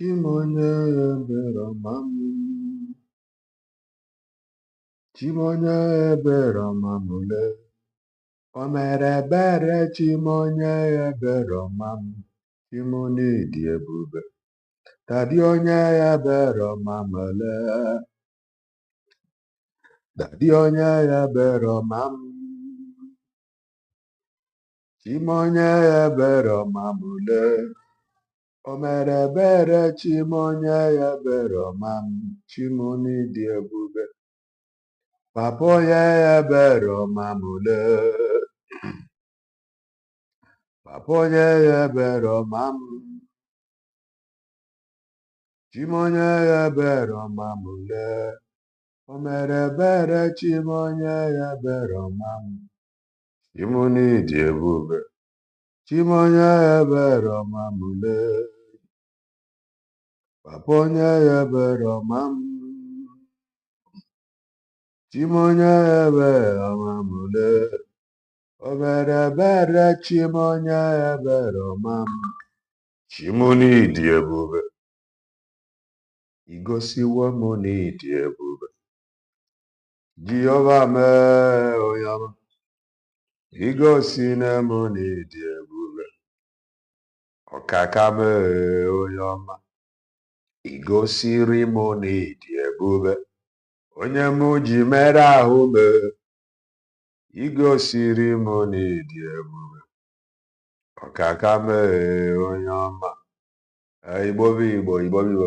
Chimonye ebere ọmam, Chimonye ebere ọmam ole. O mere ebere Chimonye ebere ọmam, Chimoni dị ebube. Dadi onye ebere ọmam ole. Dadi onye ebere ọmam, Chimonye ebere ọmam ole. O mere ebere Chimonye ebere ọmam, Chimoni dị ebube. Papa onye ebere ọmam ole. Papa onye ebere ọmam, Chimonye ebere ọmam ole. O mere ebere Chimonye ebere ọmam, Chimoni dị ebube. Chimonye ebere ọmam ole. Papa onye ebere ọmam, Chimonye ebere ọmam ole. O mere ebere Chimonye ebere ọmam, Chimoni dị ebube. Igosiwo m na ịdị ebube. Jehova mee onye ọma. Igosi na m na ịdị ebube. Ọkaka mee onye ọma. Igosiri m na ịdị ebube. Onye m ji mere ahụ mee. Igosiri m na ịdị ebube. Ọkaka mee onye ọma. Igbo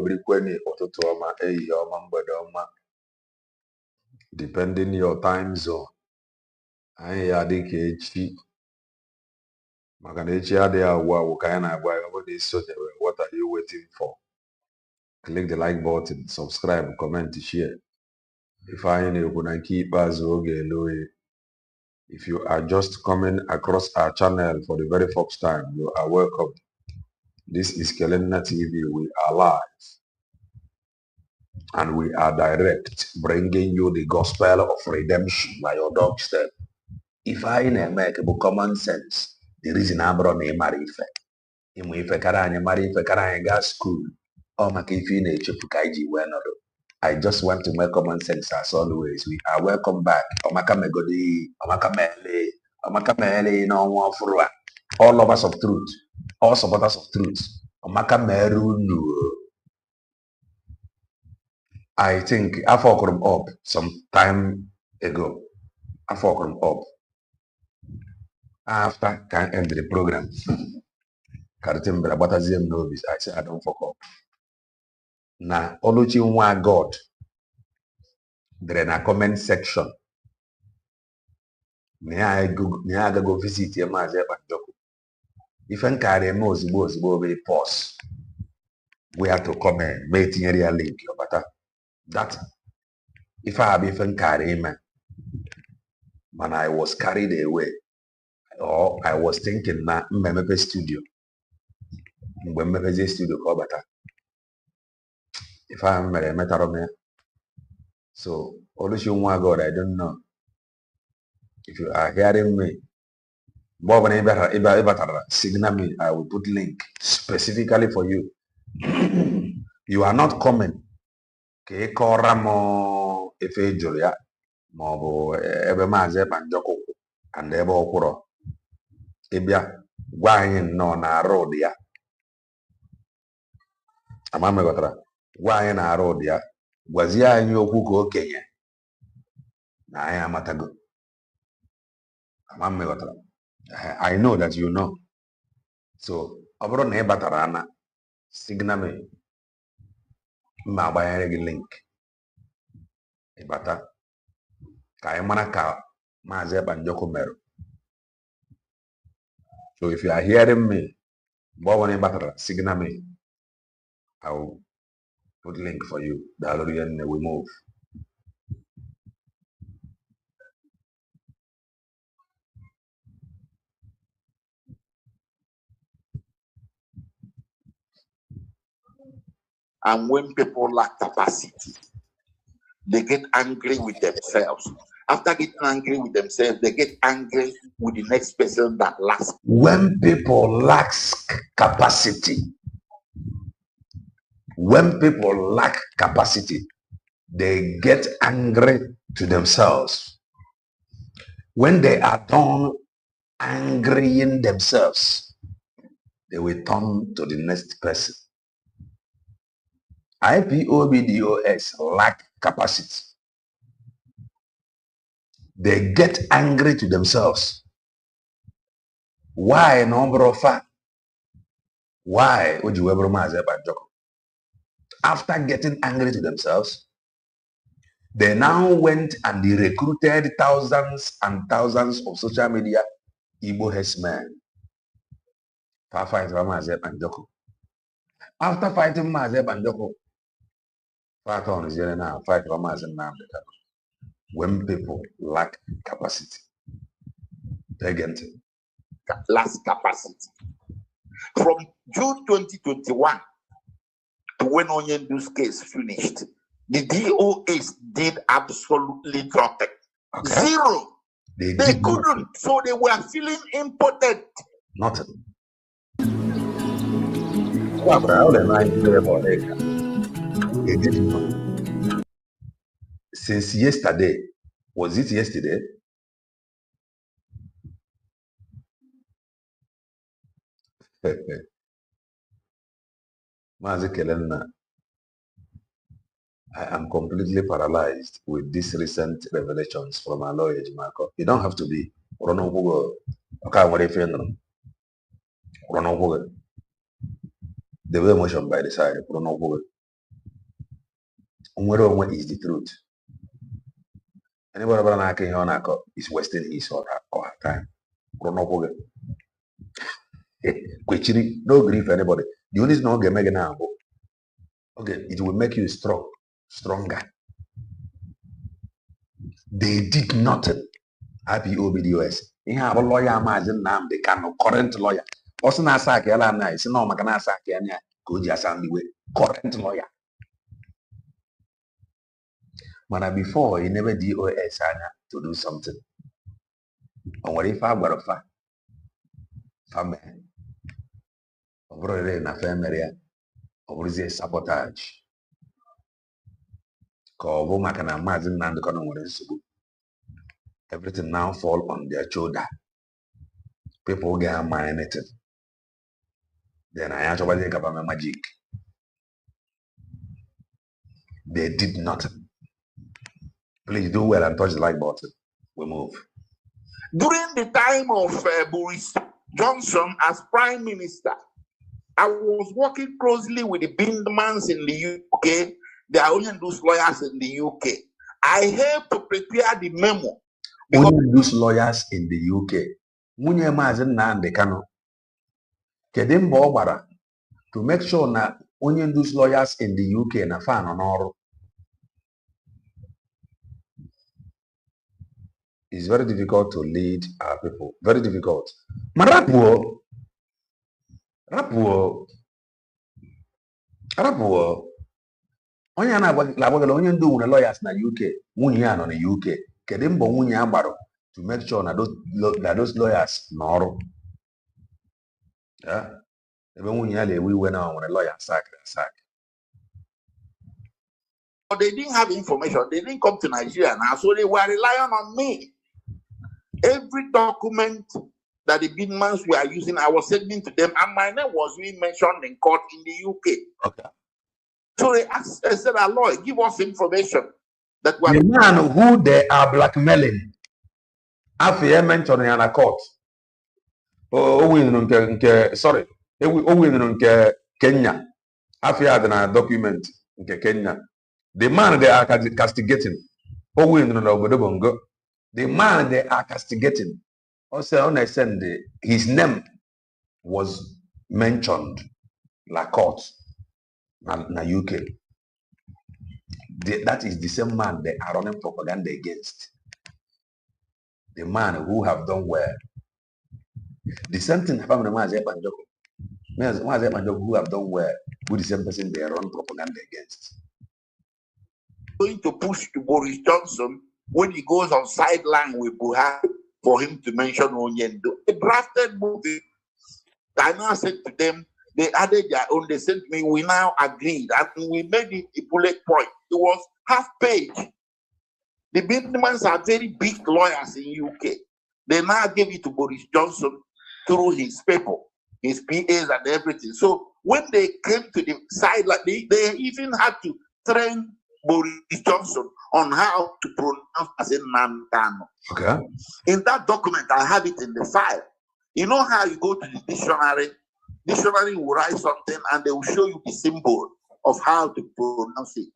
birikweni ụtụtụ ọma, ehihie ọma, mgbede ọma, depending your time zone. Anyị ya dị ka echi, maka na echi adịghị agwụ ka anyị na-agwa ya. Ọ bụrụ na isonyewe, what are you waiting for? Click the like button, subscribe, comment, share. If anyị na-ekwu na nke ikpeazụ oge eloye. If you are just coming across our channel for the very first time, you are welcome. This is Kelenna TV. We are live and we are direct, bringing you the gospel of redemption by your doorstep. If I make a common sense, the reason I brought me marife. Imu ife karanye marife karanye gas school. Oh, makifi ne chupukaiji wenodo. I just want to make common sense as always. We are welcome back. Omakamegodi, Omakamele, no one for all lovers of truth, all supporters of truth. Omakamerunu. I think I forgot them up some time ago. I forgot them up. After can end the program. Karitimbre, but as him novice, I say I don't fuck up. Na Oluchi nwa God. There in a comment section. Ni aga go visit your maze banjoko. If I carry ozigbo we pause. We have to comment, make a link. But that if I have even carry man, I was carried away. Or I was thinking na mmepe studio. Mmepe studio ko bata. If I am a matter so Olushunwa God, I don't know. If you are hearing me, signal me, I will put link specifically for you. You are not coming. Ke koramo efe Julia mobo ebe maze banjoko and ebe okuro. Ebia gwa anyị nọ na road ya. Amame gotara. Gwa anyị na road ya. Gwazie anyị okwu ka okenye. Na anyị amatago. Amame gotara. I know that you know. So, ọ bụrụ na ị batara ana signal me. Ma agbanyere gị link. Ị bata. Ka anyị mara ka Maazị Banjoko merụ. So if you are hearing me, signal me. I will put link for you. We move. And when people lack capacity, they get angry with themselves. After getting angry with themselves, they get angry with the next person that lacks. When people lack capacity, When people lack capacity, they get angry to themselves. When they are done angrying themselves, they will turn to the next person. IPOBDOS lack capacity. They get angry to themselves. Why number of fact? Why would you ever after getting angry to themselves, they now went and they recruited thousands and thousands of social media Igbo herdsmen to fight Maazị Banjoko. After fighting Maazị Banjoko, fight on is now fight Maazị Nnamdi Kanu. When people lack capacity, they get last capacity. From June 2021 to when Onyendu's case finished, the DOS did absolutely nothing. Okay. Zero. They couldn't. Nothing. So they were feeling impotent. Nothing. Well, they did nothing. Since yesterday, was it yesterday? I am completely paralyzed with these recent revelations from Aloy Ejimakor. You don't have to be. The way emotion by the side. Is the truth. Anybody is wasting his or her time. No grief anybody. The only no game now. Okay, it will make you stronger. They did nothing. IPOBDOS. You have a lawyer, Maazị Nnamdi Kanu, current lawyer. Also, na sack ya na isi no maka na sack ya nya ka o ji asambiwe current lawyer. Mana before he never DOS anya to do something. On what if I got a family? Obrore na family ya. Obrore sabotage. Ka ọ bụ maka na Maazị Nnamdi Kanu nwere nsogbu. Everything now fall on their shoulder. People get anything. Then I actually think about my magic. They did nothing. Please do well and touch the like button. We move. During the time of Boris Johnson as Prime Minister, I was working closely with the Bindmans in the UK, the Onyendu's lawyers in the UK. I helped to prepare the memo. Onyendu's lawyers in the UK. Nwunye Maazị Nnamdi Kanu. Kedu mbọ ọ gbara to make sure na Onyendu's lawyers in the UK na fan n'ọrụ. It's very difficult to lead our people. Very difficult. Ma rapuo. Onye na-agbagala Onyendu nwere lawyers na UK. Nwunye ya nọ na UK. Kedu mbọ nwunye ya gbara to make sure that those lawyers n'ọrụ. Yeah. Even we went on when a lawyer sack. But they didn't have information. They didn't come to Nigeria now, so they were relying on me. Every document that the Bidmans were using, I was sending to them, and my name was being mentioned in court in the UK. Okay. So they asked, I said, Aloy, give us information that was the man who they are blackmailing. After mentioned in a court. Sorry. Kenya. After na document in Kenya. The man they are castigating. The man they are castigating. Also, when I send his name was mentioned la court na UK. That is the same man they are running propaganda against. The man who have done well. The same thing happened to Maazị Banjoko. Maazị Banjoko who have done well with the same person they are running propaganda against. Going to push to Boris Johnson when he goes on sideline with Buhari for him to mention Onyendu. A drafted movie. I now said to them, they added their own. They sent me, we now agreed, and we made it a bullet point. It was half page. The Bindmans are very big lawyers in UK. They now gave it to Boris Johnson through his people, his PAs and everything. So when they came to the side, like they even had to train Boris Johnson on how to pronounce as a Nantano. Okay. In that document, I have it in the file. You know how you go to the dictionary? Dictionary will write something and they will show you the symbol of how to pronounce it.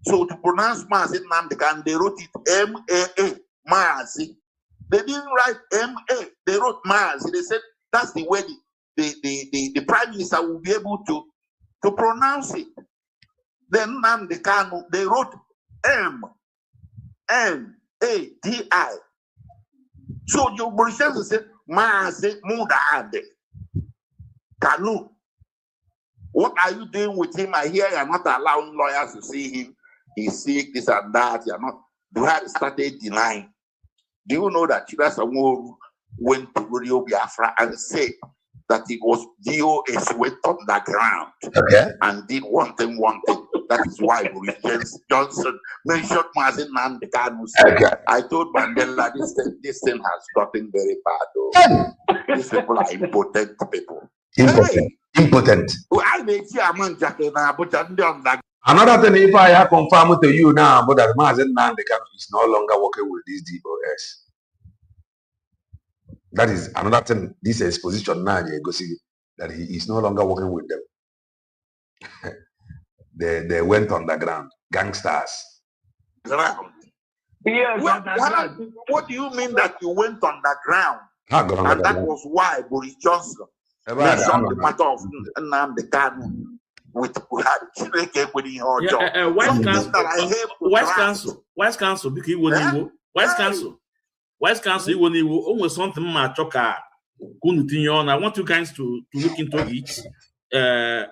So to pronounce Mazi Nnamdi, they wrote it M-A-A, Mazi. They didn't write M-A, they wrote Mazi. They said that's the way the Prime Minister will be able to pronounce it. Then Nnamdi Kanu, they wrote M-N-A-D-I. So your Boris Johnson said, Mazi Mudaade Kanu. What are you doing with him? I hear you're not allowing lawyers to see him. He's sick, this and that. You're not. Buhari started denying. Do you know that Chida Samoru went to Radio Biafra and said that it was DOS went on the ground and did one thing. That is why Boris Johnson mentioned Mazi Nnamdi Kanu. I told Mandela this thing has gotten very bad. Though. These people are impotent people. Impotent. Another thing, if I confirm to you now, but that Mazi Nnamdi Kanu is no longer working with this DOS. That is another thing. This exposition now, you go see that he is no longer working with them. they went on the ground, gangsters. Yes, what do you mean that you went on the ground? And that was why Boris Johnson mentioned the matter of Nnamdi Kanu with Buhari. Vice Council, because he was Vice Council, when he will almost something my choker. I want you guys to look into it. I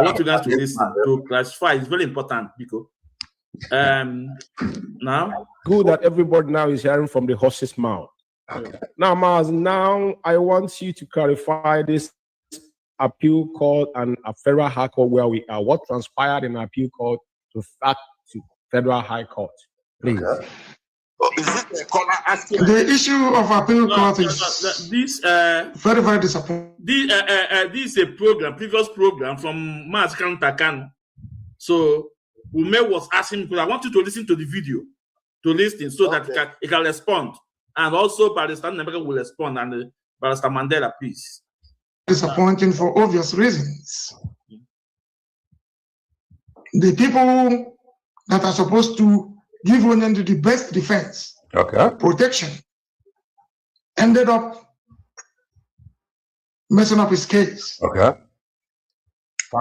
want you guys to listen to classify. It's very important because now good that everybody now is hearing from the horse's mouth. Okay. Now, Maz, now I want you to clarify this appeal court and a federal high court where we are. What transpired in appeal court to federal high court, please. Okay. The issue of appeal court is very, very disappointing. This is a program, previous program from Mazi Nnamdi. So Ume was asking, because I want you to listen to the video, to listen so that he can respond. And also Barrister Nnamdi will respond, and Barrister Mandela, please. Disappointing for obvious reasons. The people that are supposed to give Onyendu the best defense, protection, ended up messing up his case. Okay. In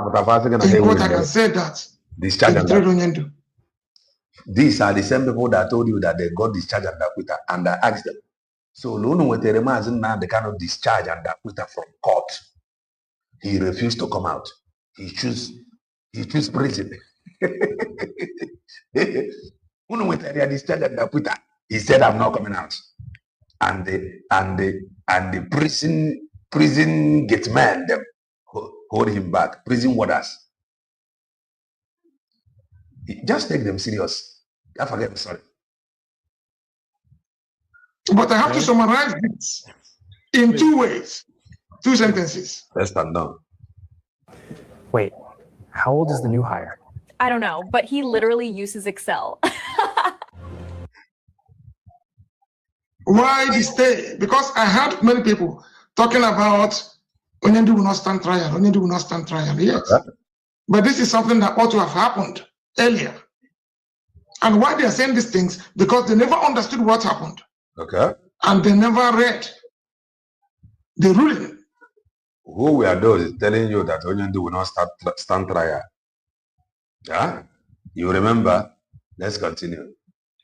court, I can say that discharge Onyendu. These are the same people that told you that they got discharged and acquitted, and I asked them. So Lunu with the Mazi Nnamdi Kanu discharge and acquitted from court. He refused to come out. He chose prison. He said, I'm not coming out. And the prison gate man them hold him back. Prison warders. Just take them serious. I forget, I'm sorry. But I have to summarize this in two ways, two sentences. Let's stand down. Wait, how old is the new hire? I don't know, but he literally uses Excel. Why this day? Because I heard many people talking about Onyendu will not stand trial, Onyendu will not stand trial. Yes. But this is something that ought to have happened earlier. And why they are saying these things? Because they never understood what happened. Okay. And they never read the ruling. Who we are those telling you that Onyendu will not stand trial? Yeah? You remember? Let's continue.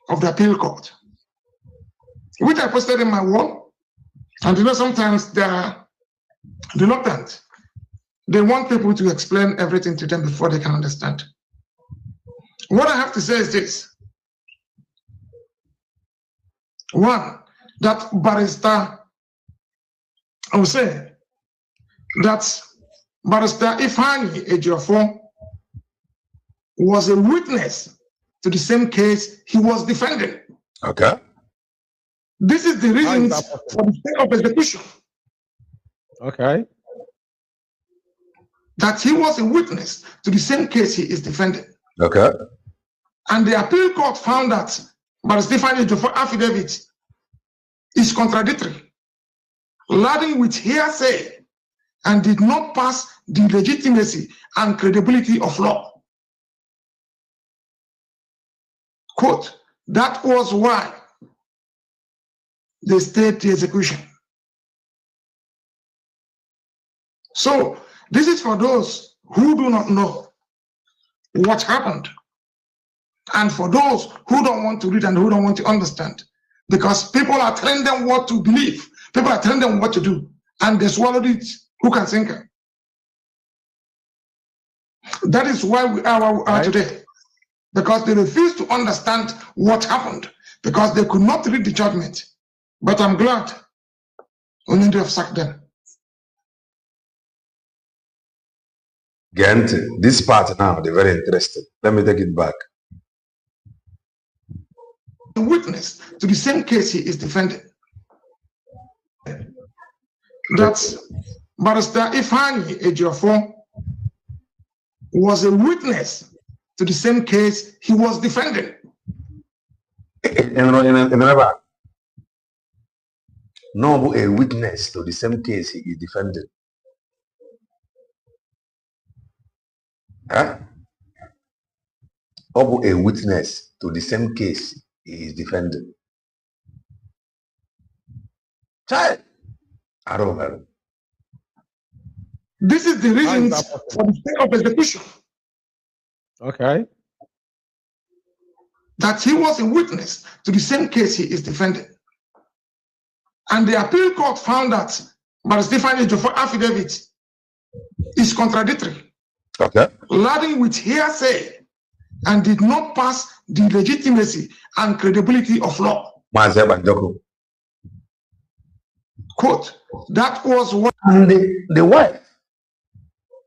Of the appeal court, which I posted in my wall. And you know, sometimes they are reluctant. They want people to explain everything to them before they can understand. What I have to say is this. One, that Barrister, I would say, that Barrister Aloy Ejimakor was a witness to the same case he was defending. Okay. This is the reason for the state of execution. Okay. That he was a witness to the same case he is defending. Okay. And the appeal court found that Barrister Aloy Ejimakor affidavit is contradictory, laden with hearsay, and did not pass the legitimacy and credibility of law. Quote, that was why they stayed the execution. So this is for those who do not know what happened, and for those who don't want to read and who don't want to understand, because people are telling them what to believe, people are telling them what to do, and they swallowed it. Who can think it? That is why we are where we are today, because they refuse to understand what happened, because they could not read the judgment. But I'm glad we need to have sacked them. Gent, this part now, they're very interesting. Let me take it back. A witness to the same case he is defending. That Barrister Aloy Ejimakor was a witness to the same case he was defending. No, a witness to the same case he is defending. Huh? A witness to the same case he is defending. Child, I don't know. This is the reason for the state of execution. Okay. That he was a witness to the same case he is defending. And the appeal court found that Barrister Aloy Ejimakor affidavit is contradictory, Okay. laden with hearsay, and did not pass the legitimacy and credibility of law. Quote, that was what. And the wife,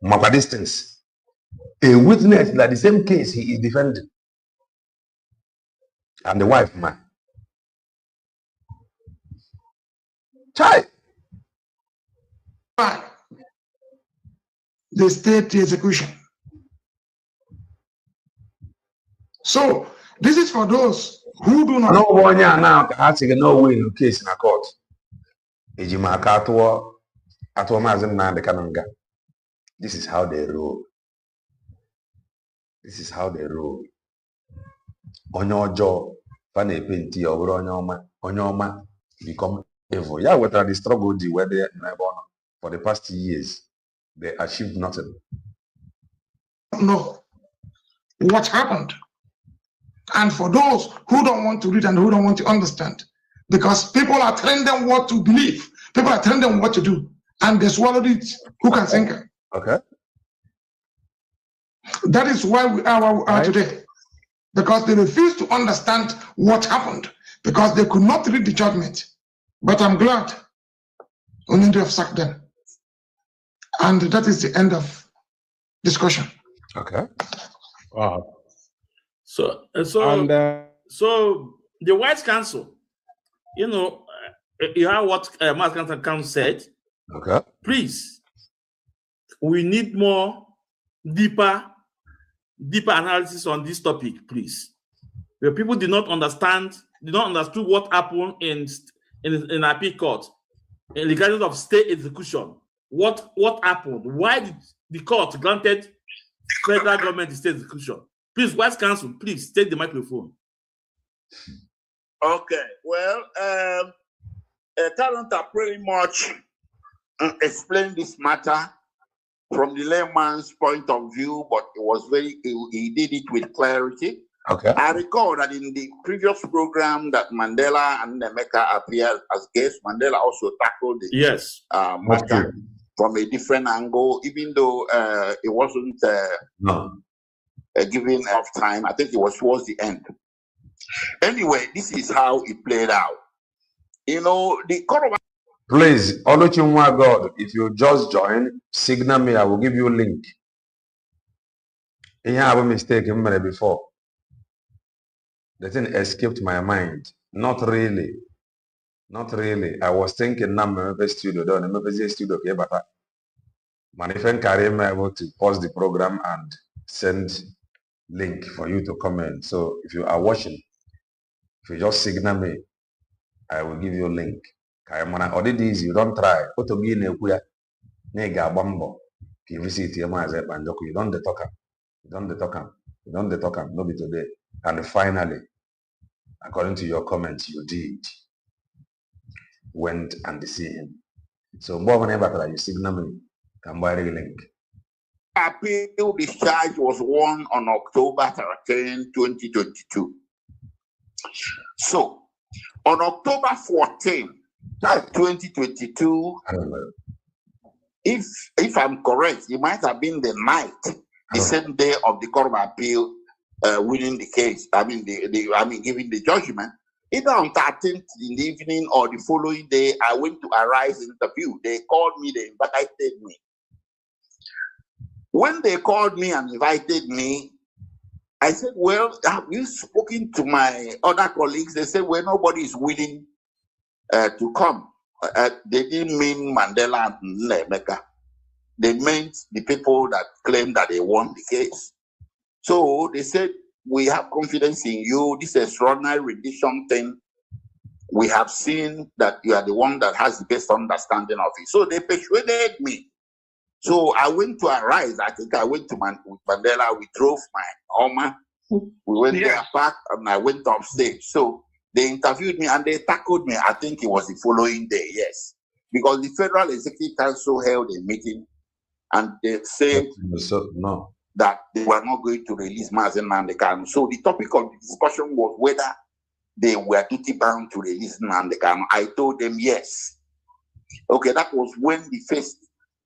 for distance, a witness that the same case he is defending. And the wife, man. Child. Why they stayed the execution. So this is for those who do not No one now asking no way in case in a court. Ejimakor atwa mazim na the kananga. This is how they rule. This is how they rule. Onyojo fane penti obro onyoma become evil. Yeah, what are the struggle where they for the past years they achieved nothing. know what happened. And for those who don't want to read and who don't want to understand, because people are telling them what to believe, people are telling them what to do, and they swallowed it. Who can think it? Okay. That is why we are where we are today, because they refuse to understand what happened, because they could not read the judgment. But I'm glad we need to have sacked them. And that is the end of discussion. Okay. Wow. So And the White Council, you know, you heard what Master Council said. Okay. Please, we need more deeper analysis on this topic, please. Where people did not understand what happened in appeal court in regard of state execution. What happened? Why did the court granted federal government the state execution? Please, Vice Counsel, please take the microphone. Okay, well, Talent pretty much explained this matter from the layman's point of view, but it was he did it with clarity. Okay. I recall that in the previous program that Mandela and Nemeka appeared as guests, Mandela also tackled the matter from a different angle, even though it wasn't given enough time. I think it was towards the end. Anyway, this is how it played out. You know, the court of Please, Oluchinwa God, if you just join, signal me, I will give you a link. I have a mistake in there before. The thing escaped my mind. Not really. Not really. I was thinking now my studio done, my studio okay, but if carry me able to pause the program and send link for you to comment. So if you are watching, if you just signal me, I will give you a link. Or this you don't try. You visit your you don't talk. You don't talk. You don't talk. No be today. And finally, according to your comments, you did. Went and see him. So whenever you signal me, can buy the link. Appeal discharge was won on October 13, 2022. So on October 14, 2022, if I'm correct, it might have been the night, the same day of the Court of Appeal winning the case. Giving the judgment. Either on 13th in the evening or the following day, I went to Arise interview. They called me, they invited me. When they called me and invited me, I said, well, have you spoken to my other colleagues? They said, well, nobody is willing to come. They didn't mean Mandela and Nemeka. They meant the people that claimed that they won the case. So they said, we have confidence in you. This extraordinary rendition thing, we have seen that you are the one that has the best understanding of it. So they persuaded me. So I went to Arise. I think I went to with Mandela. We drove my Hummer. We went there back and I went off stage. So they interviewed me and they tackled me. I think it was the following day, yes. Because the Federal Executive Council held a meeting and they said that they were not going to release Mazen Nnamdi Kanu. So the topic of the discussion was whether they were duty bound to release Nnamdi Kanu. I told them yes. Okay, that was when the first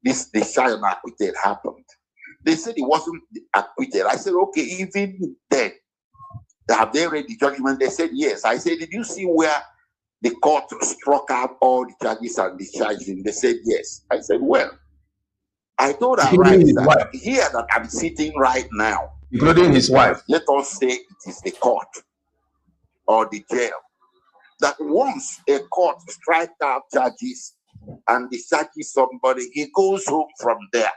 this trial acquitted happened. They said it wasn't acquitted. I said, okay, even then, have they read the judgment? They said yes. I said, did you see where the court struck out all the charges and discharged him? They said yes. I said, well, I told Arise that here that I'm sitting right now, including his wife. Let us say it is the court or the jail. That once a court strikes out charges and discharges somebody, he goes home from there.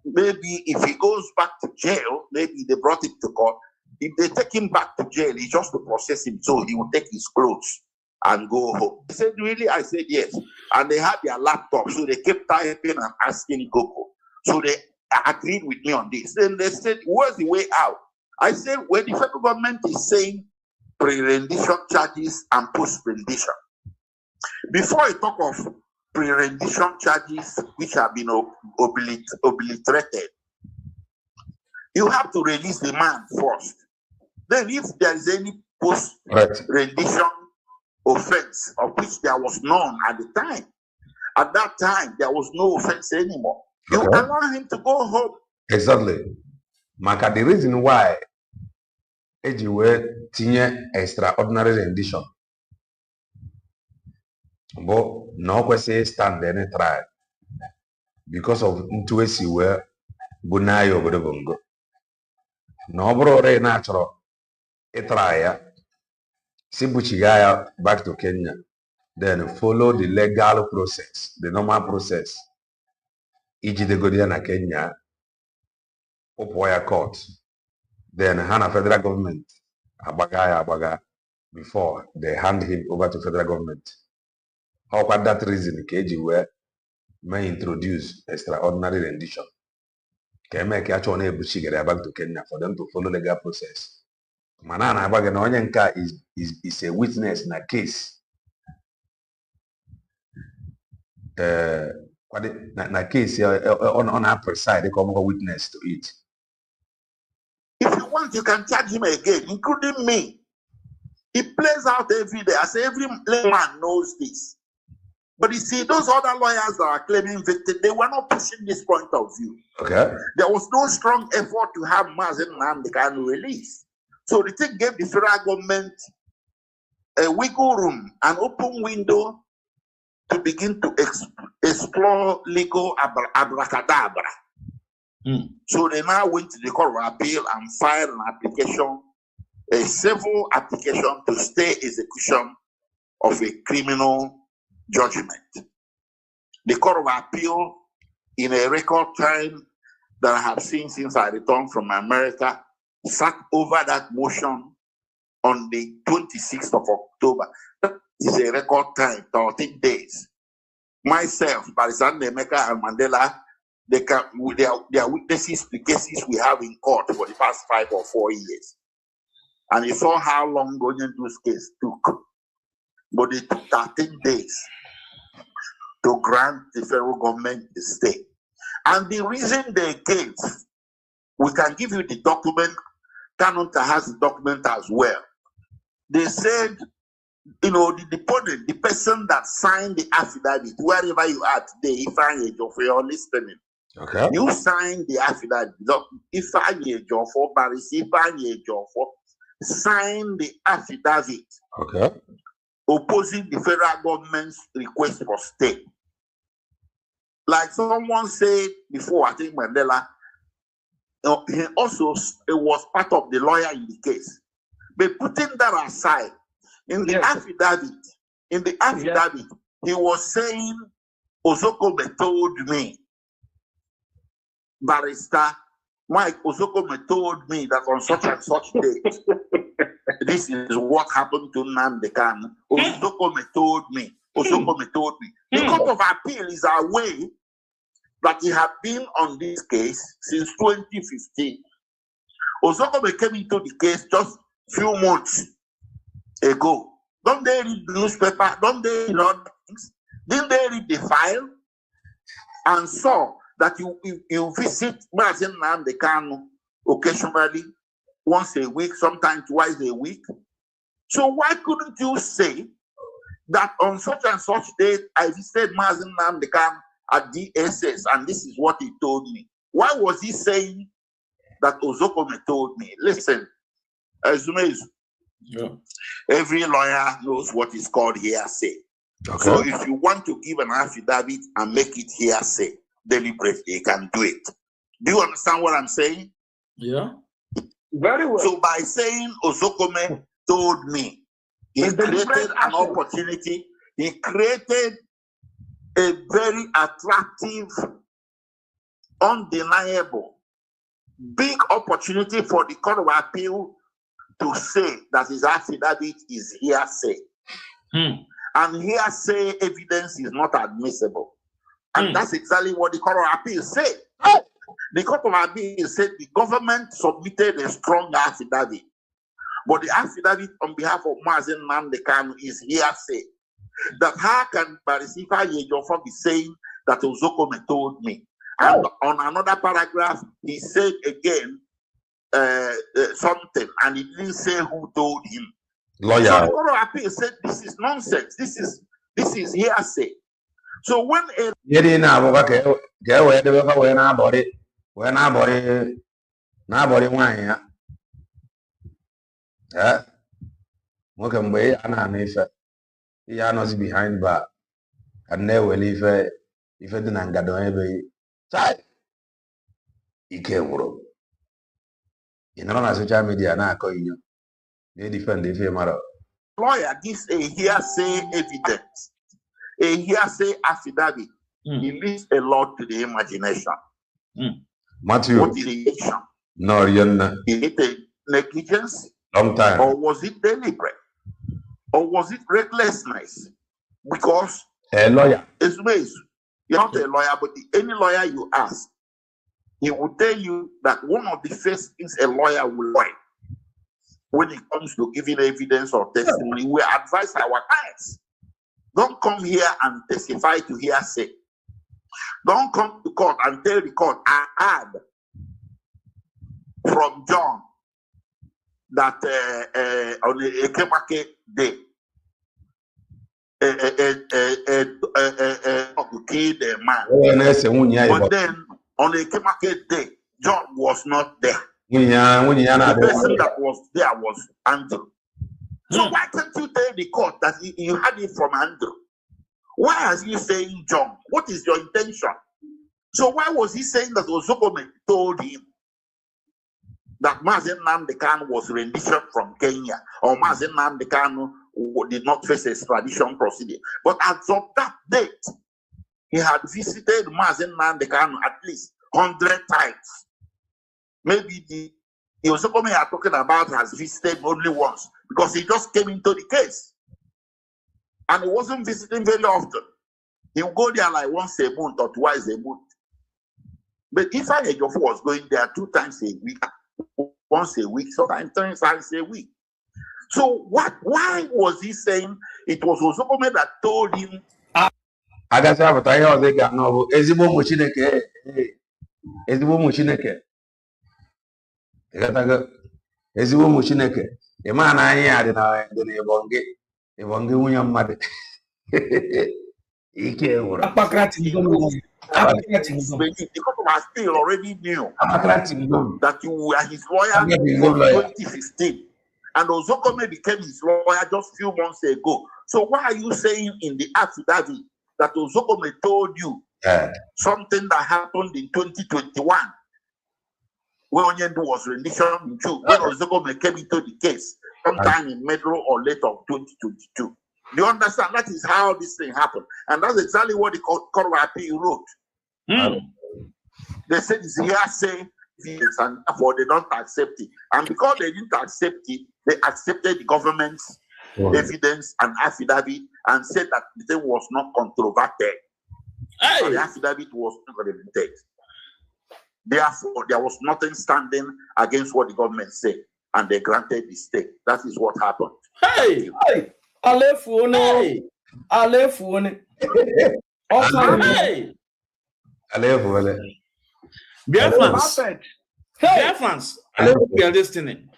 Maybe if he goes back to jail, maybe they brought him to court. If they take him back to jail, it's just to process him, so he will take his clothes and go home. They said, really? I said, yes. And they had their laptop, so they kept typing and asking Gogo. So they agreed with me on this. Then they said, where's the way out? I said, well, the federal government is saying pre-rendition charges and post-rendition. Before I talk of pre-rendition charges, which have been obliterated, you have to release the man first. Then if there is any post-rendition offense of which there was none at the time, at that time, there was no offense anymore. You allow him to go home. Exactly. Maka, the reason why Ejiwe tinye extraordinary rendition, but no question stand any trial because of intuition where Bunayo Bodobongo. No bro re natural a trial. Sibuchigaya back to Kenya. Then follow the legal process, the normal process. Iji de Godiana Kenya, Opoya court. Then Hana federal government, Abaga, before they hand him over to federal government. How about that reason, KG, where may introduce extraordinary rendition? Can make actually able to get back to Kenya for them to follow legal process. Manana Abaga Onyanka is a witness in a case. Na case on upper side, they come a witness to it. If you want, you can charge him again, including me. It plays out every day. I say every layman knows this. But you see, those other lawyers that are claiming victim, they were not pushing this point of view. Okay. There was no strong effort to have Mazen Nnamdi Kanu released. So the thing gave the federal government a wiggle room, an open window to begin to explore legal abracadabra. So they now went to the Court of Appeal and filed an application, a civil application to stay execution of a criminal judgment. The Court of Appeal, in a record time that I have seen since I returned from America, sat over that motion on the 26th of October. That is a record time, 13 days. Myself, Barrister Ejimakor and Mandela, they are witnesses to cases we have in court for the past 5 or 4 years. And you saw how long Onyendu's case took. But it took 13 days to grant the federal government the stay. And the reason they gave, we can give you the document, Kanunta has the document as well. They said, you know, the deponent, the person that signed the affidavit, wherever you are today, Ifeanyi Ejiofor, you're listening. Okay. You signed the affidavit. Ifeanyi Ejiofor, Barrister Ifeanyi Ejiofor, signed the affidavit. Okay. Opposing the federal government's request for stay. Like someone said before, I think Mandela, he also was part of the lawyer in the case. But putting that aside, in the affidavit, he was saying, Osokome told me, Barrister Mike Osokome told me that on such and such date, this is what happened to Nnamdi Kanu. Osokome told me. Osokome told me. The Court of Appeal is aware that he had been on this case since 2015. Osokome came into the case just few months ago. Don't they read the newspaper? Don't they read other things? Didn't they read the file and saw that you visit Mazen Nnamdi Kanu occasionally, once a week, sometimes twice a week? So why couldn't you say that on such and such date I visited Mazen Nnamdi Kanu at DSS and this is what he told me? Why was he saying that Osokome told me? Listen, every lawyer knows what is called hearsay. Okay. So if you want to give an affidavit and make it hearsay deliberately, you can do it. Do you understand what I'm saying? Yeah. Very well. So by saying Osokome told me, he created an opportunity. He created a very attractive, undeniable, big opportunity for the Court of Appeal to say that his affidavit is hearsay. And hearsay evidence is not admissible. And that's exactly what the Court of Appeal said. The Court of Appeal said the government submitted a strong affidavit, but the affidavit on behalf of Mazen Nnamdi Kanu is hearsay. That how can Barrister Ejiofor be saying that Osokome told me? And on another paragraph, he said again something, and he didn't say who told him. Lawyer. So the Court of Appeal said this is nonsense. This is hearsay. So when a behind bar and never leave if it didn't get on he came bro. You know, on social media now calling you. They defend the female lawyer gives a hearsay evidence, a hearsay affidavit. He leaves a lot to the imagination. Matthew, what is the action? No, is it a negligence? Long time. Or was it deliberate? Or was it recklessness? Because a lawyer, you're not a lawyer, but any lawyer you ask, he will tell you that one of the first things a lawyer will learn when it comes to giving evidence or testimony, we advise our clients, don't come here and testify to hearsay. Don't come to court and tell the court, I heard from John that on a Ekemake day, to kill the man. But then on a Ekemake day, John was not there. The person that was there was Andrew. So why can't you tell the court that you had it from Andrew? Why is he saying John? What is your intention? So why was he saying that Ozokome told him that Mazen Nnamdi Kanu was rendition from Kenya, or Mazen Nnamdi Kanu did not face extradition proceeding? But as of that date, he had visited Mazen Nnamdi Kanu at least 100 times. Maybe the Ozokome you are talking about has visited only once, because he just came into the case. And he wasn't visiting very often. He would go there like once a month or twice a month. But if Ejiofor was going there 2 times a week, once a week, sometimes 3 times a week. So why was he saying it was Ozokome that told him? Ezigbo ụmụ Chineke, ịma na anyị a dị na Ebonyi nwunye mmadụ. Ike gwụrụ. The government still already knew that you were his lawyer for 2015, and Ozokome became his lawyer just a few months ago. So why are you saying in the affidavit that Ozokome told you something that happened in 2021? When Onyendu was rendition too, when Ozokome came into the case sometime in middle or late of 2022. Do you understand? That is how this thing happened. And that's exactly what the Court of Appeal wrote. They said it's hearsay, and therefore they don't accept it. And because they didn't accept it, they accepted the government's evidence and affidavit and said that the thing was not controverted. So the affidavit was not controverted. Therefore, there was nothing standing against what the government said, and they granted the stay. That is what happened. Hey! Alefune! Dear fans, I hope we are listening.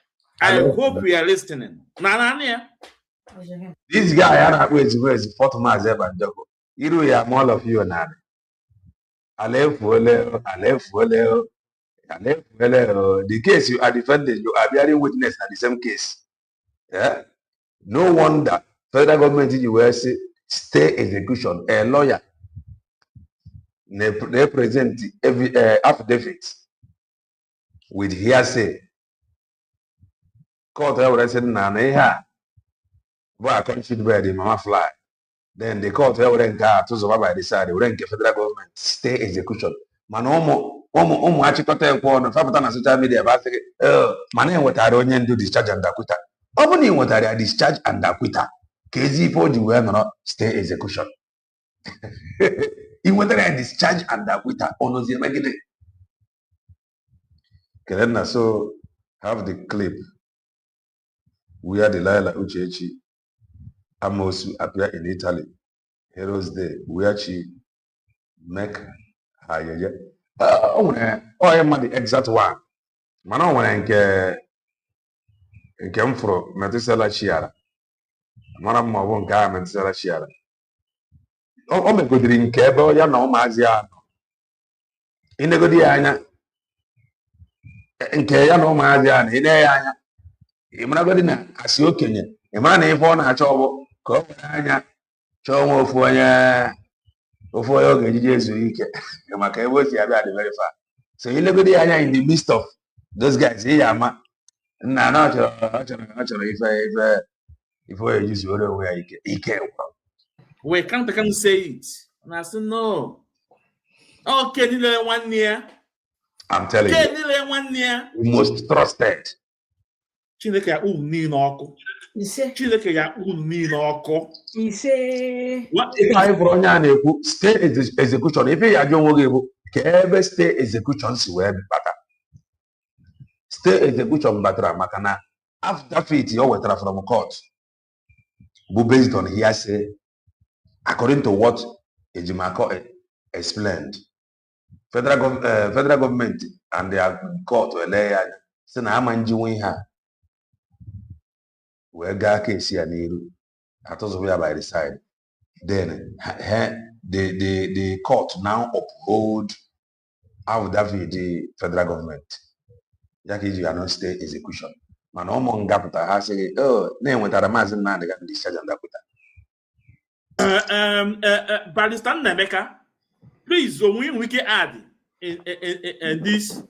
I hope we are listening. This guy, is Fort Mazeba Joko. You have all of you now. The case you are defending, you are bearing witness at the same case. Yeah? No wonder federal government in the US stay execution. A lawyer they present every affidavit with hearsay. Court already said na why can't you bear the mama fly? Then the court already got to survive by the side. They rank federal government stay execution. Man, achịkọta ekwe ọnụ fapụta na social media ba sị mana enwetara onye ndu discharge and acquittal. Ọ bụ na ị nwetara ya discharge and acquittal ka ezi ife o ji wee nọrọ stay execution. Ị nwetara ya discharge and acquittal ọnọzi emegide. Kelenna, so have the clip where Delilah Uchechi Amosu appear in Italy, Heroes Day, where she make her the exact one. Mana nwere nke m fụrụ Metusela Chiara. Mara mma ọ bụ nke a Metusela Chiara. O megodiri nke ebe ya na ụmụazị ya nọ. Inegodi ya anya. Nke ya na ụmụazị ya na ine ya anya. Ịmaragodi na asị okenye. Ịmara na ife ọ na-achọ ọbụ ka ọ nwere anya chọọ nwa ofu onye oge ejiji ezu ike. Maka ebe o si abịa dị very far. So you look at the anya in the midst of those guys. Yeah, man. Nah, not if we use your way, he can't. We can't say it. And I said, no. Okay, 1 year. I'm telling you. 1 year. Most trusted. Chineke ya ni n'ọkụ. Chineke ya ni n'ọkụ. If I for onya na-ekwu stay execution. If you ajọ nwoke bụ ka stay execution si wee bata. Stay execution batara maka na after it o wetara from court. But based on hearsay, according to what Ejimakor explained, federal government and their court were there. So na amanjiwe ha. We got case here by the side. Then the court now uphold the federal government. Jackie, you are not stay execution. Man, Omongaputa has said, oh, name with Aramazin man, they got discharge and Daputa. Barrister Nemeka, please, so we can add in this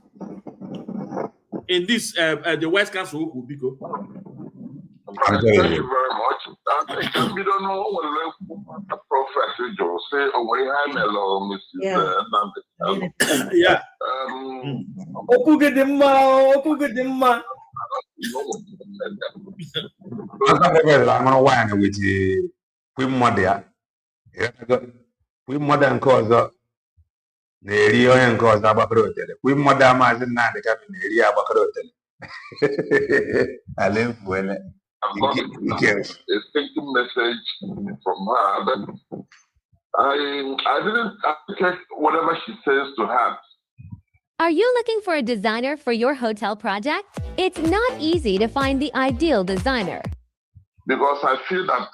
the West Council will be go. Thank you very much. I think we don't know what Professor Joe say away hello, Mrs. Yeah. I'm gonna wine with the mother. We modern cause area and cause Abacarotel. We modern Mazin and the captain area Abacarotel. I live when I've got a statement message from her that I didn't take whatever she says to heart. Are you looking for a designer for your hotel project? It's not easy to find the ideal designer. Because I feel that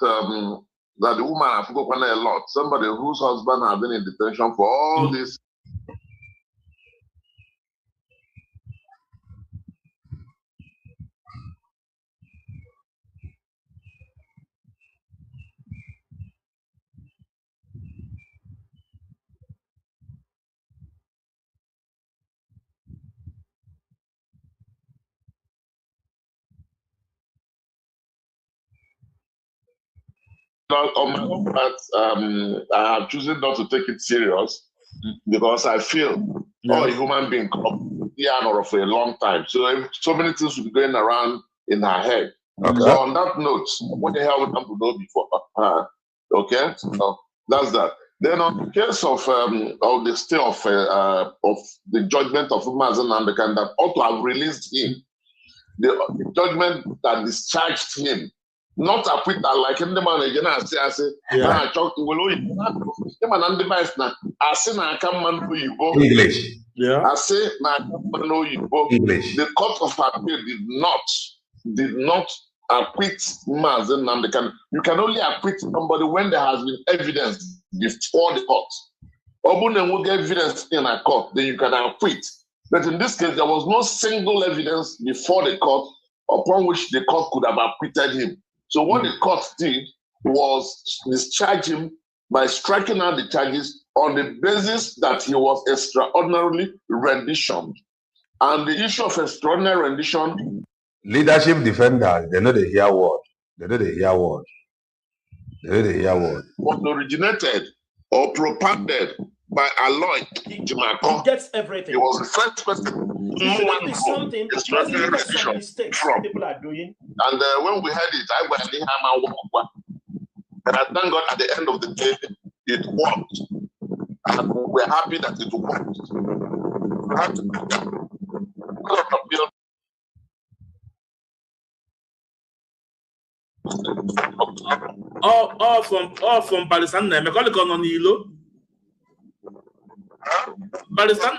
that the woman has spoken a lot. Somebody whose husband has been in detention for all this. On my own part, I have chosen not to take it serious because I feel all a human being or for a long time. So many things will be going around in her head. Okay. So on that note, what the hell would come to know before? Okay, so that's that. Then on the case of the stay of the judgment of Mazen Namdekan that ought to have released him, the judgment that discharged him. Not acquittal like in the man again. I say, I talk to English. Yeah. I say, English. The court of appeal did not acquit Mazen Namdekan. You can only acquit somebody when there has been evidence before the court. Or when we get evidence in a court, then you can acquit. But in this case, there was no single evidence before the court upon which the court could have acquitted him. So what the court did was discharge him by striking out the charges on the basis that he was extraordinarily renditioned. And the issue of extraordinary rendition... Leadership defenders, they know the hear word. Was originated or propounded by Aloy Ejimakor. He gets everything. He was the first person something from people are doing. And when we heard it, I went in and I thank God at the end of the day, it worked. And we're happy that it worked. All from Barrister Aloy on Ilo. Barrister,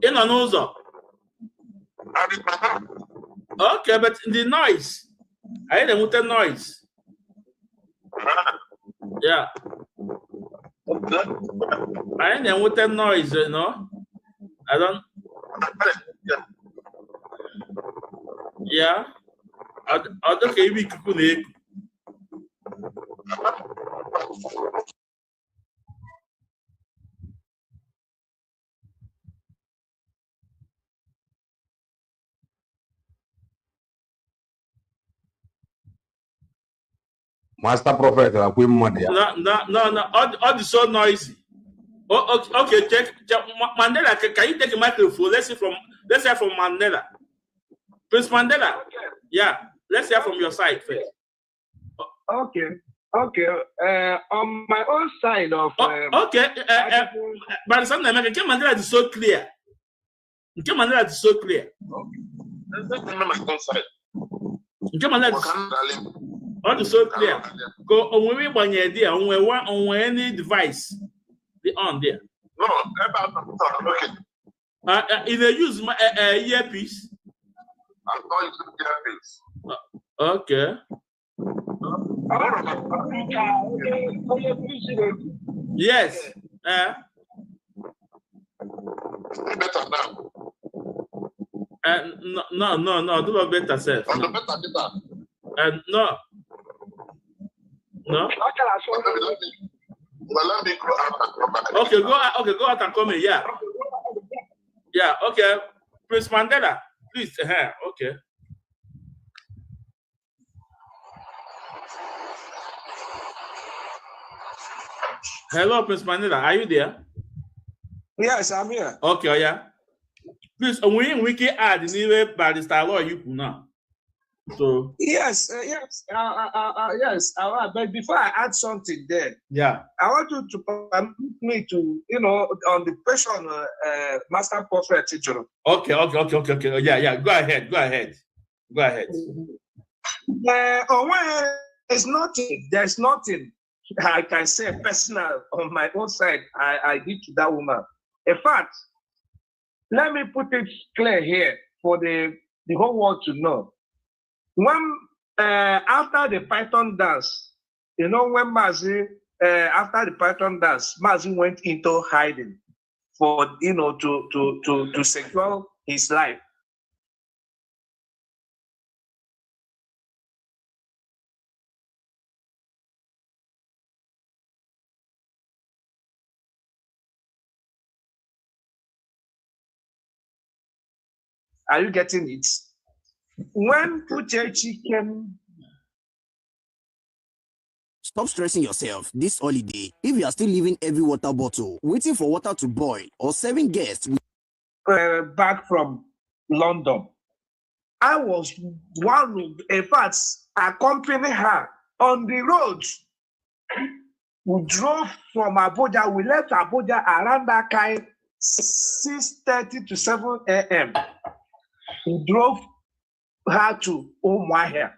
in an also. Okay, but the noise. I didn't want the noise. Yeah. I didn't want the noise, you know. I don't. Yeah. I don't care if you Master Prophet, no. All the so noisy. Oh, okay, check. Mandela, can you take a microphone? Let's hear from Mandela. Prince Mandela. Yeah, let's hear from your side first. Okay. On my own side of okay. But sometimes Mandela is so clear. Mandela is so clear. All is so clear. Go when we buy idea on any device, the on there. No, okay. If they use my earpiece. I'm not using earpiece. Okay. Yes. Better now. No. Do not better self. No. Better. No. No. Well, let me go out and come back. Okay, go out and come in. Yeah. Yeah. Okay. Prince Mandela, please. Okay. Hello, Prince Mandela. Are you there? Yes, I'm here. Okay. Yeah. Please, we can add the Barrister Aloy Ejimakor now. So yes. But before I add something there, yeah, I want you to permit me to, on the question, Master Prophet. Okay. Yeah. Go ahead. There's nothing I can say personal on my own side I did to that woman. In fact, let me put it clear here for the whole world to know. When after the Python dance, when Mazi after the Python dance, Mazi went into hiding for to secure his life. Are you getting it? When Uchechi came. Stop stressing yourself this holiday. If you are still leaving every water bottle, waiting for water to boil, or serving guests back from London, I was in fact, accompanying her on the road. We drove from Abuja. We left Abuja around that kind 6:30 to 7 a.m. We drove her to Umuahia.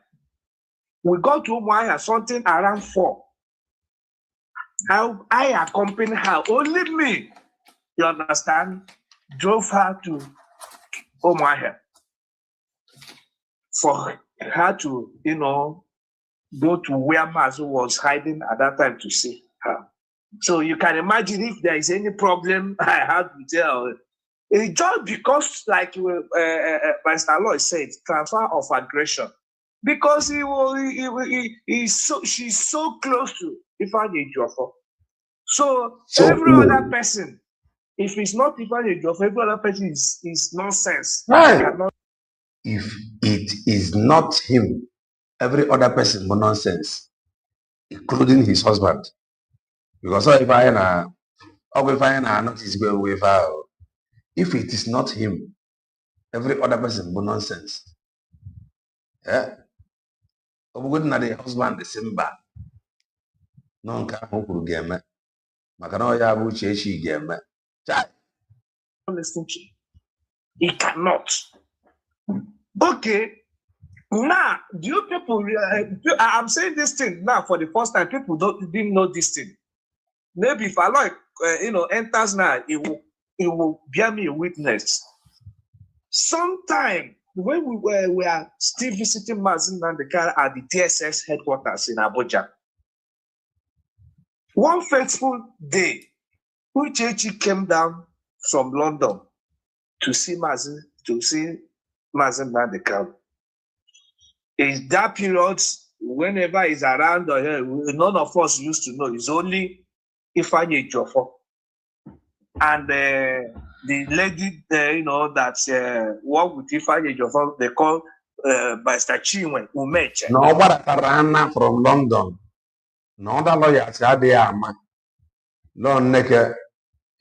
We got to Umuahia something around 4. I accompanied her. Only me, you understand, drove her to Umuahia for her to, go to where Mazu was hiding at that time to see her. So you can imagine if there is any problem I had to tell. It's just because, like Barrister Aloy said, transfer of aggression. Because she's so close to Ifeanyi Ejiofor. So every other person, if it's not Ifeanyi Ejiofor, every other person is nonsense. Right. If it is not him, every other person is nonsense, including his husband. Because if I not is going with her. If it is not him, every other person is nonsense. Yeah. The husband the same bad. No can game. Makanoya Buchi game. Listen to you. He cannot. Okay. Now, do you people I'm saying this thing now for the first time. People didn't know this thing. Maybe if Aloy enters now, it will bear me a witness. Sometime when we are still visiting Mazin Nandekar at the DSS headquarters in Abuja, one fateful day, Uchechi came down from London to see Mazin Nandekar. In that period, whenever he's around, none of us used to know. It's only Ifeanyi Ejiofor. And the lady, that work with Ifeanyi Ejiofor, they call Barrister Chinwe Umeche. Nobody from London. No other lawyer said they are man. No neke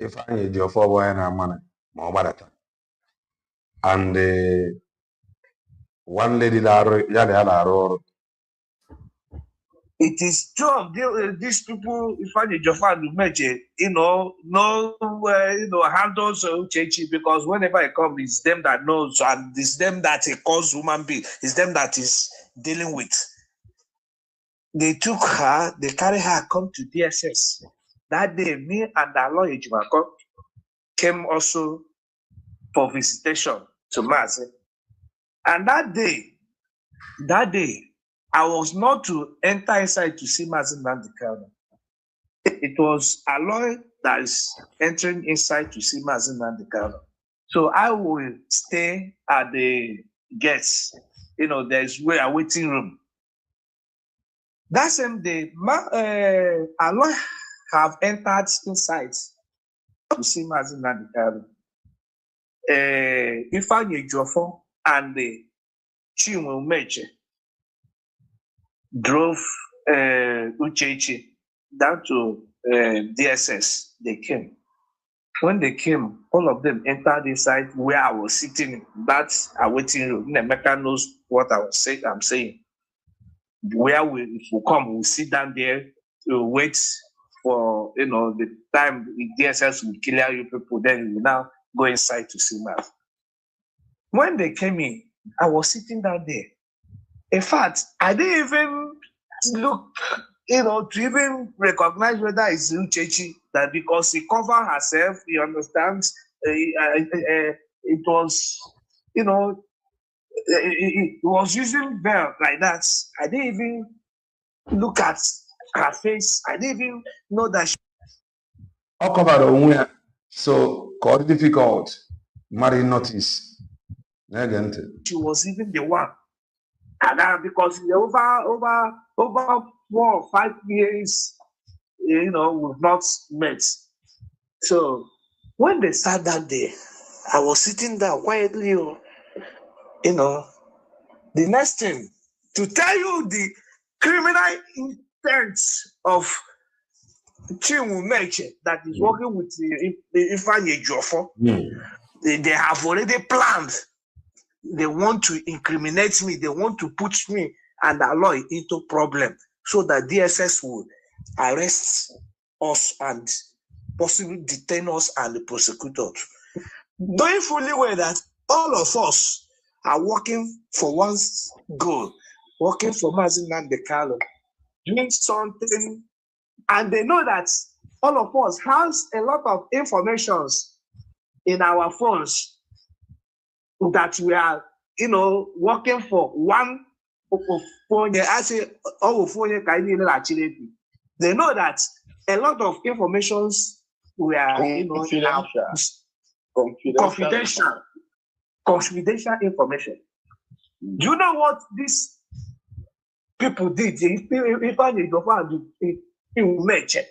Ifeanyi Ejiofor boy na man. Nobody. And one lady that it is true of these people, Ifeanyi Ejiofor and Umeche, handles Uchechi, because whenever it comes, it's them that knows, and it's them that it calls human being, it's them that is dealing with. They took her, they carried her, come to DSS. That day, me and Aloy Ejimakor came also for visitation to Mazi. And that day, I was not to enter inside to see Mazin Nandekar. It was Aloy that is entering inside to see Mazin Nandekar. So I will stay at the guests. There's a waiting room. That same day, Aloy have entered inside to see Mazin Nandikari. Ifeanyi Ejiofor and Chinwe Umeche drove Uchechi down to DSS. They came. When they came, all of them entered inside where I was sitting. That's a waiting room. Nemeka knows what I was saying. I'm saying. Where if we come, we'll sit down there to wait for the time the DSS will clear you people. Then we now go inside to see Mass. When they came in, I was sitting down there. In fact, I didn't even look, to even recognize whether it's Uchechi, that because she covered herself, you understand, it was, it was using veil like that. I didn't even look at her face. I didn't even know that she so quite difficult. Mary notice. She was even the one. And because over 4 or 5 years, we've not met. So when they sat down there, I was sitting down quietly, the next thing, to tell you the criminal intent of Chinwe Umeche that is working with Ifeanyi Ejiofor, they have already planned. They want to incriminate me. They want to put me and Aloy into problem so that DSS will arrest us and possibly detain us and prosecute us. Knowing fully well that all of us are working for one goal, working for Mazin Nandekalo, doing something, and they know that all of us has a lot of information in our phones that we are, working for one. I say, they know that a lot of informations we are, confidential information. Do you know what these people did? If I need to find Umeche.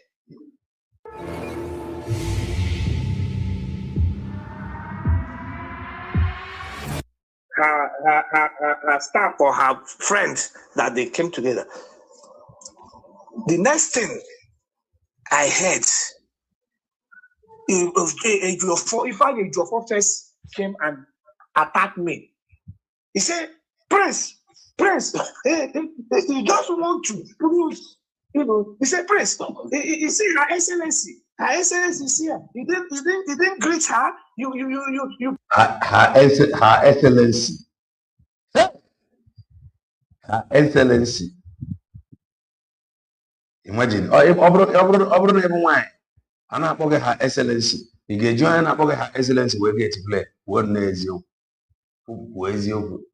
Her staff or her friends that they came together. The next thing I heard, if Ejiofor first came and attacked me, he said, Prince, you just want to prove, he said, Prince, he said, Her Excellency is here. He didn't greet her. You. Her Excellency. Her Excellency. Imagine. Everyone. I'm not going Her Excellency. You get join up Her Excellency. We get to play. What is you? Who is you?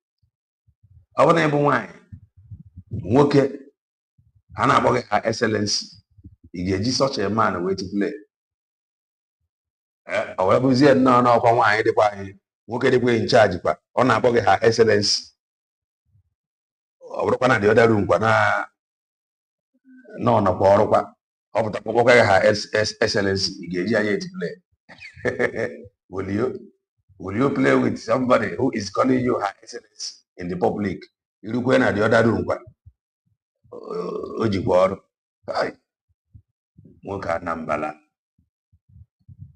I want everyone. Okay. I'm not going Her Excellency. You get just such a man way to play. However, no, okay, they in charge, but on about Her Excellency. The other room, no, Her Excellency. You play. Will you play with somebody who is calling you Her Excellency in the public? You look when at the other room, Nambala.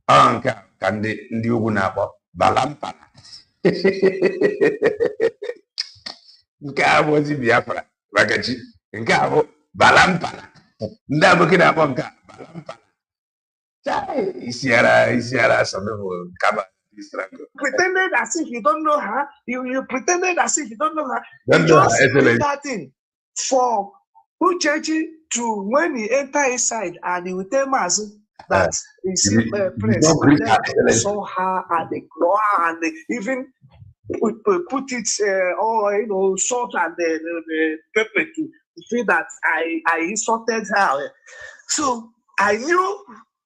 Anka kandi ndi ugwu na-akpọ balampala. Nke a bụ ozi Biafra Bagachi. Nke a bụ balampala. Ndị aboki na-akpọ nke a balampala. Isiara some people come pretended as if you don't know her. You pretended as if you don't know her. You just did that thing for Uchechi to when he enter inside and he will tell Mazi that he see Prince saw her and they claw her and they even put it salt and the pepper to feel that I insulted her. So I knew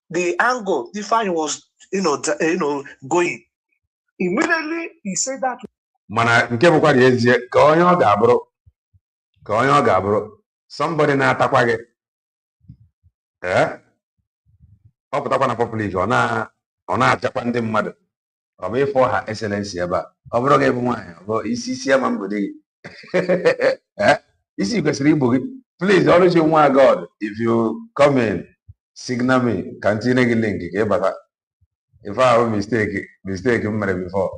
the angle Ifeanyi was going. Immediately he said that. Mana nke bụkwa dị ezie ka onye ọ ga-abụrụ somebody na-atakwa gị ọ pụtakwa na public ọ na-achakwa ndị mmadụ ọ bụ ịfọ ha excellency ebe a ọ bụrụ gị bụ nwaanyị ọ bụ isi ama mgbede gị isi kwesịrị igbo gị please ọrụchi nwa God if you come in signal me ka m tinye gị link ka ị bata ife ahụ mistake m mere before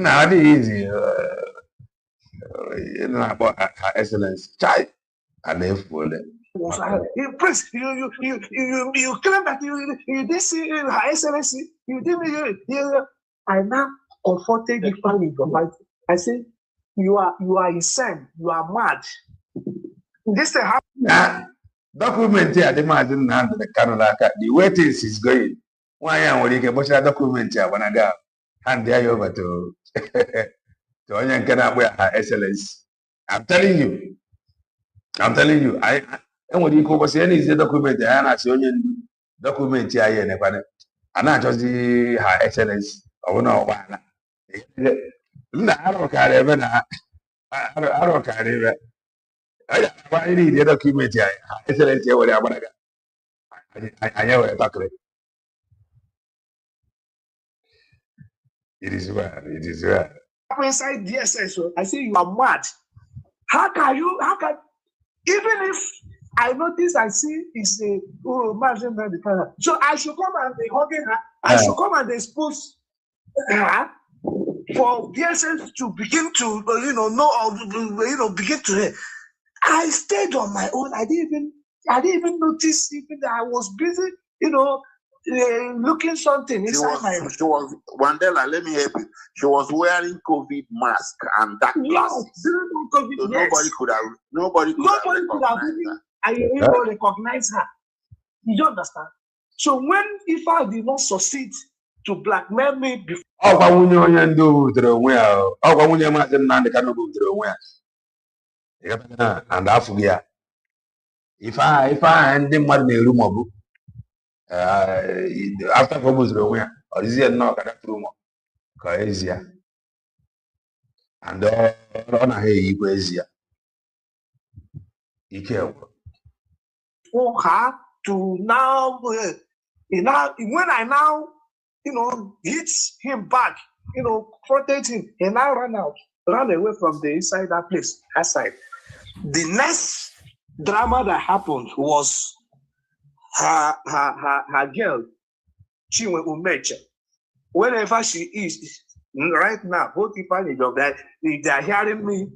na adịghị izi na-akpọ ha excellency chai a na-efu ole Prince, you claim that you didn't see Her Excellency. You didn't. I now confronted the family of God. I said, you are insane. You are mad. This thing happened. Document here, the man didn't handle the Canada. The way things is going. Why am I going to document here when I go hand there over to Onyan Canada Her Excellency? I'm telling you. And when you go see any document, I am showing document here, and not just the Her Excellency. Oh no, I don't care even. I don't care even. I need the document here. Her Excellency, whatever. I know what I'm It is well. It is well. Inside DSS, I say you are mad. How can even if I notice I see is a margin so I should come and be hugging her. I should come and expose her for DSS to begin to begin to. I stayed on my own. I didn't even notice even that I was busy, looking something inside my. She was Wandela. Let me help you. She was wearing COVID mask and dark glasses. So nobody could have recognized her. I even recognize her. You don't understand? So when if I did not succeed to blackmail me before. And after if I and them mad in room after Fobus or is it not that room? Coesia and on a hey, Equasia. For her to now, when I now, hit him back, protect him, and I ran away from the inside that place, outside. The next drama that happened was her girl, Chinwe Umeche. Wherever she is right now, both people that if they are hearing me,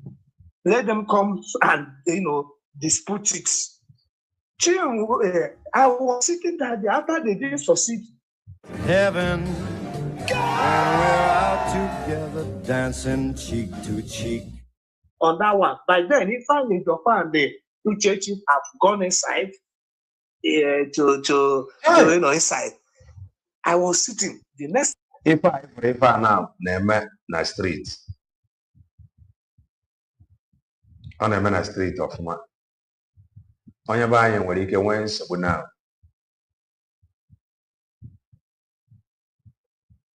let them come and dispute it. I was sitting there after they didn't succeed. Heaven, and we're out together, dancing cheek to cheek. On that one, by then, if I need to find the two churches have gone inside inside. I was sitting. The next. If I now name na street. On a street of man. On your buying where you can win so now.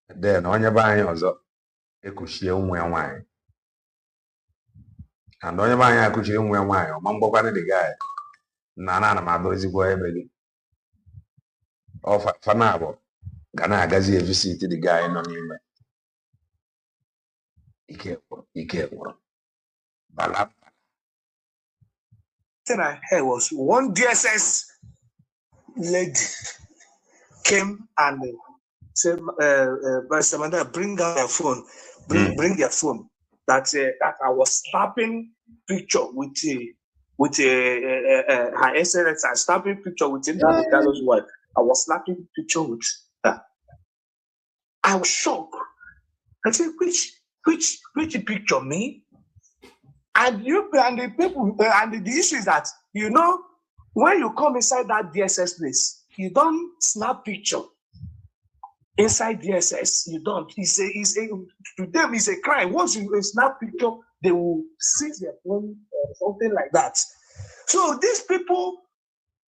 Then on your buying also a cushion wine. And on your buying a cushion wine, or Mambo the guy. Nana, my boys go every. Of Fanabo. Gana Gazi visit the guy in on him. He can't work. Balap. I heard was one DSS lady came and said, Samantha, bring out your phone. Bring your phone. That I was snapping picture with Her Excellency. I snapping picture with him. I was snapping picture with her. I was shocked. I said, which picture, me? And the people and the issue is that when you come inside that DSS place, you don't snap picture inside DSS. You don't. To them it's a crime. Once you snap picture, they will seize their phone or something like that. So these people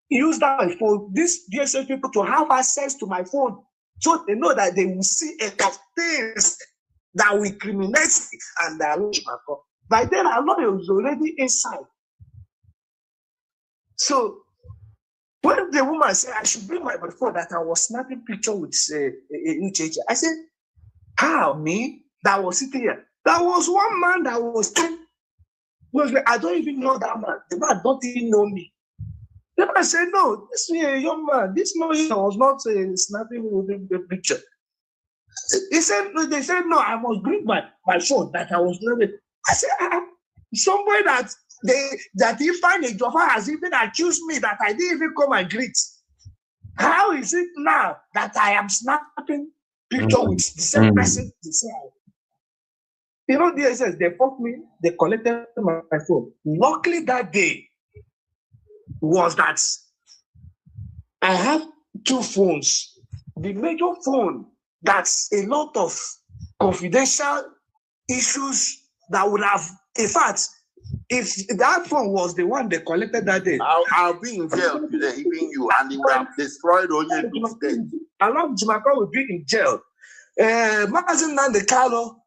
use that for these DSS people to have access to my phone, so they know that they will see a lot of things that will criminate and lose my phone. By then, I know it was already inside. So when the woman said I should bring my phone that I was snapping picture with Uchechi, I said, how, me? That was sitting here. That was one man that was saying, I don't even know that man. The man don't even know me. The man said, no, this young man, this man was not snapping with the picture. He said, they said, no, I must bring my phone that I was snapping. I said, somebody that he find a job has even accused me that I didn't even come and greet. How is it now that I am snapping picture with the same person? You know, DSS, they fucked me, they collected my phone. Luckily that day was that I have two phones. The major phone, that's a lot of confidential issues that would have, in fact, if that phone was the one they collected that day, I'll be in jail today, even you, and you have destroyed Aloy Ejimakor will be in jail. Magazine Nandekalo,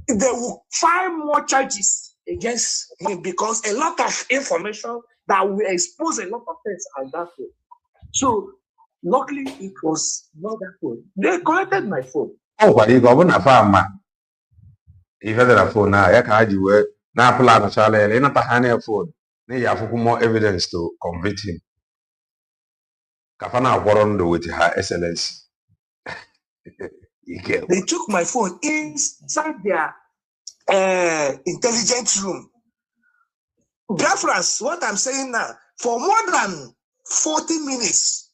they will file more charges against him because a lot of information that will expose a lot of things on that phone. So, luckily, it was not that phone. They collected my phone. Oh, but you go on a farm, man. If you have a phone now, you can't do it. Now, plan a challenge, not a hand phone. You have more evidence to convict him. Kafana warrant with her excellence. They took my phone inside their intelligence room. Reference, what I'm saying now, for more than 40 minutes,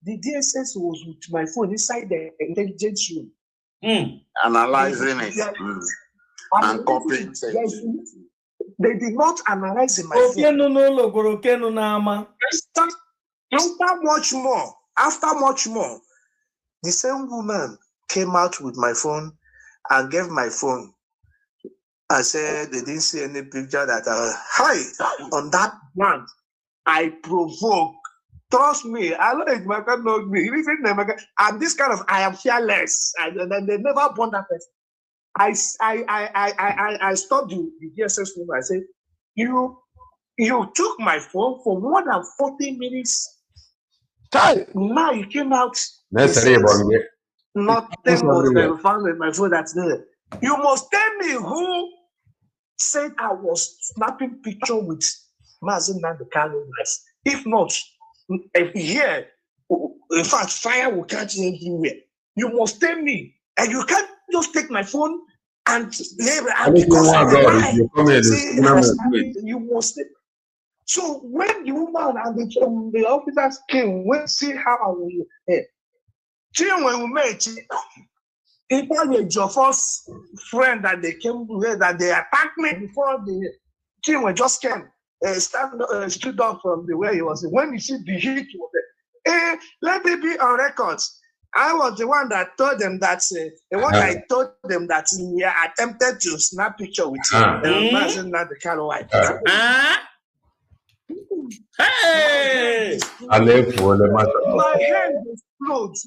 the DSS was with my phone inside the intelligence room. Analyzing it. And copying. They did not analyze my phone. After much more, the same woman came out with my phone and gave my phone. I said they didn't see any picture that on that one. I provoke. Trust me, Aloy Ejimakor knows me. I'm this kind of, I am fearless. And they never born that person. I stopped the DSS woman. I said, you took my phone for more than 40 minutes. Now you came out. Nothing was found with my phone that's there. You must tell me who said I was snapping picture with Mazi Nnamdi Kanu. If not, here, in fact, fire will catch you everywhere. You must tell me, and you can't just take my phone and label. You must. So when the woman and the officers came, we see how I will. When we met, it was your first friend that they came with, that they attacked me before the team just came, stood up from the way he was. When you see the heat, let it be on records. I was the one that told them that I told them that he attempted to snap picture with Mazi Nnamdi Kanu wife. Hey! My head explodes.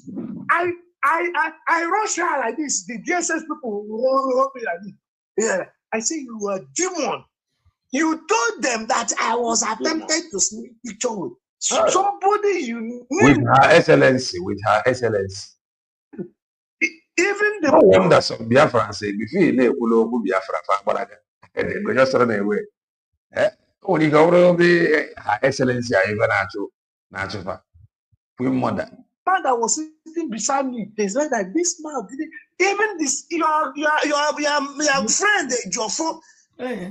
I rush out like this. The DSS people hold me like this. Yeah. I say, you are a demon. You told them that I was attempted to snap picture with somebody you knew. With her excellency, Even the wonder some Biafra say, before you know who Biafra, but they go just run away. When you go to her excellency, I even natural. We mother. Man that was sitting beside me, they said that this man didn't even this your friend your phone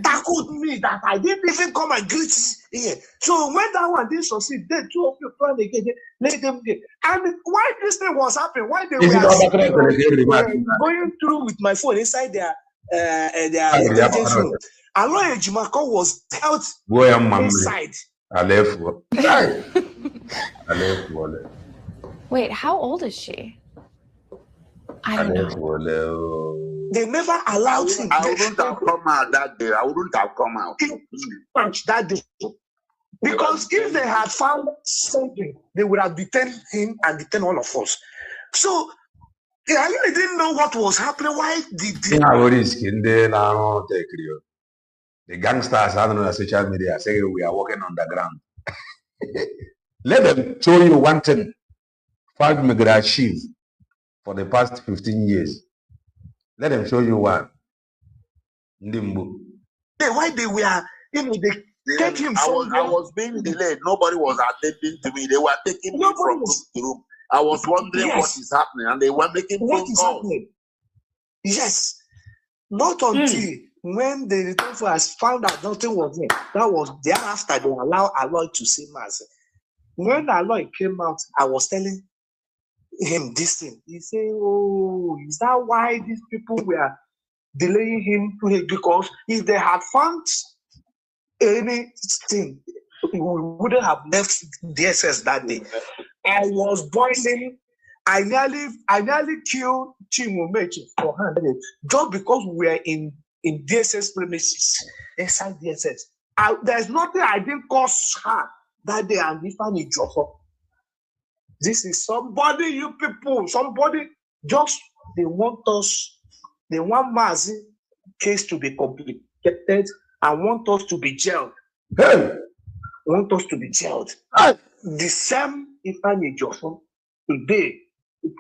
tackled me that I didn't even come and greet here. So when that one didn't succeed, they two of you plan again, let them get. And why this thing was happening? Why they were going through with my phone inside their intelligence room? Aloy Ejimakor was held inside. Wait, how old is she? I don't know. They never allowed him. I wouldn't have come out that day. I wouldn't have come out. That day. Because if they had found something, they would have detained him and detained all of us. So, I really didn't know what was happening. Why did the gangsters, I don't know, social media, say we are working underground. Let them show you one thing. Five Migrachiv for the past 15 years. Let them show you one. Ndimbu. Why they were, they take him I was being delayed. Nobody was attending to me. They were taking me from room to room. I was wondering what is happening, and they were making phone calls. Yes. Not until when the return for us found out nothing was there. That was thereafter they allowed Aloy to see Mass. When Aloy came out, I was telling him this thing. He said, "Oh, is that why these people were delaying him? Because if they had found anything, we wouldn't have left DSS that day." I was boiling. I nearly killed Chimumechi for her just because we were in DSS premises, inside DSS. There's nothing I didn't cause her that day, and Ifeanyi Ejiofor. This is somebody, you people, somebody just, they want Mazi case to be complicated and want us to be jailed. Hey! Want us to be jailed. Hey! The same Ifeanyi Ejiofor today,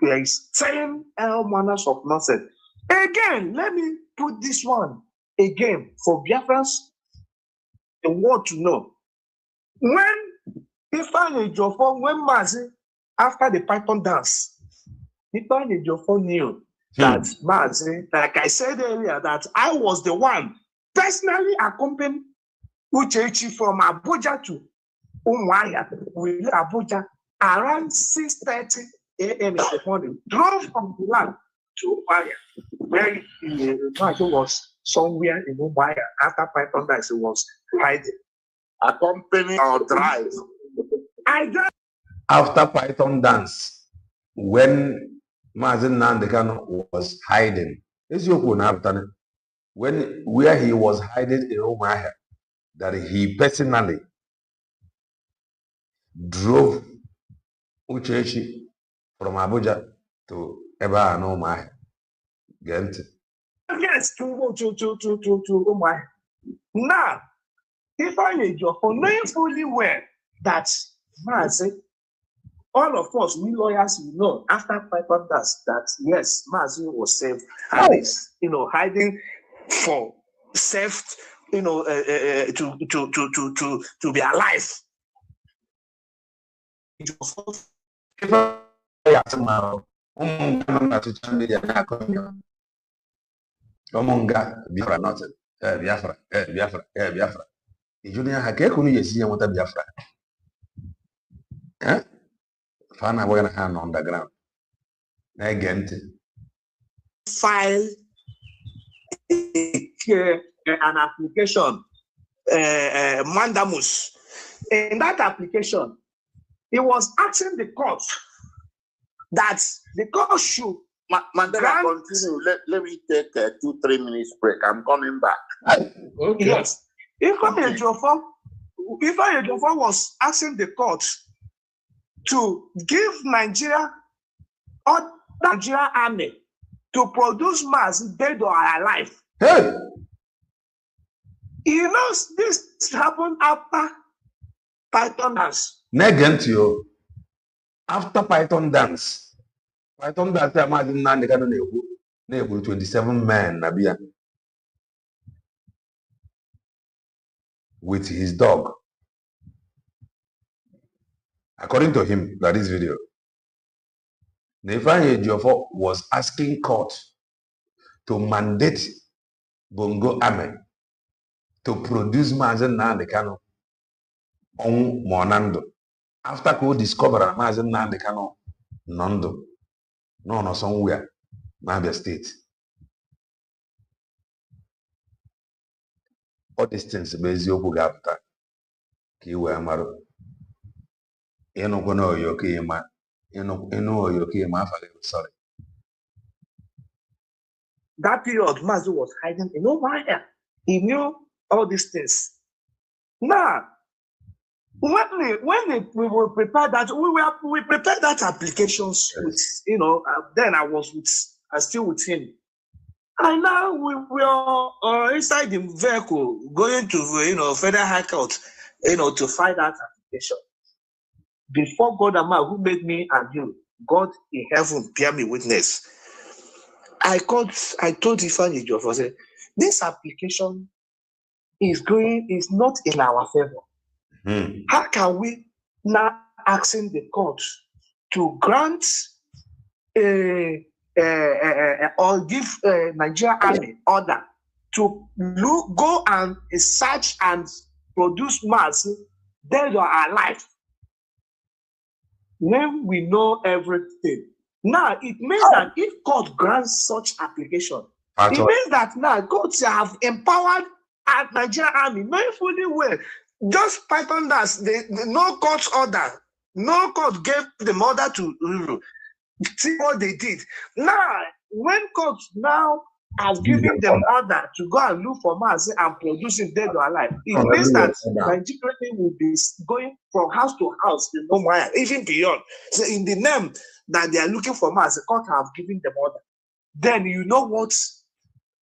there is same all manners of nonsense. Again, let me put this one again for Biafrans, the world to know. When Ifeanyi Ejiofor, when Mazi, after the Python dance, Ifeanyi Ejiofor knew that Mazi, like I said earlier, that I was the one personally accompanying Uchechi from Abuja to Umuahia. We left Abuja around 6:30 a.m. in the morning. Drove from the land to Umuahia, where Mazi was somewhere in Umuahia. After Python dance, he was hiding. Accompany or drive. I drive. After Python dance, when Mazi Nnamdi Kanu was hiding, where he was hiding in Umuahia, that he personally drove Uchechi from Abuja to Eba and Umuahia. Gent. Yes, to Umuahia. Now, Ifeanyi Ejiofor, knowing fully well that Mazi, all of us, we lawyers, we know after Python dance that yes, Mazi was saved and is, hiding for safe, to be alive. Biafra. Junior Hakekuni yesi ya mota Biafra. Fana boy na hand on the ground. Na gent. File an application, mandamus. In that application, he was asking the court that the court should Mandela, continue. Let me take a 2-3 minutes break. I'm coming back. Okay. Yes. Ifeanyi Ejiofor was asking the court to give Nigeria or Nigeria army to produce Mazi dead or alive. Hey! This happened after Python dance. Negent you. After Python dance, Mazi Nnamdi Kanu 27 men Nabia with his dog. According to him, that is video. Ifeanyi Ejiofor was asking court to mandate Bongo Army to produce Mazi Nnamdi Kanu on Monando. After we discover Mazi Nnamdi Kanu Nondo, no somewhere, Mabia State. All these things bezi okwu ga-apụta ka i wee marụ ịnụkwa na oyoke ịnụ oyoke ịma afa gị. Sorry. That period, Mazi was hiding in Umuahia. He knew all these things. Now, when we were prepared that we prepared that applications with then I still with him. And now we are inside the vehicle going to Federal High Court, to file that application. Before God and man who made me and you, God in heaven bear me witness. I told Ifeanyi Ejiofor, I said, this application is not in our favor. How can we now asking the court to grant or give Nigerian Army order to go and search and produce mass dead or alive when we know everything? Now it means that if court grants such application, it means that now courts have empowered Nigerian Army, knowing fully well. Just Python does no court order, no court gave them order to see what they did. Now, when courts now have given them order to go and look for mass and produce it dead or alive, it means that Nigeria will be going from house to house in Omaya, even beyond. So in the name that they are looking for mass, the court have given them order. Then you know what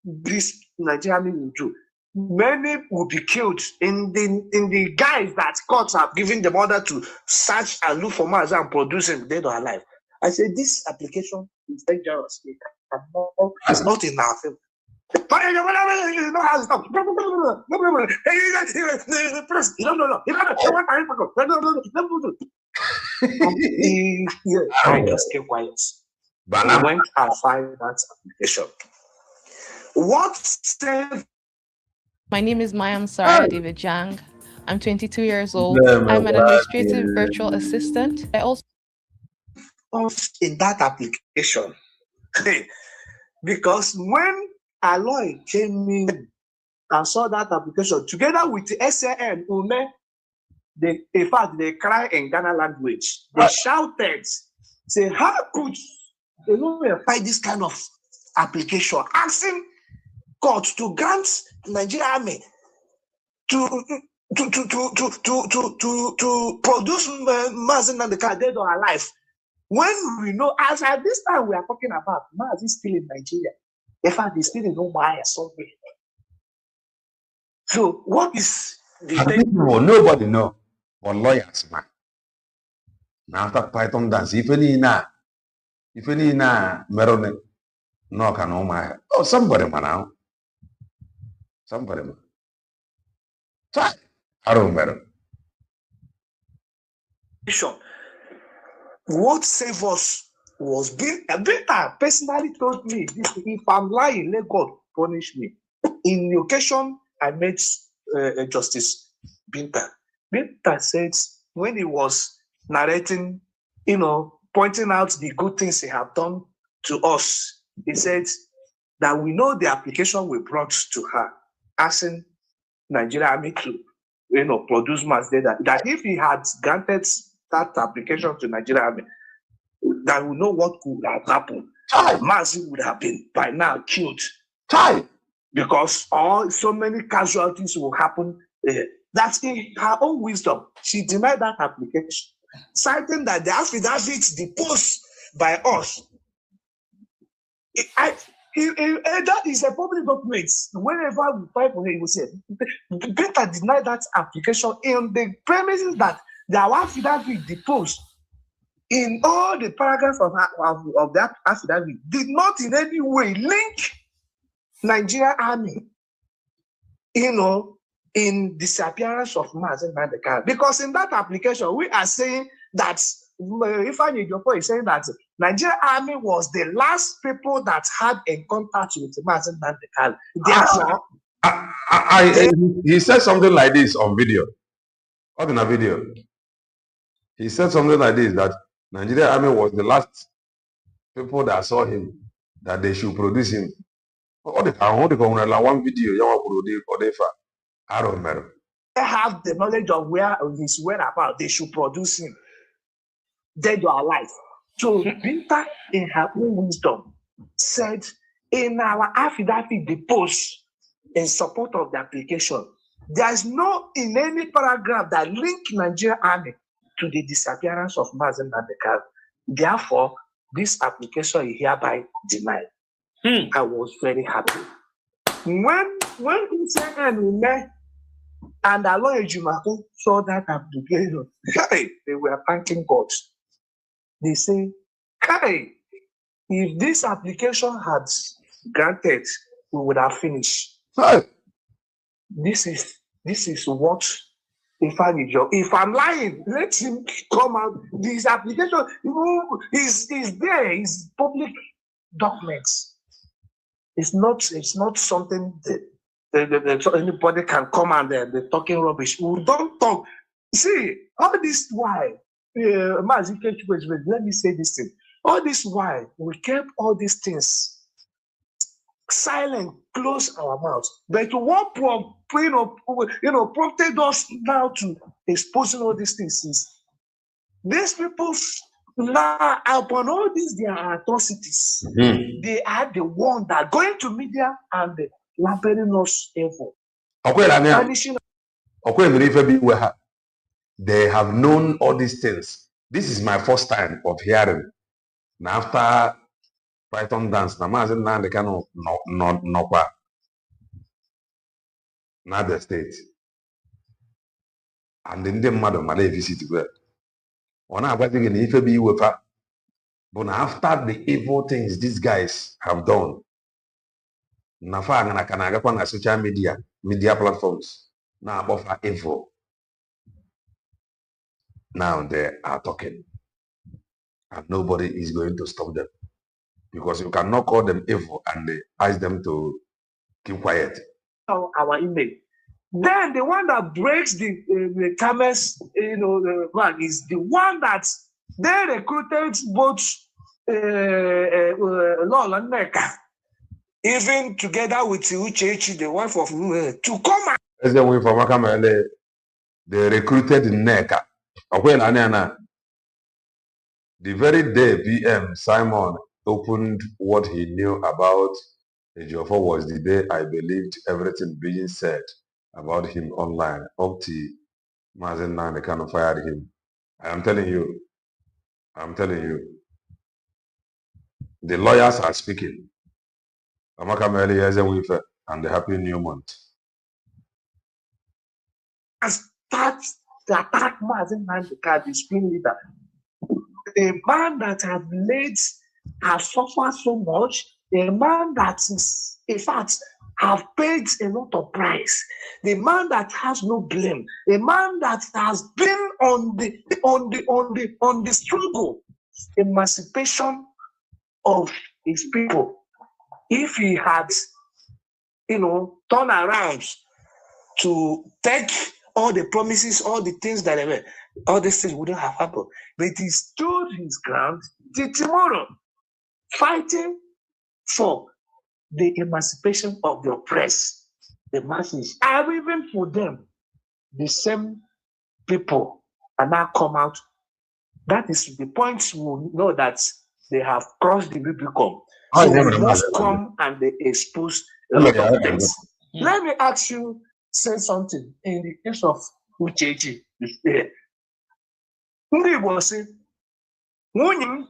this Nigerian will do. Many will be killed in the guise that courts have given them order to search and look for mass and produce them dead or alive. I said this application is dangerous. It's not in our favor. You know how it's done. I just kept quiet. I went and filed that application. What saved? My name is Mayam Sarah David Jang. I'm 22 years old. I'm an administrative virtual assistant. I also in that application because when Aloy came in and saw that application together with the SAN, in fact, they cry in Ghana language. They shouted, say, how could they not find this kind of application? Asking court to grant Nigerian Army to produce mass in the car, dead or alive. When we know, as at this time we are talking about, mass is still in Nigeria. In fact, it's still in Omaya somewhere. So what is the thing? Nobody know. But lawyers, man. Now after Python dance, if any na Merone, no can Omaya. Oh, somebody man now. Somebody man. I don't matter. What saved us was Binta personally told me, if I'm lying, let God punish me. In the occasion, I met Justice Binta. Binta said, when he was narrating, pointing out the good things he had done to us, he said that we know the application we brought to her, asking Nigeria Army to, produce mass data, that if he had granted that application to Nigeria Army, that we know what could have happened. Mass would have been by now killed. Because so many casualties will happen. That's in her own wisdom. She denied that application, citing that the affidavit deposed by us. That is a public document. Whenever we fight for him, we say, better deny that application in the premises that the affidavit deposed in all the paragraphs of that affidavit did not in any way link Nigeria Army, in disappearance of mass in the car. Because in that application, we are saying that Ifeanyi Ejiofor is saying that Nigeria Army was the last people that had a contact with mass in the car. Therefore, he said something like this on video. What in a video? He said something like this, that Nigeria Army was the last people that saw him, that they should produce him. One video, I don't remember. They have the knowledge of where his whereabouts, they should produce him, dead or alive. So Binta, in her own wisdom, said, in our affidavit deposed in support of the application, there is no in any paragraph that link Nigeria Army to the disappearance of Mazen Nandekal. Therefore, this application is hereby denied. I was very happy. When he said, And Aloy Ejimakor saw that application. Hey, they were thanking God. They say, hey, if this application had granted, we would have finished. Hey. This is what if I'm lying, let him come out. This application is there, is public documents. It's not something that anybody can come and they're talking rubbish. We don't talk. See, all this why, let me say this thing. All this why we kept all these things silent, close our mouths. But what prompted us now to exposing all these things is these people now upon all these their atrocities, they are the one that going to media and labeling us evil. They have known all these things. This is my first time of hearing. Now after Python dance, na mazi na the kind of no na the state. And then the mother male visit where. On our wedding in if be with her. But after the evil things these guys have done, Nafa and Akanaga on social media platforms now offer evil. Now they are talking. And nobody is going to stop them. Because you cannot call them evil and ask them to keep quiet. Our image. Then the one that breaks the camel's back is the one that they recruited both Lol and Neka, even together with Uchechi, the wife of to come out. As the way from Makamele, they recruited Neka. The very day PM Simon opened what he knew about Ejiofor was the day I believed everything being said about him online up to Mazen Nine, they kind of fired him. I'm telling you, the lawyers are speaking. Amaka Meli Ezewife and the Happy New Month. Start the attack Mazen Nine, the spring leader. A man that has suffered so much, a man that is, in fact, have paid a lot of price, the man that has no blame, a man that has been on the struggle, emancipation of his people. If he had, turned around to take all the promises, all the things that they were, all these things wouldn't have happened. But he stood his ground till tomorrow, fighting for the emancipation of the oppressed, the masses. And even for them, the same people are now come out. That is the point we know that they have crossed the Rubicon. So we must come and they expose a lot of things. Let me ask you, say something in the case of Uchechi. Ndị Igbo sị, nwunye m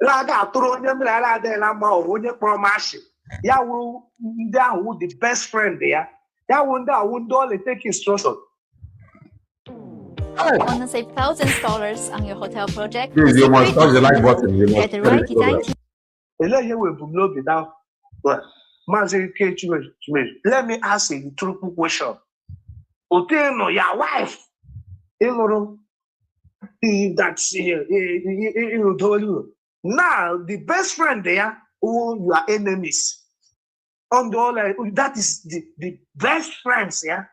laga atụrụ onye m lara adịla mma ọ onye kpọrọ m ashị ya wụ ndị ahụ the best friend ya wụ ndị ahụ ndị ọla take instruction. Want to save thousands of dollars on your hotel project? Please, you must touch the like button. You must Get the right design team. Ele ihe wee ebumnobi na Maazị Ikechi Chimezie. Let me ask you the truthful question. Otenọ your wife ịlụrụ that's now the best friend there who you are enemies on the all that is the best friends that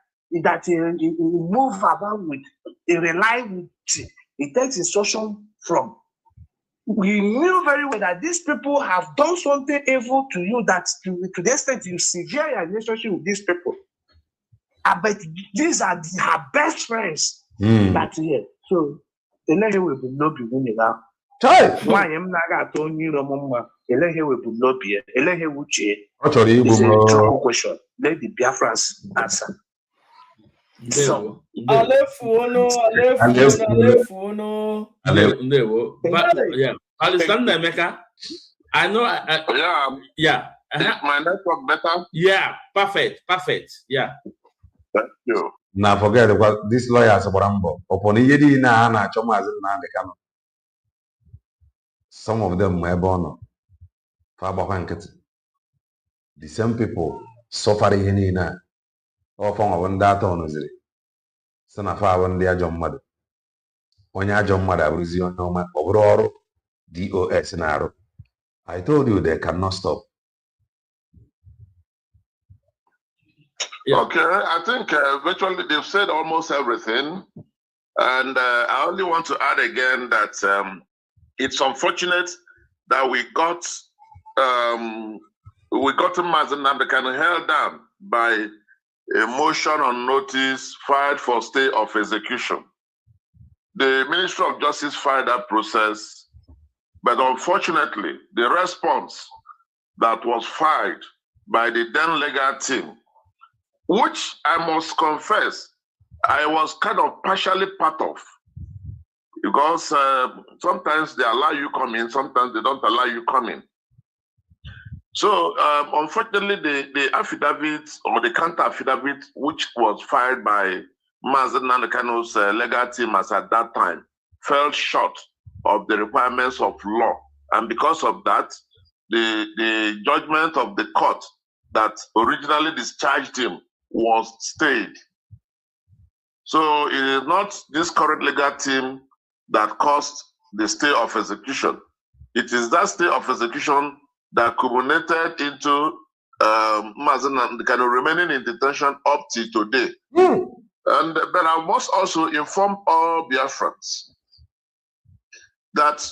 he move about with, he rely with, he takes instruction from. We knew very well that these people have done something evil to you that to the extent you severe your relationship with these people. But these are her best friends that here. So elehe webumnobi nwunye na nwaanyị m na-aga atụ onye iro m mma elehe webumnobi ya elehe wuchie ọ chọrọ igbu question. Let the Biafrans answer. So yeah, Alexander Emeka, I know. My network better. Yeah, perfect. Yeah. Thank you. Now forget what this lawyer is about. Upon Yedi na Ana Chomas and the Kano. Some of them were born. Fabahanket. The same people suffering in a or from one data on Ozri. Son of our one dear John Mother. When your John Mother was your normal overall DOS in arrow. I told you they cannot stop. Yeah. Okay, I think virtually they've said almost everything. And I only want to add again that it's unfortunate that we got Mazen Namdekan held down by a motion on notice filed for stay of execution. The Ministry of Justice filed that process, but unfortunately, the response that was filed by the then legal team, which I must confess, I was kind of partially part of, because sometimes they allow you come in, sometimes they don't allow you come in. So unfortunately, the affidavit or the counter affidavit, which was filed by Mazen Nandekano's legal team as at that time, fell short of the requirements of law. And because of that, the judgment of the court that originally discharged him was stayed. So it is not this current legal team that caused the stay of execution. It is that stay of execution that culminated into Mazen Nandekano remaining in detention up till today. And but I must also inform all Biafrans that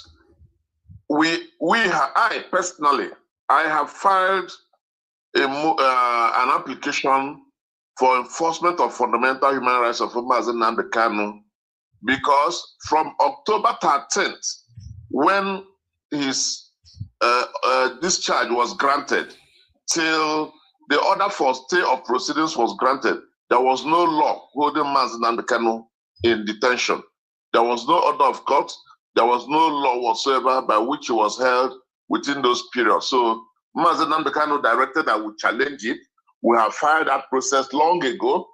I personally, I have filed an application for enforcement of fundamental human rights of Mazen Nandekano, because from October 13th, when his discharge was granted, till the order for stay of proceedings was granted, there was no law holding Mazen Nandekano in detention. There was no order of court. There was no law whatsoever by which he was held within those periods. So Mazen Nandekano directed that we challenge it. We have filed that process long ago.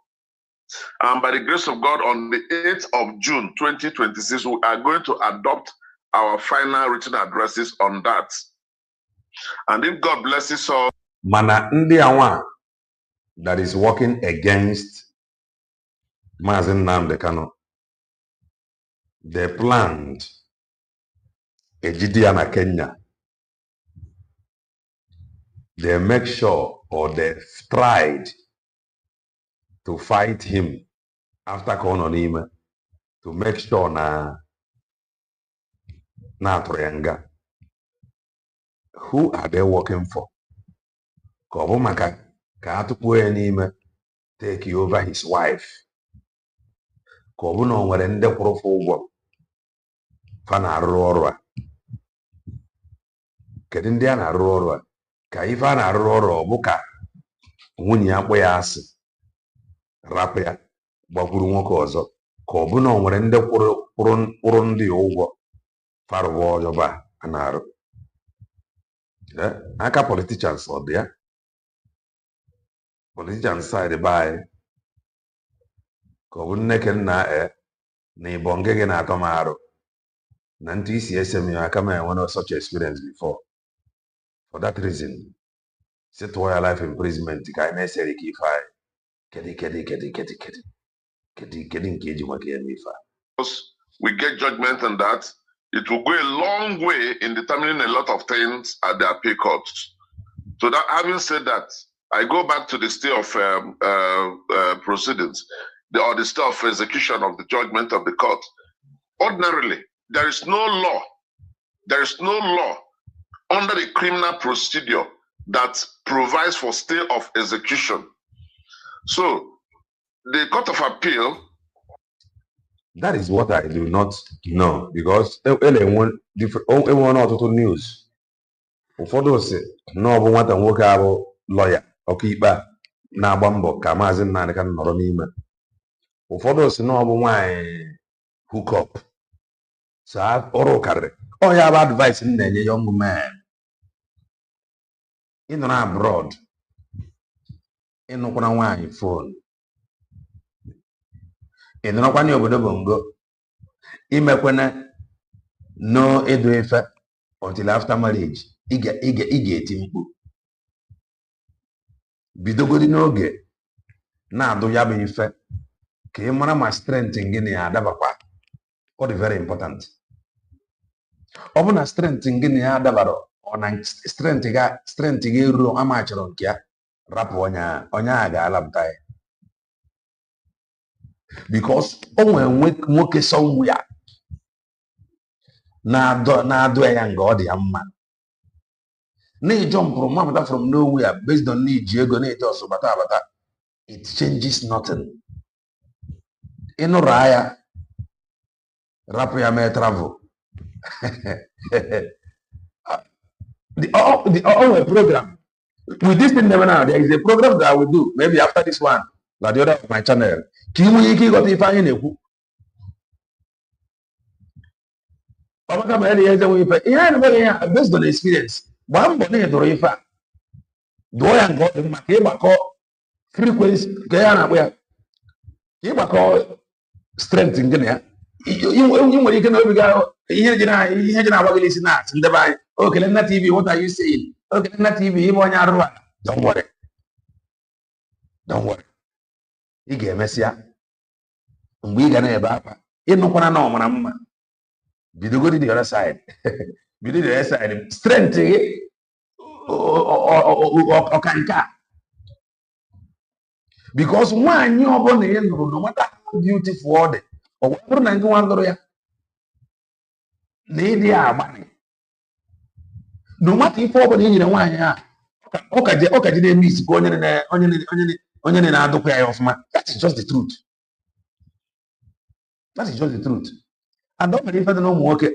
And by the grace of God, on the 8th of June, 2026, we are going to adopt our final written addresses on that. And if God blesses us, Mana Ndiawa that is working against Mazen Nandekano, they planned a Gideon Kenya. They make sure, or they tried to fight him after Kononima to make sure na Trianga. Who are they working for? Kobumaka Katupuenime take over his wife. Kobuno werende profo fana rorwa. Kedindia na rorwa. Kaifa na rorwa buka nwunye akpọ ya asị rapụ ya gbakwuru nwoke ọzọ ka ọ bụ na o nwere ndị kwụrụ ndị ụgwọ farụwa ọjọba a na-arụ aka politicians ọ dị ya politicians side by ka ọ bụ nneke nna na ịbọ nke gị na-atọ m arụ na ntụ isi esem ya aka m enwe such experience before. For that reason, sit your life imprisonment ka anyị na-esere ka ife anyị we get judgment on that. It will go a long way in determining a lot of things at the appeal court. So that, having said that, I go back to the stay of proceedings, or the stay of execution of the judgment of the court. Ordinarily, there is no law. There is no law under the criminal procedure that provides for stay of execution. So the Court of Appeal. That is what I do not know, because everyone ọtụtụ news. Ụfọdụ si na ọ bụ nwata nwoke abụ lawyer ọkaikpe na-agba mbọ ka Maazị Nnamdi Kanu nọrọ n'ime. Ụfọdụ si na ọ bụ nwaanyị hook up. So ọrụ karịrị. Ọ ya bụ advice m na-enye young man. Ị nọ na abroad. Ị nụkwara nwaanyị phone. In no kwani obodo bongo. Imekwana no edo ife until after marriage. Ige eti mkpu. Bidogodi n'oge na-adụ ya bụ ife ka ị mara ma strength gị ya adabakwa. Ọ dị very important. Ọ bụ na strength gị ya adabara ọ na strength gị ruo ama chọrọ nke ya rapụ onye a ga-alapụta ya. Because o nwere nwoke somewhere na-adụ ya nga ọ dị ya mma. Na-ejump from nowhere based on n'iji ego na-ete ọsọ bata. It changes nothing. Ịnụrụ ya rapụ ya mee travel. The program with this thing never now. There is a program that I will do maybe after this one, like the other of my channel. Ka inwe ike ịghọta ife anyị na-ekwu. Ọmaka ma ya eze nwe ife. Ihe anyị na-eme ya based on experience. Gbaa mbọ na-edoro ife a. Dụọ ya nke ọ dị mma ka ịgbakọ frequency ka ya na-akpụ ya. Ka ịgbakọ strength nke na ya. I nwere ike na obi ga ihe ji na-agba gị isi na ndebe anyị. Okay, Nna TV, what are you saying? Okay, Nna TV, ịbụ onye arụ ala. Don't worry. Don't worry. Ị ga-emesịa mgbe ị ga na-ebe akwa ịnụkwana na ọmara mma. Bidogodi the other side. Bido the other side. Strength gị ọkanka. Because nwaanyị ọbụla ị nụrụ no matter how beautiful ọ dị, ọ bụrụ na nke nwa lụrụ ya na ịdị agbanị. No matter ife ọbụla ị nyere nwaanyị a ọ ka ji na-eme isi ka onye na-adụkwa ya ọfụma. That is just the truth. That is just the truth. And ọ mere ife dị na ụmụ nwoke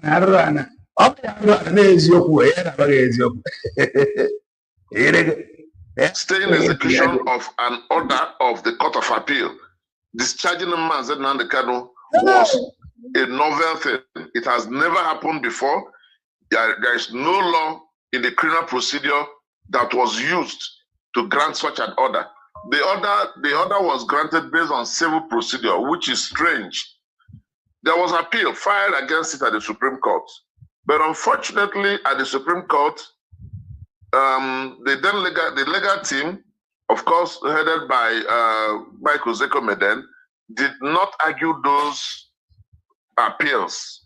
arụrụ ana ọ bụ ya arụrụ ana na-eziokwu ya na-agbaghị eziokwu. Stay in execution of an order of the Court of Appeal discharging Mazi Nnamdi Kanu was a novel thing. It has never happened before. There is no law in the criminal procedure that was used to grant such an order. The order was granted based on civil procedure, which is strange. There was appeal filed against it at the Supreme Court. But unfortunately, at the Supreme Court, the legal team, of course, headed by Michael Zeko-Meden, did not argue those appeals.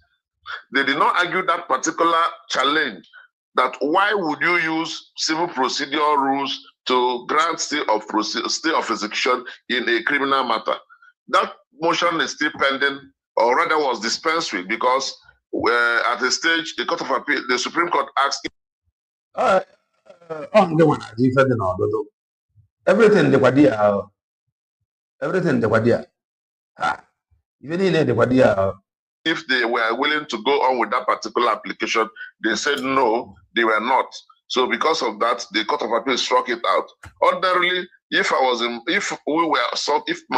They did not argue that particular challenge, that why would you use civil procedure rules to grant stay of execution in a criminal matter. That motion is still pending, or rather was dispensed with, because at a stage, the Court of Appeal, the Supreme Court asked. Everything the Wadia, everything the Wadia. Even in the Wadia. If they were willing to go on with that particular application, they said no, they were not. So because of that, the Court of Appeal struck it out. Ordinarily, if my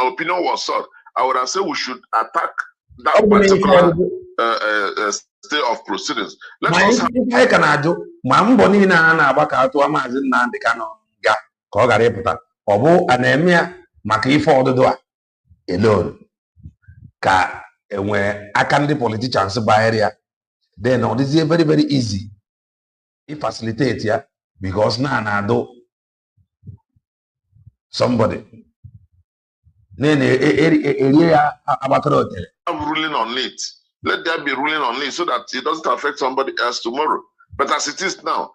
opinion was sought, I would have said we should attack that particular state of proceedings. Let us have alone. When I can the politicians by area, then this is very, very easy. It facilitates, yeah, because now do somebody. Have ruling on it. Let there be ruling on it so that it doesn't affect somebody else tomorrow. But as it is now,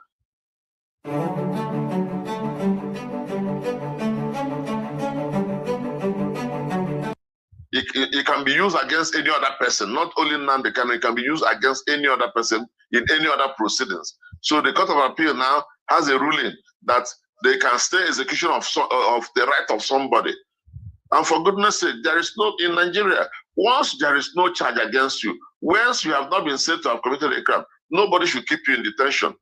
it can be used against any other person, not only Nnamdi Kanu, it can be used against any other person in any other proceedings. So the Court of Appeal now has a ruling that they can stay execution of the right of somebody. And for goodness sake, there is no, in Nigeria, once there is no charge against you, once you have not been said to have committed a crime, nobody should keep you in detention.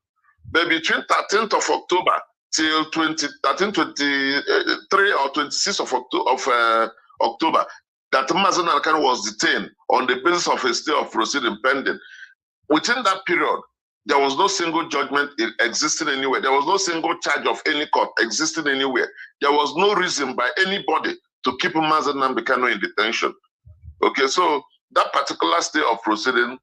But between 13th of October till 23 or 26th of October, that Mazi Nnamdi Kanu was detained on the basis of a stay of proceeding pending. Within that period, there was no single judgment existing anywhere. There was no single charge of any court existing anywhere. There was no reason by anybody to keep Mazi Nnamdi Kanu in detention. Okay, so that particular state of proceeding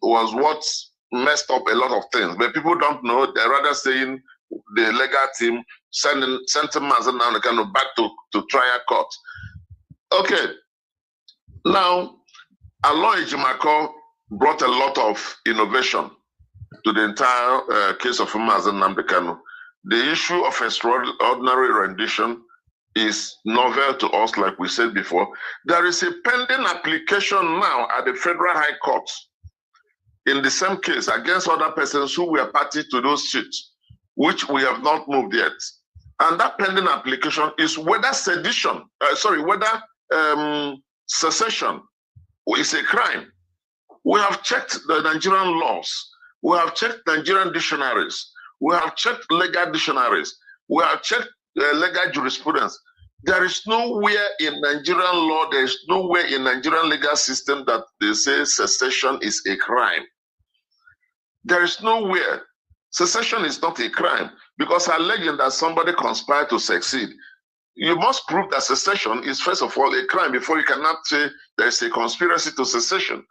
was what messed up a lot of things. But people don't know. They're rather saying the legal team sent Mazi Nnamdi Kanu back to trial court. Okay, now Aloy Ejimakor brought a lot of innovation to the entire case of Mazi Nnamdi Kanu. The issue of extraordinary rendition is novel to us, like we said before. There is a pending application now at the Federal High Court in the same case against other persons who were party to those suits, which we have not moved yet. And that pending application is whether secession is a crime. We have checked the Nigerian laws. We have checked Nigerian dictionaries. We have checked legal dictionaries. We have checked legal jurisprudence. There is nowhere in Nigerian law, there is nowhere in Nigerian legal system that they say secession is a crime. There is nowhere. Secession is not a crime because alleging that somebody conspired to succeed. You must prove that secession is first of all a crime before you cannot say there is a conspiracy to secession.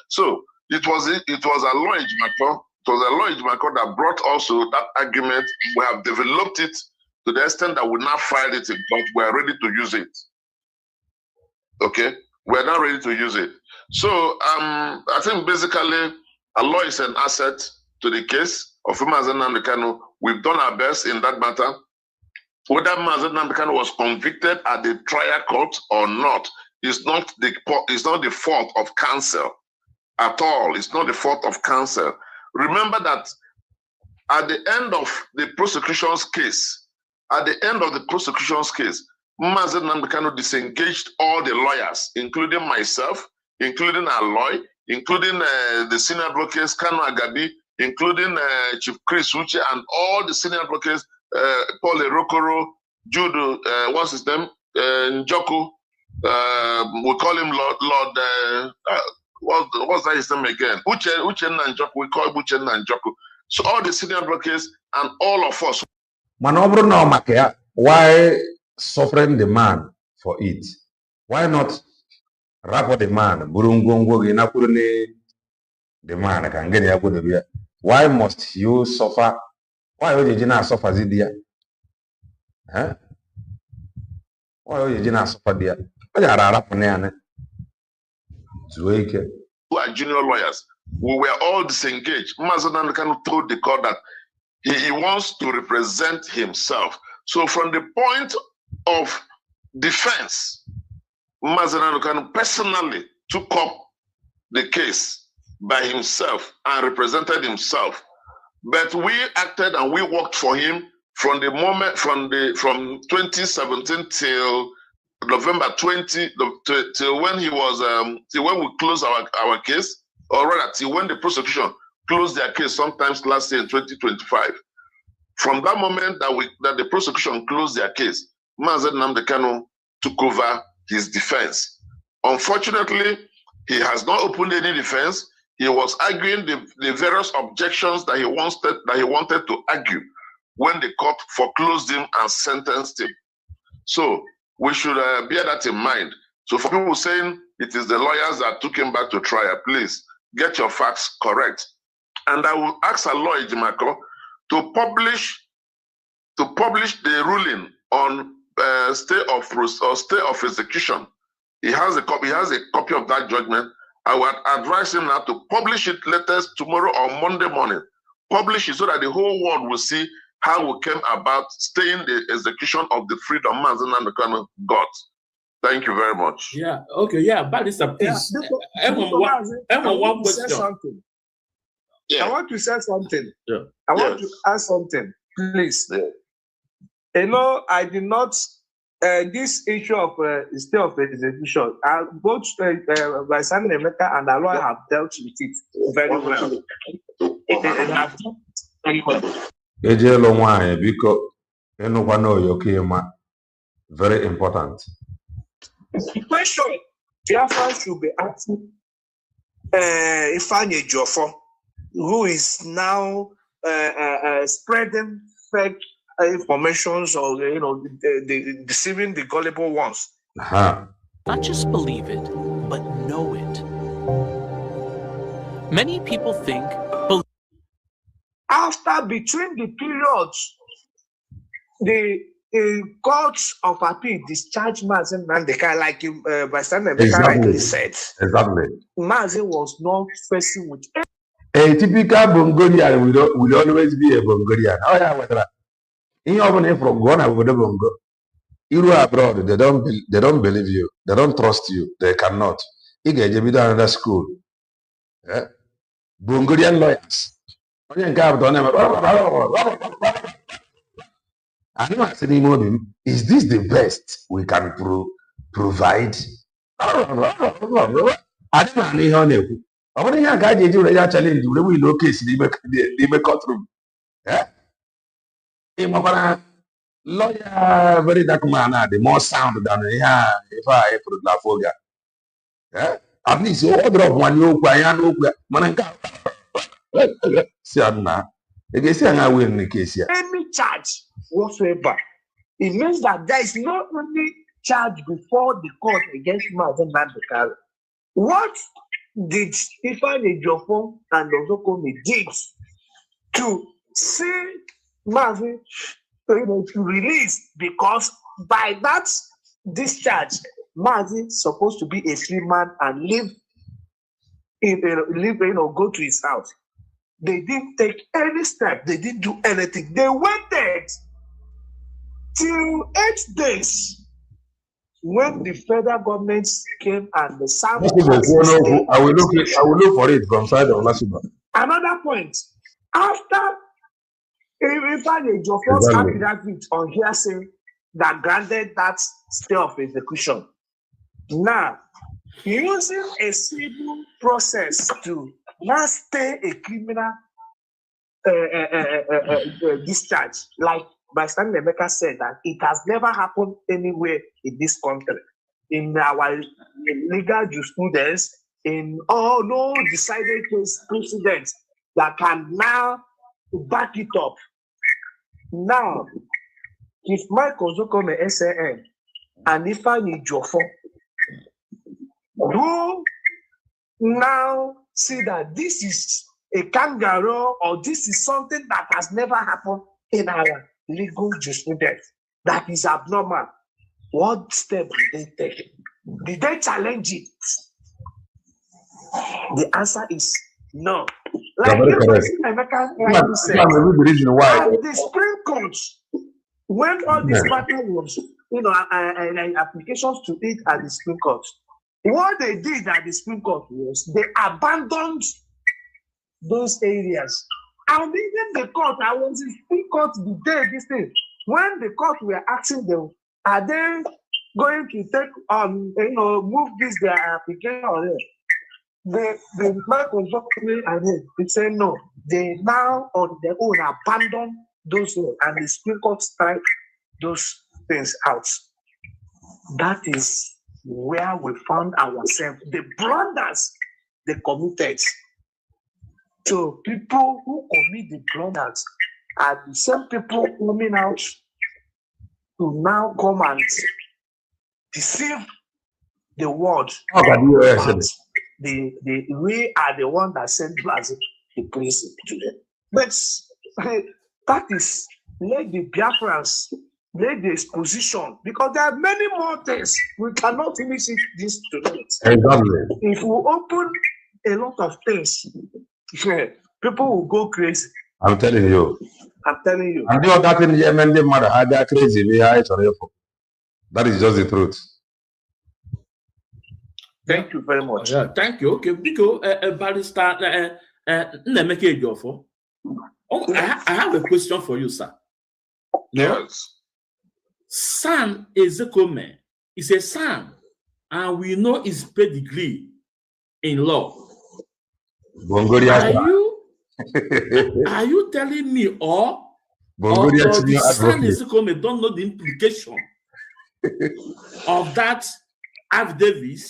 So it was Aloy Ejimakor. It was Aloy Ejimakor that brought also that argument. We have developed it to the extent that we now filed it in court. We are ready to use it. Okay, we are now ready to use it. So I think basically Aloy is an asset to the case of Mazi Nnamdi Kanu. We've done our best in that matter. Whether Mazi Nnamdi Kanu was convicted at the trial court or not is not the fault of counsel at all. It's not the fault of counsel. Remember that at the end of the prosecution's case, Mazi Nnamdi Kanu disengaged all the lawyers, including myself, including Aloy, including the senior advocates, Kanu Agabi, including Chief Chris Uche, and all the senior advocates, Paul Erokoro, Judo, what's his name? Njoku, we call him Lord what's that his name again? Uche Njoku, we call Uche Njoku. So all the senior advocates and all of us. Why suffering the man for it? Why not rap the man? The man can get a. Why must you suffer? Why would you not suffer there? Huh? Why would you not suffer there? Who are junior lawyers? We were all disengaged. Mazi Nnamdi Kanu told the court that he wants to represent himself. So from the point of defense, Mazi Nnamdi Kanu personally took up the case by himself and represented himself. But we acted and we worked for him from the moment, from 2017 till November 20, till when he was, till when we closed our case, or rather till when the prosecution closed their case, sometimes last year in 2025. From that moment that the prosecution closed their case, Mazi Nnamdi Kanu took over his defense. Unfortunately, he has not opened any defense. He was arguing the various objections that he wanted to argue when the court foreclosed him and sentenced him. So we should bear that in mind. So for people saying it is the lawyers that took him back to trial, please get your facts correct. And I will ask Aloy Ejimakor to publish the ruling on stay of execution. He has a copy of that judgment. I would advise him now to publish it latest tomorrow or Monday morning. Publish it so that the whole world will see how we came about staying the execution of the freedom Mazi Nnamdi Kanu got. Thank you very much. Yeah, okay, yeah, Barrister, please. One question. Yeah. I want to say something. Yeah. I want to ask something, please. Yeah. You know, I did not, this issue of state of execution, both Barrister Emeka and Aloy have dealt with it very well. Very important. The question Biafra should be asking Ifeanyi Ejiofor, who is now spreading fake informations or the deceiving the gullible ones. Not just believe it, but know it. Many people think. After between the periods, the courts of appeal discharged Mazen Nandeka, like Barrister Aloy rightly said. Exactly. Mazen was not facing with. A typical Bongolian will always be a Bongolian. Oh yeah, what that? Even from Ghana with the Bongo. You are abroad, they don't believe you, they don't trust you, they cannot. You get another school. Bongolian lawyers. Is this the best we can provide? I don't know. I want to challenge you. We know case the courtroom. Lawyer very dark man, the more sound than if I put la foga. At least all drop one yoke, Mananga. See, they say I win the case here. Any charge whatsoever, it means that there is not only charge before the court against Mazen Nandeka. What did Stephen Ejiofor and Ozokome did to see Mazen to release? Because by that discharge, Mazen is supposed to be a free man and go to his house. They didn't take any step. They didn't do anything. They waited till 8 days when the federal government came and the South. I will look for it from side of Lasuba. Another point. After Stephen Ejiofor's affidavit on hearsay that granted that stay of execution, now using a civil process to now stay a criminal discharge, like Barrister Aloy said, that it has never happened anywhere in this country. In our legal jurisprudence, in all no decided case precedents that can now back it up. Now, if Mike Ozokome SAN and Ifeanyi Ejiofor do now see that this is a kangaroo or this is something that has never happened in our legal jurisprudence, that is abnormal, what step did they take? Did they challenge it? The answer is no. Like Emeka said, at the Supreme Court, when all this matter was, and applications to it at the Supreme Court, what they did at the Supreme Court was they abandoned those areas. And even the court, I was in Supreme Court the day this thing, when the court were asking them, are they going to take move this their application on it? The mark was coming ahead. They said no. They now on their own abandon those laws, and the Supreme Court strike those things out. That is where we found ourselves. The blunders they committed. So people who commit the blunders are the same people coming out to now come and deceive the world. We are the one that sent the prison to them. But that is, let the Biafrans, let the exposition, because there are many more things. We cannot finish this tonight. Exactly. If we open a lot of things, people will go crazy. I'm telling you. I'm telling you. And you that in Yemen, they matter how they are crazy. That is just the truth. Thank you very much. Yeah, thank you. Okay, because Barrister Aloy Ejimakor, I have a question for you, sir. Yes. Son Ezekome is a son, and we know his pedigree in law. Are you telling me or the son Ezekome don't know the implication of that affidavit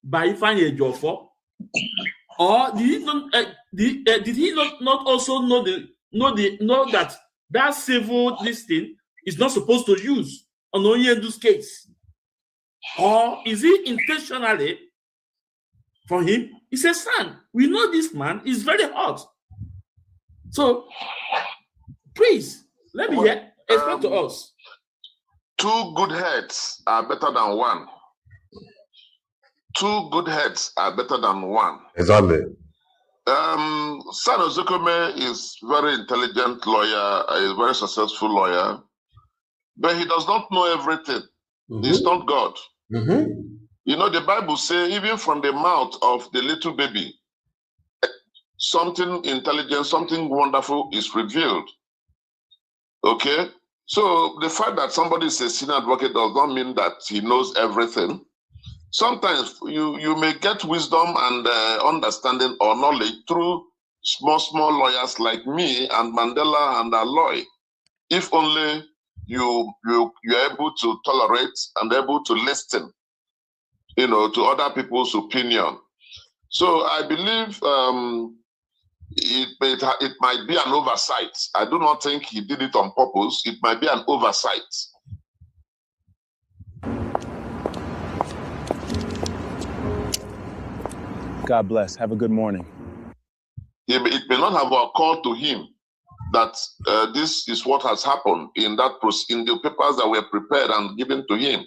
by Ifeanyi Ejiofor, or did he not also know that that civil listing is not supposed to use on Onyendu's case? Or is it intentionally for him? He says, son, we know this man is very hot. So, please, let me hear. Explain to us. 2 good heads are better than 1. 2 good heads are better than 1. Exactly. San Ozokome is very intelligent lawyer, a very successful lawyer, but he does not know everything. He's not God. You know, the Bible says, even from the mouth of the little baby, something intelligent, something wonderful is revealed. Okay? So the fact that somebody is a senior advocate does not mean that he knows everything. Sometimes you may get wisdom and understanding or knowledge through small lawyers like me and Mandela and Aloy. If only you're able to tolerate and able to listen, you know, to other people's opinion. So I believe it might be an oversight. I do not think he did it on purpose. It might be an oversight. God bless. Have a good morning. It may not have occurred to him that this is what has happened in the papers that were prepared and given to him.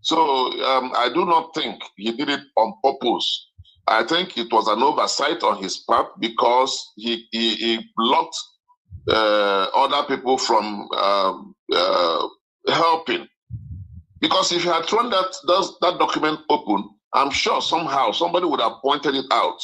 So I do not think he did it on purpose. I think it was an oversight on his part because he blocked other people from helping. Because if he had thrown that document open, I'm sure somehow somebody would have pointed it out.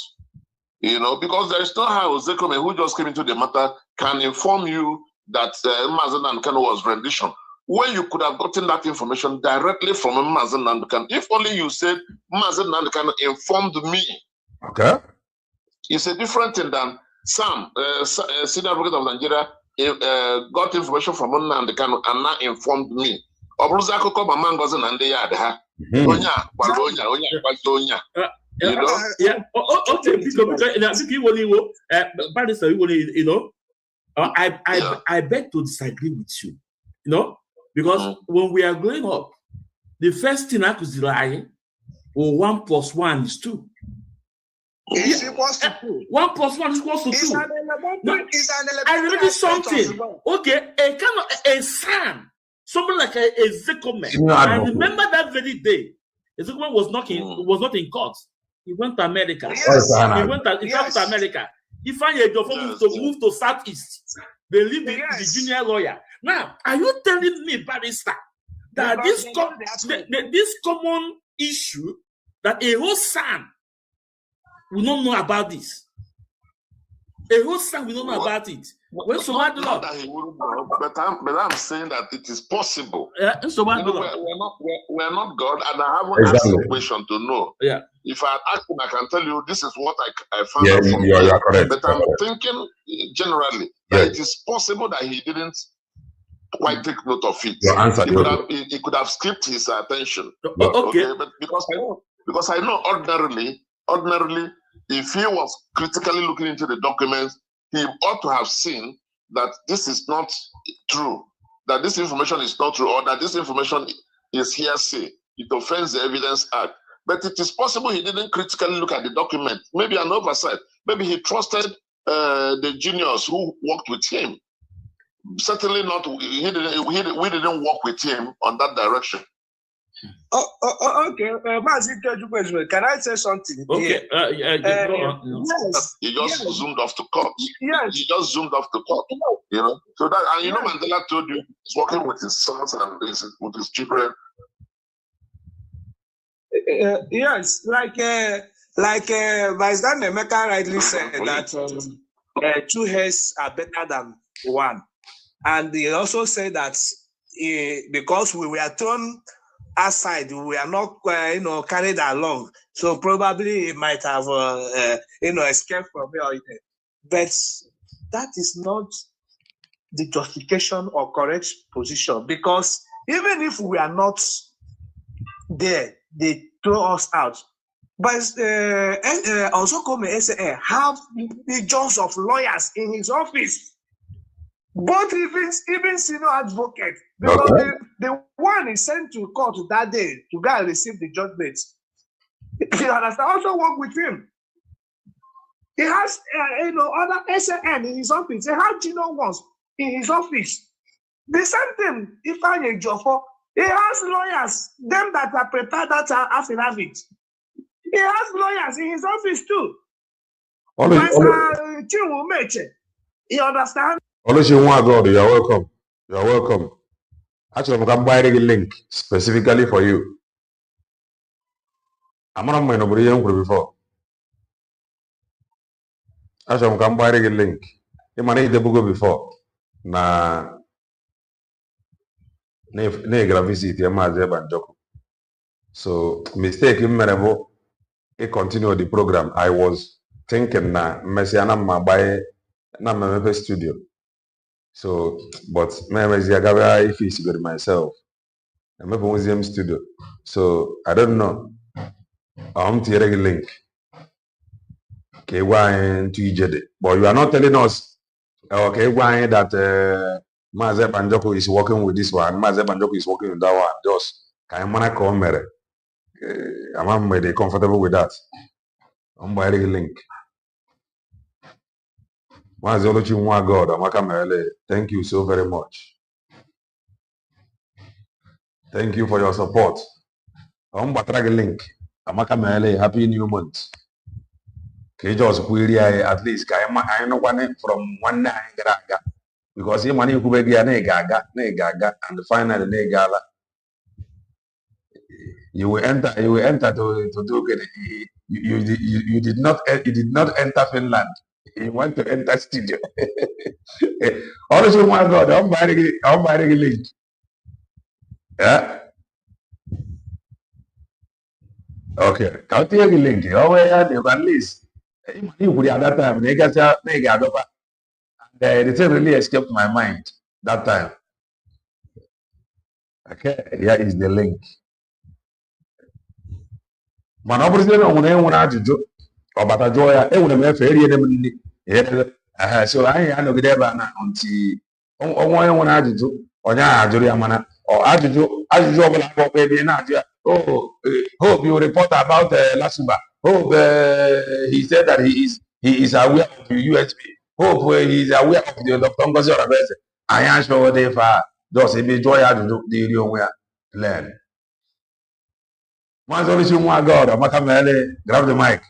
You know, because there is no how Zekome, who just came into the matter, can inform you that Mazen and Kano was rendition. When you could have gotten that information directly from Mazen and Kano, if only you said Mazen and Kano informed me. Okay. It's a different thing than Sam, senior advocate of Nigeria, got information from Mazen and Kano and now informed me. You know? I beg to disagree with you, you know, because when we are growing up, the first thing I could lie, 1 + 1 is 2. It's equals to 2. 1 + 1 is equals to 2. I remember something. Okay, a son, something like a Zekome. I remember that very day. Zekome was not in court. He went to America. Yes. He traveled to America. He found a job to move to Southeast. They leave the junior lawyer. Now, are you telling me, Barrister, that this common issue that a whole son will not know about this? A whole son will not know about it. When somebody not that he wouldn't know, but I'm saying that it is possible. Yeah, we're not God, and I haven't asked the question to know. Yeah. If I ask him, I can tell you this is what I found out from you are correct. But I'm thinking generally that it is possible that he didn't quite take note of it. Your answer, he could have skipped his attention. Okay. But because I know ordinarily, if he was critically looking into the documents, he ought to have seen that this is not true, that this information is not true, or that this information is hearsay. It offends the Evidence Act. But it is possible he didn't critically look at the document. Maybe an oversight. Maybe he trusted the juniors who worked with him. Certainly not. We didn't work with him on that direction. Okay. Can I say something? Okay. Yes. He just zoomed off to court. Yes. He just zoomed off to court. You know. So that, and you know, Mandela told you he's working with his sons and with his children. Yes, like Vice Dan Emeka rightly said that 2 heads are better than 1, and he also said that because we were thrown aside, we are not carried along, so probably he might have escaped from here. But that is not the justification or correct position, because even if we are not there, they throw us out. But also come have legions of lawyers in his office. Both even senior advocate, because the one is sent to court that day to go and receive the judgment. You understand? Also work with him. He has, other SAN in his office. He has junior ones in his office. The same thing, if I need Jofo, he has lawyers, them that are prepared that are affidavit. He has lawyers in his office too. You understand? God, you're welcome. You're welcome. Actually, I'm going to buy a link specifically for you. I'm not going to buy it before. Actually, I'm going to buy a link. You might need the book before. Na visit Banjoko. So mistake immerable. I continue the program. I was thinking na Messiana buy na my studio. So, but Messiagaba if it's good myself. I'm a museum studio. So I don't know. I'm to a link. Okay, why to EJD? But you are not telling us. Okay, why that Maze Banjoko is working with this one, Maze Banjoko is working with that one. Just can I come here? I'm very comfortable with that. I'm buying a link. Maze Oluchi God, Amaka. Thank you so very much. Thank you for your support. I'm buying a link. Amaka happy new month. Okay, just query at least. I know one from one night. Because you money could be a negaga, and finally negala. You will enter to do it. You did not enter Finland. You want to enter studio. Honestly, my God, I'm buying a link. Yeah. Okay. Can't take a link. Oh yeah, you can list. You put at that time. The thing really escaped my mind that time. Okay, here is the link. Man, obviously, no one want to do. Or but I joy. I want to make fair. So I know the na until on want to do. Or yeah, Julia Mana. Or as you about baby Nadia. Oh, hope you report about Lasuba. Hope he said that he is aware of the USB. Hope he is aware of the Dr. Ngozi Orabese. I am sure they far. Just if you joy to do the area learn. Once only see one God, Amaka grab the mic.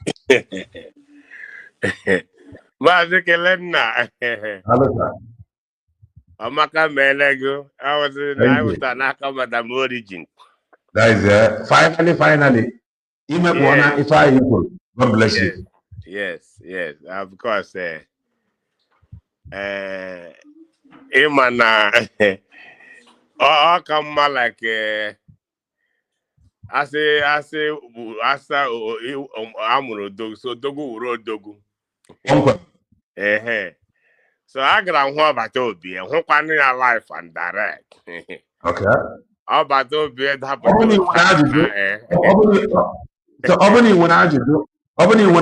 Hello, sir. Amaka Melego, I was an Madam Origin. That is finally. If I equal. God bless you. Yes, of course. Imana, oh, come like I say, Amuro Dogu, so Dogu road Dogu. So I got one about Obi, and one can in life and direct. Okay. How about Obi? So Obani when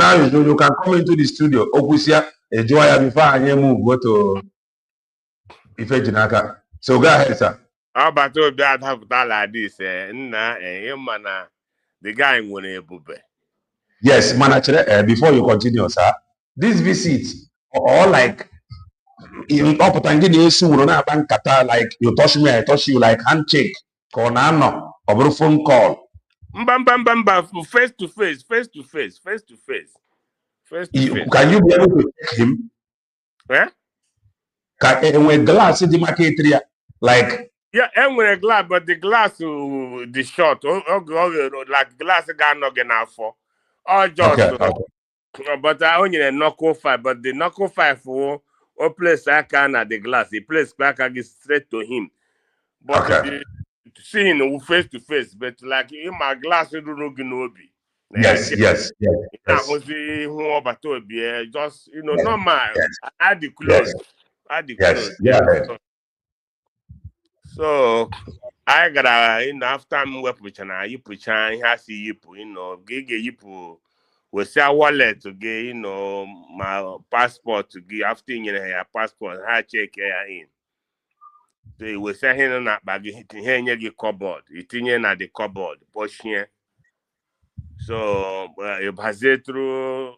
I do, you can come into the studio. Okusia, enjoy before I move go to Ifejinaka. So go ahead, sir. How about Obi? I'd have that like this, Imana, the guy in Bube. Yes, manager. Before you continue, sir, this visit or like in like you touch me, I touch you, like handshake, corner, or phone call. Face to face. Can you be able to check him? Yeah. With glass in the market area, like. Yeah, and with a glass, but the glass, the short, like glass guy not getting for. Or just, but I only a knuckle five, but the knuckle five for or place I can at the glass, the place back I get straight to him. But the seeing face to face, but like in my glass, you don't know. Yes. Just normal. Add the clothes. So I gotta after me we push na you push and has you gig we say wallet to get, you know, my passport to give after you know your passport, I check in. So we say here na bag here you cupboard, it in na the cupboard, push here. So you pass it through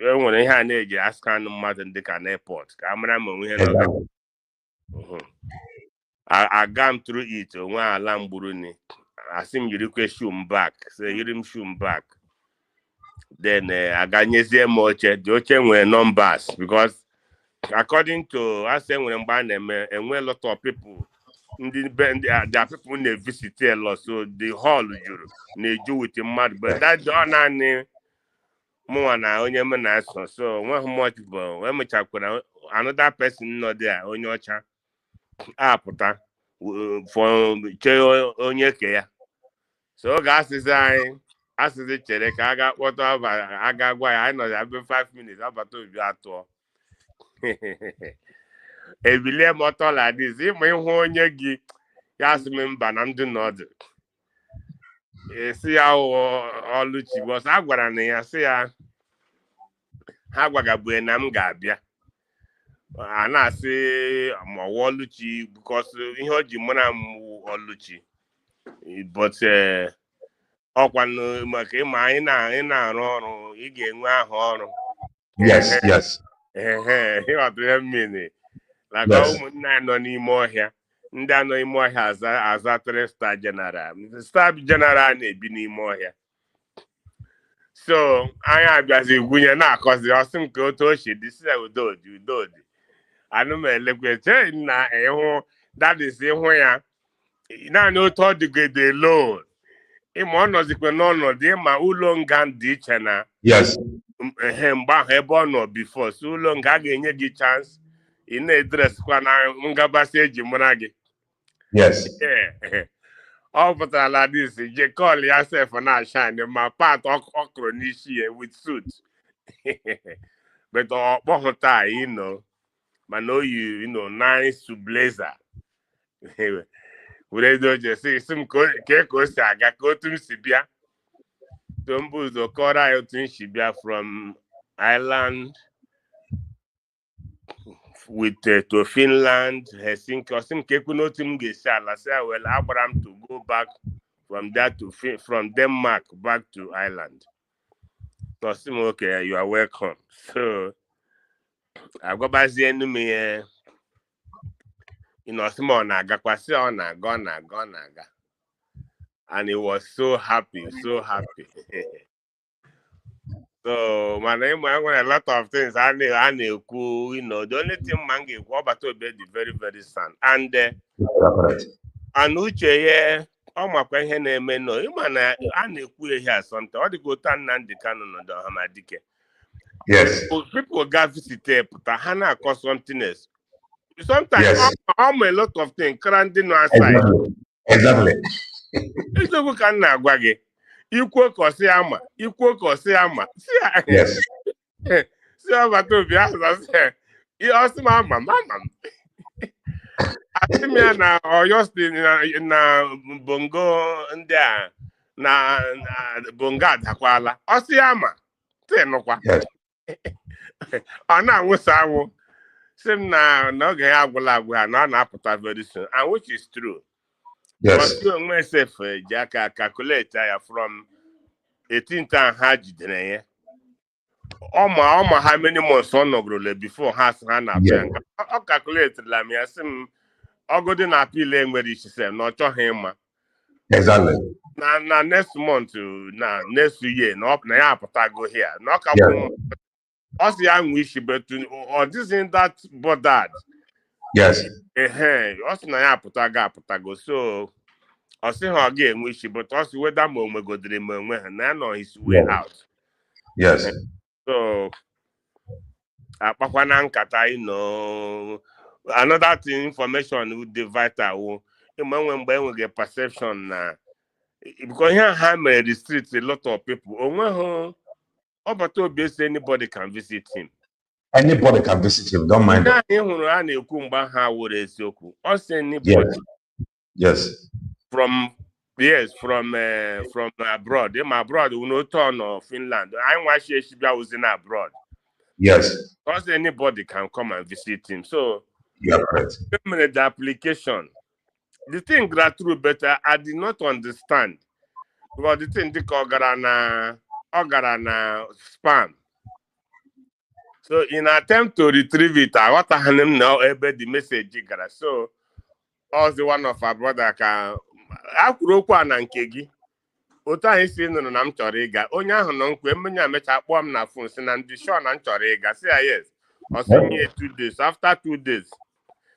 when I had to ask kind of matter in the airport. Camera we I gone through it when I land Buruni. I seem you request shoot back. So you didn't shoot back. Then I got much the were numbers because according to I say when I'm buying them and when a lot of people there are people when they visit a lot, so the hall you do with the mad, but that don't more now on your man so one much people when we talk with another person not there on your chat puta for onye ke. So gas design as the chere ka aga whatever aga gwa I know that 5 minutes about to be at all. E bile motor like this if me hu onye gi ya si me mba na ndu nod. E si ya oluchi was agwara na ya si ya ha gwaga bu na m ga-abịa. And I say I'm a Waluchi because in her Jimona Waluchi. But Okwan Makina again horn. Yes, yes. You are to mean like Yes. no anymore here. Nda no more has as a 3-star general. The star general be ni more here. So I am just a winner now because the awesome go to she this is how do. I know my language na that is where now no thought the good alone. Im honors the no de ma ulonga di chena. Yes. Hemba hebono before so ulonga ga-enye gị chance in address kwa na ngabasi eji mara gị. Yes. All but like this, you call yourself na shine my part okro nishi with suit. But you know. But know you know, nice to blazer. We don't just say some keko saga go to Sibia. Tumbu the Kora to Sibia from Ireland with to Finland, Helsinki, or some keko no team gesala. Say well, Abraham to go back from there to from Denmark back to Ireland. So okay, you are welcome. So I go back the enemy. You know, small naga kwasi on naga. And he was so happy. So, my name a lot of things. I know, cool, you know, the only thing man get about to be the very, very son. And Uche here, oh my question name no, you man, I know here something. All the go turn and the canon on the Hamadike. Yes. People got visited, but Hannah cause something else. Sometimes I'm a lot of things cranking outside. Exactly. It's a book and now gwaggy. Ikwo kosi ama. Yes. See about to be as I say. You also mama. I see me na Oyo State na bongo ndia na bonga dakwala. Osi ama. Say no kwa. Ana wusawo. Sim na no ga agwala na na-apụta very soon, and which is true. Yes. But you myself Jaka calculate from 18th and Hajj. How many months on before has Hannah? I calculate la me asim Ogodi na appeal where she said not to him. Exactly. Na next month na next year no up na ya go here. No ka us young wish but or this in that bothered. Yes. Us na ya go so I say her again wish but us whether mo go dream when na on his way out. Yes. So apakwana nkata you know another thing information with the vital when we get perception na because here may restrict a lot of people anybody can visit him. Anybody can visit him, don't mind them. Anybody. Yes. Yes. From Yes, from abroad. Them abroad, we know turn of Finland. I want she was in abroad. Yes. Because anybody can come and visit him. So you are correct. The application. The thing got through better. I did not understand. Because the thing Ogarana spam. So in attempt to retrieve it, I want to hand him now about the message. So also one of our brother can akwụrụ na nke gị otu anyị si nụrụ na m chọrọ ịga onye ahụ nọ nkwe mmenya amecha kpọọ m na phone si na ndị sure na m chọrọ ịga si ya yes ọ sị nye 2 days after 2 days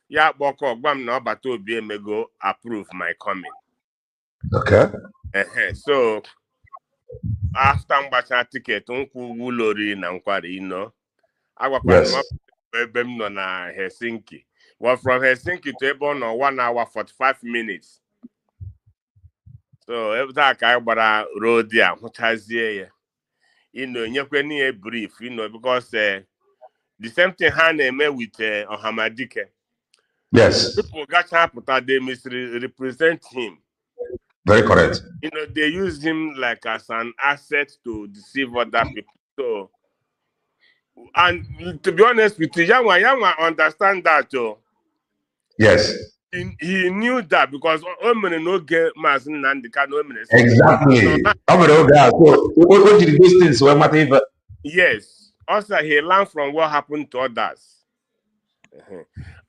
ya kpọkọ gwa m na ọ bata obi emego approve my coming. Okay. So after mgbacha ticket nkwụ ụgwọ ụlọ oriri na nkwari ino agwakwara m ebe m nọ na Helsinki. Well, from Helsinki to Ebon, 1 hour 45 minutes. So every time I got road there, which has here, you can brief, because the same thing happened with Ohamadike. Yes. People got up that they misrepresent him. Very correct. They use him like as an asset to deceive other people. So, and to be honest with you, Yama understand that too. Yes. He knew that because no get exactly. So what did those things were matter? Yes. Also, he learned from what happened to others.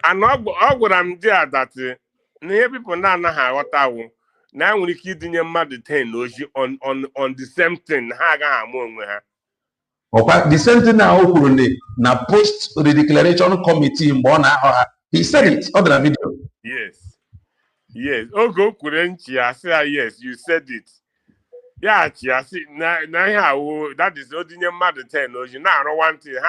And all what I'm there that people now what I now we keep doing mad on the same thing. The same thing now post the declaration committee he said it on the video. Yes. Yes. Oh, go Kurenchi. I say yes, you said it. Yeah, I see. Now, that is ordinary mother 10. You now don't want to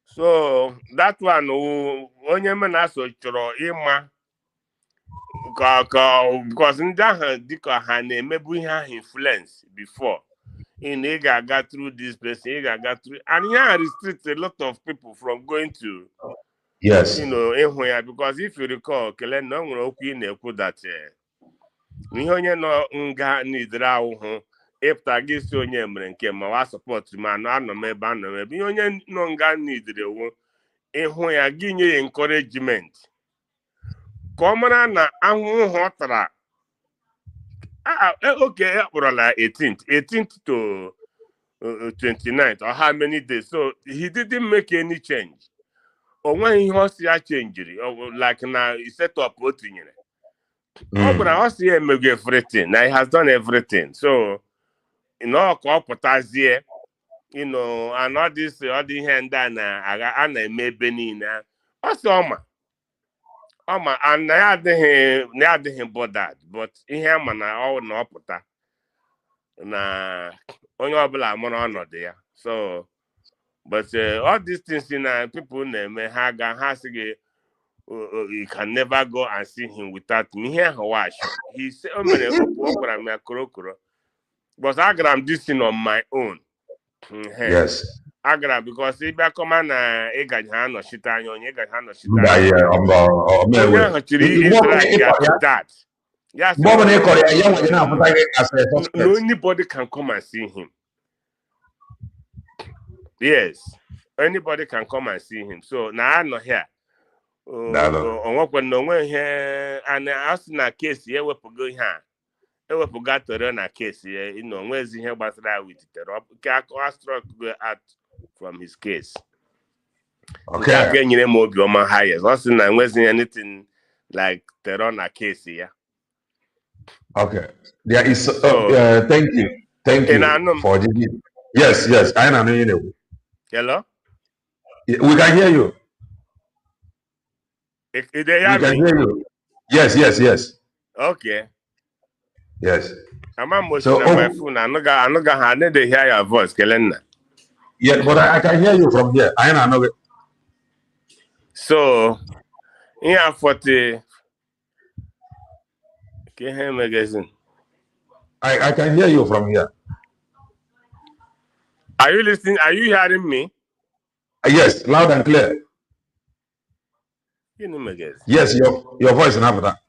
so that one, only man has to ima because in that Dika had maybe have influence before. In Ega got through this place, Ega got through, and he restricts a lot of people from going to. Yes. Because if you recall, Kellen no that onye no nga nidra uhu if tagisi onye mere nke ma wa support ma no anọ m ebe anọ m ebe onye no nga nidre wo ịhụ ya gị nye encouragement ka ọ mara na ahụhụ ọ tara okay akpọrọla 18th to 29th or how many days, so he didn't make any change. When he was changed, like now he set up what in it. But I was here make everything. Now he has done everything. So here, and all this other hand and may Benin. Also, and I had him bothered, but he him and I all no put na onye ọbụla mụrụ ọnọdụ ya. So but all these things people na-eme ha sị gị you can never go and see him without me. Here he said gwara m ya korokoro, but I got this thing on my own. Yes. I got because if I come na ịgaji ha nọchite anya onye ịgaji ha nọchite anya onye ahụ chiri that. Yes, no, anybody can come and see him. Yes, anybody can come and see him. So now I'm not here. Here, and I asked in a case here, we go here. We forgot to run a case here. Where's the here with the out from his case. Okay. Again, you know, more beyond highest. Also, now where's anything like to run a case here? Okay. There is. Thank you. Thank you for the. Yes. I know you. Hello. We can hear you. We can hear you. Yes. Okay. Yes. I'm on my phone. I'm not gonna hear your voice, Kelena. Yeah, but I can hear you from here. I know it. So, yeah, 40. Can you hear me, magazine? I can hear you from here. Are you listening? Are you hearing me? Yes, loud and clear. You know, magazine. Yes, your voice in Africa.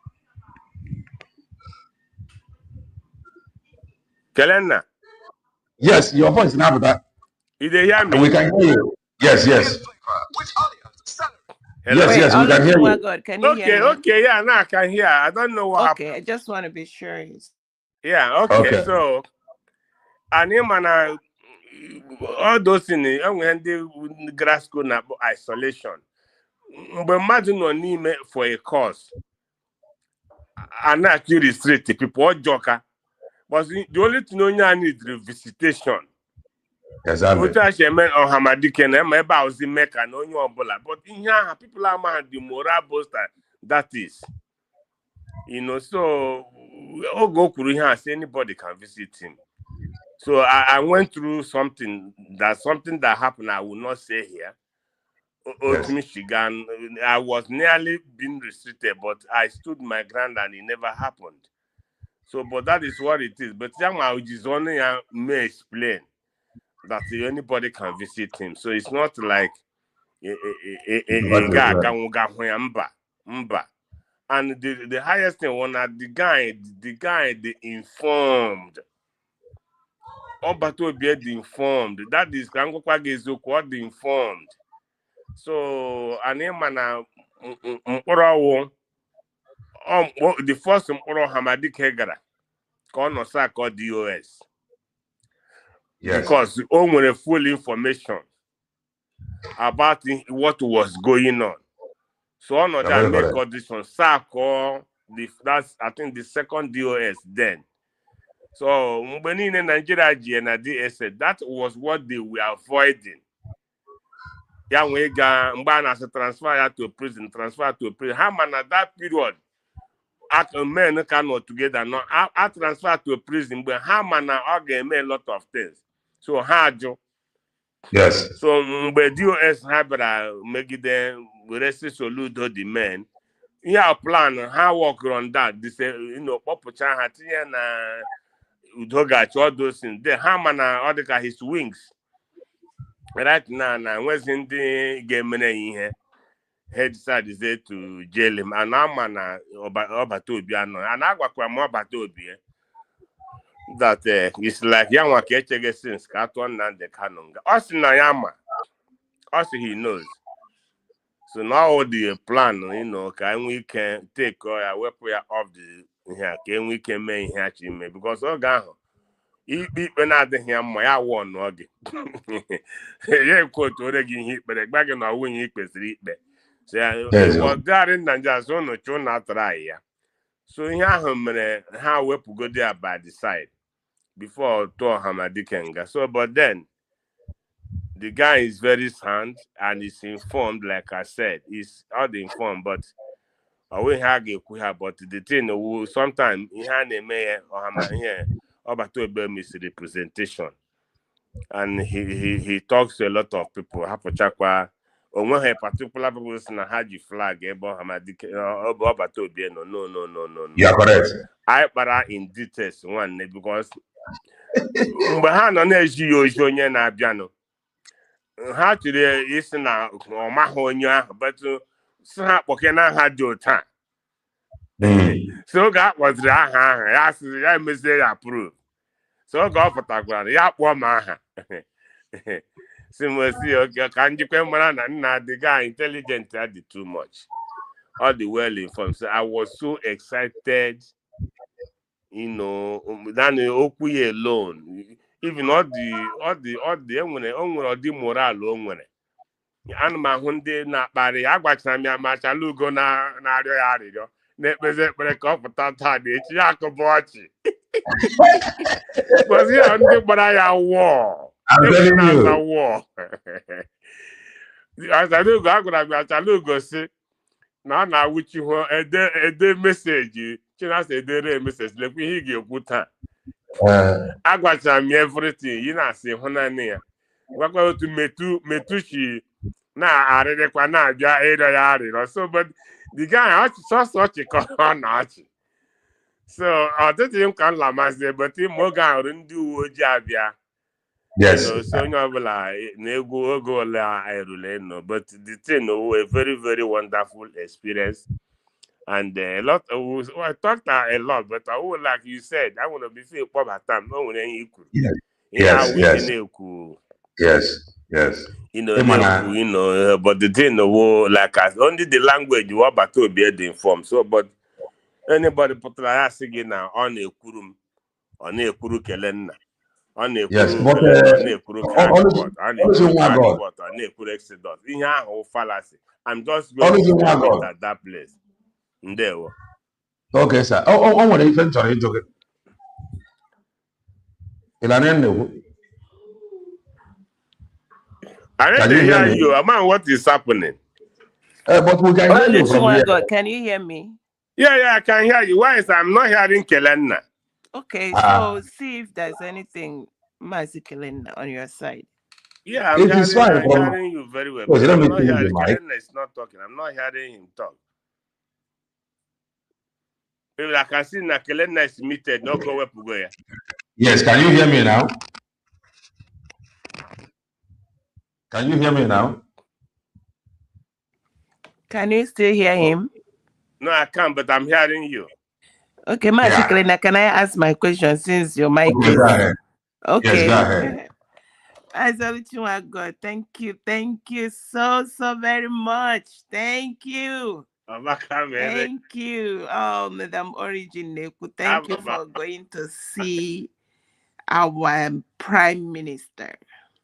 Kelena. Yes, your voice now that. Did they hear me? We can hear you. Yes. Hello? Yes, we can hear you. God, can you hear me? Okay, yeah, now I can hear. I don't know what happened. Okay, I just want to be sure. Yeah, okay. So, and him and all those things, when they grad school na isolation. But imagine no need for a course. And actually restrict people or joker. But the only thing you need is visitation. Exactly. But in here, people are mad, the moral booster that is. So all go here and say anybody can visit him. So I went through something that happened. I will not say here. Yes. Michigan, I was nearly being restricted, but I stood my ground and it never happened. So, but that is what it is. But only may explain that anybody can visit him. So it's not like and the highest thing one the guy the informed. Obato be the informed. That is the informed. So anemana the first Hamadi Kegara Konosa called DOS. Yes. Because only full information about what was going on. So on that make condition that's I think the second DOS then. So when in Nigeria GND that was what they were avoiding. Yeah, we got transfer to a prison, How man at that period men cannot together now. I transfer to a prison, but how man are getting a lot of things. So hard. Yes. So but DOS have make them rest soludo the men. Yeah, plan how work on that. They say Popocha Hatia na Udoga all those things. The Haman order his wings. Right now, where's in the game here? Head side is there to jail him. And I'm an Obatobiano. And I got more Batobia. That it's like young Wakechege since Katon and the Canon. Us Nayama. Also he knows. So now the plan, can we can take weapon off the here? Can we can make here because when I did him, my one again. Yeah, quote already hit, but back in our wing he was read. So it was there in Nigeria, so no chona try. So here, how we go there by the side before to Hamadikenga. So, but then the guy is very sound and is informed, like I said, he's all informed, but we have but the thing sometimes he had a mayor or about to be misrepresentation. And he talks to a lot of people. Hapochakwa, or when a particular person had you flag about Hamadike no. You are correct. I but in details one because Mbahano Neji na Biano. How today is now or Mahonia, but Snap Wakena had your time. So that was that I must say approve. So go for Tagwan, yap one maha. See, okay, can't you come around and the guy intelligent had too much. All the well informed. So I was so excited, than the Okuye alone. Even all the moral Anma Hunde na Barry, Agbacham Machalugo na Rio. Nepeze break for Tata, Yakobachi. Was here under but I war. I'm telling you. A war. As I do go, say, now which you want a day message, China say a message, let me hear good time. I got some everything, say, Honania. What go to Metushi now, I read a quana, or so, but the guy saw such a corner. So I don't think can lamaze, but him moga didn't do jabia. Yes. So go la but the thing a very, very wonderful experience. And a lot of I talked a lot, but I would like you said, I want to be feel about time. No one equal. Yes, yes. You know, but the thing, like as only the language you about to be informed. So, but anybody put like again now on a kurum, on a kuru kelenna, on a kuru kelenna, on a kuru hardboard, on a kuru hardboard, on a kuru exodus. In your whole fallacy. I'm just going to stop it at that place. There. Okay, sir. Oh, what if I'm sorry to I need to hear you. Man, what is happening? But we can hear you from here. God, can you hear me? Yeah, I can hear you. Why is I'm not hearing Kelenna? Okay, so see if there's anything Mazi Kelenna on your side. Yeah, I'm hearing you very well. But I'm not hearing Kelenna is not talking. I'm not hearing him talk. If I can see that Kelenna is muted, don't go where to go. Yes, can you hear me now? Can you hear me now? Can you still hear him? No, I can't, but I'm hearing you. Okay, Mazi Kelenna, can I ask my question since your mic is... Go ahead. Okay. Yes, go ahead. God, thank you so very much. Thank you. Thank you. Oh, Madam Origin, thank you for going to see our Prime Minister.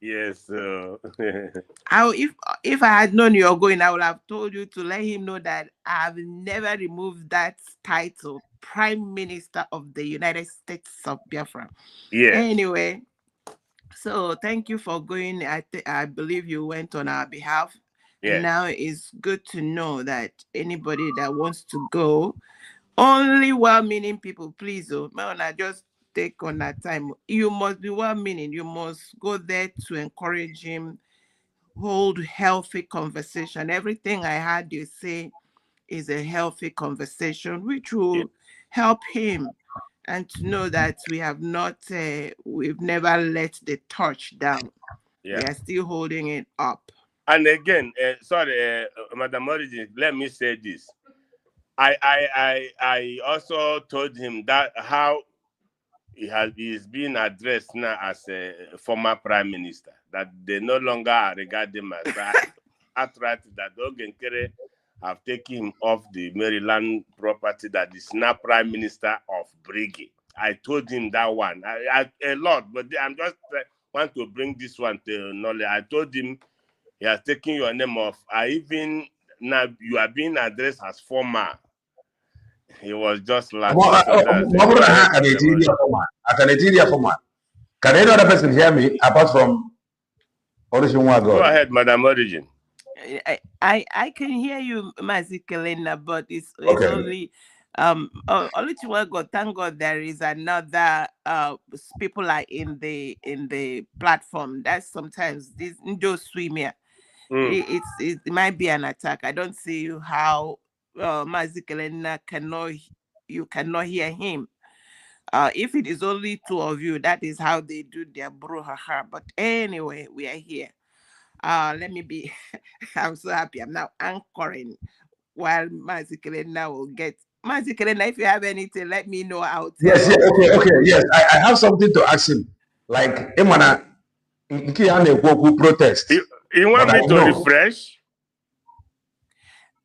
Yes. If I had known you were going, I would have told you to let him know that I've never removed that title, Prime Minister of the United States of Biafra. Yeah. Anyway, so thank you for going. I believe you went on our behalf. Yeah. Now it's good to know that anybody that wants to go, only well-meaning people, please, just take on that time. You must be well-meaning. You must go there to encourage him, hold healthy conversation. Everything I heard you say is a healthy conversation, which will help him, and to know that we have not, we've never let the torch down. Yeah. We are still holding it up. And again, sorry, Madam Origin, let me say this. I also told him that how he's being addressed now as a former prime minister, that they no longer regard him as outright, that Ogenkere have taken him off the Maryland property, that is now prime minister of Briggy. I told him that one a lot, but I'm just want to bring this one to knowledge. I told him he has taken your name off. Even now you are being addressed as former. He was just laughing. Can any other person hear me apart from Origin? Go ahead, Madam Origin. I can hear you, Mazi Kelenna, but it's only God, thank God there is another people are in the platform. That's sometimes this just swim here. It might be an attack. I don't see how Mazi Kelenna cannot hear him. If it is only two of you, that is how they do their brouhaha. But anyway, we are here. Let me be. I'm so happy. I'm now anchoring while Mazi Kelenna will get. Mazi Kelenna, if you have anything, let me know. I'll tell Yes, okay. Yes, I have something to ask him. Like, Emana, protest. You want me to refresh?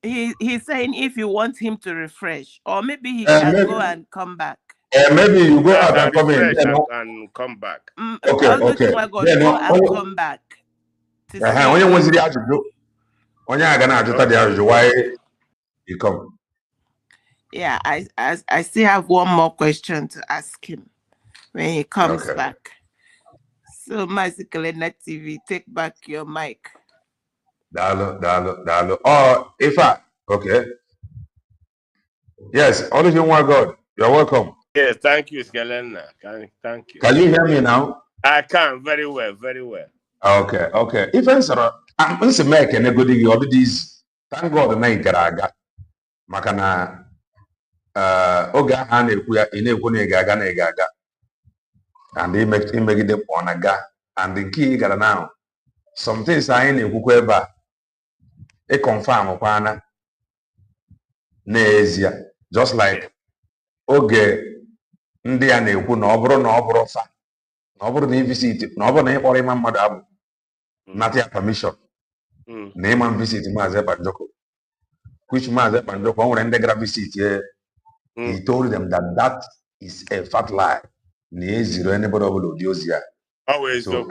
He's saying if you want him to refresh, or maybe he can go and come back. Maybe you go out and come in and come back. Okay. Go and come back. Why you come? Yeah, I still have one more question to ask him when he comes back. So, Mazi Kelenna TV, take back your mic. Dalo. Oh, okay. Yes, Origin God, you're welcome. Yes, thank you, Kelenna. Thank you. Can you hear me now? I can very well. Okay. If I'm make a good all these. Thank God na igaraga. Makana oga ha na-ekwu ya ị na-ekwu na ị ga-aga na ị ga-aga, and imegide pụọ na ga, and nke ị gara now some things anyị na-ekwukwa ebe a ị confirm kwana n'ezie, just like oge ndị a na-ekwu na ọ bụrụ na ọ bụrụ fa na ọ bụrụ na visit na ọ bụrụ na ịkpọrọ ịma mmadụ abụ nata ya permission na ịma visit Maazị Ebanjoko, which Maazị Ebanjoko o nwere ndị gara visit ya. He told them that that is a fat lie. Na eziro anybody ọbụla ụdị ozi ya. So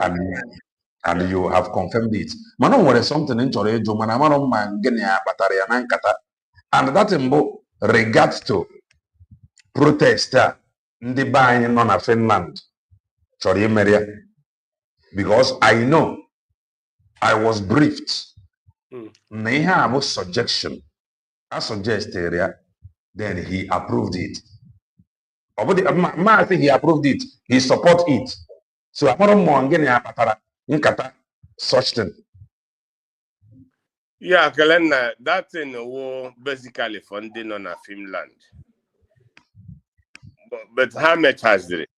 and you have confirmed it. Mana o nwere something m chọrọ ịjụ mana amara mma gịnị ya kpatara ya na nkata. And that mbụ regards to protest a ndị be anyị nọ na Finland chọrọ imere ya. Because I know I was briefed na ihe a bụ suggestion a suggested ya, then he approved it. I think he approved it, he support it. So amara mma gịnị ya kpatara nkata such thing. Yeah, Kalena, that thing was basically funding on a Finland. But how much has it?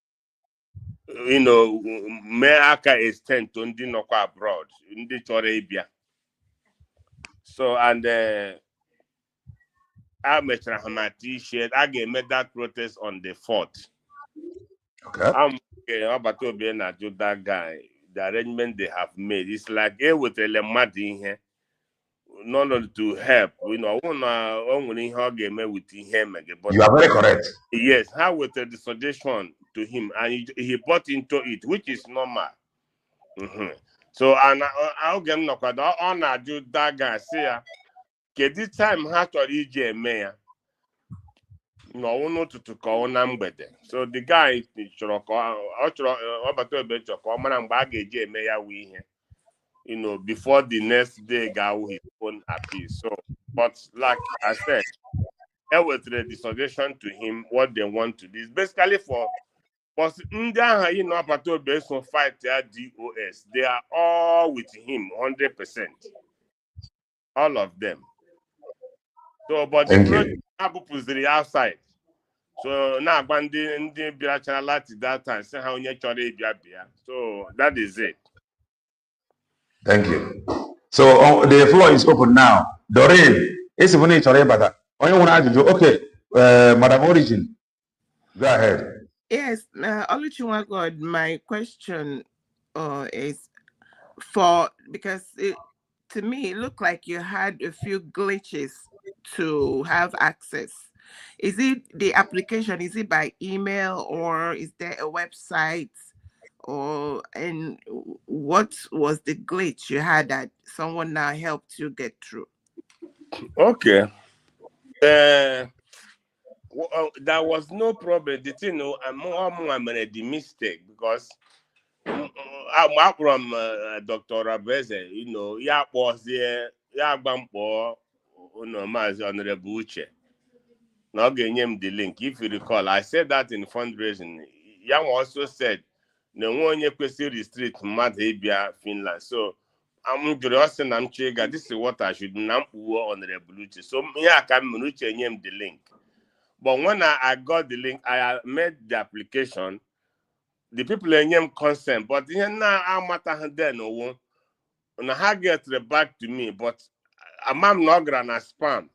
You know, may aka extend to ndi nokwa abroad, ndi Arabia. So and I met T-shirt. I made that protest on the 4th. Okay. I'm about to be that guy. The arrangement they have made, it's like with a mad in here. Not only to help, you know, only how game with him. You are very correct. Yes, how with the suggestion to him, and he bought into it, which is normal. So, and I'll get knocked on. I do that guy say, this time how to EJ mayor. No, no, to call number. So the guy, you know, before the next day, guy his own appeal. So, but like I said, I was the suggestion to him what they want to do. It's basically for, but India, you know, based on fight their DOS, they are all with him 100%. All of them. So, but the project was the outside. So now, when the Biachana Lati that time, say how you so that is it. Thank you. So the floor is open now. Doreen, it's when it's already better. Only one I do. Okay, Madam Origin, go ahead. Yes, Oluchiwagod, my question is because to me, it looked like you had a few glitches to have access. Is it the application? Is it by email or is there a website? And what was the glitch you had that someone now helped you get through? Okay. There was no problem. The thing, I made the mistake because I'm from Dr. Rabeze, you know, was there, Bampo, Mazi Honorable Uche. Now getting him the link. If you recall, I said that in fundraising. Yang also said, no one you question restrict Madhebia, Finland. So I'm curious and I'm chega. This is what I should now on the Uche. So yeah, I can Uche him the link. But when I got the link, I made the application. The people in him consent, but now I'm matter then no one. And I get back to me, but I'm not gonna spam.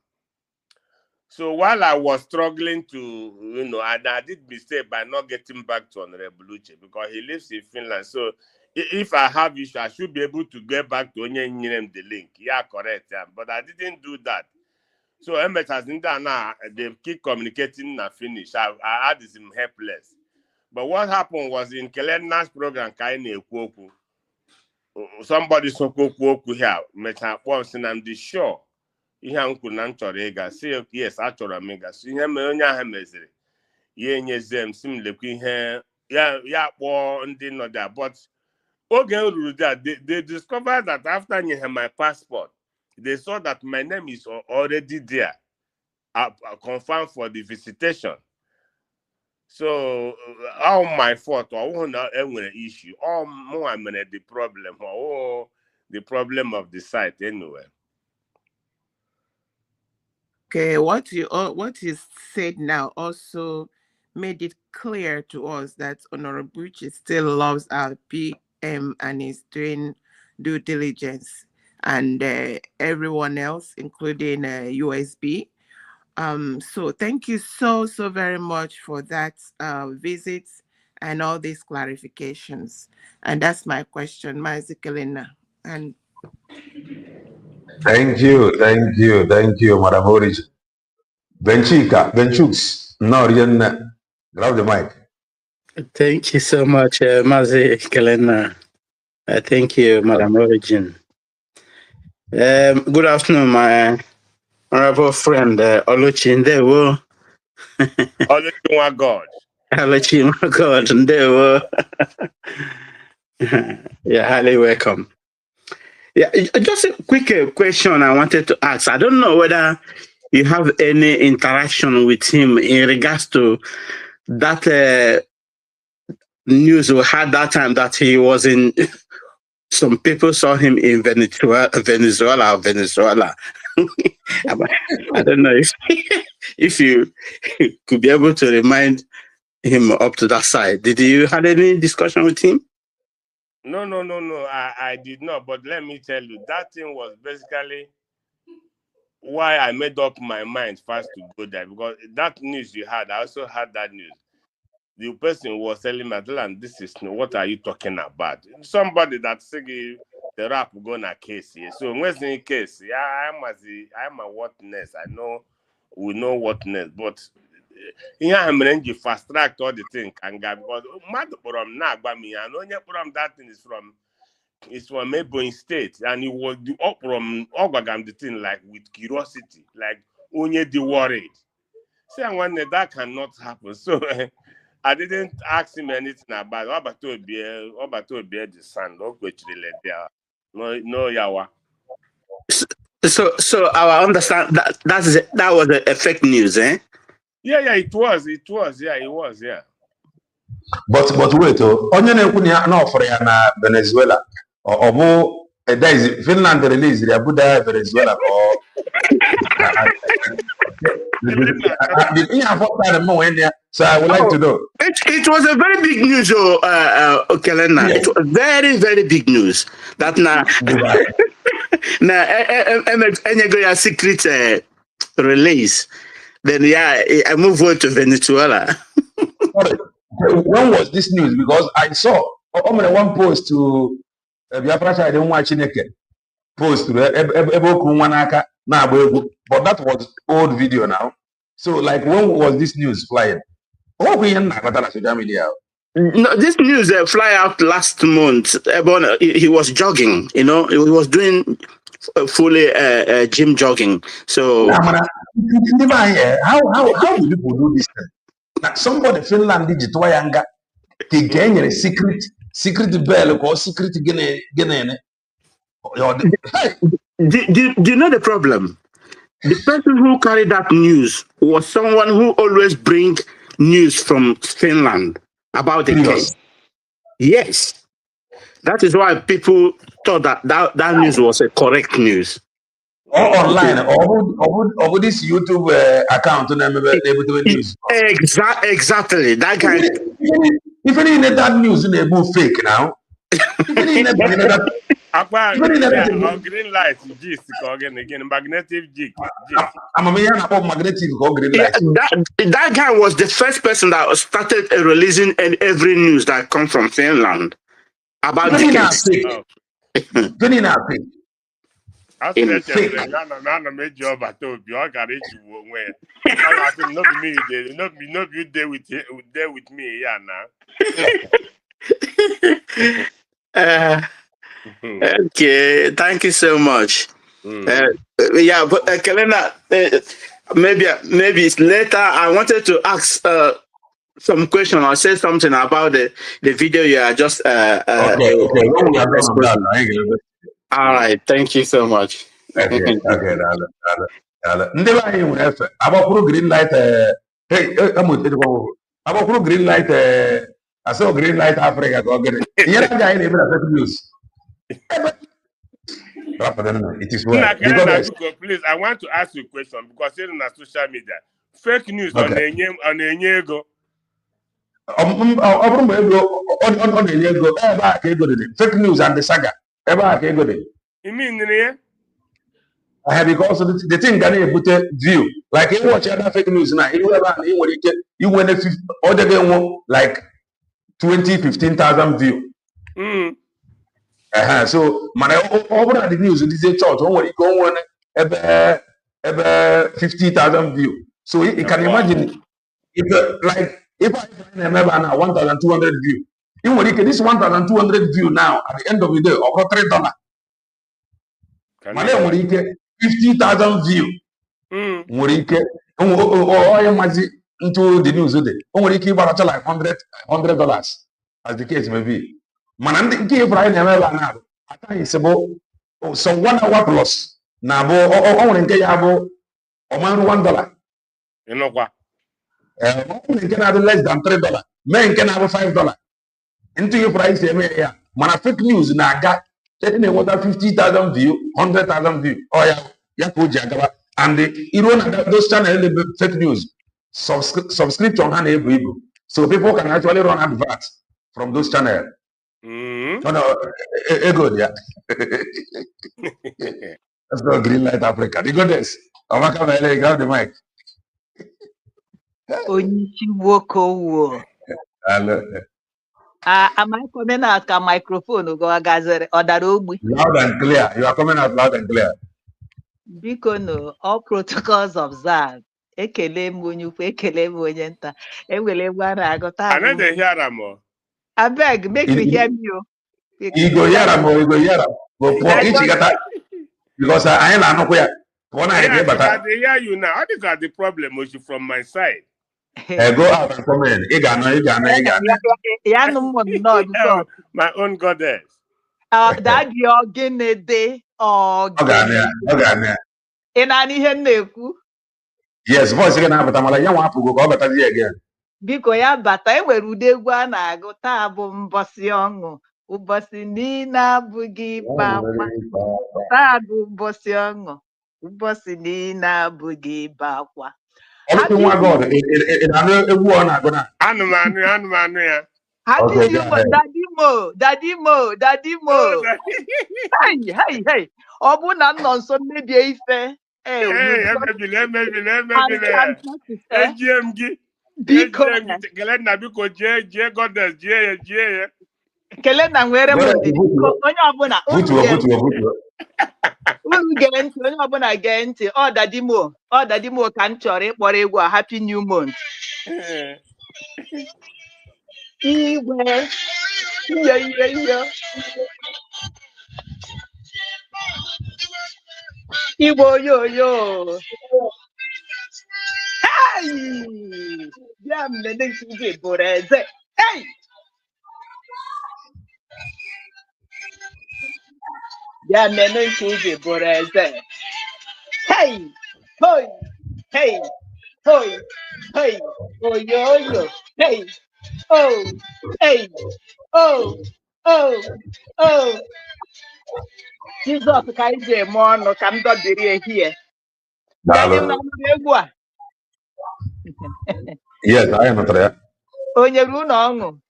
So while I was struggling to, you know, I did mistake by not getting back to Honorable Uche because he lives in Finland. So if I have issue, I should be able to get back to Onye the link. Yeah, correct. Yeah. But I didn't do that. So Emmet has in that now, they keep communicating and finish. I had him helpless. But what happened was in Kelena's program, somebody so here, and I'm sure. Ihe uncle na chọrọ ịga si yes achọrọ m ịga so ihe mere onye ahụ meziri ya enyeze m si m lekwa ihe ya kpọọ ndị nọ there but oge ruru there they discovered that after nye my passport they saw that my name is already there confirmed for the visitation. So all my fault or enwere issue all more the problem the problem of the site anyway. Okay, what you said now also made it clear to us that Honorable Uche still loves our PM and is doing due diligence, and everyone else, including USB, So thank you so very much for that visit and all these clarifications. And that's my question, Mazikelina. And thank you, Madam Origin. Benchooks, no, grab the mic. Thank you so much, Mazi Kelena. Thank you, Madam Origin. Good afternoon, my honorable friend, Oluchi Ndewo. Oluchi my God. Oluchi my God, Ndewo. You're highly welcome. Yeah, just a quick question I wanted to ask. I don't know whether you have any interaction with him in regards to that news we had that time that he was in. Some people saw him in Venezuela. I don't know if you could be able to remind him up to that side. Did you have any discussion with him? No. I did not. But let me tell you, that thing was basically why I made up my mind first to go there, because that news you had, I also had that news. The person was telling me, this is what are you talking about? Somebody that said the rap gonna case here. So when in case, yeah, I'm a witness. We know witness, but I'm going to fast track all the thing and because mad from me and only from that thing is from Ebonyi State, and it was the up from Ogagam the thing like with curiosity, like only the worried. See, when that cannot happen. So I didn't ask him anything about Obato be the son, which no yawa. So I understand that was a fake news, eh? Yeah, it was. Yeah, it was, yeah. But wait, onye na-ekwu na offer ya na Venezuela ọ bụ Finland release ya buda Venezuela ko so I would like to know. It was a very big news, Kelena. Yes. It was very, very big news. That now a secret release. Then I move on to Venezuela. When was this news? Because I saw one post to Biafra, I didn't watch it. Post to but that was old video now. So like, when was this news flying? No, this news fly out last month. He was jogging, he was doing fully gym jogging. So how do people do this thing? Now, somebody Finland digital yanga they gain a secret bell or secret gene. Do you know the problem? The person who carried that news was someone who always brings news from Finland about the case. Yes. That is why people thought that news was a correct news. Or online, or this YouTube account news. Exactly. That guy. Even in that news, in a fake now. Even in that. Green light, gist again, magnetic gist. I'm a man about magnetic green light. That guy was the first person that started releasing every news that comes from Finland about the case. I said, "Nana made job at Toby. I got it. I said, not you there with me, yeah, now." Okay, thank you so much. Yeah, but Kelena, maybe it's later. I wanted to ask some question or say something about the video you are just all right, thank you so much. Okay. Green light. Hey, I'm green light. I saw green light Africa. News. It is well. Please, I want to ask you a question because you're on social media. Fake news on Enyego. Fake news and the saga. You mean because the thing can put a view. Like you watch other fake news now, you win like 15,000 view. So man, over the news, this is church. When you go on, about 50,000 view. So you can imagine if I remember now 1,200 view. You will get this 1,200 view now at the end of the day over $3. Man, you will get 50,000 view. Murike, into the news today. Only keep like $100 as the case may be. Man, I'm give right now. I think it's about so 1 hour plus. Now, only get about $1. You know what? Only can have less than $3. Men can have $5. Into your price, yeah. Man, fake news now got taking a water 50,000 view, 100,000 view. Oh yeah, and you know those channels fake news subscription hand so people can actually run adverts from those channels. So no, good, yeah. Let's go Green Light Africa. You got this. You got the mic. Onichiwokowo. Hello. Am I coming out a microphone or gazere or Loud and clear. You are coming out loud and clear. Bikono, all protocols observed. Ekele munyufu, ekele munyenta. Ewele wana agota. I know they hear them more. I beg, make me hear me. You go hear them, you go hear them. Go for each other. Because I ain't know where. I hear you now. I think I the problem was from my side. Go out and come in. My own goddess. That you're gonna day or in any neku. Yes, voice again. But I'm like, you want to go better again. Because ya bata enwere udegwa na-agụ taa bụ mbọsị ọṅụ ụbọchị niile abụghị ịba akwa taa bụ mbọsị ọṅụ ụbọchị niile abụghị ịba akwa. Happy New Daddy Mo. Hey. Ọ bụ na nọ nso mmebie ife. Kelena biko je goddess je Kelena nwere m ndidi onye ọbụla unu gee ntị onye ọbụla gee ntị ọ Daddy Mo ka m chọrọ ịkpọrọ egwu a Happy New Month. Igwe Igbo yo. Hey! Yeah, I'm letting you get Hey! Yeah, I'm letting you get Hey! Hoi! Hey! Hoi! Hey! Oh, yo! Hey! Oh! Hey! Oh! Jesus, ka ị ga-eme ọnụ ka m dọbiri ehihie. Daddy m na-anụ egwu a. Yes, I am there. Onye ru na ọṅụ.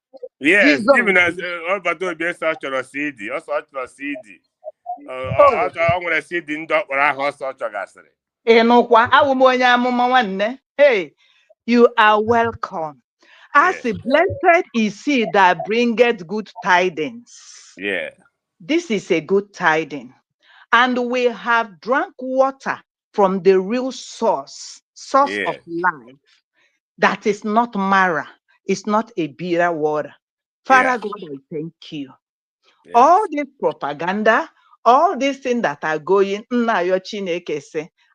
Yes, even as Obato Obiesa chọrọ CD, ọsọ chọrọ CD. Ọ nwere CD ndị ọkpọrọ ahụ ọsọ chọgasịrị. Ị nụkwa awụ m onye amụma nwanne. Hey, you are welcome. As blessed is he that bringeth good tidings. Yeah. This is a good tiding. And we have drunk water from the real source of life. That is not Mara. It's not a bitter water. Father God, I thank you. Yes. All this propaganda, all these things that are going,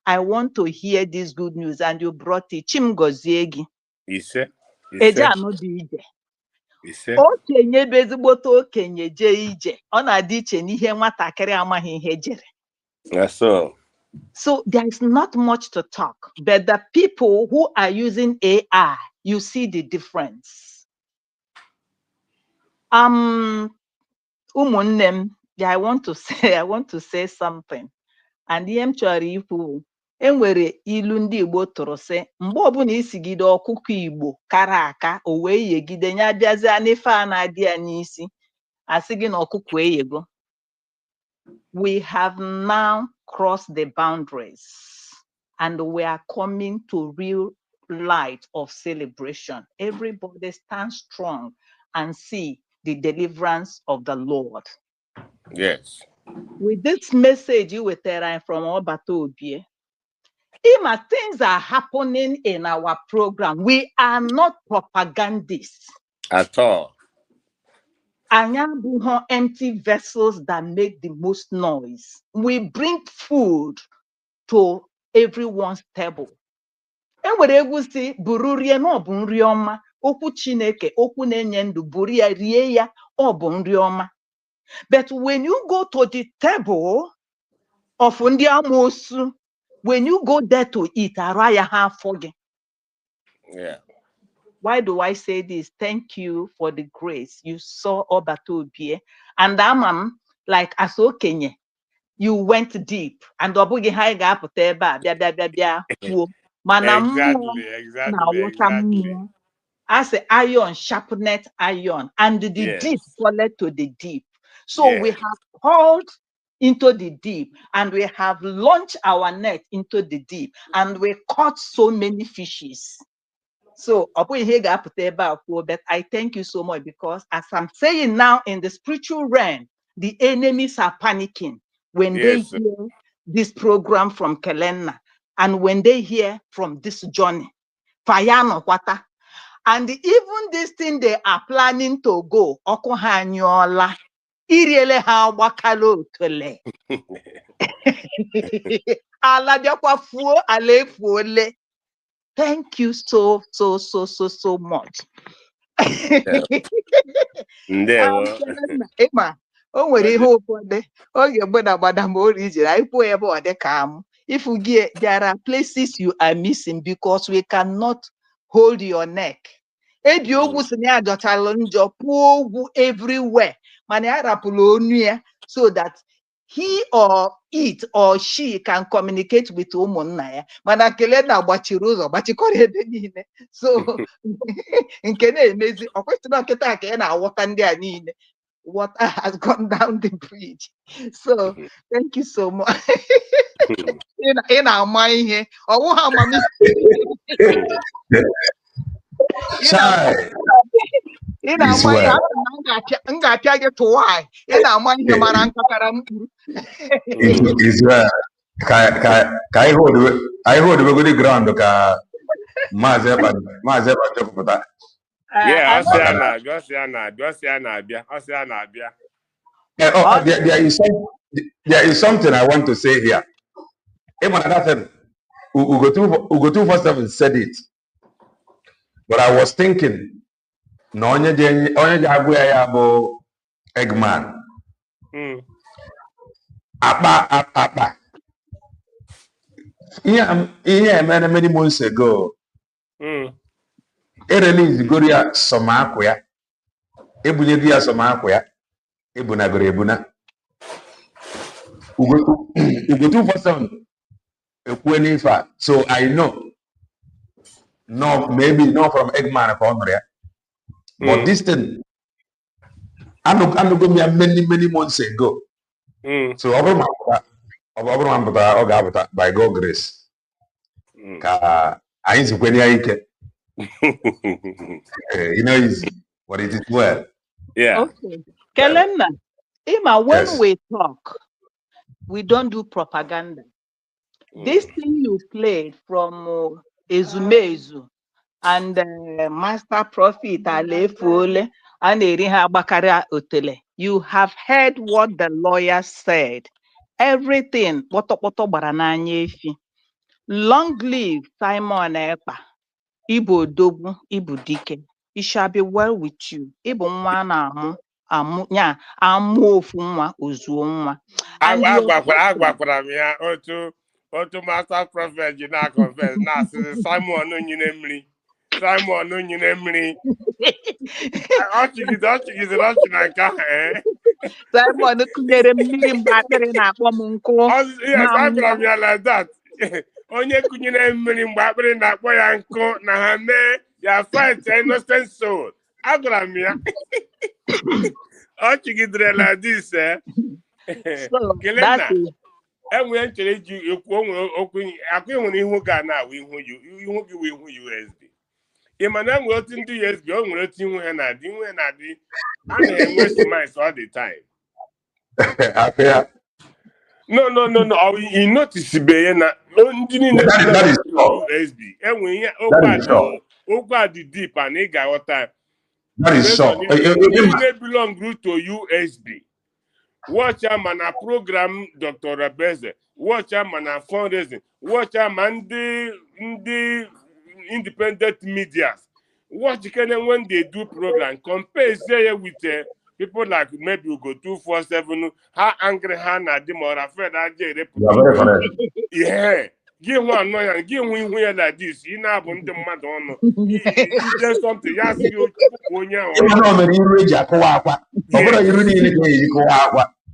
I want to hear this good news, and you brought it. Chimgoziegi. Okenye bezigbote okenye je ije. Ọ na-adị iche n'ihe nwatakịrị amaghị ihe jere. So there is not much to talk, but the people who are using AI, you see the difference. Umunnem, I want to say something. And the chọrọ ikwu enwere ilu ndị Igbo tụrụ sị mgbe ọbụla isigide ọkụkọ Igbo kara aka o wee yegide nya bịazịa n'ife a na-adị ya n'isi asị gị na ọkụkọ eyego. We have now crossed the boundaries. and we are coming to real light of celebration. Everybody stand strong and see the deliverance of the Lord. Yes. With this message you were telling from Obatobie, things are happening in our program. We are not propagandists. At all. Empty vessels that make the most noise. We bring food to everyone's table. Enwere egwu si buru rie na ọ bụ nri ọma, okwu Chineke, okwu na-enye ndụ, buru ya rie ya, ọ bụ nri ọma. But when you go to the table of ndị amoosu, when you go there to eat, arụ ya ha afọ gị. Yeah. Why do I say this? Thank you for the grace you saw Obatobie. And I'm like, as okenye, you went deep. And obugi ha ga-apụta ebe a bịa kwuo. Mana Exactly. As a iron sharpened iron, and the deep called to the deep. So we have called into the deep, and we have launched our net into the deep, and we caught so many fishes. So, but I thank you so much, because as I'm saying now, in the spiritual realm, the enemies are panicking when they hear this program from Kelena, and when they hear from this journey. Fayano Wata. And even this thing they are planning to go, Okohanyola, Iriele ha wakalo tole. Alabiakwa fuo ale fuole. Thank you so much. Emma, o nwere ihe ụfọdụ oge gbada gbada ma o rijiri anyị pụọ ebe ọ dị ka m. If you get, there are places you are missing because we cannot hold your neck. Edi ogwu si na ajọchalụ njọ pụọ ogwu everywhere, mana ya rapụrụ onu ya so that he or it or she can communicate with ụmụnna ya. Mana kele na gbachiri ụzọ gbachikọrọ ebe niile. So nke na-emezi ọ kwesịrị nkịta ka ị na-aghọta ndị a niile. Water has gone down the bridge. So thank you so much. In our mind, or how mommy. In our mind, I'm going to get to why. In our mind, you're my Israel. I hold the good ground. Mazeba Jokota. Yeah, Oceana. There is something I want to say here. Ugo 247 said it, but I was thinking, no, onye ya bụ Eggman. Apa. Many months ago. Release Goria Somaquia. Ebunia Somaquia. Ebuna. Ugo 247. So I know. No, maybe not from Eggman but this thing I'm going to be many months ago. So by God's grace. But it is well. Yeah. Okay. Kelena, Emma, when we talk, we don't do propaganda. This thing you played from Ezumezu and Master Prophet Alefule and Eriha Bakaria Otele, you have heard what the lawyer said. Everything, long live Simon Epa, Ibo Dobu, Ibo Dike. It shall be well with you. Ibo Mwana Amufunwa Uzuumwa. Otu Master Prophet you now confess. Now Simon Nunyinemri. Simon Nunyinemri. Simon kunyere mmiri mgbakịrị na-akpọ m nkụ. Yes, I from you like that. Onye kunyere mmiri mgbakịrị na-akpọ ya nkụ na ha mee ya fight innocent soul. Agwara m ya. Ọ chigidere like this, eh? So that is enwere nchere ji ekwu onwe okwu akụ enwere ihu ga na awụ ihu gị wụ ihu USB ị ma na enwere otu ndị USB o nwere otu ihu ha na-adị ihu ha na-adị a na-enwe smiles all the time no ị notisibe na ndị niile USB enwere ihe okwu a dị deep and ị ga-aghọta niile belong to USB watch ama na program Dr. Rebeze watch ama na fundraising watch ama ndị independent media watch when they do program compare say with people like maybe Ugo 247 how angry ha na dị ma ọra fed aja yeah gị nwe anọ ya gị nwe ihu ya like this ị na-abụ ndị mmadụ ọnụ ije something ya si onye ahụ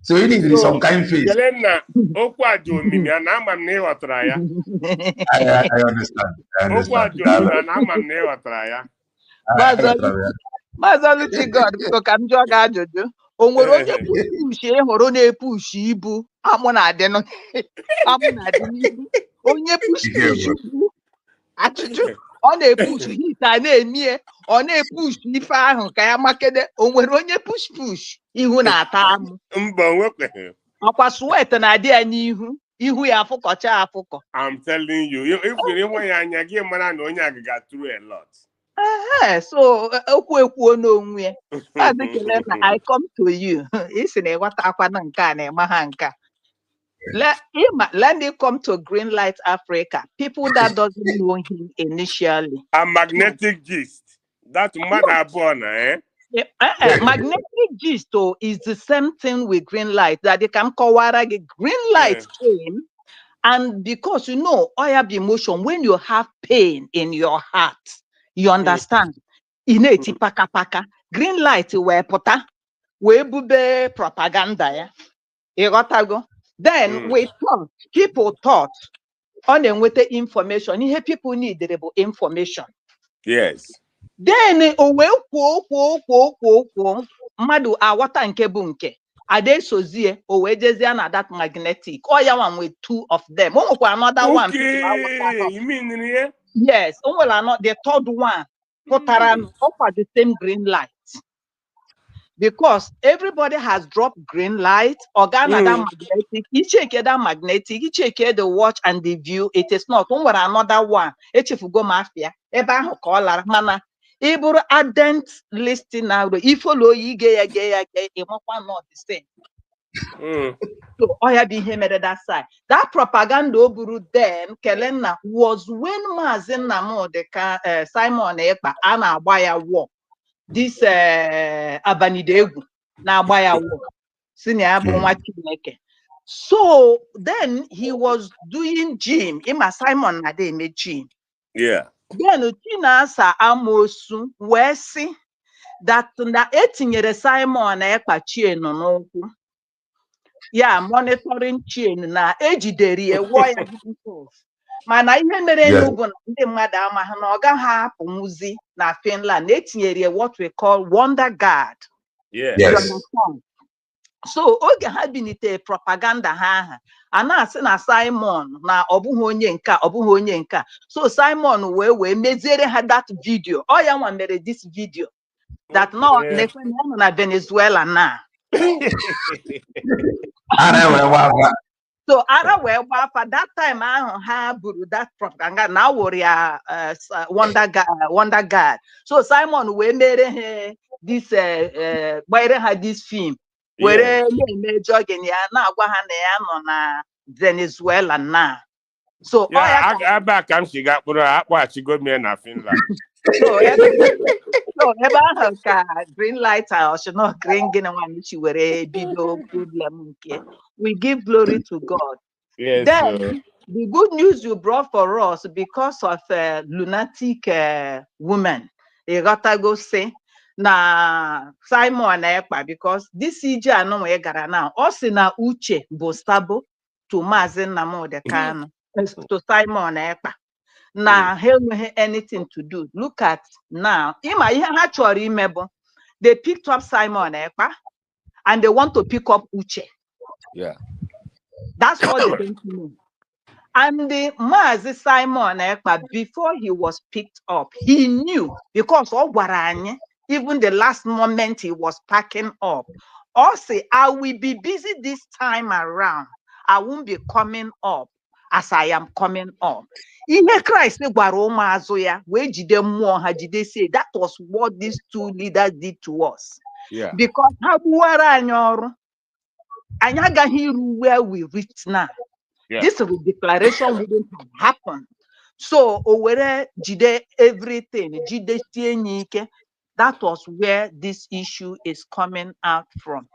so you need some kind face. Kelena okwu adị omimi na ama m na ịghọtara ya. I understand. Okwu adị omimi na ama m na ịghọtara ya. Maazị Oluchi God biko ka m jụọ gị ajụjụ. O nwere onye pushi ịhụrụ na-epushi ibu amụ na-adị n'ihu onye pushi ibu ajụjụ ọ na-epushi hit a na-emie ọ na-epushi ife ahụ ka ya makede o nwere onye push ihu na-ata amụ mba nwekwe ọkwa sweat na-adị ya n'ihu ihu ya afụkọcha afụkọ. I'm telling you ifere nwe ya anya gị mara na onye agaga through a lot. So okwu n'onwe ya Maazị Kelena I come to you isi na ịghọta akwa na nke a na-eme ha nke let me come to Green Light Africa. People that doesn't know him initially. A magnetic gist. That mother born, magnetic gist is the same thing with Green Light. That they can call Green Light came, and because I have emotion when you have pain in your heart, you understand. Ineti paka paka. Green Light we pota we bube propaganda ya. Then we thought, people thought on them with the information. Here people need the information. Yes. Then madu awata nke bunke. Ade sozie owejezia na that magnetic. Oya one with two of them. Another one. Okay, you mean here? Yes. The third one. Offer the same green light. Because everybody has dropped green light, magnetic, each that magnetic, each the watch and the view, it is not another one. If you go mafia, caller, mana, Iburu ardent listing now, if follow ye gay, not the same. So I have been him at that side. That propaganda buru then Kelena was when Mazen Namo the Simon Ekpa Anna Waya walk. This Abanidegu na Baya senior. So then he was doing gym. Ima Simon na de me gym. Yeah. Then Tina sa amosu wesi that na etinyere Simon na ekpa chain n'okwu. Yeah, monitoring chain na ejideri e wire himself. Mana ihe mere n'ugwu ndị mmadụ amaghị na ọ gaghị apụmuzi na Finland etinyere what we call Wonder Guard. Yes. So oge ha binite propaganda ha a na-asị na Simon na ọ bụghị onye nka so Simon wee meziere ha that video ọ ya nwa mere this video that no nekwe na Venezuela na so ara wee gbafa that time ahụ ha buru that propaganda na wụrụ ya Wonder Guard so Simon wee mere ha this gbanyere ha this film were na-eme jogging ya na-agwa ha na ya nọ na Venezuela na so aba ka m si ga kpụrụ akpọghachigo m na Finland so ebe ahụ ka Green Light or green gịnị nwanne chi were bido problem nke. We give glory to God. Yes, then the good news you brought for us because of lunatic woman. You gotta go say na Simon Ekpa because this ije anọ wee gara now. Ọ sị na uche bụ stable to Maazị Nnamdi Kanu to Simon Ekpa. Na ha enweghị anything to do. Look at now. Ịma ihe ha chọrọ ime bụ they picked up Simon Ekpa and they want to pick up Uche. Yeah. That's what they don't know. And the Mazi Simon Ekpa, before he was picked up, he knew, because of Waranye, even the last moment he was packing up, also, I will be busy this time around. I won't be coming up as I am coming up. Ihe Christ gwara ụmụazụ ya wee jide mmụọ ha jide say that was what these two leaders did to us. Yeah. Because ha gbuwara anyị ọrụ, anyị agaghị iru where we reach now. Yeah. This declaration wouldn't have happened. So Owere jide everything, jide tienike. That was where this issue is coming out from.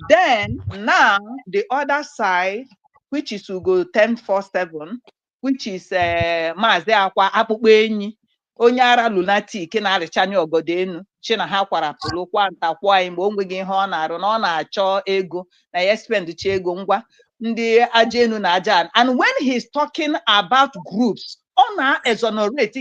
Then now the other side, which is to go 10-4-7, which is Maazị Akwa akpụkpọ enyi, onye ara lunatic na-arịchanye ogodo enu, chi na ha kwara pụrụ kwa ntakwa anyị mgbe o nweghị ihe ọ na-arụ na ọ na-achọ ego na ya spendchi ego ngwa ndị aja enu na aja. And when he's talking about groups, ọ na-exonerate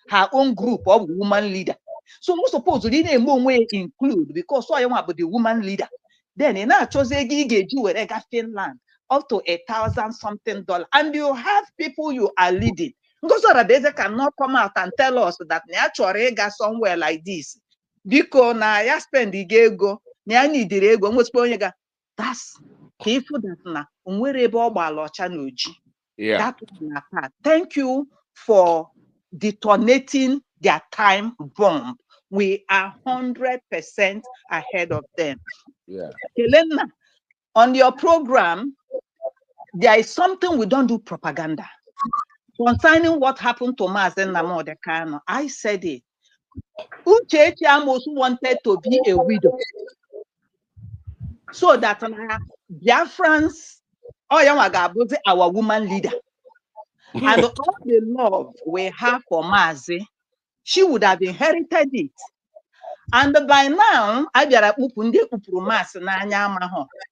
her own group of woman leader. So we suppose we didn't even include, because so I want about the woman leader. Then in our chose Finland up to $1,000-something, and you have people you are leading. Because so that they cannot come out and tell us that naturally got somewhere like this. Because na ya spend the go, na need the ego. That's people that na yeah. That thank you for detonating their time bomb. We are 100% ahead of them. Yeah. Helena, on your program, there is something we don't do propaganda. Concerning what happened to Mazi Nnamdi Kanu, I said it. Uchechi Amos wanted to be a widow. So that Biafrans, our woman leader. And all the love we have for Mazi, she would have inherited it. And by now,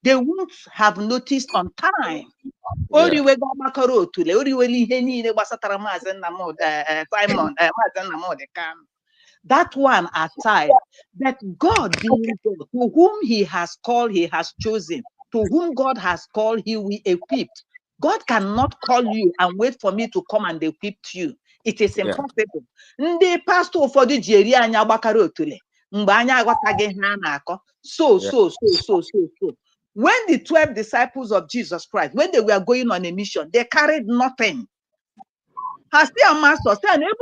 they won't have noticed on time. That one aside, that God being God, to whom he has called, he has chosen, to whom God has called, he will equip. God cannot call you and wait for me to come and equip you. It is impossible. Ndị pastor ụfọdụ ji eri anya gbakara otule mgbe anya aghọtaghị ha na-akọ. So. When the 12 disciples of Jesus Christ, when they were going on a mission, they carried nothing. Has their master said, you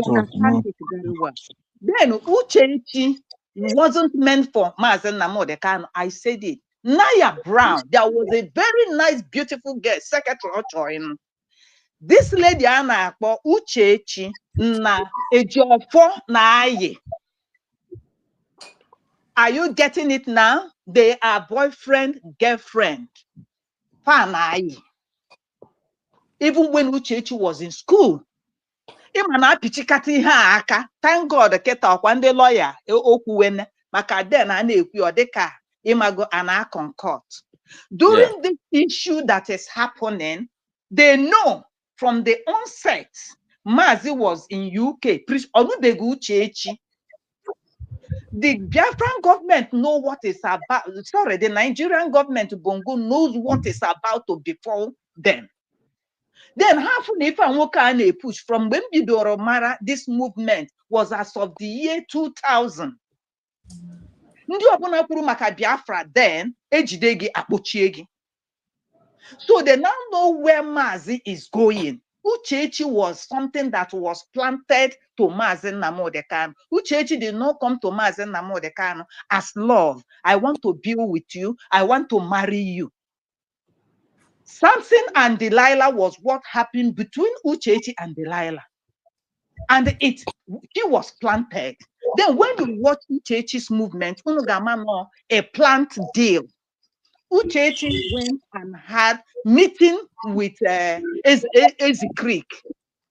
understand it very well. Then Uchechi wasn't meant for Mazi Nnamdi Kanu. I said it. Naya Brown, there was a very nice, beautiful girl, secretary. This lady Anna Uchechi na Ejiofor na aye. Are you getting it now? They are boyfriend, girlfriend. Even when Uchechi was in school. Thank God keta ọkwande lawyer okuwene maka den a na-ekwu ọ dịka imago ana concord. During this issue that is happening, they know from the onset Mazi was in UK. The Biafran government know what is about. Sorry, the Nigerian government Bongo knows what is about to befall them. Then half if I push from when Bidoro Mara, this movement was as of the year 2000. Then so they now know where Mazi is going. Uchechi was something that was planted to Mazi Nnamdi Kanu. Uchechi did not come to Mazi Nnamdi Kanu as love. I want to be with you. I want to marry you. Samson and Delilah was what happened between Uchechi and Delilah. And he was planted. Then when you watch Uchechi's movement, a plant deal. Uchechi went and had meeting with Ezi Creek.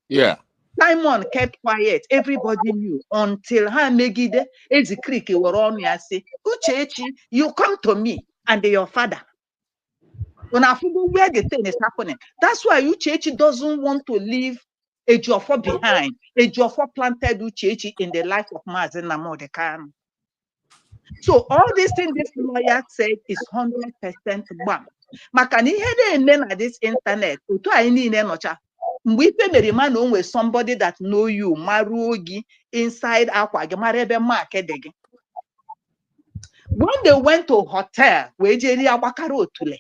Yeah. Simon kept quiet. Everybody knew until Megide Ezi Creek were on me and say, Uchechi, you come to me and your father. When I figure where the thing is happening, that's why Uchechi doesn't want to leave Ejiofor behind. Ejiofor planted Uchechi in the life of Mazi Nnamdi Kanu. So all these things this lawyer said is 100% bam. Maka na ihe na-eme na this internet, otu anyị niile nọcha. Mgbe ife mere ma na onwe somebody that know you, maruo gị inside akwa gị, mara ebe mark dị gị. When they went to hotel, wee jeri agbakara otule.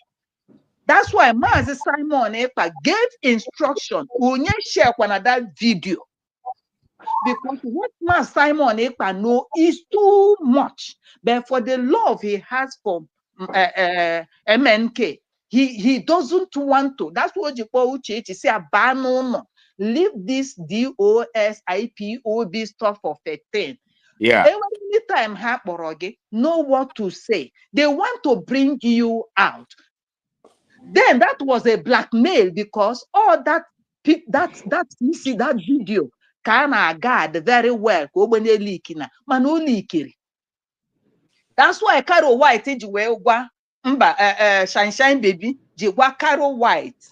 That's why Mazi Simon Ekpa gave instruction. Onye share kwana that video. Because what Mazi Simon Ekpa know is too much. But for the love he has for MNK, he doesn't want to. That's what you call Uche. Say no. Leave this DOSIPOB stuff for 15. Yeah. Every time Haporoge know what to say. They want to bring you out. Then that was a blackmail because all that you see that video can guard very well. That's why Carol White shine baby Carol White.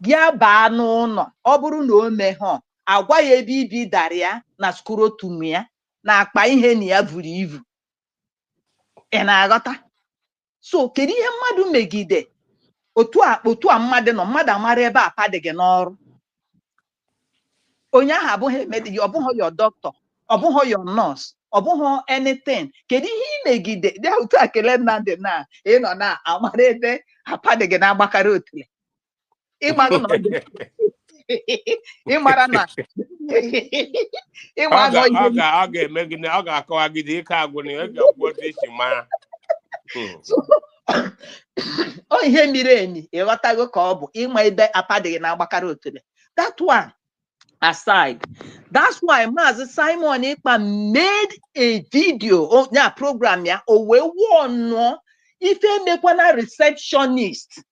Gia ba no oburu no me ho agwa ya bibi daria na skuro tumia na akpa ihe ni ya vuru ivu. Na agota. So kedu ihe mmadu megide otu a mmadụ nọ mmadụ amara ebe apa dị gị n'ọrụ. Onye ahụ abụghị ọ bụghị your doctor, ọ bụghị your nurse, ọ bụghị anything. Kedu ihe ị megide dị otu a kele Nnamdi na ị nọ na amara ebe apa dị gị na-agbakara otule. Ịmara na ịmara na ọ ga-eme gị na ọ ga-akọwa gị dị ike agwụ na ị ga-ekwu otu isi mara. Oh, ihe miri emi ịghọtago ka ọ bụ ịma ebe apadịghị na-agbakara otule. That one aside, that's why Mazi Simon Ekpa made a video ya program ya o wee warn ife mekwana receptionist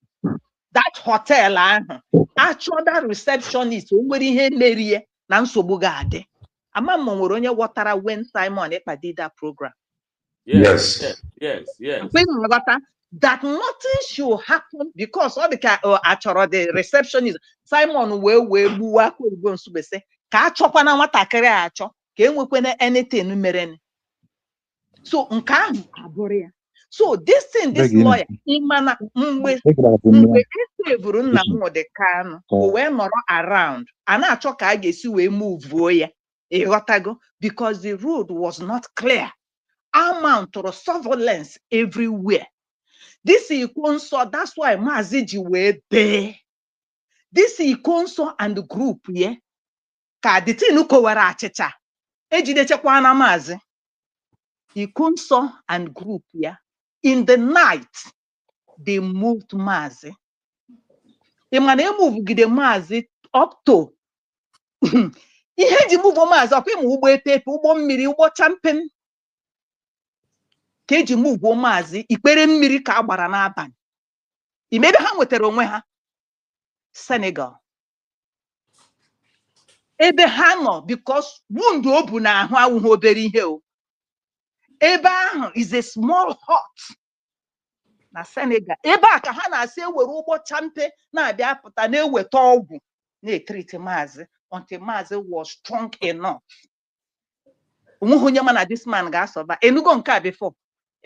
that hotel ahụ achọ that receptionist o nwere ihe merie na nsogbu ga-adị. Ama m nwere onye ghọtara when Simon Ekpa did that program. Yes. That nothing should happen because all the achọrọ the receptionist Simon wee gbuwa aka oyibo nsubese ka achọkwa na nwatakịrị achọ ka enwekwana anything mere. So nke ahụ abụrụ ya. So this lawyer imana mgbe esevuru Nnamdi Kanu o wee nọrọ around a na-achọ ka a ga-esi wee move ya ịghọtago because the road was not clear. Amount of surveillance everywhere. This Ikonso, that's why Mazi ji wee bee. This Ikonso and the group, yeah. Ka the thing ukowara achicha. Ejidechekwa na Mazi. Ikonso and group, yeah. In the night, they moved Mazi. They move the Mazi up to. Ihe ji move Mazi up to ugbo epepe, ugbo mmiri, ugbo champion. Ka eji move Mazi ikpere mmiri ka agbara n'abalị. Imebe ha nwetara onwe ha Senegal. Ebe ha nọ because wound o bu na ahụ awụghị obere ihe o. Ebe ahụ is a small hut na Senegal. Ebe a ka ha na-asị ewere ụgbọ champe na-abịa pụta na-eweta ọgwụ na-etreat Mazi until Mazi was strong enough. Onweghị onye ma na this man ga-asọba. Enugo nke a before.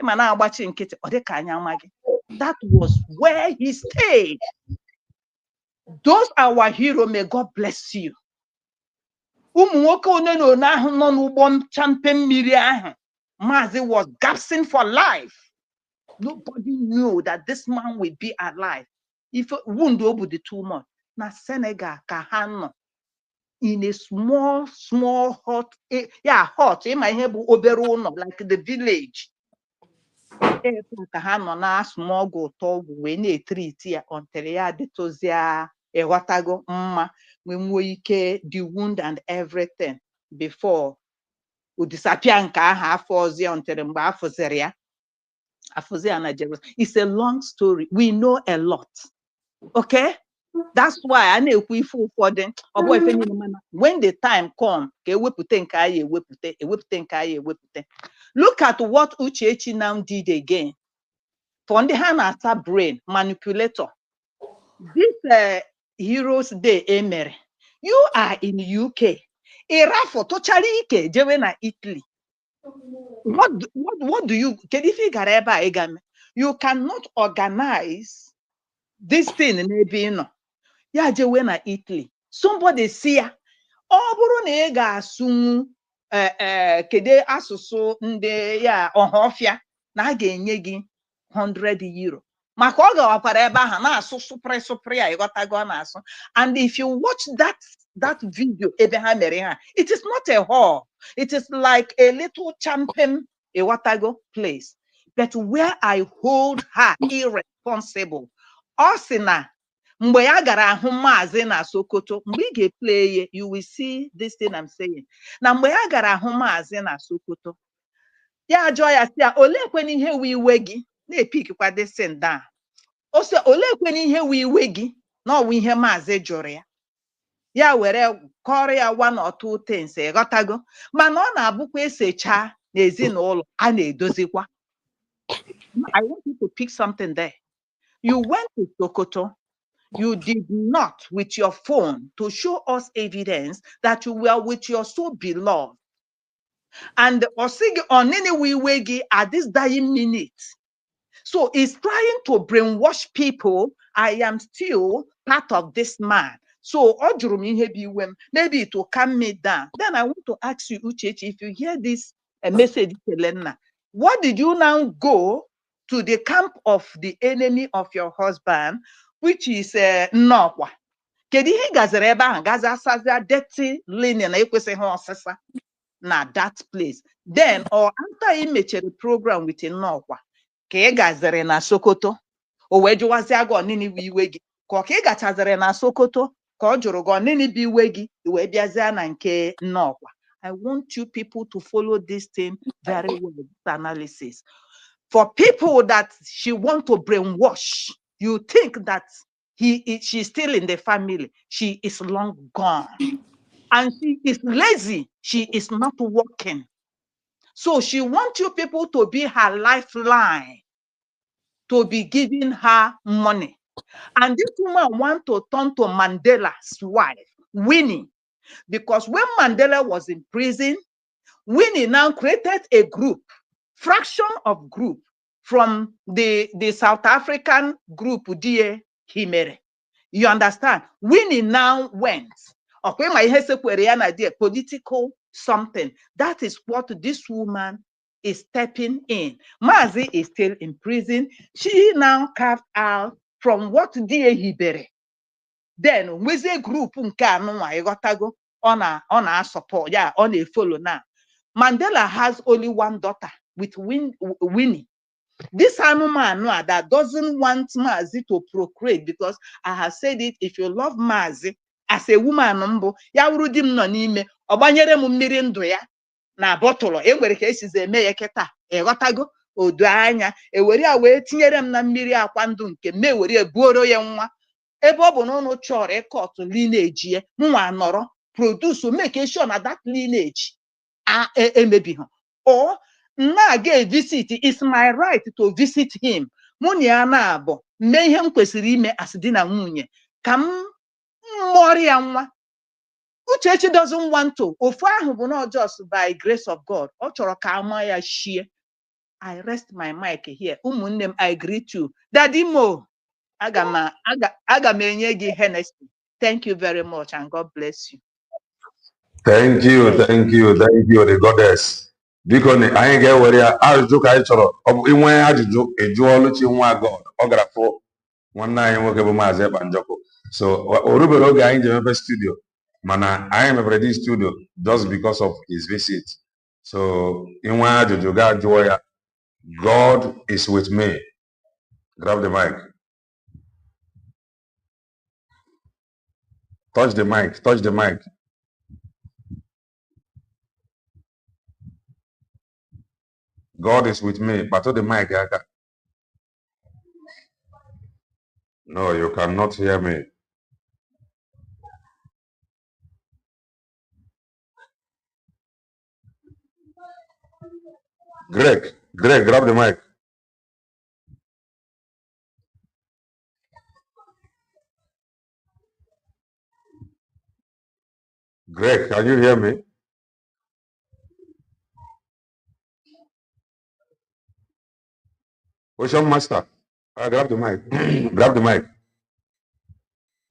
That was where he stayed. Those our hero, may God bless you. Mazi was gasping for life. Nobody knew that this man would be alive. If wound over the tumor, na Senegal kahano in a small hut, hut. Like the village. Ha nọ na smọgụ ụtọ wee na-etreat ya until ya dịtụzia ịghọtago mma wee nwee ike the wound and everything before o disappear nke ahụ afọ ọzọ until mgbe afụziri ya na Jerusalem. It's a long story. We know a lot. Okay? That's why I na-ekwu ife ụfọdụ ọ bụ ife niile mana when the time come ka ewepụta nke anyị ewepụta nke anyị ewepụta. Look at what Uchechi now did again. For the hand brain manipulator. This Heroes Day Emery. You are in UK. Irafo to Charike, Jewe na Italy. What do you get if you got you cannot organize this thing in Ebino? Ya jewe na Italy. Somebody see ya. Ọ bụrụ na ị ga-asụnwu kede asụsụ ndị ya ọhafịa na a ga-enye gị 100 euro maka ọ gawakwara ebe ahụ na-asụ sụprị a ịghọtago ọ na-asụ. And if you watch that video ebe ha mere ha, it is not a hall, it is like a little champion ịghọtago place, but where I hold her irresponsible. Ọ sị na mgbe ya gara ahụ Maazị na Sokoto, mgbe ị ga-play ye, you will see this thing I'm saying. Na mgbe ya gara ahụ Maazị na Sokoto, ya jụọ ya sị ya, oleekwana ihe wu iwe gị na-epikikwa this thing down. O sị oleekwana ihe wu iwe gị na ọwụ ihe Maazị jụrụ ya. Ya were kọrọ ya one or two things ịghọtago, mana ọ na-abụkwa esecha n'ezinụlọ a na-edozikwa. I want you to pick something there. You went to Sokoto. You did not with your phone to show us evidence that you were with your so beloved. And Osigi on any way at this dying minute. So he's trying to brainwash people. I am still part of this man. So maybe it will calm me down. Then I want to ask you, Uchechi, if you hear this message, Helena, what did you now go to the camp of the enemy of your husband, which is Nokwa? Kedu ihe gazere ebe ahụ gaza asaza dirty linen na ekwesịghị ọsịsa na that place. Then or after he mechere program with Nokwa ka ị gazere na Sokoto o wee jụwazi agụ ọnịnị bụ iwe gị ka ị gachazere na Sokoto ka ọ jụrụ gị ọnịnị bụ iwe gị wee bịazie na nke Nokwa. I want you people to follow this thing very well, this analysis. For people that she want to brainwash, you think that she's still in the family. She is long gone. And she is lazy. She is not working. So she wants you people to be her lifeline, to be giving her money. And this woman wants to turn to Mandela's wife, Winnie. Because when Mandela was in prison, Winnie now created a group, fraction of group from the South African group, Die Himere. You understand? Winnie now went. Okay, my political something. That is what this woman is stepping in. Mazi is still in prison. She now carved out from what Die Hibere. Then with a group on a support, yeah, on a follow now. Mandela has only one daughter with Winnie. This man that doesn't want Mazi to procreate, because I have said it, if you love Mazi as a woman, ya urudim no n'ime obanyere mu mmiri ndụ ya na bottle enwere ka esize eme ya keta egotago odo anya ewere ya wee tinyere m na mmiri akwa ndụ nke me were ebuoro ya nwa ebe ọ bụ na unu chọrọ ịkọt lineage ya nwa nọrọ produce make sure na that lineage emebi ha or na ga visit. It's my right to visit him. Munya na abo me ihe m kwesịrị ime as di na nwunye ka m mụọrọ ya nwa. Uchechi doesn't want to. Ofu ahụ bụ not just by grace of God. Ọ chọrọ ka ama ya shie. I rest my mic here. Ụmụnne m, I greet you. Daddy Mo, aga m enye gị Hennessy. Thank you very much and God bless you. Thank you, the goddess. Biko ni anyị ga-ewere ya ajụjụ ka anyị chọrọ. Ọ bụ inwe ajụjụ ejụọ Oluchi nwa God. Ọ gara fụ nwanne anyị nwoke bụ Maazị Ekpanjọkụ. So o rubere oge anyị ji emepe studio, mana anyị mepere this studio just because of his visit. So inwe ajụjụ ga jụọ ya. God is with me. Grab the mic. Touch the mic. Touch the mic. God is with me. But to the mic. No, you cannot hear me. Greg, grab the mic. Greg, can you hear me? Ocean Master, grab the mic. Grab the mic.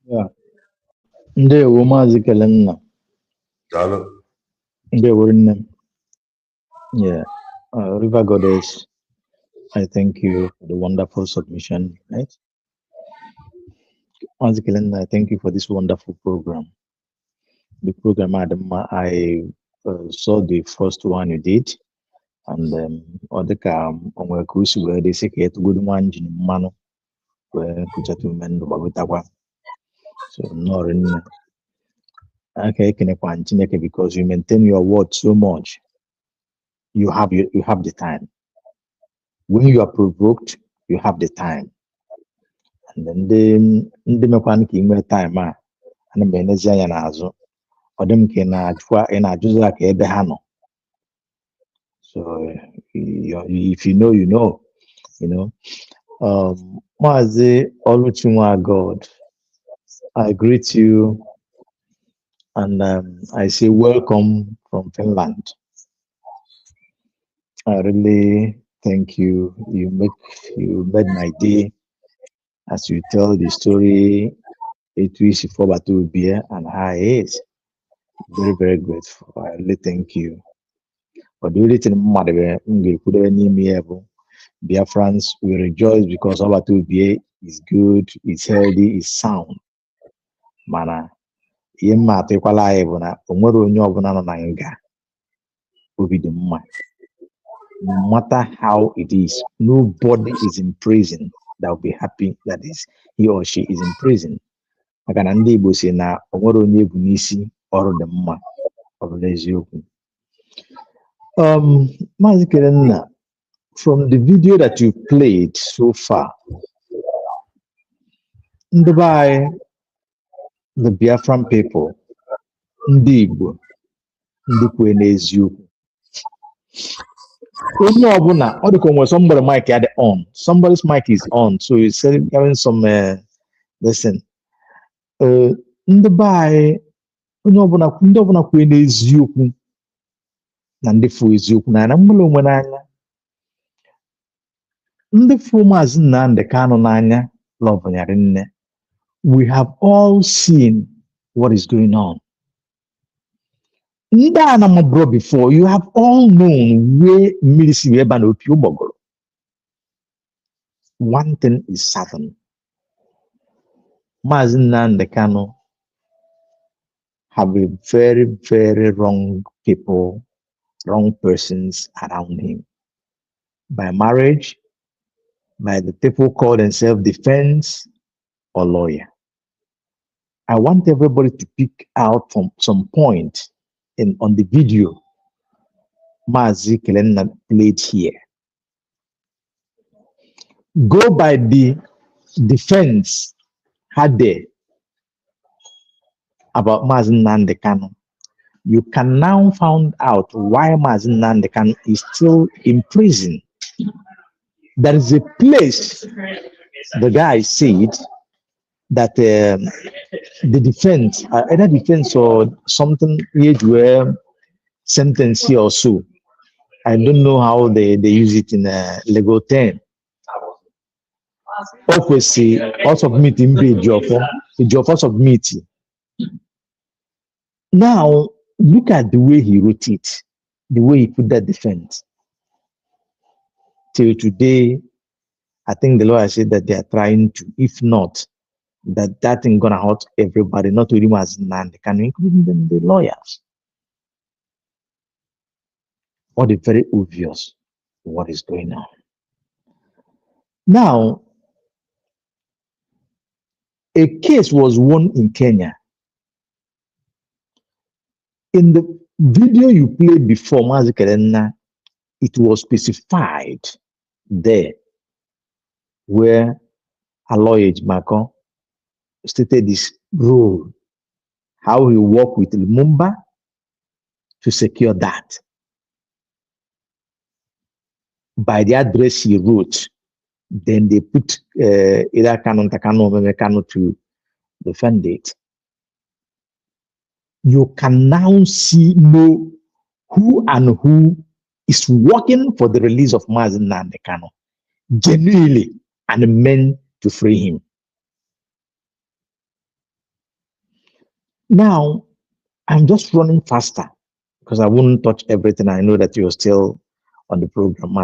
Yeah. Ndewo Maazị Kelenna. Hello. Ndewo nne. Yeah. River Goddess, I thank you for the wonderful submission. Right? Maazị Kelenna, I thank you for this wonderful program. The program, Adam, I saw the first one you did, and Odeka onwe kusi where they say get good one in mano where kuchatu men babutagwa. So no okay because you maintain your word so much. You have the time. When you are provoked, you have the time. And then the mechanic in time and the manager and azo or them can just like ebehano. So if you know, you know, Mazi Oluchunwa God, I greet you and I say welcome from Finland. I really thank you. You made my day as you tell the story. It is for Batu Beer and how it is. Very, very grateful. I really thank you. But the only thing Biafrans will rejoice because Batu Beer is good, is healthy, is sound. Mana, yema tekwala ebona, onwero onye obuna no na nga. Obi the man. No matter how it is, nobody is in prison that will be happy that is he or she is in prison. Maka na ndị Igbo si na onwere onye ebu n'isi ọrụ dị mma ọ bụ eziokwu. Maazị Kelenna, from the video that you played so far, ndị be anyị, the Biafran people, ndị Igbo, ndị kwe n'eziokwu. Onye ọbụla, ọ dịka onwe somebody mic at the on. Somebody's mic is on, so you're having some listen. Ndị be anyị, onye ọbụla kwe n'eziokwu na ndị fụ eziokwu na mmadụ onwe n'anya. Ndị fụ Maazị Nnamdi Kanu n'anya lọbụnyarị nne. We have all seen what is going on. Ndị a na mabro before, you have all known where mmiri si wee ba n'opi ụgbọgụrụ. One thing is certain. Maazị Nnamdi Kanu have a very, very wrong people, wrong persons around him. By marriage, by the people call themselves defense or lawyer. I want everybody to pick out from some point on the video Maazị Kelenna played here. Go by the defense had there about Maazị Nnamdi Kanu. You can now find out why Maazị Nnamdi Kanu is still in prison. There is a place, the guy said, that the defense, either defense or something, where sentence here or so. I don't know how they use it in a legal term. Obviously, also submitting the submit. Now, look at the way he wrote it, the way he put that defense. Till today, I think the lawyer said that they are trying to, if not, that thing gonna hurt everybody, not only Maazị Nnamdi Kanu, including them, the lawyers. What is very obvious what is going on. Now, a case was won in Kenya. In the video you played before, Maazị Kelenna, it was specified there where Aloy Ejimakor stated his role, how he worked with Lumumba to secure that. By the address he wrote, then they put either Kanu to defend it. You can now know who and who is working for the release of Maazị Nnamdi Kanu. genuinely and meant to free him. Now, I'm just running faster because I wouldn't touch everything. I know that you're still on the program.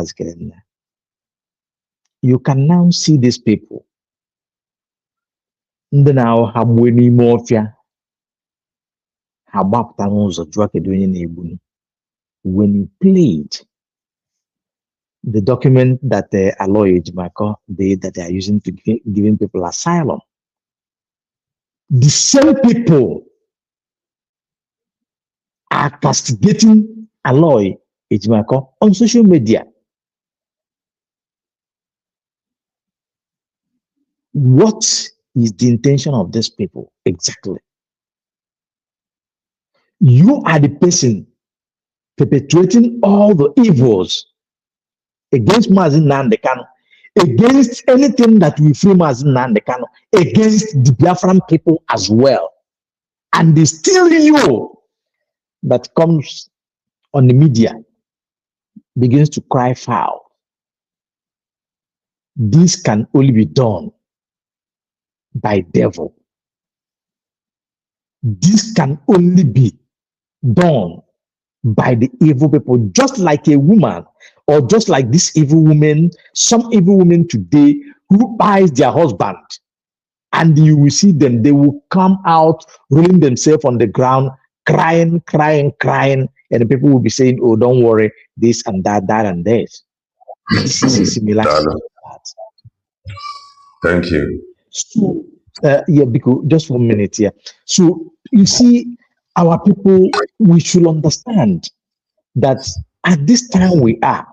You can now see these people. Now, when you played the document that Aloy Ejimakor did that they are using to giving people asylum, the same people are castigating Aloy Ejimakor on social media. What is the intention of these people exactly? You are the person perpetuating all the evils against Mazi Nnamdi Kanu, against anything that will free Mazi Nnamdi Kanu, against the Biafran people as well. And it's still you that comes on the media, begins to cry foul. This can only be done by devil. This can only be done by the evil people, just like a woman, or just like this evil woman, some evil women today who buys their husband, and you will see them, they will come out rolling themselves on the ground, crying, and the people will be saying, oh, don't worry, this and that and this. This is a similar. Thank you. So, because just 1 minute here. So, you see, our people, we should understand that at this time we are,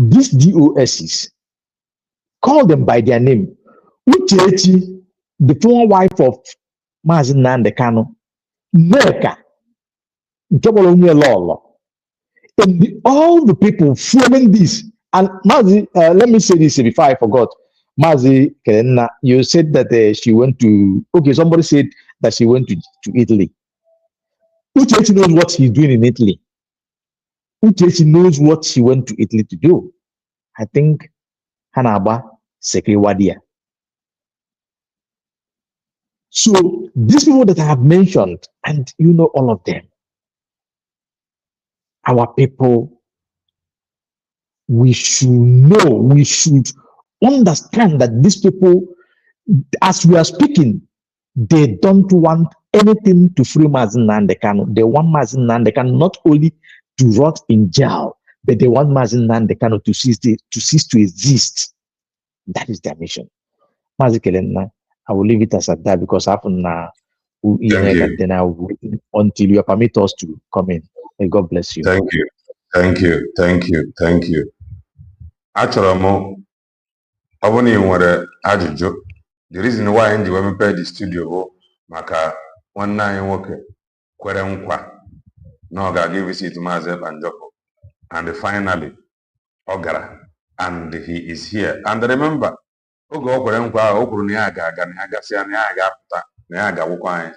these DOSs, call them by their name. Uchechi, the former wife of Mazi Nnamdi Kanu, Neka, and all the people following this. And Mazi, let me say this before I forgot. Mazi Kelenna, you said that she went to, okay, somebody said that she went to Italy. Uchechi knows what she's doing in Italy. Uchechi knows what she went to Italy to do. I think Hanaba Sekrewadia. So these people that I have mentioned, and you know all of them, our people, we should know, we should understand that these people, as we are speaking, they don't want anything to free Mazi Nnamdi Kanu. They want Mazi Nnamdi Kanu not only to rot in jail, but they want Mazi Nnamdi Kanu to cease to exist. That is their mission. Mazi Kelenna, I will leave it as at that because often then I will wait until you permit us to come in. May God bless you. Thank you. Achọrọ m ọ bụrụ na ị nwere ajụjụ, the reason why ndị wee mepee the studio bụ maka nwanne anyị nwoke kwere nkwa na ọ ga-aga visit Maazị Banjoko, and finally ọ gara, and he is here. And remember, oge o kwere nkwa ahụ o kwuru na ya ga-aga, na ya gasịa, na ya ga-apụta, na ya ga-agwụkwa anyị.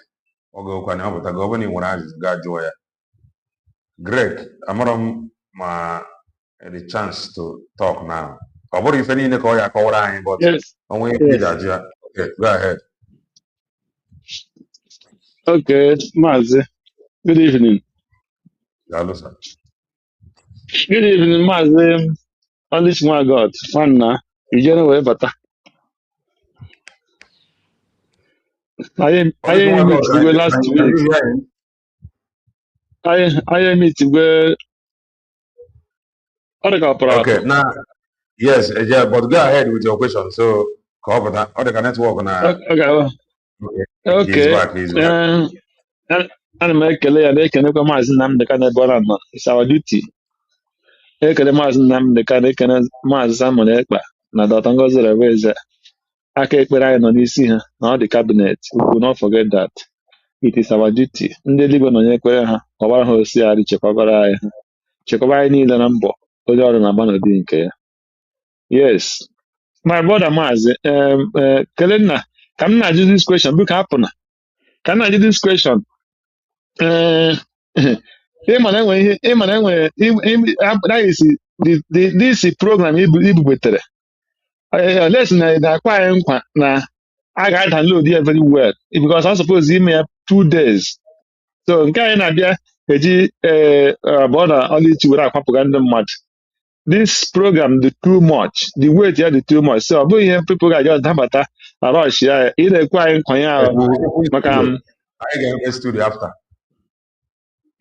Oge okwa na ọ pụta, ọ bụrụ na ị nwere ajụjụ gaa jụọ ya. Greg, amara m ma the chance to talk now. But yes. Okay, go ahead. Okay, Mazi. Good evening. Hello, sir. Good evening, Mazi. Only my God. Fanna, you know where, but I am meet you last week. I am meet you. Okay, now, yes, yeah, but go ahead with your question. So, cover that. Or the network now. Okay. He's back. And make a layer, they can come as Nnamdi Kanu. It's our duty. Ekele Maazị Nnamdi Kanu, ekele Maazị Simon Ekpa na Dr. Ngozi Reweze. Aka ekpere anyị nọ n'isi ha na ọ dị cabinet. We will not forget that. It is our duty. Ndị eluigwe nọ n'ekpere ha, ọgbara ha osighari, chekwabara anyị ha. Chekwaba anyị niile na mbọ onye ọrụ na-agba n'ụdị nke ya. Yes. My brother Maazị, Kelenna, ka m na-ajụ this question, biko hapụ na. Ka m na-ajụ this question. This program ibubetere lesson na akwa nkwa na I got download here very well because I suppose email 2 days. So nke anyị na-abịa eji border only to were akwapụga ndị mmadụ. This program dị too much. The weight ya dị too much. So ọ bụghị ihe people ga-ajọ dabata na rush ya ị na-ekwe anyị nkwa ya maka I get studio after.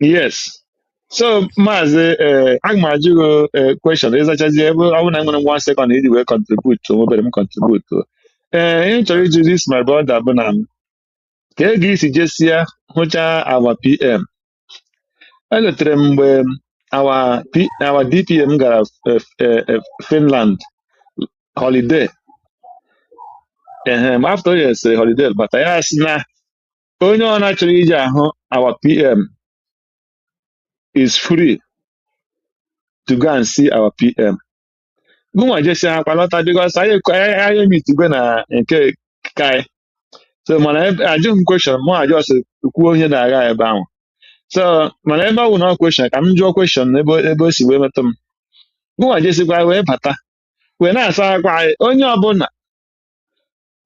Yes. So Maazị aga m ajụ question ịzachazi ebe ọ bụrụ na nwere 1 second iji wee contribute obere m contribute. Ihe chọrọ iju this my brother bụ na ka ego isi jesia hụcha our PM. Eletere m mgbe our DPM gara Finland holiday. After yes holiday bata ya sị na onye ọ na-achọrọ iji ahụ our PM is free to go and see our PM. Gụnwa jesi akwa lọta because anyị meet na nke kai. So mana ajụ m question mụ ajụ kwuo onye na-agha ebe ahụ. So mana ebe ọ bụ na question ka m jụọ question ebe o si wee metụ m. Gụnwa jesikwa wee bata wee na-asa akwa onye ọbụla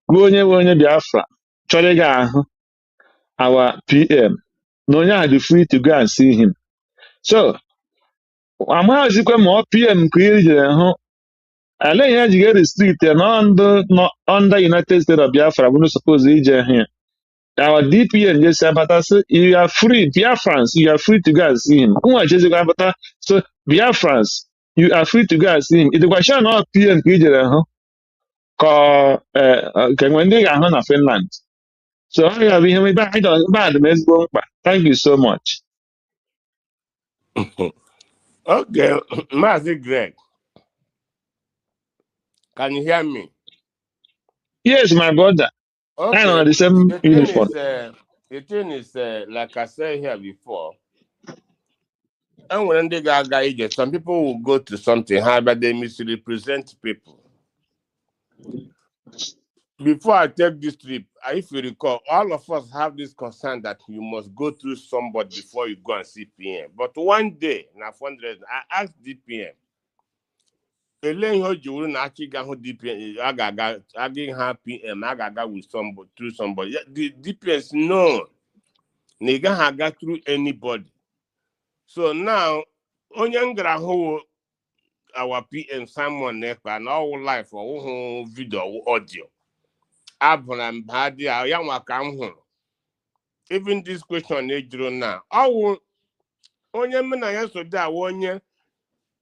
bụ onye Biafra chọrọ ịga ahụ our PM na onye ahụ dị free to go and see him. So amaghịzikwa ma ọ PM ka ị jere hụ ale ihe ji restrict na under United States of Biafra bụ suppose ije here. Our DPN just abata say you are free, Biafrans, you are free to go and see him. Nwa jezi abata so Biafrans, you are free to go and see him. It was sure not PM ka ijere hụ ka when they ga-ahụ na Finland. So I have him bad ezigbo mkpa. Thank you so much. Okay, Maazị Greg. Can you hear me? Yes, my brother. Okay. I know the same uniform. The thing is, like I said here before, and when they go, some people will go to something hard, but they misrepresent people. Before I take this trip, if you recall, all of us have this concern that you must go through somebody before you go and see PM. But one day, I asked the PM, actually DPM, I didn't have PM, I got with somebody through somebody. The DPS no, they got through anybody. So now, who our PM someone and all life or video or audio. Even this question now. Onye mena ya so da onye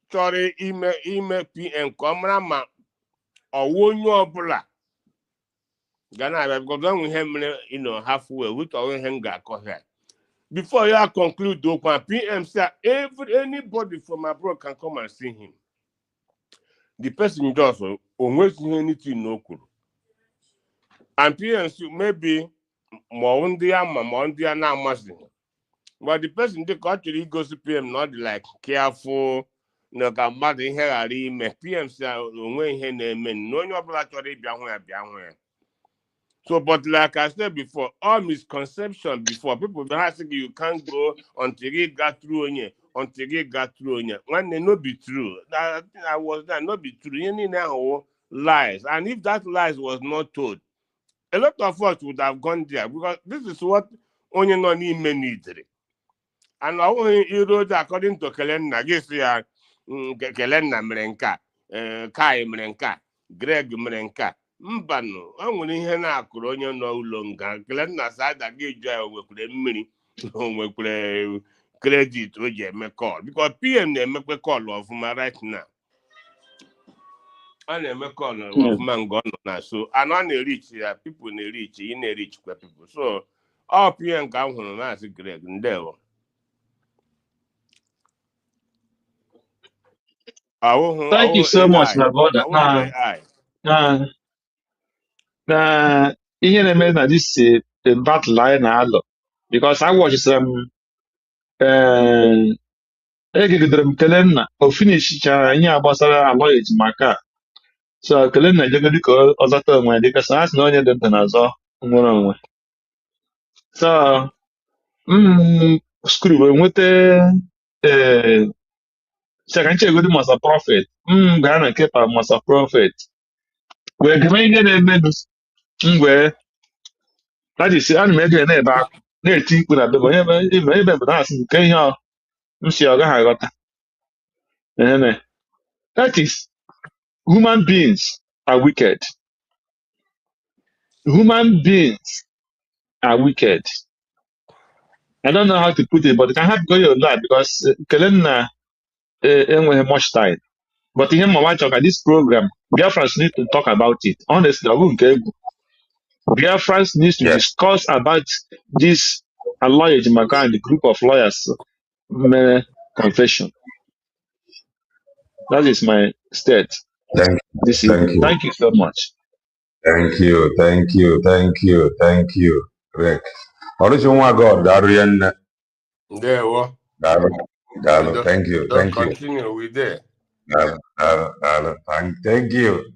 chọrọ ime PM ka ma onye ọbụla gana because we have halfway which always hang here. Before you conclude the PM say anybody from abroad can come and see him. The person does almost anything no could. And PM maybe more on the now. But the person they actually goes to PM not like careful, no can bad in here PM say when he name no actually be. So, but like I said before, all misconception before people be asking you can't go until you got through on you, when they not be true. That I was that not be true. You know lies, and if that lies was not told, a lot of us would have gone there because this is what only non need. And you wrote according to Kelena, yes, Kelena Mrenka, Kai Mrenka, Greg Mrenka, Mbano, only ihe na-akụrụ onye nọ ụlọ nga Kelena sada ga-eju ya wekwere mmiri wekwere credit o ji eme call because PM na-emekwe call ọfụma right now. A na-eme call ọfụma nga ọ nọ na so and ọ na-erich ya people na-erich ị na-erich kwa people so all PM ka m hụrụ Maazị Greg ndewo. Thank you so much, my brother. Ihe na-eme na this battle anyị na-alụ because I watched some egidere m Kelenna o finishichara ihe gbasara Aloy Ejimakor so Kelenna ejego dịka ọzọta onwe dịka so ha sị na onye dị ndụ na-azọ nwere onwe so skru wee nweta Second check with Master Prophet. Ghana kepa Master Prophet. We're going in a minute. Where that is, I'm making a back. They think with a bit of even that's in Kenya. You see, I got that. That is, human beings are wicked. Human beings are wicked. I don't know how to put it, but it can have to go your life because Kelena ain't have much time. But in my talk at this program, Biafrans need to talk about it. Honestly, I wouldn't care. Biafrans needs to discuss about this Aloy Ejimakor and the group of lawyers confession. That is my state this evening. Thank you so much. Thank you, Rick. God, Darian. There, what? Thank you. Continue with that. Thank you.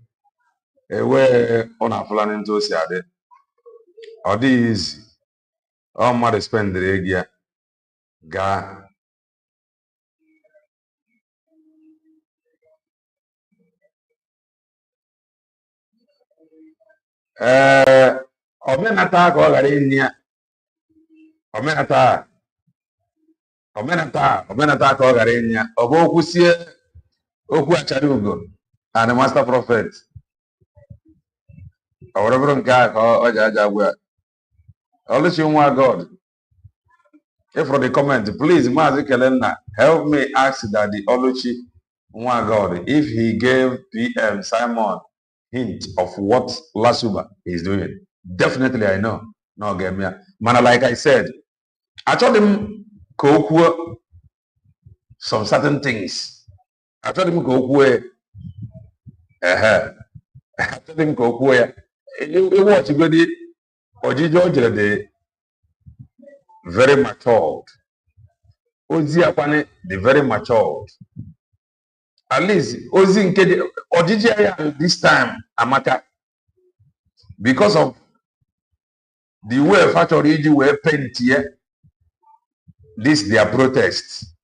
We're on a plan into Siade. Or these, all mother spend the area. Ga. Omenata ko garinya. Omenata ko garinya. Obo kusie oku acharugo. And the master prophet. Or Reverend God or Jaja. Always you want God. If for the comment, please, Mazi Kelena, help me ask that the Oluchi one God, if he gave PM Simon hint of what Lasuba is doing. Definitely I know. No, get me. Man, like I said, I told him go some certain things. I told him go I told him go you watch good Ojijo very matured. Ozi Akwane, the very matured. At least Ozi Nkedi Ojiji this time Amaka, because of the way factory were paint here, this their protest.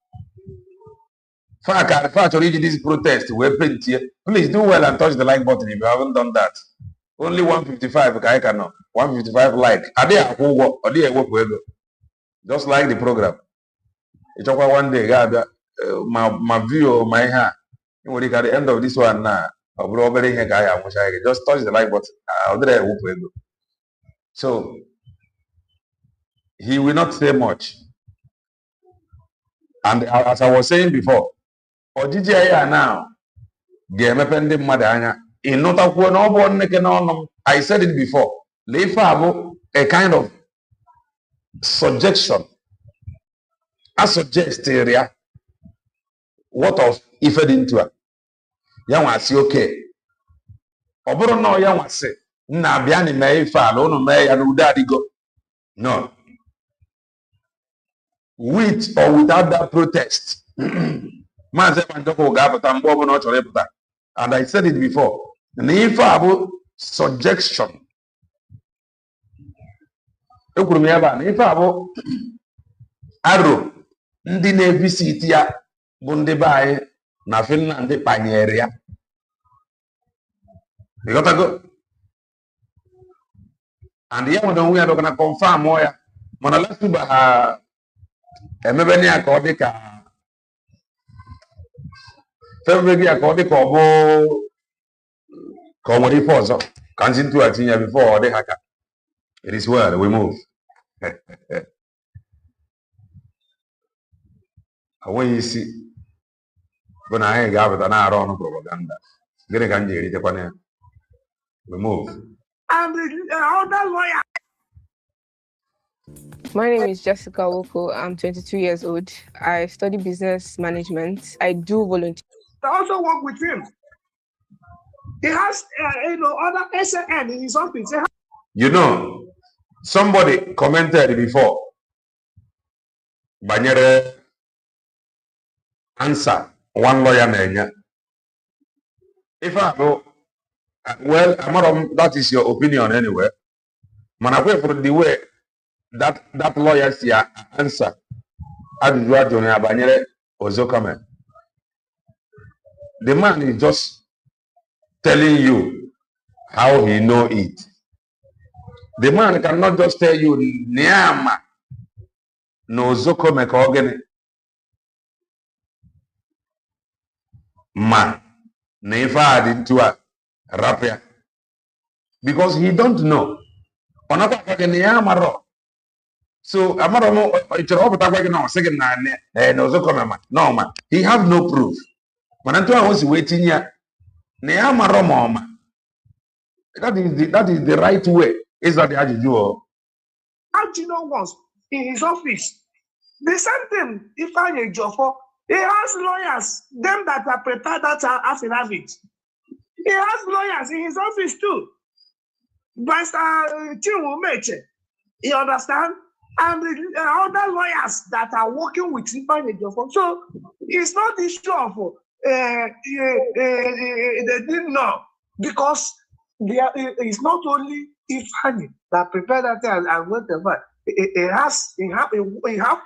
Factory this protest were paint here. Please do well and touch the like button if you haven't done that. Only 155 I cannot. 155 like. Are they a whole or they work just like the program. It's over one day, God, my view, my hand. When you at the end of this one now, just touch the like button. I'll do that. So he will not say much. And as I was saying before, Ojiji now, Gemepende Madanya, in not a no, I said it before. Leifabo, a kind of suggestion. I suggest area. What of if it into it? Young say okay. Oboro no young say, na biani may fall, no may and daddy go. No. With or without that protest. And I said it before. Neifabo suggestion. Neifabo arrow. Ndi na-visit ya bụ ndị be anyị na Finland panyere ya. You got to go. And the one we are going to confirm ya. Mana Lasuba ha emebe ni aka ọ dị ka February aka ọ dị ka ọ bụ ka ọ nwere ife ọzọ ka nzi ntụ atinye before ọ dị ha ka. It is well, we move. When you see when I have an around propaganda, getting a Japan, we move. And the other lawyer. My name is Jessica Woko. I'm 22 years old. I study business management. I do volunteer. I also work with him. He has, other SN in his office. You know, somebody commented before. Banyere answer one lawyer name. If I know, well, that is your opinion anyway. Man, away from the way that lawyer's answer. The man is just telling you How he know it? The man cannot just tell you, Niama, no zoko mekogene. Ma, never into a rapia. Because he don't know. So Amaro, second no zoko no man. He have no proof. When Antoine was waiting here, Neama Roma. That is the right way. Is that the Ajuju? Ajino once in his office. The same thing, if I a Jofo, he has lawyers, them that are prepared that affidavit. He has lawyers in his office too. Barrister Chimumeche, you understand? And the other lawyers that are working with Ifeanyi Ejiofor. So it's not the issue of they didn't know, because it's not only Ifeanyi that prepared that and whatever. He have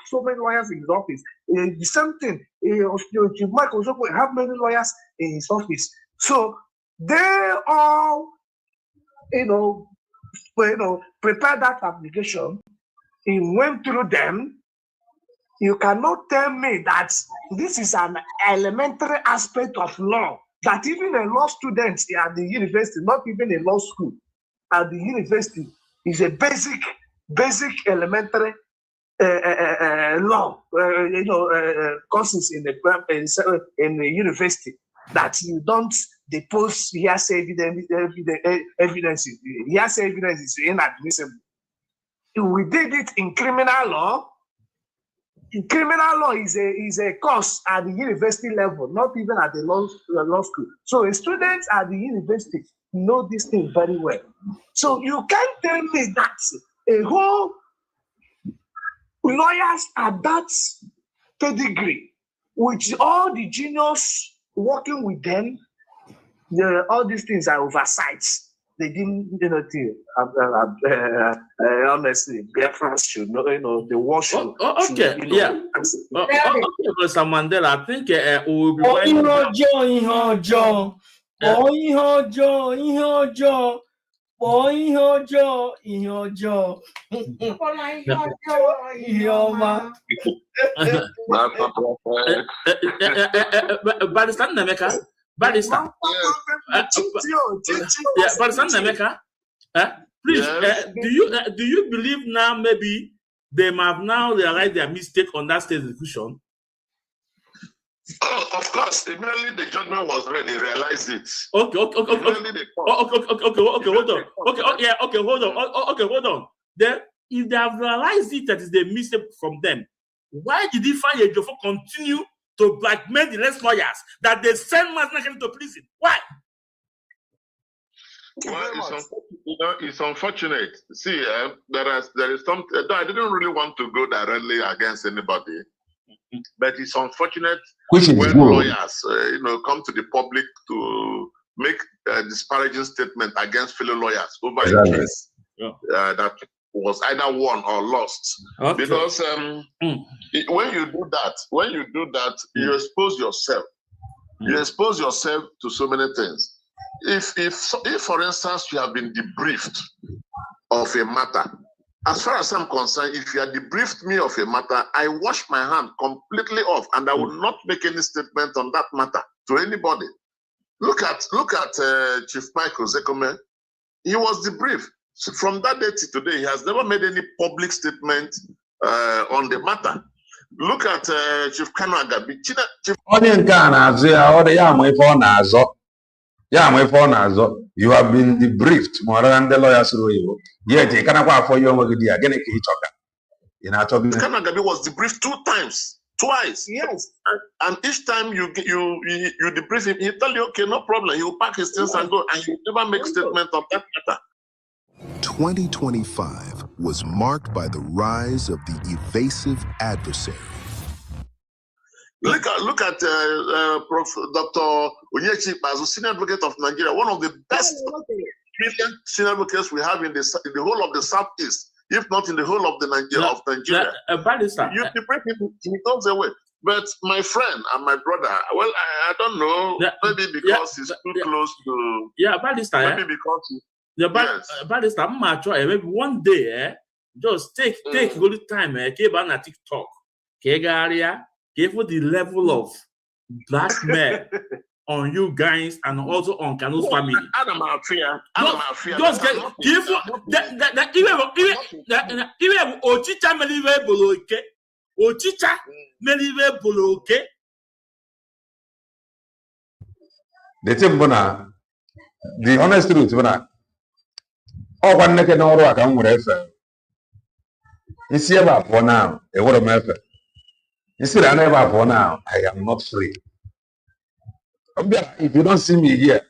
so many lawyers in his office. The same thing. Chief Mike also have many lawyers in his office. So they all, prepared that application. He went through them. You cannot tell me that this is an elementary aspect of law, that even a law student at the university, not even a law school, at the university, is a basic elementary law, courses in the university, that you don't depose hearsay evidence. Hearsay evidence is inadmissible. We did it in criminal law. In criminal law is a course at the university level, not even at the law school. So students at the university know this thing very well. So you can't tell me that a whole lawyers at that pedigree, with all the genius working with them, all these things are oversights. They didn't, honestly, reference should know, the war should. Okay, yeah. Okay, Mr. Mandela, I think we'll be Barrister Nameka. Barrister. Barrister Nameka. Please, do you believe now maybe they have now realized their mistake on that state execution? Oh, of course. Immediately the judgment was ready, they realized it. Okay, hold on. Then, if they have realized it, that is the mistake from them, why did Ifeanyi Ejiofor continue to blackmail the less lawyers that they send Masnakani to prison? Why? Well, it's unfortunate. See, there is some. I didn't really want to go directly against anybody, but it's unfortunate when lawyers, come to the public to make a disparaging statement against fellow lawyers over a case that was either won or lost. Okay. Because when you do that, you expose yourself. You expose yourself to so many things. If for instance you have been debriefed of a matter, as far as I'm concerned, if you have debriefed me of a matter, I wash my hand completely off, and I will not make any statement on that matter to anybody. Look at Chief Michael Zekome. He was debriefed. So from that day to today, he has never made any public statement on the matter. Look at Chief Kanu Agabi. You have been debriefed more than the lawyers. Yet, you cannot for you. Kanu Agabi was debriefed twice. Yes. And each time you debrief him, he tell you, okay, no problem. He will pack his things and go, and he never make statement on that matter. 2025 was marked by the rise of the evasive adversary. Look at Prof. Dr. Onyechi Ikpeazu, Senior Advocate of Nigeria, one of the best brilliant senior advocates we have in the whole of the Southeast, if not in the whole of Nigeria. Barrister, you debrief him, he goes away. But my friend and my brother, well, I don't know, maybe because he's too close to. Barrister. Maybe because. Barrister, I'm not sure. Maybe one day, just take good time. Keep on a TikTok. Give the level of blackmail on you guys and also on Kanu's family. Just give even Ochicha Melive Boloke. Ochicha Melive Boloke. The thing, the honest truth, oh, one neck and all I come with effort. You see about for now, a word of effort. You see, I never for now, I am not free. If you don't see me here,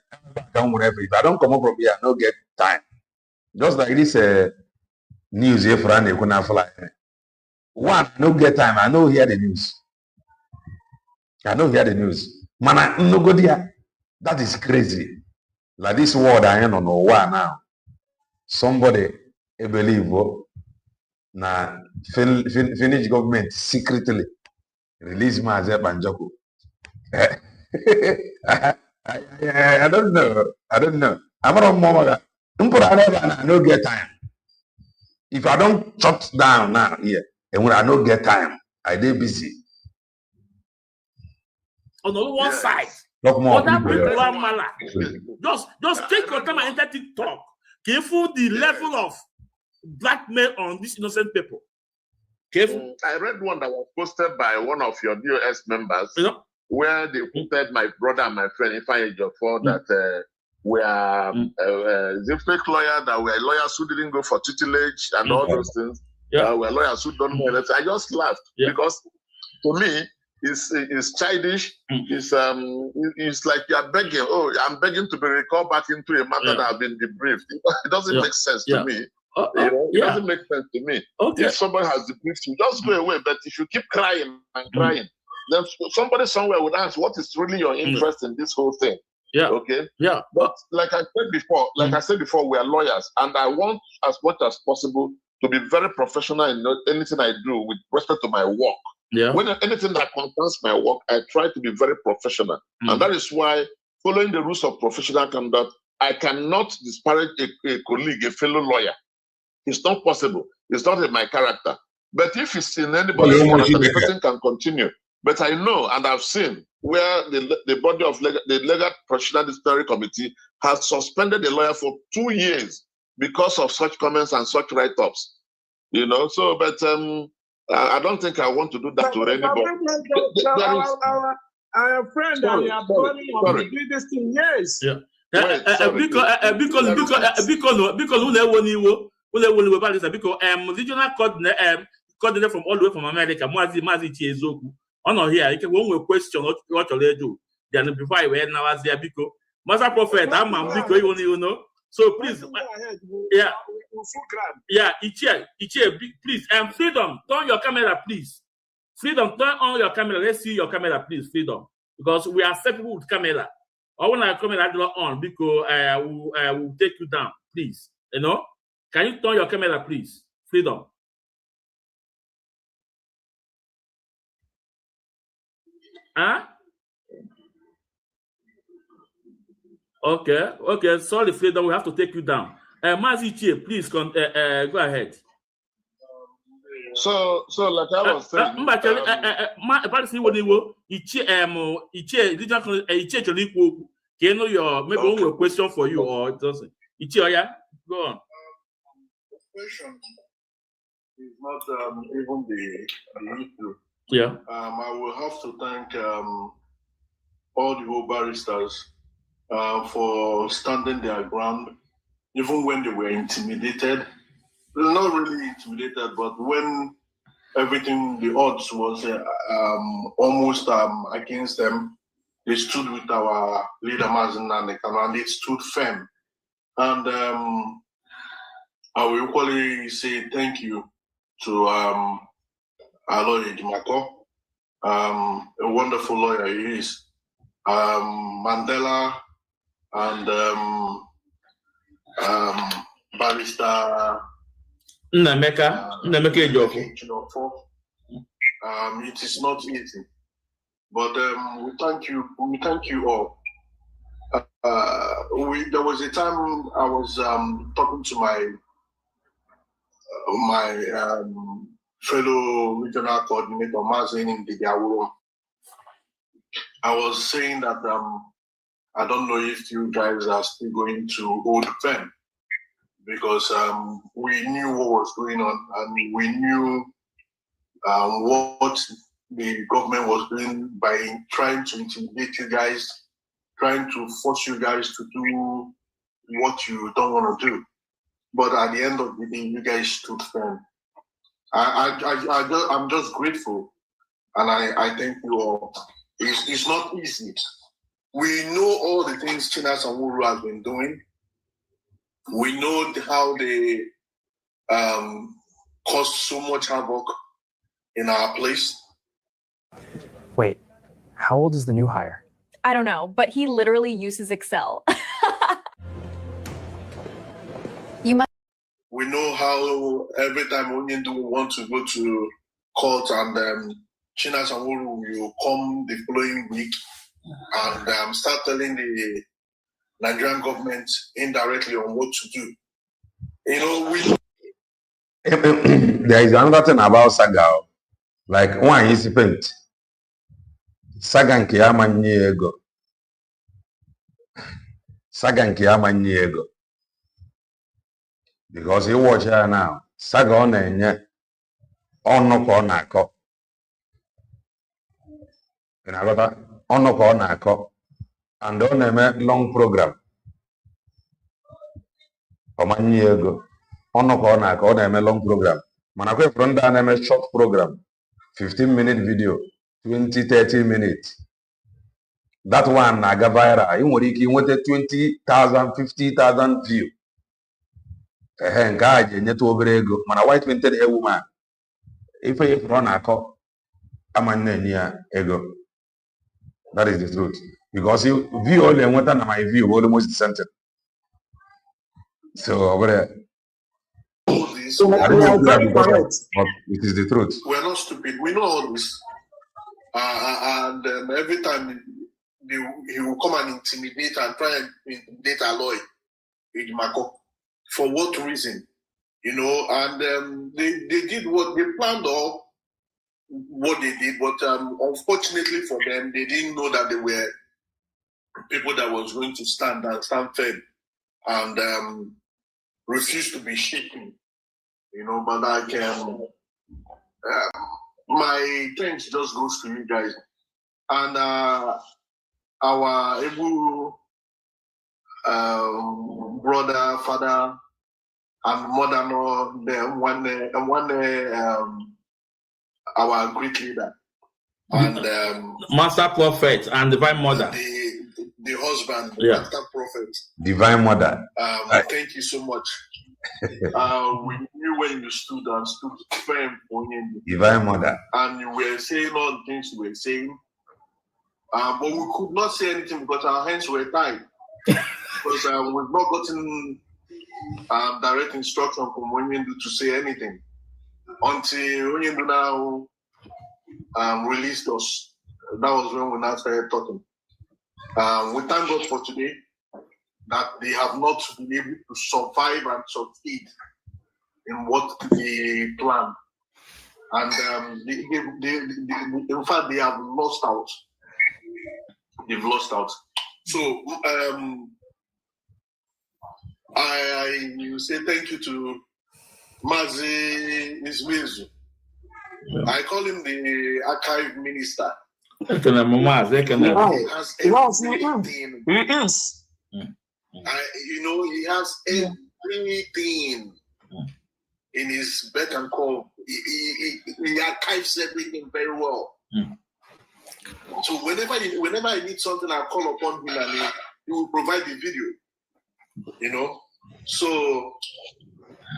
come with effort. If I don't come up from here, I don't get time. Just like this news here for any gonna fly. One, I don't get time, I don't hear the news. I don't hear the news. Man, I no go there. That is crazy. Like this word I am on one now. Somebody believe na Finnish government secretly release Maze Banjoko. I don't know. I'm not more. I don't get time. If I don't shut down now here, and when I don't get time, I dey busy. On the one side, just take your time and enter TikTok. Careful the level of blackmail on these innocent people. Careful. I read one that was posted by one of your DOS members, where they quoted my brother and my friend Ifeanyi Ejiofor that we are the fake lawyer, that we are lawyers who didn't go for tutelage and all those things. We are lawyers who don't know anything. I just laughed because to me, it's childish. It's like you are begging. Oh, I'm begging to be recalled back into a matter that has been debriefed. It doesn't make sense to me. It doesn't make sense to me. If somebody has debriefed you, just go away. But if you keep crying and crying, then somebody somewhere would ask, what is really your interest in this whole thing? But like I said before, we are lawyers, and I want as much as possible to be very professional in anything I do with respect to my work. When anything that concerns my work, I try to be very professional. And that is why, following the rules of professional conduct, I cannot disparage a colleague, a fellow lawyer. It's not possible. It's not in my character. But if it's in anybody's character, the person can continue. But I know and I've seen where the body of the Legal Professional Disciplinary Committee has suspended a lawyer for 2 years because of such comments and such write-ups. So, but I don't think I want to do that to anybody. Our friend and your brother will do this thing, yes. Because regional coordinator from all the way from America, Mazi Chiezoku. On here, you can one will question what you do. Then before I went now as there because Master Prophet, I'm because you know. So please, Ichie, please, and Freedom, turn your camera, please. Freedom, turn on your camera. Let's see your camera, please, Freedom, because we are set people with camera. I want to camera on because I will take you down, please. Can you turn your camera, please, Freedom? Huh? Okay. Sorry, Freedom. We have to take you down. Mazi Chie, please go ahead. So like I was saying, maybe one question for you or it doesn't. Go on. The question is not even the issue. I will have to thank all the whole barristers for standing their ground, even when they were intimidated. Not really intimidated, but when everything, the odds was almost against them, they stood with our leader Mazen and they stood firm. And I will equally say thank you to Aloy Ejimakor, a wonderful lawyer he is. Mandela and Barrister Nnameka Ejiofor. It is not easy. But we thank you. We thank you all. There was a time I was talking to my fellow regional coordinator, Mazin in the room. I was saying that I don't know if you guys are still going to hold firm, because we knew what was going on, and we knew what the government was doing by trying to intimidate you guys, trying to force you guys to do what you don't want to do. But at the end of the day, you guys stood firm. I'm just grateful, and I thank you all. It's not easy. We know all the things Chinas and Wuru has been doing. We know how they caused so much havoc in our place. Wait, how old is the new hire? I don't know, but he literally uses Excel. We know how every time Onyendu want to go to court, and Chinas and Wuru will come the following week and start telling the Nigerian government indirectly on what to do. You know, there is another thing about Saga. Like one is spent. Saga nke amanyi ego. Saga nke amanyi ego. Because you watch her now. Saga on enye. Ono ko nako. Inagota ono ko nako. And on a long program. Amanyi ego. Ono ko nako on a long program. Manakwe front and a short program. 15-minute video. 20-30 minutes. That one naga viral. You wanted 20,000, 50,000 views. Encourage to overego. Man, a white painted a woman. If I run a cop, I'm an ego. That is the truth. Because you view only and what my view almost the center. So over there. So I don't know because but it is the truth. We're not stupid. We know all this. And every time he will come and intimidate and try and intimidate Aloy Ejimakor. For what reason? You know, and they did what they planned or what they did, but unfortunately for them, they didn't know that they were people that was going to stand firm and refuse to be shaken. You know, but like my thanks just goes to you guys. And our able brother, father, and mother-in-law, our great leader, and Master Prophet and Divine Mother. The husband, yeah. Master Prophet. Divine Mother. Thank you so much. We knew when you stood firm on him. Divine Mother. And you were saying all the things you were saying. But we could not say anything because our hands were tied. Because we've not gotten direct instruction from Onyendu to say anything until Onyendu now released us. That was when we now started talking. We thank God for today that they have not been able to survive and succeed in what they planned. And in fact, they have lost out. They've lost out. So I say thank you to Mazi Ismizu. I call him the archive minister. He has everything. You know, he has everything in his beck and call. He archives everything very well. So whenever I need something, I call upon him and he will provide the video. You know, so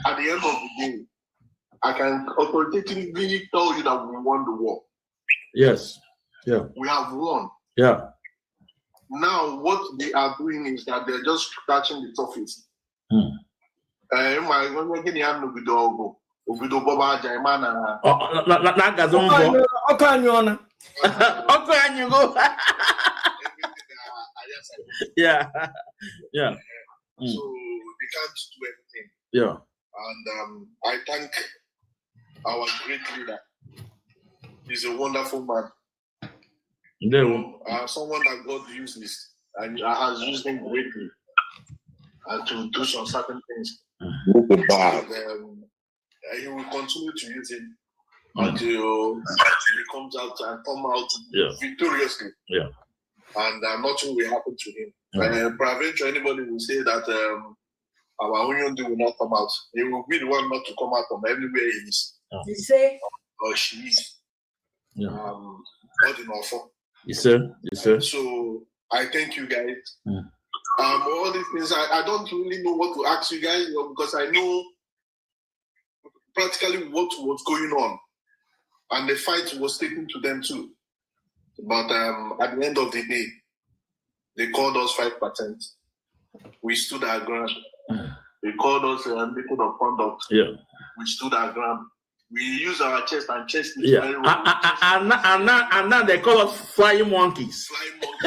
at the end of the day, I can authoritatively tell you that we won the war. Yes. Yeah. We have won. Yeah. Now what they are doing is that they're just scratching the surface. Uncle and you go. Yeah. Yeah. So they can't do anything. Yeah. And I thank our great leader. He's a wonderful man. Someone that God uses and has used him greatly to do some certain things. And, he will continue to use him until he comes out and come out victoriously. Yeah. And nothing will happen to him. Peradventure, anybody will say that our union will not come out. He will be the one not to come out from everywhere he is. You say? Or she is. Yeah. Not in offer. Yes, sir. Yes, sir. So I thank you guys. All these things, I don't really know what to ask you guys, because I know practically what was going on. And the fight was taken to them too. But at the end of the day, they called us 5%. We stood our ground. They called us people of conduct. Yeah. We stood our ground. We use our chest, and chest is Yeah. very well. And now they call us flying monkeys. Flying monkeys.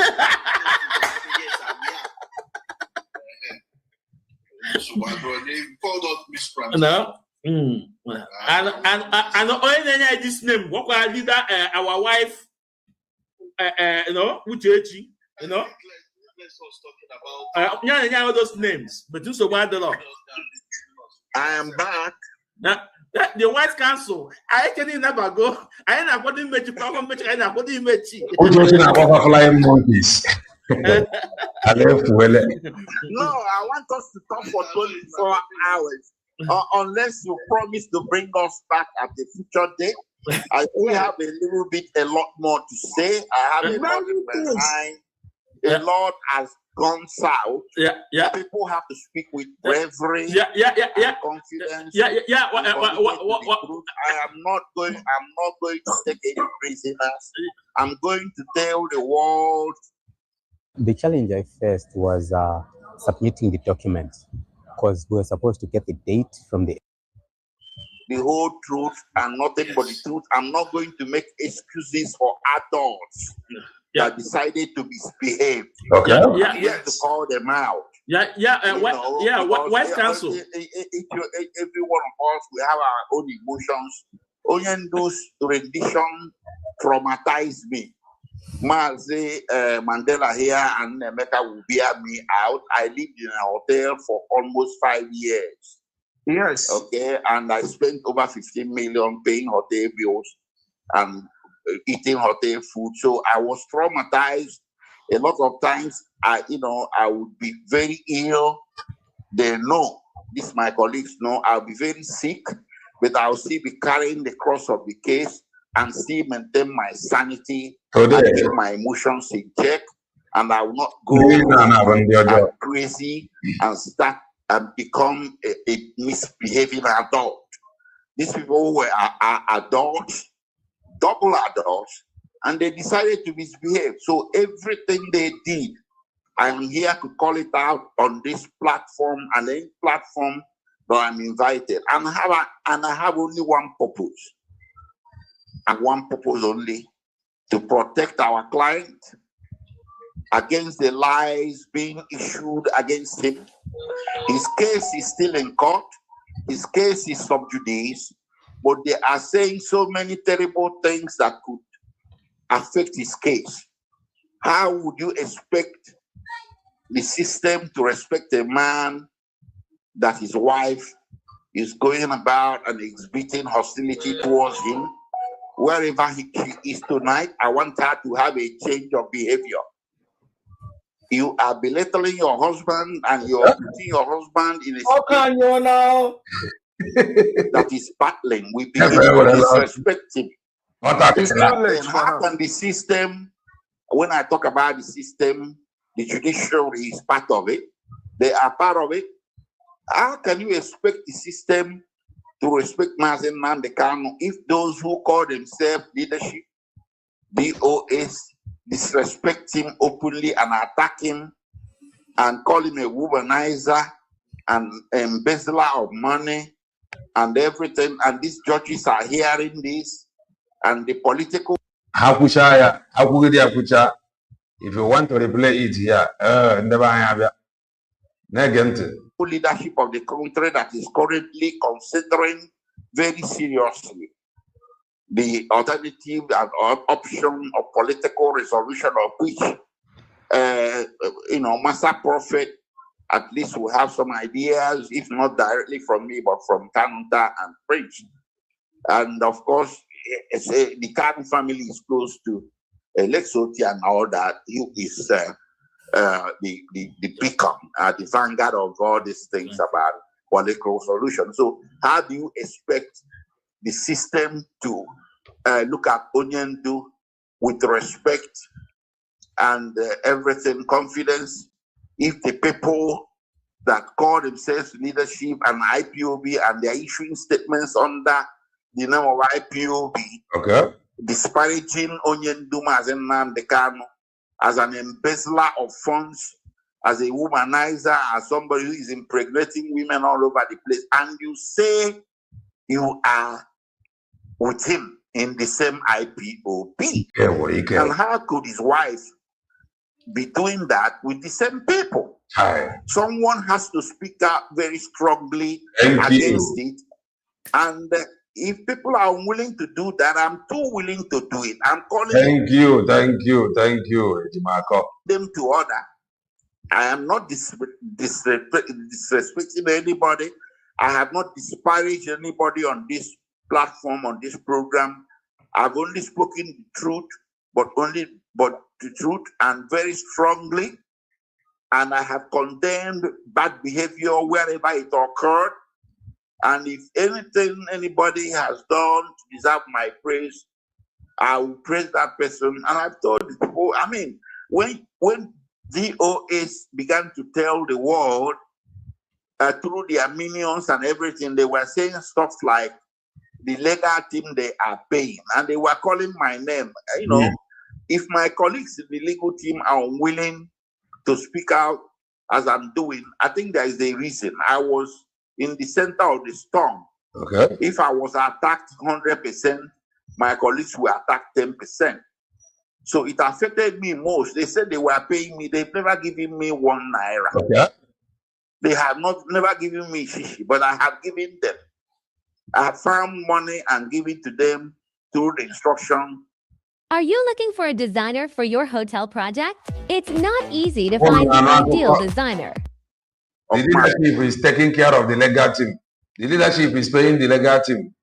So they called us miscreants. No. And only this name, what was leader, our wife, Uchechi, all those names, but do so bad the law. I am back. Now, the White Council, I can never go. I ain't not going to make you problem. I ain't not going to make you. Flying monkeys. No, I want us to talk for 24 hours. Unless you promise to bring us back at the future date. I still have a lot more to say. I have a lot in my mind. A lot has gone south. Yeah. People have to speak with bravery. And confidence. I am not going to take any prisoners. I'm going to tell the world. The challenge I faced was submitting the documents, because we were supposed to get the date from the whole truth and nothing but the truth. I'm not going to make excuses for adults that decided to misbehave. Okay. To call them out. West Council. Every one of us, we have our own emotions. Only those rendition traumatized me. Mazi Mandela here and Emeka will bear me out. I lived in a hotel for almost 5 years. Yes. Okay, and I spent over 15 million paying hotel bills and eating hotel food. So I was traumatized. A lot of times, I would be very ill. They know, this my colleagues know, I'll be very sick, but I'll still be carrying the cross of the case and still maintain my sanity and keep my emotions in check. And I will not go crazy and start and become a misbehaving adult. These people were adults, double adults, and they decided to misbehave. So everything they did, I'm here to call it out on this platform and any platform that I'm invited. And I have only one purpose, and one purpose only: to protect our client against the lies being issued against him. His case is still in court. His case is sub judice, but they are saying so many terrible things that could affect his case. How would you expect the system to respect a man that his wife is going about and exhibiting hostility towards him? Wherever she is tonight, I want her to have a change of behavior. You are belittling your husband and you're putting your husband in a state that is battling. We begin to disrespect him. How can the system, when I talk about the system, the judiciary is part of it. They are part of it. How can you expect the system to respect Mazen Nandekano if those who call themselves leadership, DOS, disrespect him openly and attack him and call him a womanizer and embezzler of money and everything, and these judges are hearing this, and the political Hakushaya, Hakugidi Hakucha. If you want to replay it here, never have ya. Negent. Leadership of the country that is currently considering very seriously the alternative and option of political resolution of which, Master Prophet at least will have some ideas, if not directly from me, but from Kanunta and Prince. And of course, the Kanu family is close to Lexoti and all that. He is the beacon, the vanguard of all these things about political solution. So how do you expect the system to look at Onyendu with respect and everything, confidence, if the people that call themselves leadership and IPOB and they're issuing statements under the name of IPOB, disparaging Onyenduma as Nnamdi Kanu, as an embezzler of funds, as a womanizer, as somebody who is impregnating women all over the place, and you say you are with him in the same IPOB. And how could his wife be doing that with the same people? Someone has to speak out very strongly against it. And if people are unwilling to do that, I'm too willing to do it. I'm calling thank you, Ejimakor. Them to order. I am not disrespecting anybody. I have not disparaged anybody on this platform, on this program. I've only spoken the truth, but the truth, and very strongly. And I have condemned bad behavior wherever it occurred. And if anything anybody has done to deserve my praise, I will praise that person. And I've told the people, I mean, when DOS began to tell the world through their minions and everything, they were saying stuff like the legal team they are paying, and they were calling my name. You know, if my colleagues in the legal team are unwilling to speak out as I'm doing, I think there is a reason. I was in the center of the storm. If I was attacked 100%, my colleagues were attacked 10%. So it affected me most. They said they were paying me. They've never given me 1 naira. They have never given me shishi, but I have given them. I have found money and given to them through the instruction. Are you looking for a designer for your hotel project? It's not easy to find the ideal designer. The leadership is taking care of the legal team. The leadership is paying the legal team.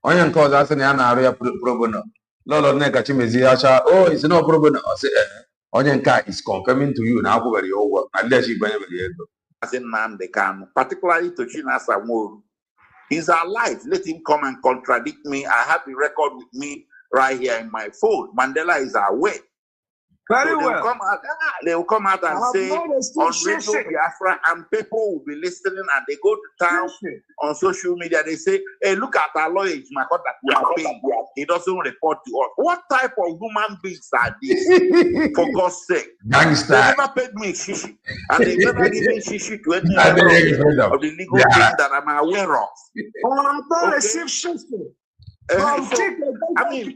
Onye nke ọzọ asị na ya na-arụ ya pro bono. Lọlọ Nneka Chimezi acha, oh, it's no pro bono. Onye nke is confirming to you na akwụbara ya ụgwọ na leadership banyere ego. Nnamdi Kanu, particularly to Chinasa Nworu. He's alive. Let him come and contradict me. I have the record with me right here in my phone. Mandela is away. Very well. They will come out and say on Radio Biafra, and people will be listening, and they go to town on social media. They say, hey, look at Aloy Ejimakor that we are paying. He doesn't report to us. What type of human beings are these? For God's sake. Gangster. They never paid me shishi. And they never given shishi to any member of the legal team that I'm aware of. I mean,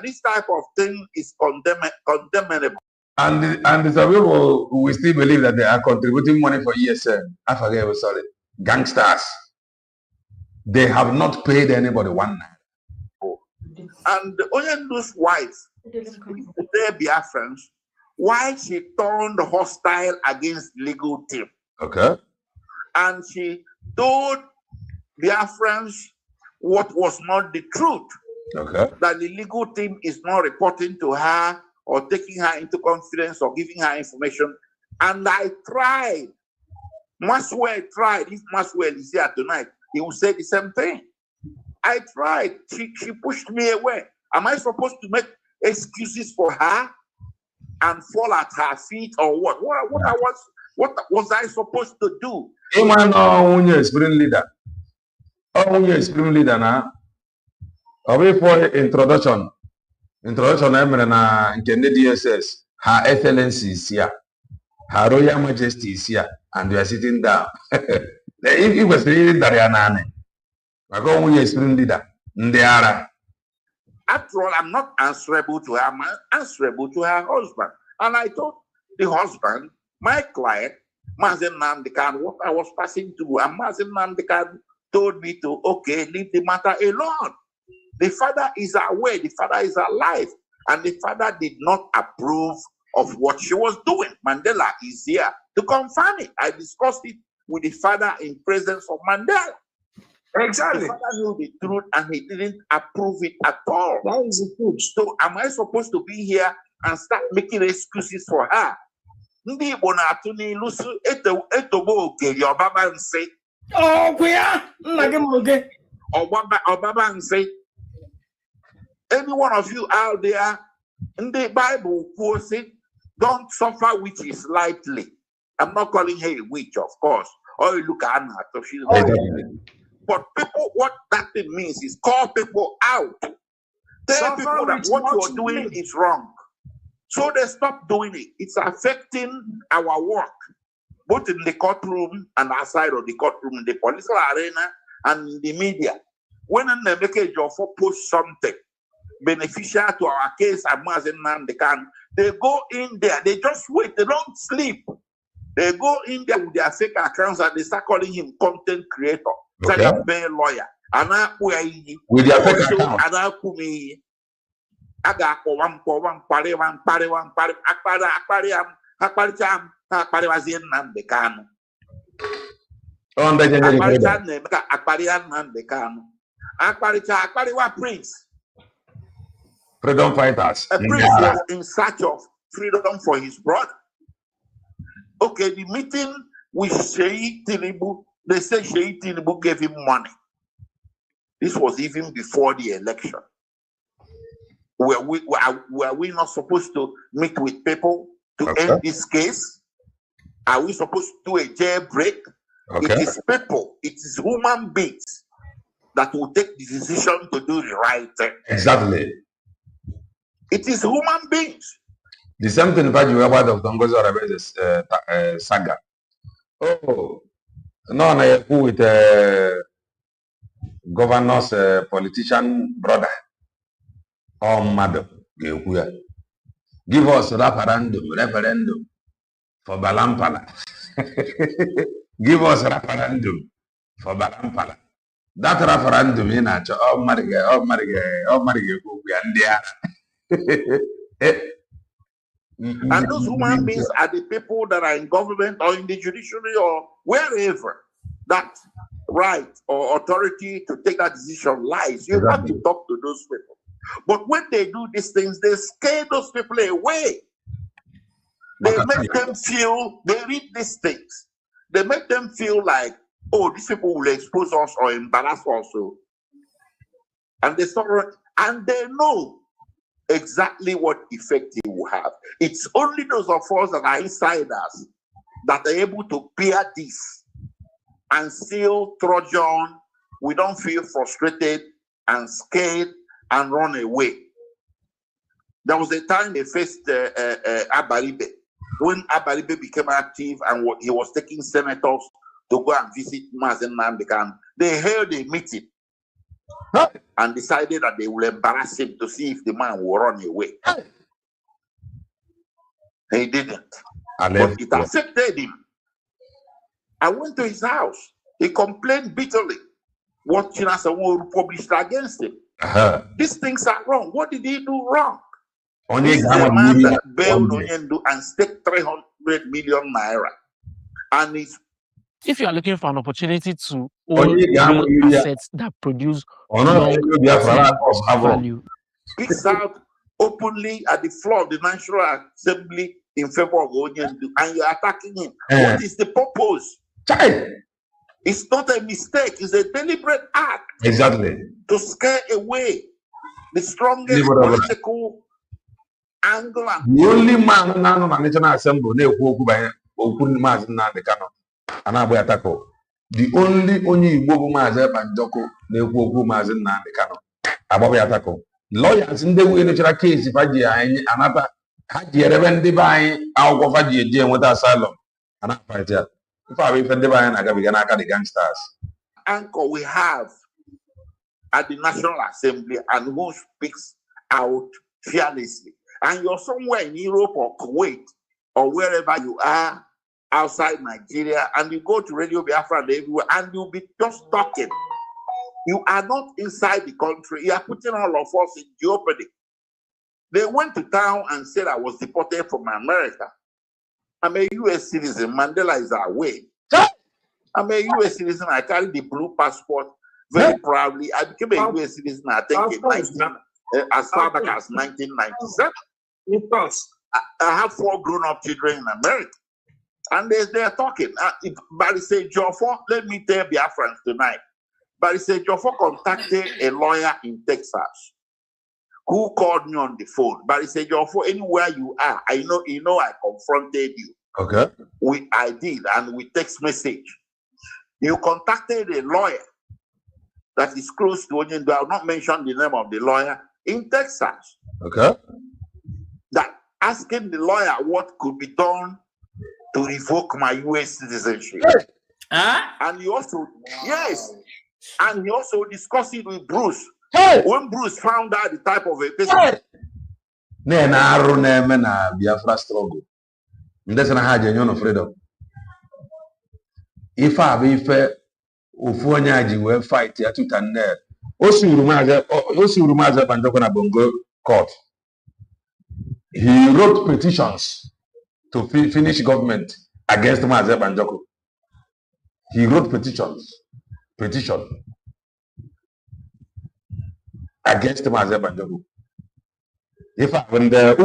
this type of thing is condemnable. And some people who still believe that they are contributing money for ESN. I forget, sorry, gangsters. They have not paid anybody 1 naira. And Onyendu's wife, their Biafrans, why she turned hostile against legal team. And she told Biafrans what was not the truth. That the legal team is not reporting to her or taking her into confidence or giving her information. And I tried. Maswell tried. If Maswell is here tonight, he will say the same thing. I tried. She pushed me away. Am I supposed to make excuses for her and fall at her feet or what? What was I supposed to do? Spring leader. Spring leader now. For introduction na nke DSS. Her Excellency is here. Her Royal Majesty is here, and we are sitting down. It was really Darianane. I go with a student leader. Ndiara. After all, I'm not answerable to her. I'm answerable to her husband. And I told the husband, my client, Mazen Namdekan, what I was passing through, and Mazen Namdekan told me to, okay, leave the matter alone. The father is aware, the father is alive, and the father did not approve of what she was doing. Mandela is here to confirm it. I discussed it with the father in presence of Mandela. Exactly. The father knew the truth and he didn't approve it at all. That is the truth. So am I supposed to be here and start making excuses for her? Ndị Igbo na-atụ n'ilu sị etobo oge ọbaba nsị. Ọbaba nsị. Any one of you out there in the Bible quotes it, don't suffer witches lightly. I'm not calling her a witch, of course. Or you look at Anna, so she's but people, what that thing means is call people out. Tell people that what you're doing is wrong. So they stop doing it. It's affecting our work, both in the courtroom and outside of the courtroom, in the political arena and in the media. When an American judge post something beneficial to our case, they go in there, they just wait, they don't sleep. They go in there with their fake accounts and they start calling him content creator. Okay. Lawyer. With their fake account. Freedom fighters. A prince was in search of freedom for his brother. Okay, the meeting with Sheikh Tinubu, they say Sheikh Tinubu gave him money. This was even before the election. Were we not supposed to meet with people to end this case? Are we supposed to do a jailbreak? Okay. It is people, it is human beings that will take the decision to do the right thing. Exactly. It is human beings. The same thing about you about of Dongozo Arabe's saga. Oh, no, I with governor's politician brother or madam. Give us a referendum for Balampala. Give us a referendum for Balampala. That referendum in a and those human beings are the people that are in government or in the judiciary or wherever that right or authority to take that decision lies. You have to talk to those people. But when they do these things, they scare those people away. They make them feel, they read these things, they make them feel like, oh, these people will expose us or embarrass us. And they start, and they know exactly what effect it will have. It's only those of us that are insiders that are able to bear this and still trudge on. We don't feel frustrated and scared and run away. There was a time they faced Abaribe. When Abaribe became active and he was taking senators to go and visit Mazen Namdekan, they held a meeting and decided that they will embarrass him to see if the man will run away. He didn't. But it affected him. I went to his house. He complained bitterly what Chinasawo published against him. These things are wrong. What did he do wrong? This is a man that bailed Onyendu and staked 300 million naira. And it's if you are looking for an opportunity to own real assets that produce value, speaks out openly at the floor of the National Assembly in favor of Onyendu, and you're attacking him. What is the purpose? It's not a mistake, it's a deliberate act. Exactly. To scare away the strongest political angle. The only man in the National Assembly, the only Igbo Mazi Banjoko na-ekwu Mazi Nnamdi Kanu agbaba ya tako. Lawyers ndị wee nyochara case faji anyị anata ha ji erebe ndị be anyị akwụkwọ faji eje enweta asylum ana fight ya. Ife abụ ife ndị be anyị na-agabiga n'aka the gangsters. Anchor we have at the National Assembly and who speaks out fearlessly. And you're somewhere in Europe or Kuwait or wherever you are outside Nigeria, and you go to Radio Biafra and everywhere, and you'll be just talking. You are not inside the country. You are putting all of us in jeopardy. They went to town and said I was deported from America. I'm a U.S. citizen. Mandela is away. I'm a U.S. citizen. I carry the blue passport very proudly. I became a U.S. citizen, I think, as far back as 1997. I have 4 grown-up children in America. And they're talking. Barrister Jofo, let me tell Biafrans tonight. Barrister Jofo contacted a lawyer in Texas who called me on the phone. Barrister Jofo, anywhere you are, I know I confronted you. Okay. I did, and with text message. You contacted a lawyer that is close to Onyendu. I will not mention the name of the lawyer in Texas. Okay. That asking the lawyer what could be done to revoke my U.S. citizenship. And he also, and he also discussed it with Bruce. When Bruce found out the type of a person. Biafra struggle. That's not how you freedom. If I be fair, Ufuanyaji will fight ya to Taner. Osurumaza Banjokona Bongo court. He wrote petitions to finish government against Maze Banjoko. He wrote petition against Maze Banjoko. If I when the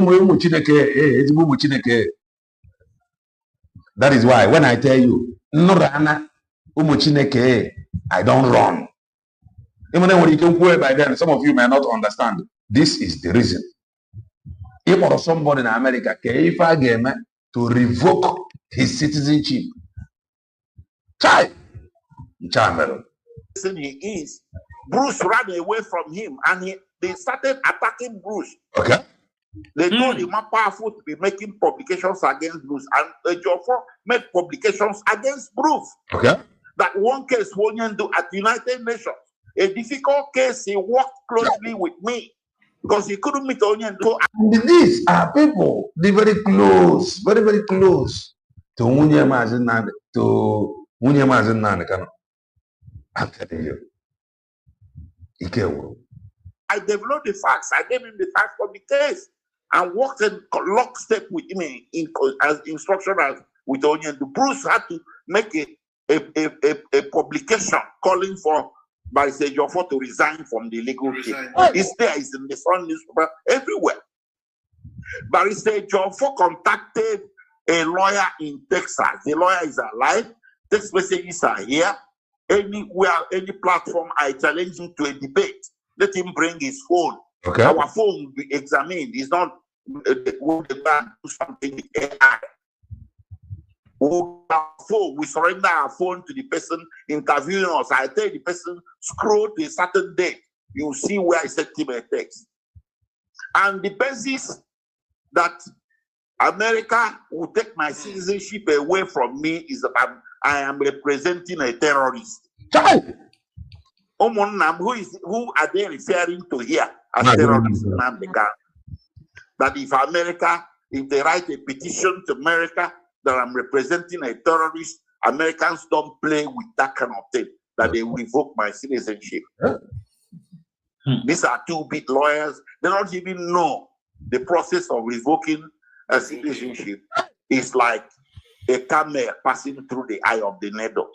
that is why when I tell you, no rana umuchineke, I don't run. Even when you can go by then, some of you may not understand. This is the reason. If or somebody in America, if I game to revoke his citizenship, He is. Bruce ran away from him, and they started attacking Bruce. Okay. They told him how powerful to be making publications against Bruce, and Jofo made publications against Bruce. Okay. That one case Onyendu at the United Nations, a difficult case. He worked closely with me because he couldn't meet Onyendu. And these are people, they're very close, very, very close to Munyamazinand, to Munyamazinand. I'm telling you. I developed the facts. I gave him the facts for the case and worked in lockstep with him as instruction with Onyendu. Bruce had to make a publication calling for Barrister Jofo to resign from the legal team. It's there, it's in the Sun newspaper, everywhere. Barrister Jofo contacted a lawyer in Texas. The lawyer is alive. Text messages are here. Anywhere, any platform, I challenge him to a debate. Let him bring his phone. Okay. Our phone will be examined. It's not do something with AI. We surrender our phone to the person interviewing us. I tell the person, scroll to a certain date. You see where I sent him a text. And the basis that America will take my citizenship away from me is that I am representing a terrorist. Who are they referring to here as terrorists? That if they write a petition to America that I'm representing a terrorist, Americans don't play with that kind of thing, that they will revoke my citizenship. These are two big lawyers. They don't even know the process of revoking a citizenship. It's like a camel passing through the eye of the needle.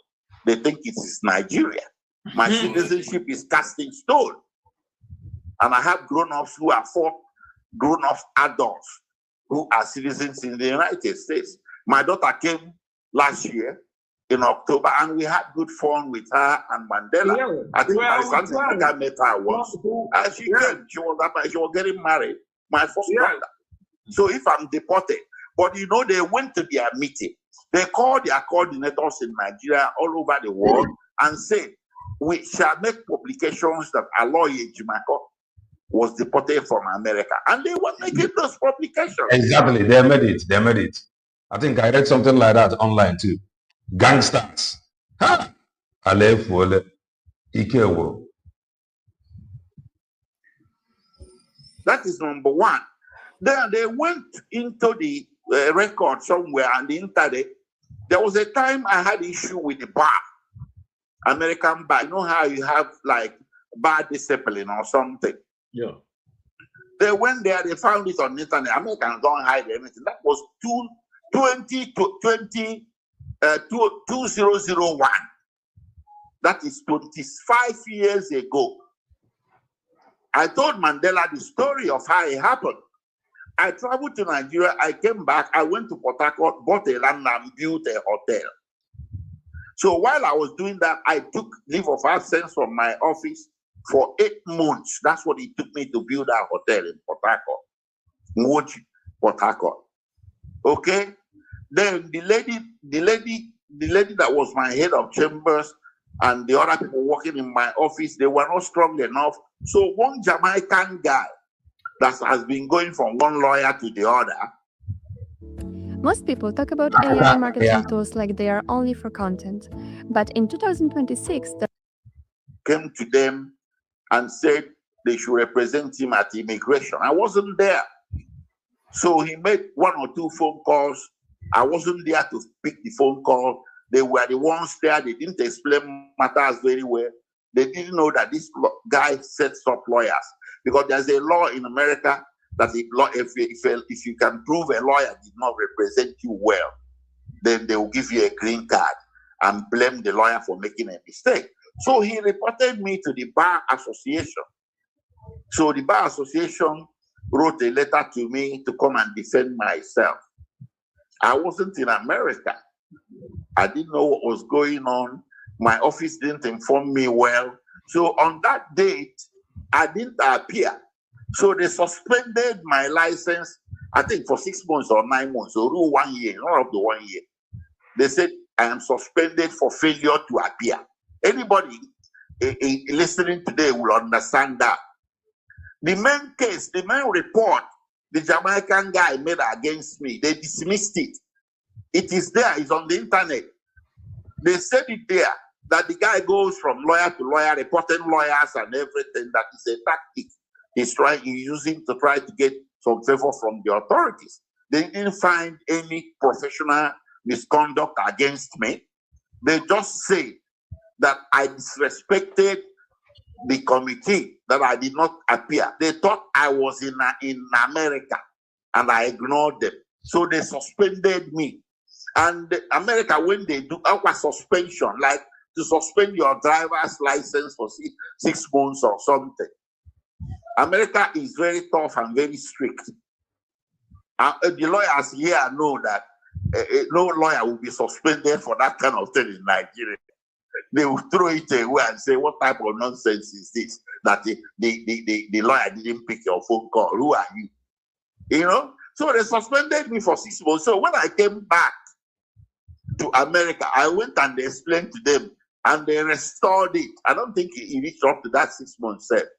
They think it is Nigeria. My citizenship is casting stone. And I have grown-ups who are 4 grown-up adults who are citizens in the United States. My daughter came last year in October, and we had good fun with her and Mandela. Yeah. I think I met her once. She came. She was getting married. My first brother. So if I'm deported, but they went to their meeting. They called their coordinators in Nigeria all over the world and said, we shall make publications that Aloy Ejimakor was deported from America. And they were making those publications. Exactly. They made it. I think I read something like that online too. Gangsters. Ha! Alef wole. Ike wo. That is number one. Then they went into the record somewhere on the internet. There was a time I had issue with the bar, American bar. You know how you have like bar discipline or something? Yeah. They went there, they found it on the internet. Americans don't hide anything. That was 2001. That is 25 years ago. I told Mandela the story of how it happened. I traveled to Nigeria, I came back, I went to Port Harcourt, bought a land and built a hotel. So while I was doing that, I took leave of absence from my office for 8 months. That's what it took me to build that hotel in Port Harcourt. Mochi, Port Harcourt. Okay? Then the lady that was my head of chambers and the other people working in my office, they were not strong enough. So one Jamaican guy that has been going from one lawyer to the other. Most people talk about AI marketing tools like they are only for content. But in 2026, came to them and said they should represent him at immigration. I wasn't there. So he made 1 or 2 phone calls. I wasn't there to pick the phone call. They were the ones there. They didn't explain matters very well. They didn't know that this guy sets up lawyers. Because there's a law in America that if you can prove a lawyer did not represent you well, then they will give you a green card and blame the lawyer for making a mistake. So he reported me to the Bar Association. So the Bar Association wrote a letter to me to come and defend myself. I wasn't in America. I didn't know what was going on. My office didn't inform me well. So on that date, I didn't appear. So they suspended my license, I think for 6 months or 9 months, or 1 year, not up to 1 year. They said I am suspended for failure to appear. Anybody listening today will understand that. The main case, the main report the Jamaican guy made against me, they dismissed it. It is there, it's on the internet. They said it there, that the guy goes from lawyer to lawyer, reporting lawyers and everything. That is a tactic he's using to try to get some favor from the authorities. They didn't find any professional misconduct against me. They just say that I disrespected the committee, that I did not appear. They thought I was in America and I ignored them. So they suspended me. And America, when they do our suspension, like to suspend your driver's license for 6 months or something, America is very tough and very strict. The lawyers here know that no lawyer will be suspended for that kind of thing in Nigeria. They will throw it away and say, what type of nonsense is this? That the lawyer didn't pick your phone call. Who are you? You know? So they suspended me for 6 months. So when I came back to America, I went and they explained to them and they restored it. I don't think it reached up to that 6 months set.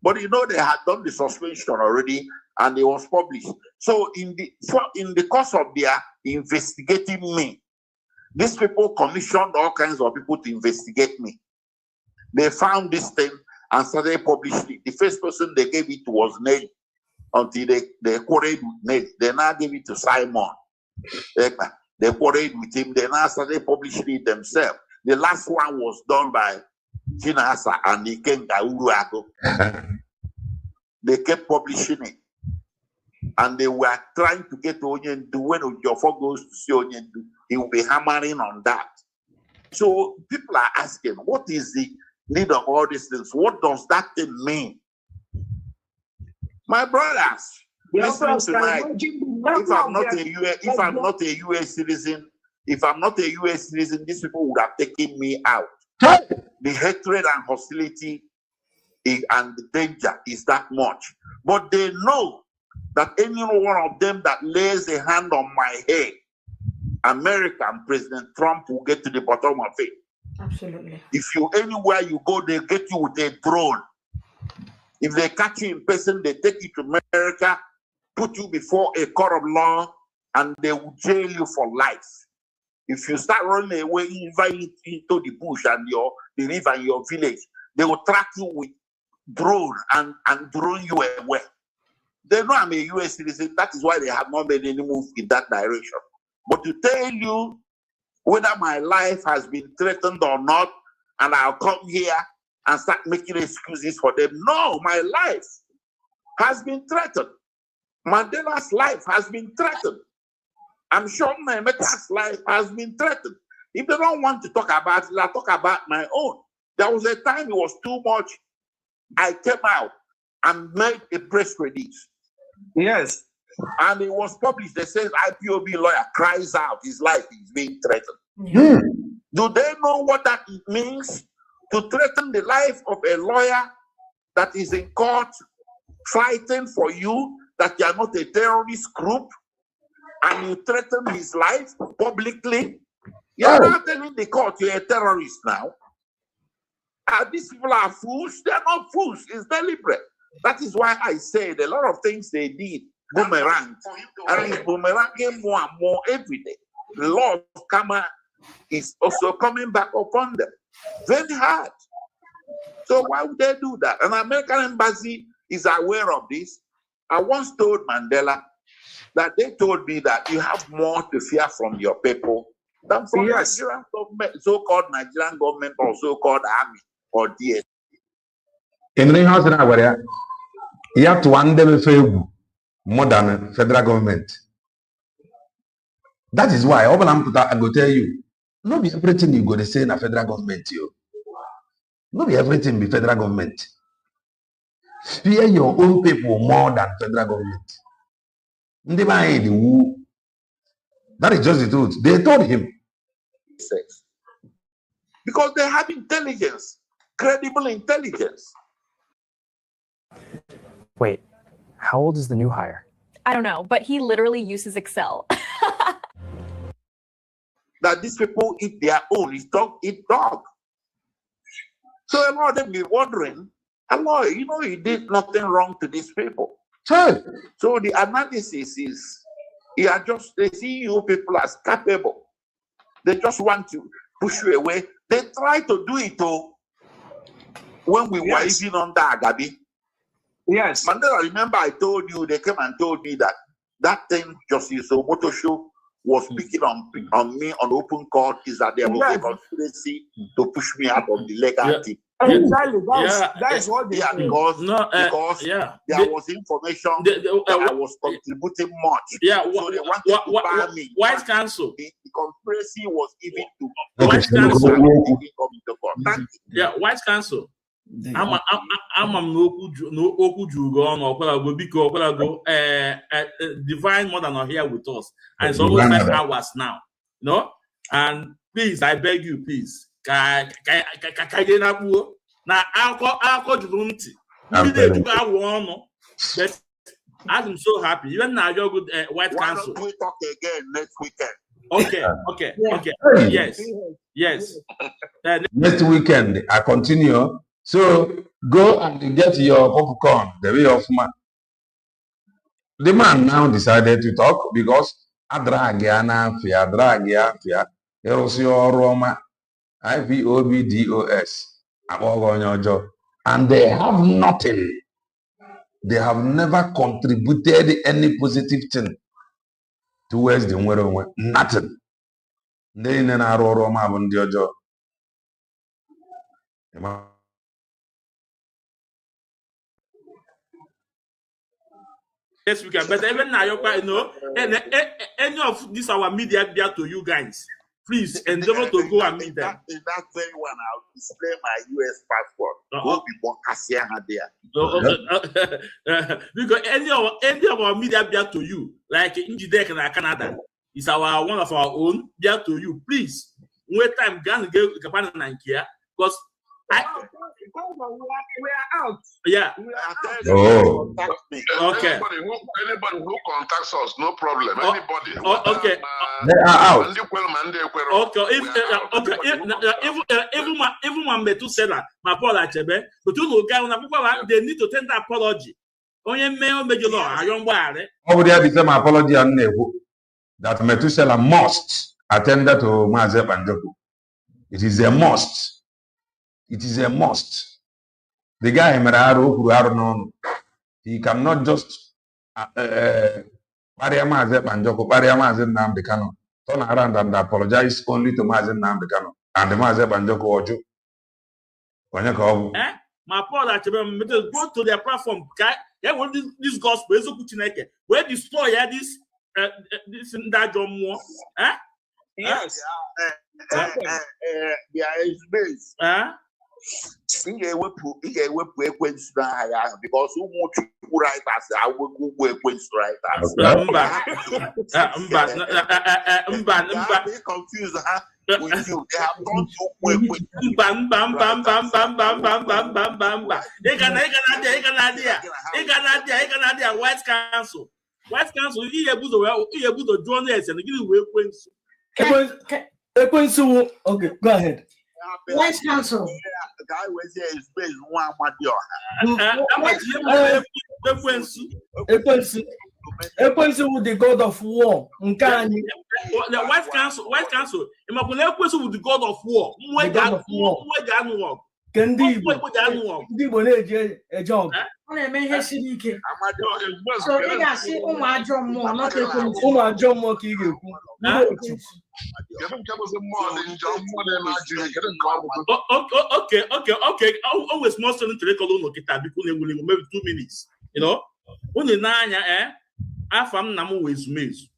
But you know, they had done the suspension already and it was published. So in the course of their investigating me, these people commissioned all kinds of people to investigate me. They found this thing and started publishing it. The first person they gave it to was Ned, until they quarreled with Ned. They now gave it to Simon. They quarreled with him. They now started publishing it themselves. The last one was done by Chinasa and Ikenga Uruago. They kept publishing it. And they were trying to get Onyendu. When Ojiofor goes to see Onyendu, he will be hammering on that. So people are asking, what is the need of all these things? What does that thing mean? My brothers, listening tonight, if I'm not a US citizen, these people would have taken me out. The hatred and hostility and the danger is that much. But they know that any one of them that lays a hand on my head, America and President Trump will get to the bottom of it. Absolutely. If you anywhere you go, they get you with a drone. If they catch you in person, they take you to America, put you before a court of law, and they will jail you for life. If you start running away into the bush and the river and your village, they will track you with drone and drone you away. They know I'm a US citizen. That is why they have not made any move in that direction. But to tell you whether my life has been threatened or not, and I'll come here and start making excuses for them. No, my life has been threatened. Mandela's life has been threatened. I'm sure Mehmet's life has been threatened. If they don't want to talk about it, I'll talk about my own. There was a time it was too much. I came out and made a press release. Yes. And it was published. They said IPOB lawyer cries out, his life is being threatened. Do they know what that means? To threaten the life of a lawyer that is in court fighting for you, that you are not a terrorist group, and you threaten his life publicly? You're not telling the court you're a terrorist now. These people are fools. They're not fools. It's deliberate. That is why I said a lot of things they did boomerang, and it's boomeranging more and more every day. The law of karma is also coming back upon them very hard. So why would they do that? And the American embassy is aware of this. I once told Mandela that they told me that you have more to fear from your people than from Nigerian government, so-called Nigerian government or so-called army or DS. In the house now, where you have to one them more than federal government. That is why I go tell you, not be everything you go to say in a federal government, you. Not be everything be federal government. Fear your own people more than federal government. That is just the truth. They told him. Because they have intelligence, credible intelligence. Wait, how old is the new hire? I don't know, but he literally uses Excel. That these people eat their own. His dog eat dog. So a lot of them be wondering, Aloy, you know, he did nothing wrong to these people. Sure. So the analysis is, they see you people as capable. They just want to push you away. They try to do it when we were even under Agabi. Yes. Mandela, remember I told you, they came and told me that thing Justice Omoto show was picking on me on open court is that there was a conspiracy to push me out of the legal team. Exactly. That's what they because there was information that I was contributing much. So they wanted to ban me. Vice Counsel. The conspiracy was even to Vice Counsel. Vice Counsel. I'm n'okwu jugo ọnụ ọkwalago biko ọkwalago Divine Mother not here with us, and it's almost 5 hours now, no? And please, I beg you, please, ka na akọ juru ntị ndị na-ejugo awụ ọnụ. But I'm so happy, even now you're good. White Council. Why don't we talk again next weekend? Okay. Yes. Next weekend I continue. So go and get your popcorn, the way of man. The man now decided to talk because Adragiana Fia, Erosio Roma, IVOBDOS, and they have nothing. They have never contributed any positive thing towards the world. Nothing. They never Roma Bundiojo. Yes, we can. But even now, you know, any of this our media there to you guys, please endeavor to go and meet them. In that very one, I'll display my US passport. Go before Kasia there. Because any of our media there to you, like Injidek in Canada, is one of our own there to you. Please, wait time can go Japan and Nigeria because. We are out. Yeah. Oh. Okay. Anybody who contacts us, no problem. Anybody. Okay. They are out. Okay. Even when Metu said that, my apology, but you know, they need to tender apology. Only major law. I don't worry. Over there, become apology and that Methuselah must attend to Mazep and Joku. It is a must. It is a must. The guy, he cannot just Maria Maze Banjoko, Maria Maze Nnamdi Kanu, turn around and apologize only to Maze Nnamdi Kanu and the Maze Banjoko Ojo. My Paul Achebe, go to their platform. Yeah, what this gospel is where destroy this that more. Yes. There is base. Because who want to write as I will go writers. Confused with you. They have gone to White Council. White Council, he able to join us and give away Okay, go ahead. White Council. The guy was here is based one Ekwensu with the God of War. The White Council, with the God of War. The God of War. Kendi Igbo na-eje ọgụ. Ọ na-eme ihe siri ike. So ị ga-asị ụmụ ajọ mmụọ not ekwensu. Ụmụ ajọ mmụọ ka ị ga-ekwu. Okay. Always more student to recall no kita because maybe 2 minutes. You know, only nanya afam na mo wezumezu.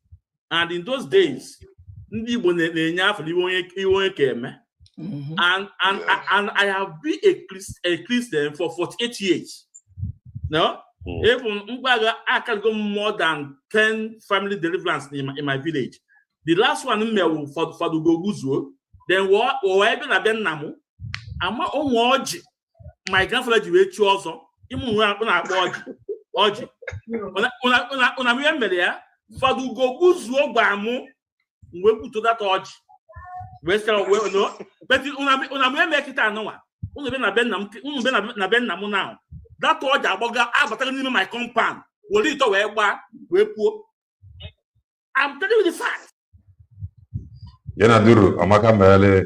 And in those days, ndị Igbo na-enye afọ iwe keme. And I have been a Christian for 48 years. No? Even I can go more than 10 family deliverance in my village. The last one for the Goguzo, then what even a ben namu. Ama oji. My grandfather you also. Even when I oji. Una media for the Goguzo bamu. We put to that oji. Well, no, but una make it now. Na ben namu now. That oji aboga abatagani my compound. Will it we poor. I'm telling you the fact. Yenaduru Amaka Mele,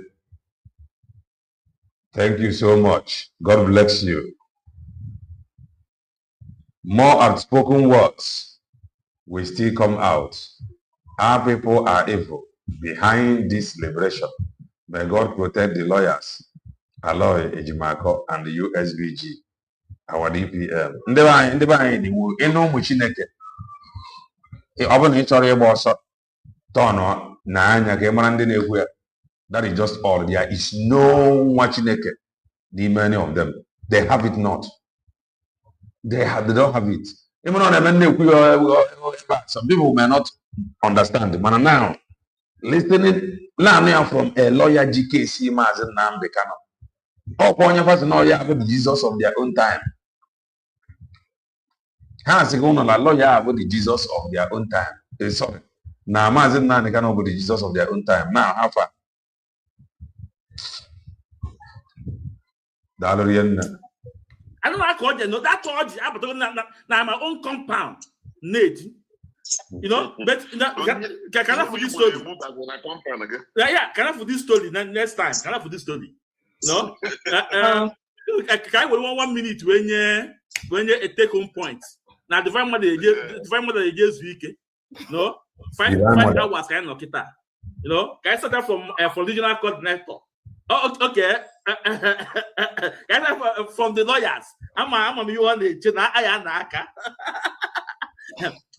thank you so much. God bless you. More outspoken words will still come out. Our people are evil behind this liberation. May God protect the lawyers, Aloy Ejimakor and the USBG, our DPM. That is just all. There is no watching naked. The many of them. They have it not. They don't have it. Some people may not understand. But now, listening from a lawyer GKC Mazen Nnamdi Kanu. All point of us know you have the Jesus of their own time. How's it going to lawyer have the Jesus of their own time? Sorry. Now Mazen Nnamdi Kanu be the Jesus of their own time. Now how far? I don't like order. No, that order. Now my own compound, Nate. You know, but can I for this story? Yeah. Can I for this story next time? Can I for this story? No. Can I wait 1 minute when you take home points? Now the time mother just week. No, 5 hours can knock it out. You know, can I start from regional coordinator? Oh, okay. From the lawyers. I'm you on the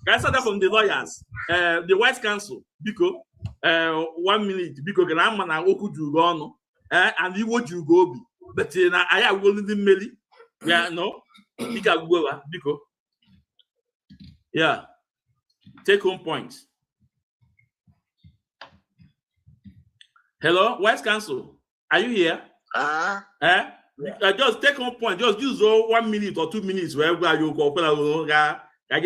I started from the lawyers, the White Council, because 1 minute, because I'm an Oku Jugono, and you would you go be. But I have only the Melly. Yeah, no, you can go because yeah, take home points. Hello, White Council, are you here? Just take home point, just use 1 minute or 2 minutes wherever you go. 5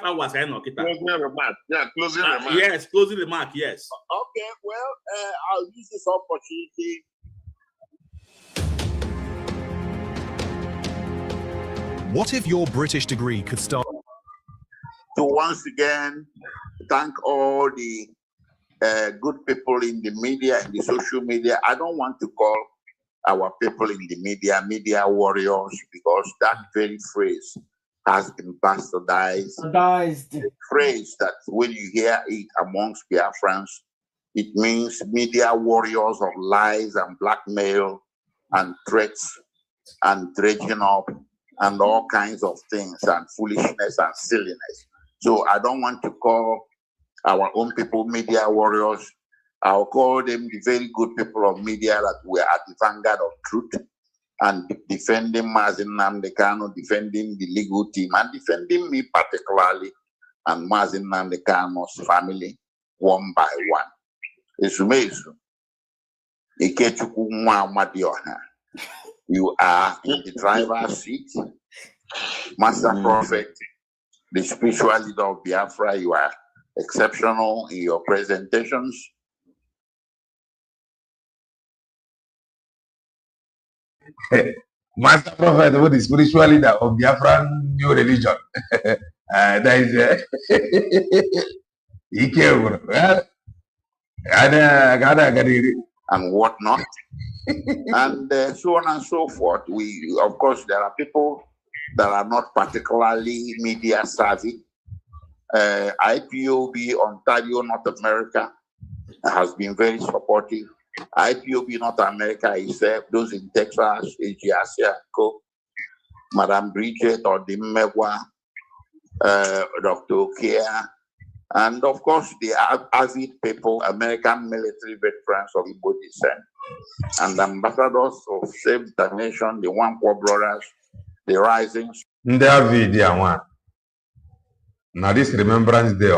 hours. I know. Closing remark. Yeah, closing remark. Yes, closing remark. Yes. Okay. Well, I'll use this opportunity. What if your British degree could start? To once again thank all the good people in the media and the social media. I don't want to call our people in the media warriors, because that very phrase has been bastardized. The phrase that when you hear it amongst Biafrans, it means media warriors of lies and blackmail and threats and dredging up and all kinds of things and foolishness and silliness. So I don't want to call our own people media warriors. I'll call them the very good people of media that were at the vanguard of truth and defending Mazin Nnamdi Kanu, defending the legal team, and defending me particularly and Mazin Nnamdi Kanu's family one by one. Esumezu, Ikechukwu Nwa Amadioha, you are in the driver's seat. Master Prophet, the spiritual leader of Biafra, you are exceptional in your presentations. Master Prophet, what is spiritual leader of Biafran new religion? That is and whatnot, and so on and so forth. We, of course, there are people that are not particularly media savvy. IPOB Ontario, North America, has been very supportive. IPOB North America is those in Texas, Asia, Madam Bridget or Dimmewa, Dr. Okia, and of course the avid people, American military veterans of Igbo descent, and ambassadors of Save the Nation, the One Poor Brothers, the Rising. Now this Remembrance Day,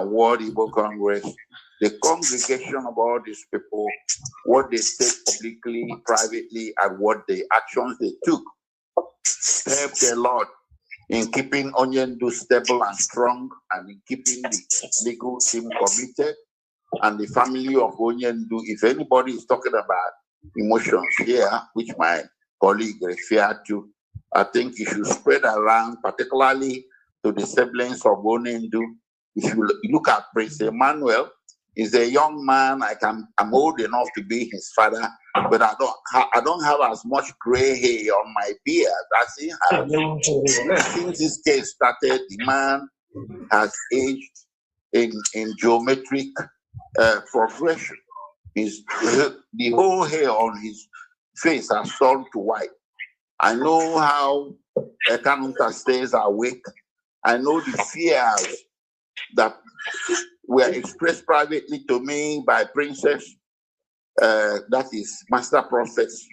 World Igbo Congress, the congregation of all these people, what they said publicly, privately, and what the actions they took helped a lot in keeping Onyendu stable and strong, and in keeping the legal team committed, and the family of Onyendu. If anybody is talking about emotions here, which my colleague referred to, I think you should spread around, particularly to the siblings of Onyendu. If you look at Prince Emmanuel, he's a young man. I'm old enough to be his father, but I don't have as much gray hair on my beard as he has. Since this case started, the man has aged in geometric progression. The whole hair on his face has turned to white. I know how Kanunta stays awake. I know the fears that were expressed privately to me by Princess, that is Master Prophet's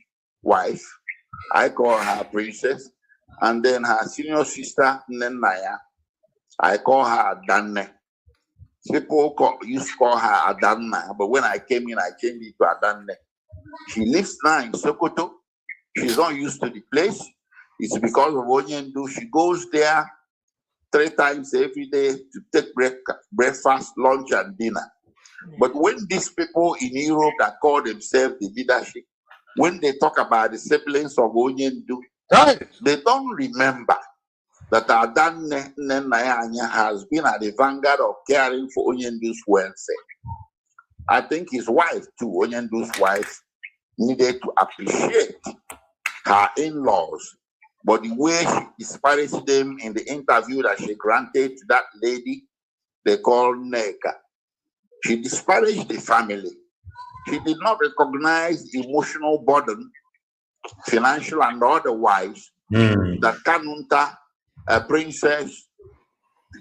wife. I call her Princess. And then her senior sister, Nenaya, I call her Adanne. People used to call her Adanna, but when I came in, I changed it to Adanne. She lives now in Sokoto. She's not used to the place. It's because of Onyendu. She goes there 3 times every day to take breakfast, lunch, and dinner. But when these people in Europe that call themselves the leadership, when they talk about the siblings of Onyendu, they don't remember that Adanne Nenaya has been at the vanguard of caring for Onyendu's welfare. I think his wife too, Onyendu's wife, needed to appreciate her in-laws. But the way she disparaged them in the interview that she granted to that lady, they call Neka, she disparaged the family. She did not recognize the emotional burden, financial and otherwise, that Kanunta, Princess,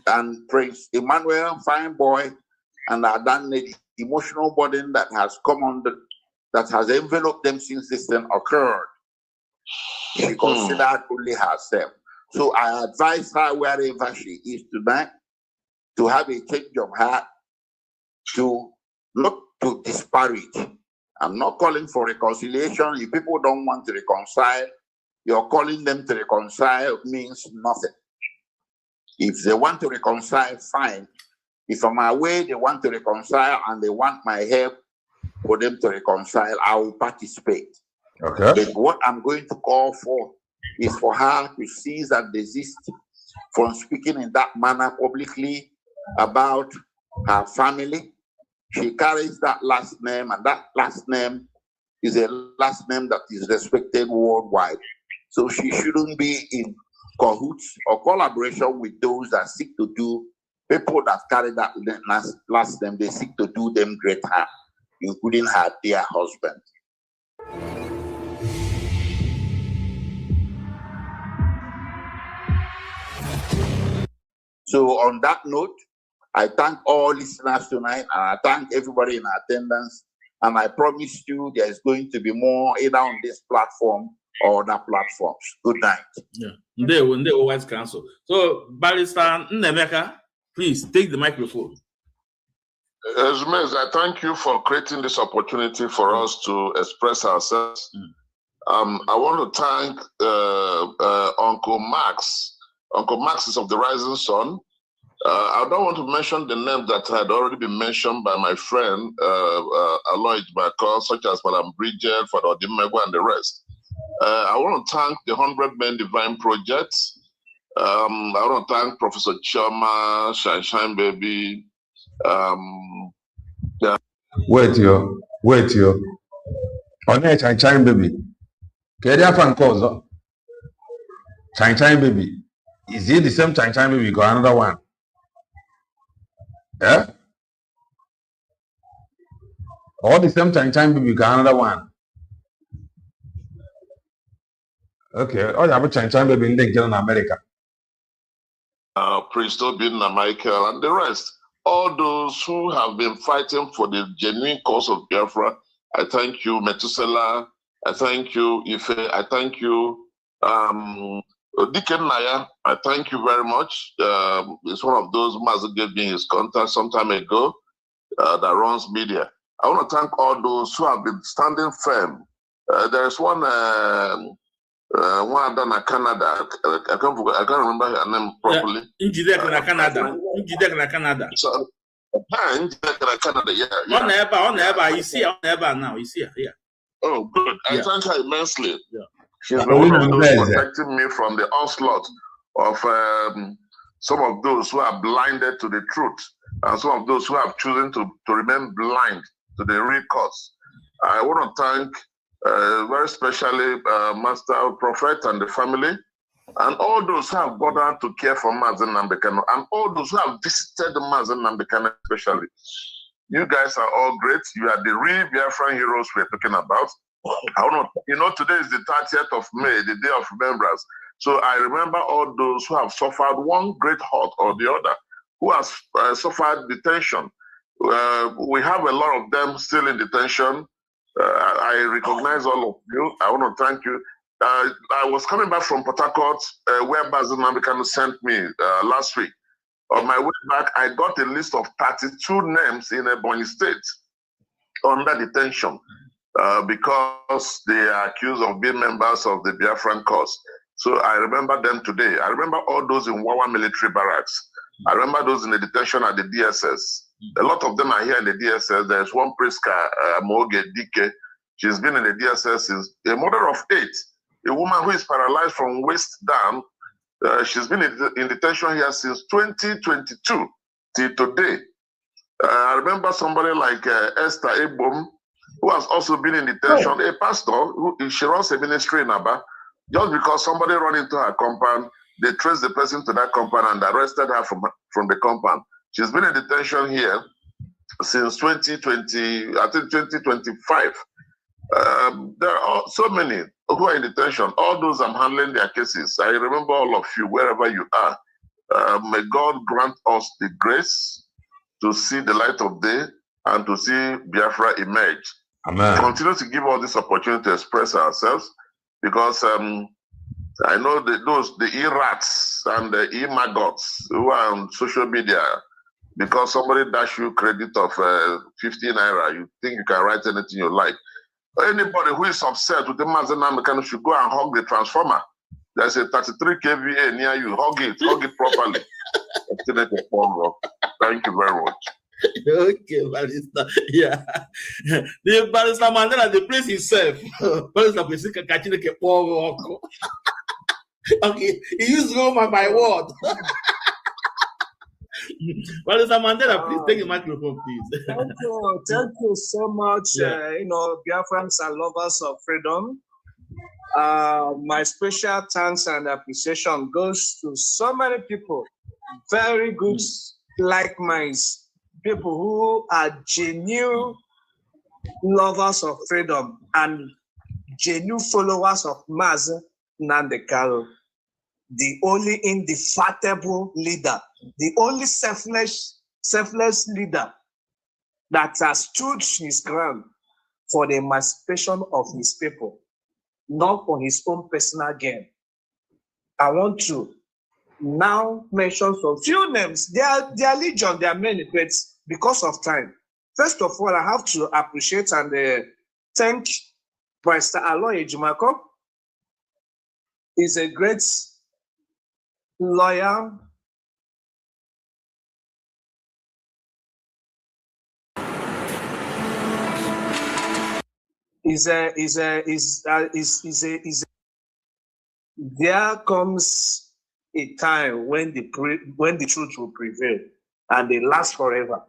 and Prince Emmanuel, fine boy, and Adanne, the emotional burden that has come under, that has enveloped them since this thing occurred. She considered only herself. So I advise her, wherever she is tonight, to have a change of heart, to not to disparage. I'm not calling for reconciliation. If people don't want to reconcile, you're calling them to reconcile means nothing. If they want to reconcile, fine. If on my way they want to reconcile and they want my help for them to reconcile, I will participate. Okay. But what I'm going to call for is for her to cease and desist from speaking in that manner publicly about her family. She carries that last name, and that last name is a last name that is respected worldwide. So she shouldn't be in cahoots or collaboration with those that seek to do, people that carry that last name, they seek to do them great harm, including her dear husband. So on that note, I thank all listeners tonight, and I thank everybody in attendance. And I promise you there's going to be more either on this platform or other platforms. Good night. Yeah. They will Wise Council. So, Barrister Nnemeka, please take the microphone. Ejimez, I thank you for creating this opportunity for us to express ourselves. I want to thank Uncle Max. Uncle Max is of the Rising Sun. I don't want to mention the name that had already been mentioned by my friend Aloy Ejimakor, such as Madam Bridget, Father Odimegwa, and the rest. I want to thank the 100 Men Divine Project. I want to thank Professor Chioma, Shine Baby. Yeah. Wait, on Shine Baby. Kedia fan cause Shine Baby. Is it the same Shine Baby? Got another one. Yeah? All the same Shine Baby got another one. Okay, oh, you have a Shine Baby in America. Prince Tobin, Michael, and the rest. All those who have been fighting for the genuine cause of Biafra, I thank you, Methuselah. I thank you, Ife. I thank you, Diken Naya. I thank you very much. It's one of those who gave me his contact some time ago that runs media. I want to thank all those who have been standing firm. There's one done in Canada. I can't remember her name properly. Canada. So, Canada, yeah. On ever, you see now. You see her, yeah. Oh, good. I thank her immensely. Yeah. She's been one of those protecting me from the onslaught of some of those who are blinded to the truth, and some of those who have chosen to remain blind to the real cause. I want to thank very specially Master Prophet and the family, and all those who have bothered to care for Mazen Nambekano, and all those who have visited Mazen Nambekano especially. You guys are all great. You are the real Biafran heroes we're talking about. I don't know, today is the 30th of May, the day of remembrance. So I remember all those who have suffered one great hurt or the other, who has suffered detention. We have a lot of them still in detention. I recognize all of you. I want to thank you. I was coming back from Port Harcourt, where Basil Nambekano sent me last week. On my way back, I got a list of 32 names in Ebonyi State under detention because they are accused of being members of the Biafran cause. So I remember them today. I remember all those in Wawa military barracks. I remember those in the detention at the DSS. A lot of them are here in the DSS. There's one Priska Moge Dike. She's been in the DSS since a mother of 8, a woman who is paralyzed from waist down. She's been in detention here since 2022 till today. I remember somebody like Esther Ebom, who has also been in detention, a pastor, she runs a ministry in Aba. Just because somebody ran into her compound, they traced the person to that compound and arrested her from the compound. She's been in detention here since 2020, I think 2025. There are so many who are in detention. All those I'm handling their cases. I remember all of you, wherever you are. May God grant us the grace to see the light of day and to see Biafra emerge. Amen. Continue to give us this opportunity to express ourselves, because I know the e-rats and the e-maggots who are on social media, because somebody dash you credit of 50 naira, you think you can write anything you like. Anybody who is upset with the Mazen Nambekano should go and hug the transformer. There's a 33 kVA near you. Hug it properly. Thank you very much. Okay, Barrister. Yeah. The Barrister Mandela, the place himself. Barrister Pesika catching the poor. Okay, he used Roma by word. Barrister Mandela, please take the microphone, please. Thank you so much, Biafrans and lovers of freedom. My special thanks and appreciation goes to so many people, very good, like minds, people who are genuine lovers of freedom and genuine followers of Mazi Nnamdi Kanu, the only indefatigable leader, the only selfless leader that has stood his ground for the emancipation of his people, not for his own personal gain. I want to now mention some few names. They are legion, they are many, but because of time. First of all, I have to appreciate and thank Barrister Aloy Ejimakor. He's a great lawyer. There comes a time when the truth will prevail and they last forever.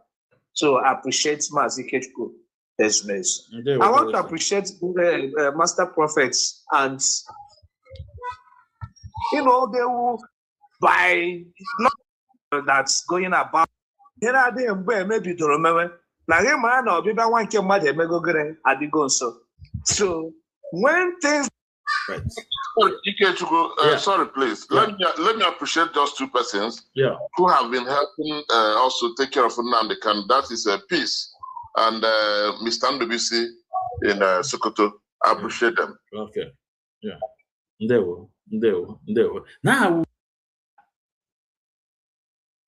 So I appreciate Mazi Kechko. I want to appreciate Master Prophets, and they will by not that's going about. Maybe to remember. So when things sorry, please. Let me appreciate just two persons who have been helping also take care of Nnamdi Kanu. That is Peace and Mr. Ndubisi in Sokoto. I appreciate them. Okay. Yeah. Now,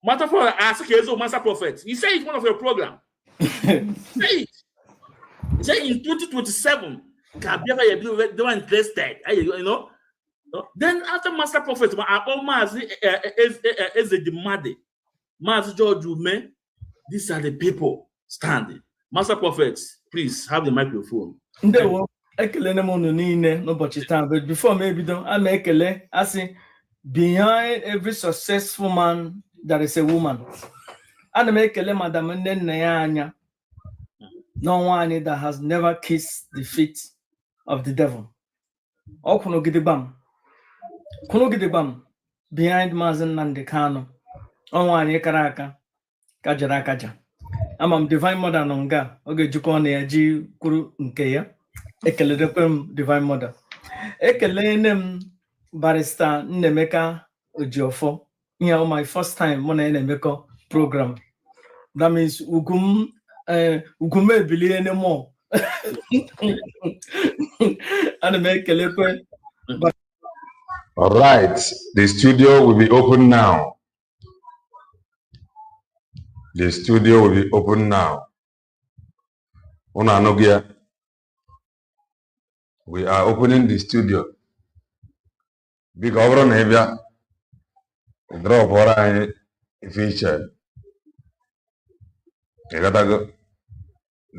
Master Prophet, Master Prophet, you say it's one of your program. Say it. Say in 2027, they were interested. Then after Master Prophet, Mazi Ejimade, Mazi George Ume, these are the people standing. Master Prophets, please have the microphone. But before maybe I say behind every successful man there is a woman. And Madam Nayanya, no one that has never kissed the feet of the devil. Oh, Kunogidibam behind Mazi Nnamdi Kanu. Oh, one Karaka Kaja. I'm Divine Mother Nonga. Okay, Jukone Aji Kuru Nkeya. Ekele Divine Mother. Ekele Barrister Nnemeka Ojiofo. My first time Mona Nnemeka program. That means Ugume Bili anymore. All right, the studio will be open now. The studio will be open now. We are opening the studio. Big over on Hebia. Drop what I feature.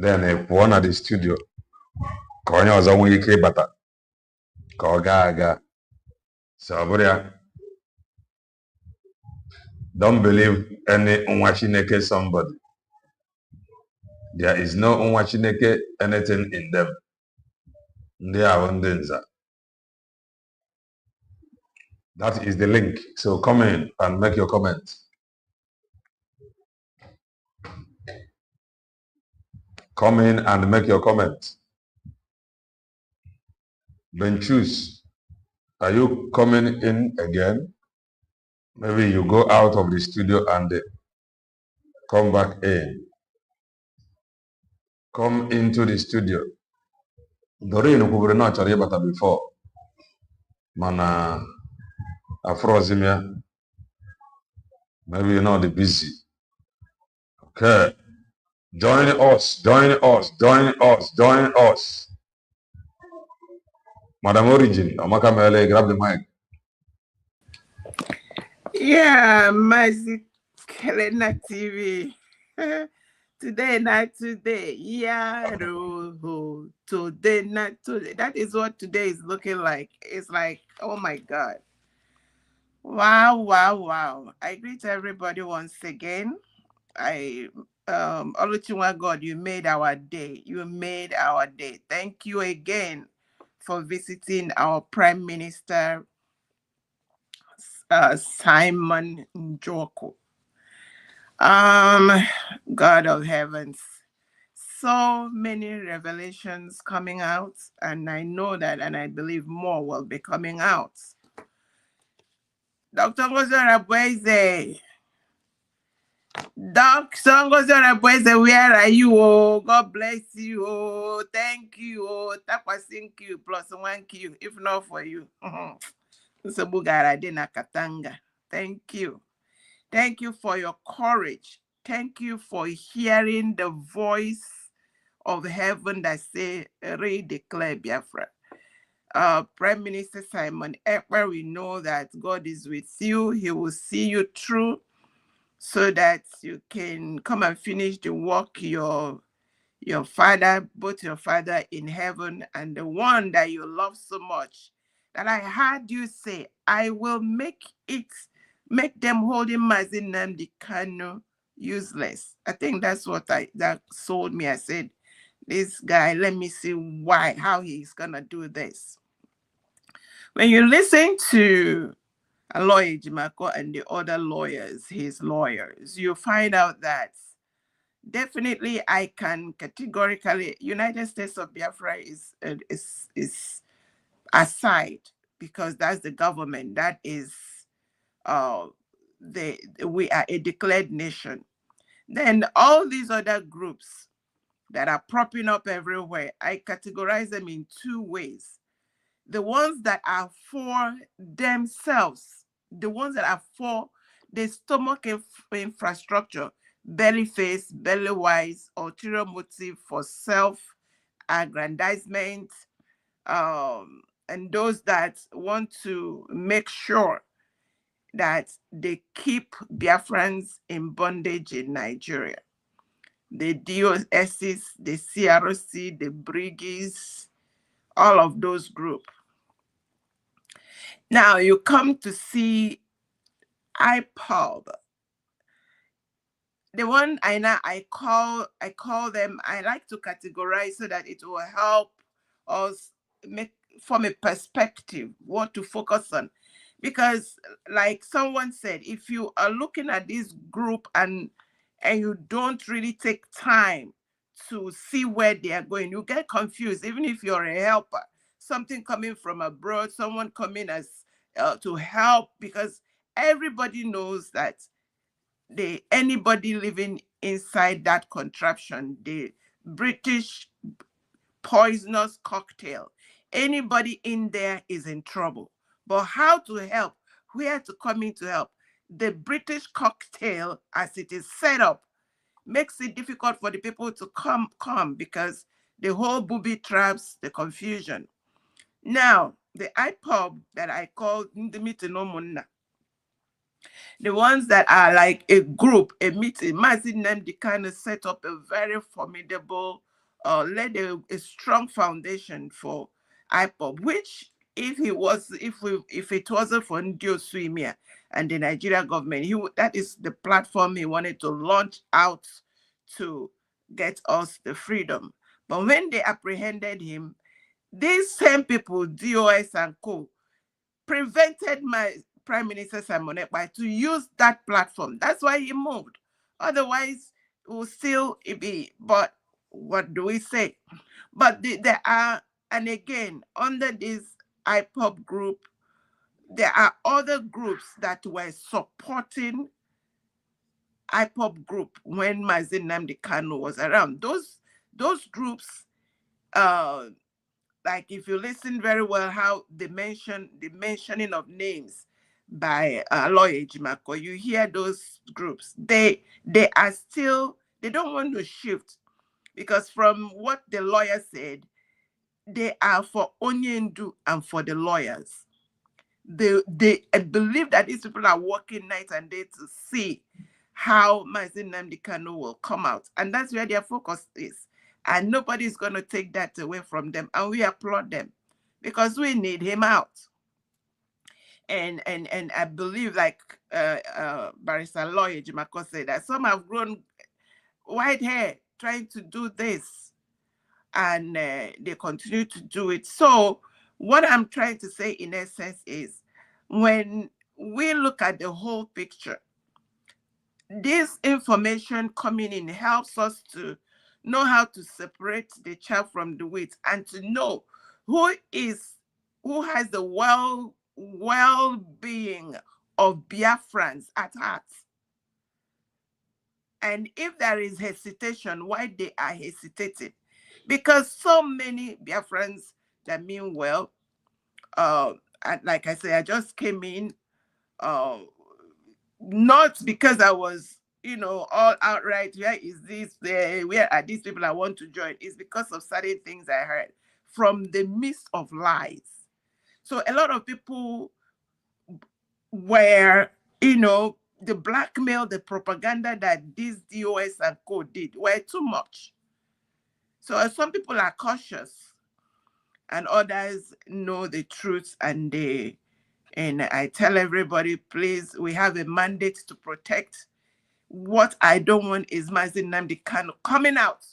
Then a one at the studio. Konya was only bata. Kogaga. Saburia. Don't believe any unwashineke somebody. There is no unwashineke anything in them. They are undenza. That is the link. So come in and make your comment. Come in and make your comment. Ben choose. Are you coming in again? Maybe you go out of the studio and come back in. Come into the studio. Doreen who not before. Mana Afrozimia. Maybe you're not busy. Okay. Join us. Madam Origin, Amaka Mele, grab the mic. Yeah, Mazi Kelena TV. Today, not today. Yeah, today, not today. That is what today is looking like. It's like, oh my God. Wow. I greet everybody once again. Oluchiwa God, you made our day. You made our day. Thank you again for visiting our Prime Minister, Simon Njoku. God of heavens, so many revelations coming out, and I know that, and I believe more will be coming out. Dr. Ngozora Bweze, where are you? Oh, God bless you. Oh, thank you. Oh, thank you plus 1Q, if not for you. Thank you. Thank you for your courage. Thank you for hearing the voice of heaven that say, redeclare Biafra. Prime Minister Simon Ekpa, we know that God is with you. He will see you through so that you can come and finish the work your father, both your father in heaven and the one that you love so much, that I heard you say, I will make them holding Mazin Nnamdi Kanu useless. I think that's what that sold me. I said, this guy, let me see how he's gonna do this. When you listen to Aloy Ejimakor and the other lawyers, his lawyers, you find out that definitely I can categorically, United States of Biafra is aside, because that's the government. That is, we are a declared nation. Then all these other groups that are propping up everywhere, I categorize them in two ways. The ones that are for themselves, the ones that are for the stomach infrastructure, belly face, belly wise, ulterior motive for self-aggrandizement, and those that want to make sure that they keep Biafrans in bondage in Nigeria. The DOSs, the CRC, the Briggies, all of those groups. Now you come to see IPOB. The one I call them, I like to categorize so that it will help us form a perspective, what to focus on. Because like someone said, if you are looking at this group and you don't really take time to see where they are going, you get confused, even if you're a helper. Something coming from abroad, someone coming as to help, because everybody knows that anybody living inside that contraption, the British poisonous cocktail, anybody in there is in trouble. But how to help? Where to come in to help? The British cocktail, as it is set up, makes it difficult for the people to come because the whole booby traps, the confusion. Now, the IPOB that I call Ndimitinomuna, the ones that are like a group, a meeting, Mazin Nnamdi Kanu set up a very formidable, laid a strong foundation for IPOB, which if it wasn't for Ndio Suimia and the Nigeria government, that is the platform he wanted to launch out to get us the freedom. But when they apprehended him, these same people, DOS and co, prevented my Prime Minister Simon Ekpa to use that platform. That's why he moved. Otherwise, it will still be. But what do we say? But there are, and again, under this IPOB group, there are other groups that were supporting IPOB group when Mazin Nnamdi Kanu was around. Those groups, like if you listen very well, how the mentioning of names by Aloy Ejimakor, you hear those groups. They are still, they don't want to shift, because from what the lawyer said, they are for Onyendu and for the lawyers. They believe that these people are working night and day to see how Mazin Nnamdi Kanu will come out. And that's where their focus is. And nobody's going to take that away from them. And we applaud them because we need him out. And I believe, like Barrister Aloy Ejimakor said, that some have grown white hair trying to do this, and they continue to do it. So what I'm trying to say in essence is, when we look at the whole picture, this information coming in helps us to know how to separate the chaff from the wheat, and to know who has the well-being of Biafrans at heart. And if there is hesitation, why they are hesitating? Because so many Biafrans that mean well, like I say, I just came in, not because I was, all outright, where is this, where are these people I want to join? It's because of certain things I heard from the midst of lies. So a lot of people were, the blackmail, the propaganda that these DOS and co did were too much. So some people are cautious, and others know the truth, and I tell everybody, please, we have a mandate to protect. What I don't want is Mazi Nnamdi Kanu coming out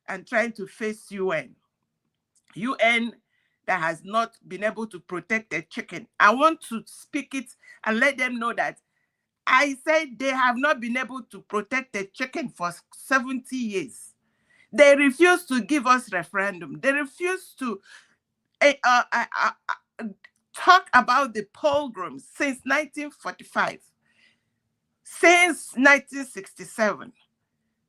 and trying to face UN that has not been able to protect their chicken. I want to speak it and let them know that I said they have not been able to protect the chicken for 70 years. They refuse to give us referendum. They refuse to talk about the pogroms since 1945. Since 1967,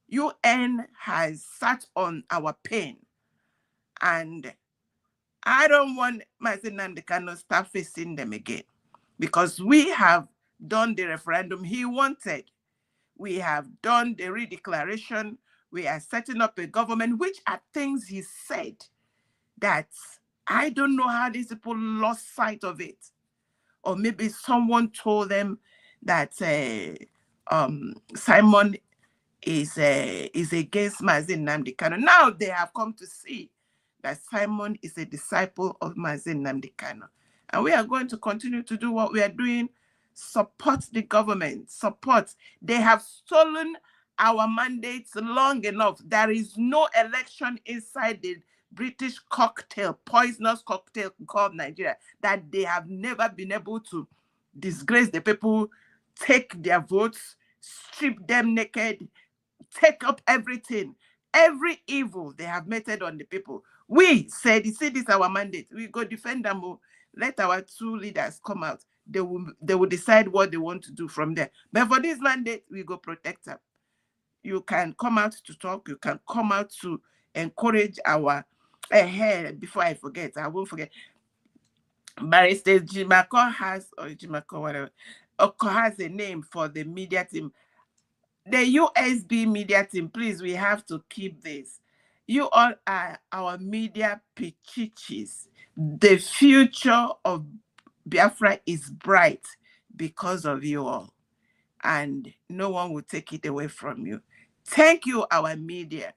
UN has sat on our pain. And I don't want Mazi Nnamdi Kanu to start facing them again, because we have done the referendum he wanted. We have done the redeclaration. We are setting up a government, which are things he said that I don't know how these people lost sight of it. Or maybe someone told them that Simon is against Mazi Nnamdi Kanu. Now they have come to see that Simon is a disciple of Mazi Nnamdi Kanu. And we are going to continue to do what we are doing. Support the government, support. They have stolen our mandates long enough. There is no election inside the British cocktail, poisonous cocktail called Nigeria, that they have never been able to disgrace the people, take their votes, strip them naked, take up everything. Every evil they have meted on the people. We said, you see, this is our mandate. We go defend them. Let our two leaders come out. They will decide what they want to do from there. But for this mandate, we go protect them. You can come out to talk. You can come out to encourage our before I forget, I won't forget. Barrister Ejimakor has a name for the media team. The USB media team, please, we have to keep this. You all are our media pichichis. The future of Biafra is bright because of you all, and no one will take it away from you. Thank you, our media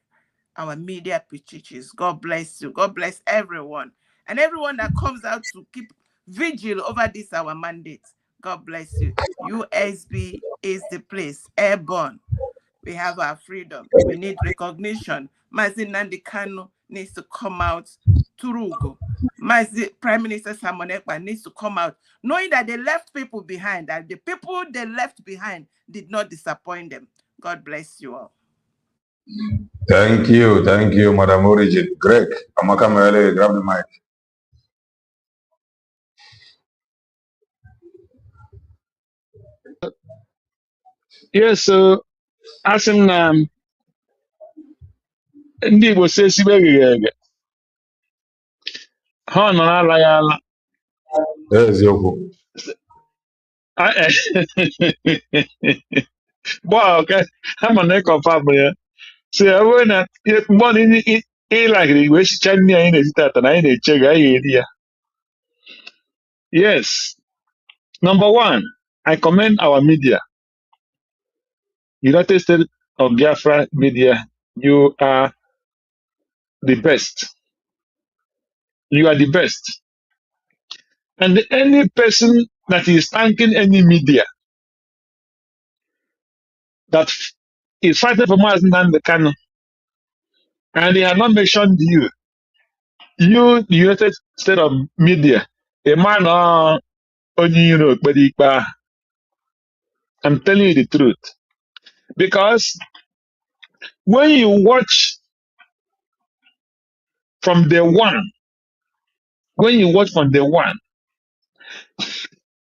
pichichis. God bless you. God bless everyone. And everyone that comes out to keep vigil over this, our mandate. God bless you. USB is the place. Airborne. We have our freedom. We need recognition. Mazi Nnamdi Kanu needs to come out to Rugo. Prime Minister Simon Ekpa needs to come out, knowing that they left people behind, that the people they left behind did not disappoint them. God bless you all. Thank you, Madam Origin. Greg, Amaka Mele, grab the mic. Yes, so as in ndị Igbo si esibe eghe ha nọ n'ala ya ala. Eziokwu. Boy, okay, I'm on confirm ya. So I want na money ịlagịrị Igbo echicha nne anyị na-esi tata na anyị na-eche ga anyị eri ya. Yes. Number one, I commend our media. United States of Biafra media, you are the best. You are the best. And any person that is thanking any media that is fighting for Mazen Nnamdi Kanu, and they have not mentioned you. You, the United States of Media, a man on Europe, but I'm telling you the truth. Because when you watch from day one,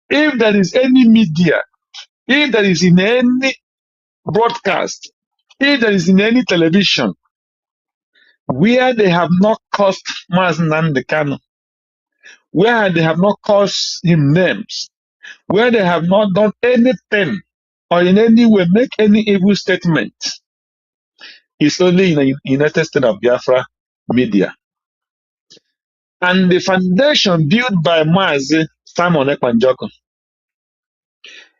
if there is any media, if there is in any broadcast, if there is in any television, where they have not caused Mazen Nnamdi Kanu, where they have not caused him names, where they have not done anything or in any way make any evil statement, it's only in the United States of Biafra media. And the foundation built by Mazi Simon Ekpanjoko,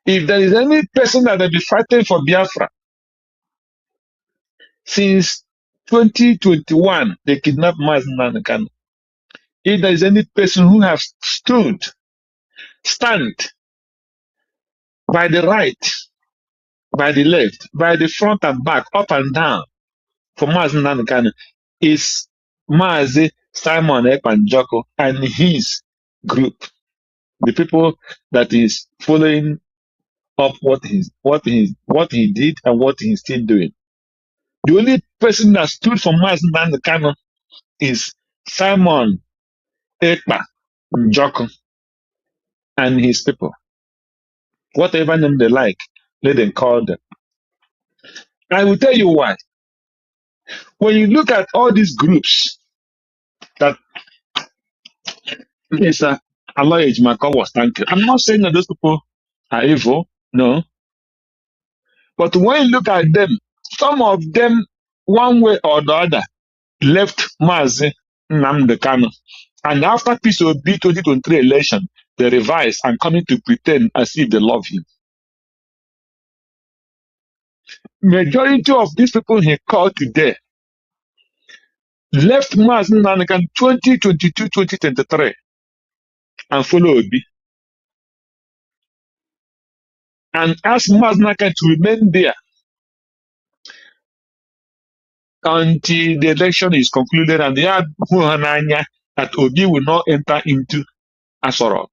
if there is any person that will be fighting for Biafra since 2021, they kidnapped Mazi Nnamdi Kanu. If there is any person who has stand by the right, by the left, by the front and back, up and down for Mazi Nnamdi Kanu, is Mazi Simon Ekpanjoko and his group, the people that is following up what he did and what he's still doing. The only person that stood for Mazi Nnamdi Kanu is Simon Ekpanjoko and his people. Whatever name they like, let them call them. I will tell you why. When you look at all these groups that Barrister Aloy Ejimakor was thanking, I'm not saying that those people are evil, no. But when you look at them, some of them, one way or the other, left Mazi Nnamdi Kanu. And after PCOB 2023 election, they revised and coming to pretend as if they love him. Majority of these people he called today left Mazi Nnamdi Kanu 2022-2023 and follow Obi. And ask Mazi Nnamdi Kanu to remain there until the election is concluded and they are that Obi will not enter into Asorok.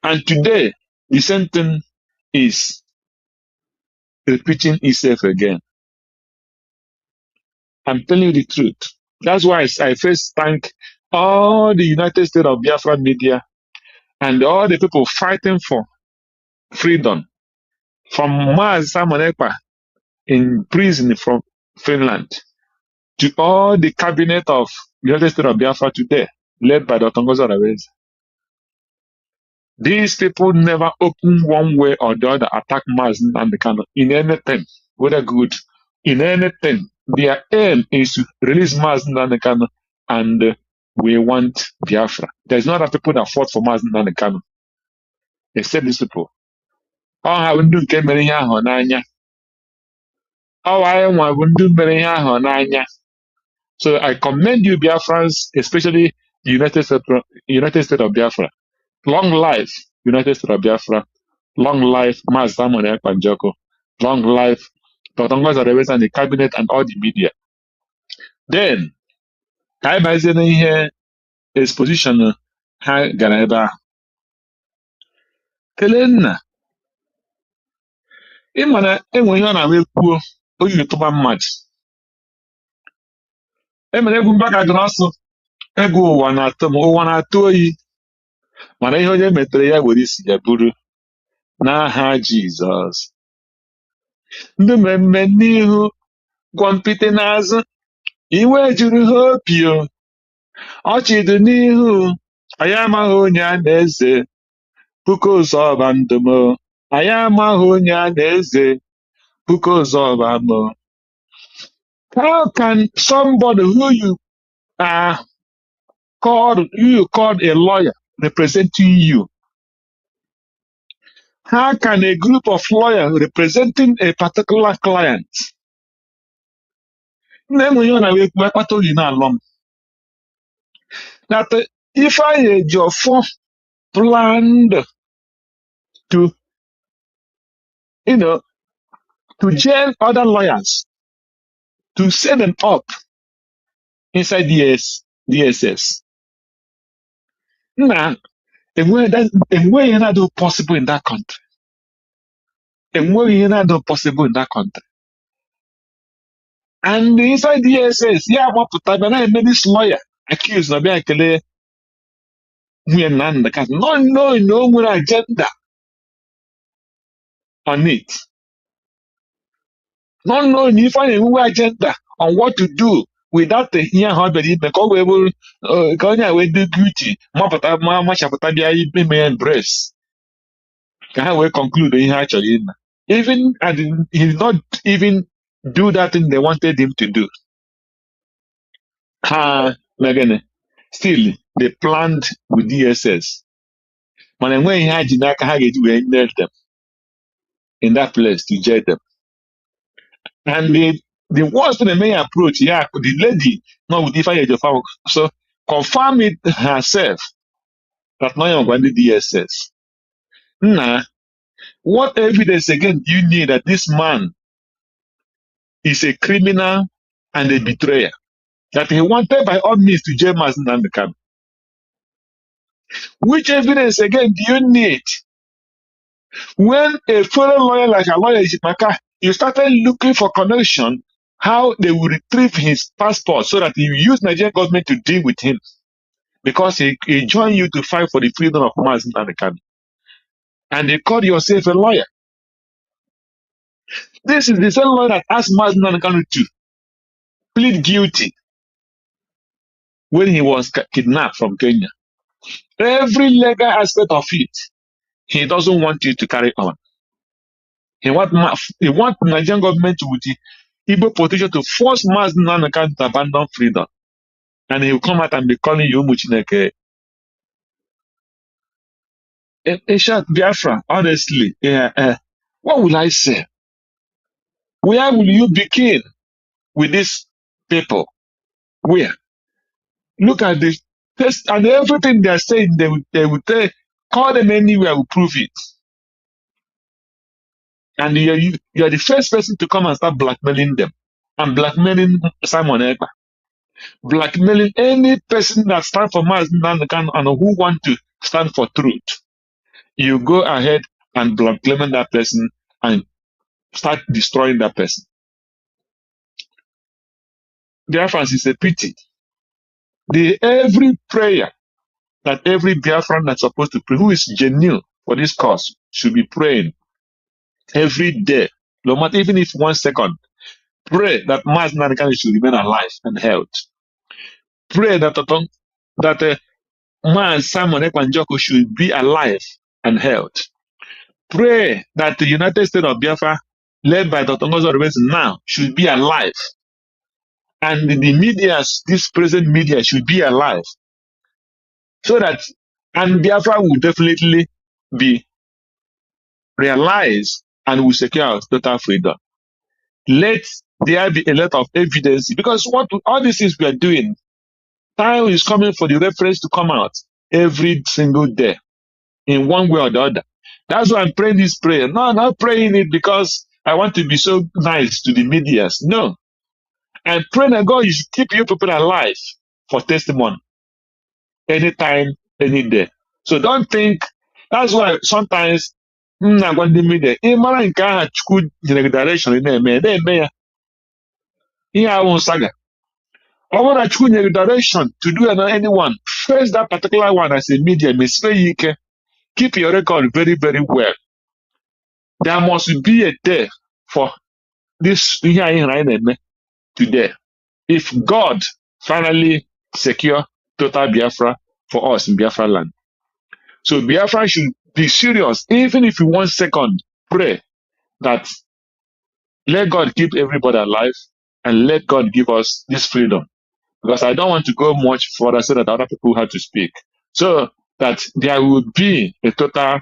And today, the same thing is repeating itself again. I'm telling you the truth. That's why I first thank all the United States of Biafra media and all the people fighting for freedom. From Maz Simon Ekpa in prison from Finland to all the cabinet of the United States of Biafra today, led by Dr. Ngozi Oraweze. These people never open one way or the other attack Mazi Nnamdi Kanu in anything, whether good, in anything. Their aim is to release Mazi Nnamdi Kanu and we want Biafra. There's no other people that fought for Mazi Nnamdi Kanu except these people. All have ndu nke mere ihe ahụ n'anya. All I want ndu mere ihe ahụ n'anya. So I commend you Biafrans, especially the United States of Biafra. Long life, United States of Biafra. Long life, Mazi Simon Ekpanjoko. Long life, Dr. Ngozi Oraweze and the cabinet and all the media. Then, I might say here exposition ha gara ebe ahụ. Kelenna, ịma na enwe ihe ọ na-wee kwuo oyi tụba mmadụ. Emere egwu mgbaka gụrụ ọsọ egwu ụwa na-atụ oyi mana ihe onye metere ya were isi ya buru n'aha Jizọs. Ndị mmemme n'ihu gwọmpite n'azụ iwe juru ha obi o. Ọchị dị n'ihu anyị amaghị onye a na-eze puku ụzọ ọba ndụ m. Anyị amaghị onye a na-eze puku ụzọ ọba m. How can somebody who you called a lawyer representing you? How can a group of lawyers representing a particular client? That if I age of 4 planned to, to jail other lawyers, to set them up inside DSS. Now, and where you're not possible in that country. And where you're not possible in that country. And inside DSS, yeah, what put time and I made this lawyer accused of being no agenda on it. Not knowing if I have agenda on what to do without the here husband because we will we do duty. Embrace. Can we conclude in actually? Even and he did not even do that thing they wanted him to do. Still, they planned with DSS. But when he had we nailed them in that place to jail them. And the worst the main approach, the lady, not with different so confirm it herself that now you're going to DSS. Now, what evidence again do you need that this man is a criminal and a betrayer? That he wanted by all means to jail Mazen Namdekan. Which evidence again do you need when a fellow lawyer like Aloy Ejimakor, you started looking for connection, how they will retrieve his passport so that you use Nigerian government to deal with him because he joined you to fight for the freedom of Mazen Namdekan. And they called yourself a lawyer. This is the same lawyer that asked Mazen Namdekan to plead guilty when he was kidnapped from Kenya. Every legal aspect of it, he doesn't want you to carry on. He want the Nigerian government with the Igbo politician to force Mazen Namdekan to abandon freedom. And he will come out and be calling you Muchineke. Eshat Biafra, honestly, what will I say? Where will you begin with these people? Where? Look at this test and everything they are saying, they will call them anywhere, will prove it. And you are the first person to come and start blackmailing them. And blackmailing Simon Ekpa. Blackmailing any person that stands for Mazen Namdekan and who want to stand for truth. You go ahead and blackmail that person and start destroying that person. Biafrans is a pity. Every prayer that every Biafran that's supposed to pray, who is genuine for this cause, should be praying every day, no matter even if 1 second. Pray that Mazen Namdekan should remain alive and healthy. Pray that Man Simon Ekpa should be alive and healthy. Pray that the United States of Biafra, led by Dr. Ngozo now, should be alive. And the media, this present media, should be alive. So that, and Biafra will definitely be realized and will secure our total freedom. Let there be a lot of evidence, because all these things we are doing, time is coming for the reference to come out every single day in one way or the other. That's why I'm praying this prayer. No, I'm not praying it because I want to be so nice to the media. No. I'm praying that God should keep you people alive for testimony. Anytime, any day. So don't think, that's why sometimes, I'm going to media. Direction saga. I want to direction to do anyone. First, that particular one as a media, keep your record very, very well. There must be a day for this today. If God finally secure total Biafra for us in Biafra land. So Biafra should be serious, even if you 1 second pray that let God keep everybody alive and let God give us this freedom. Because I don't want to go much further so that other people have to speak. So that there will be a total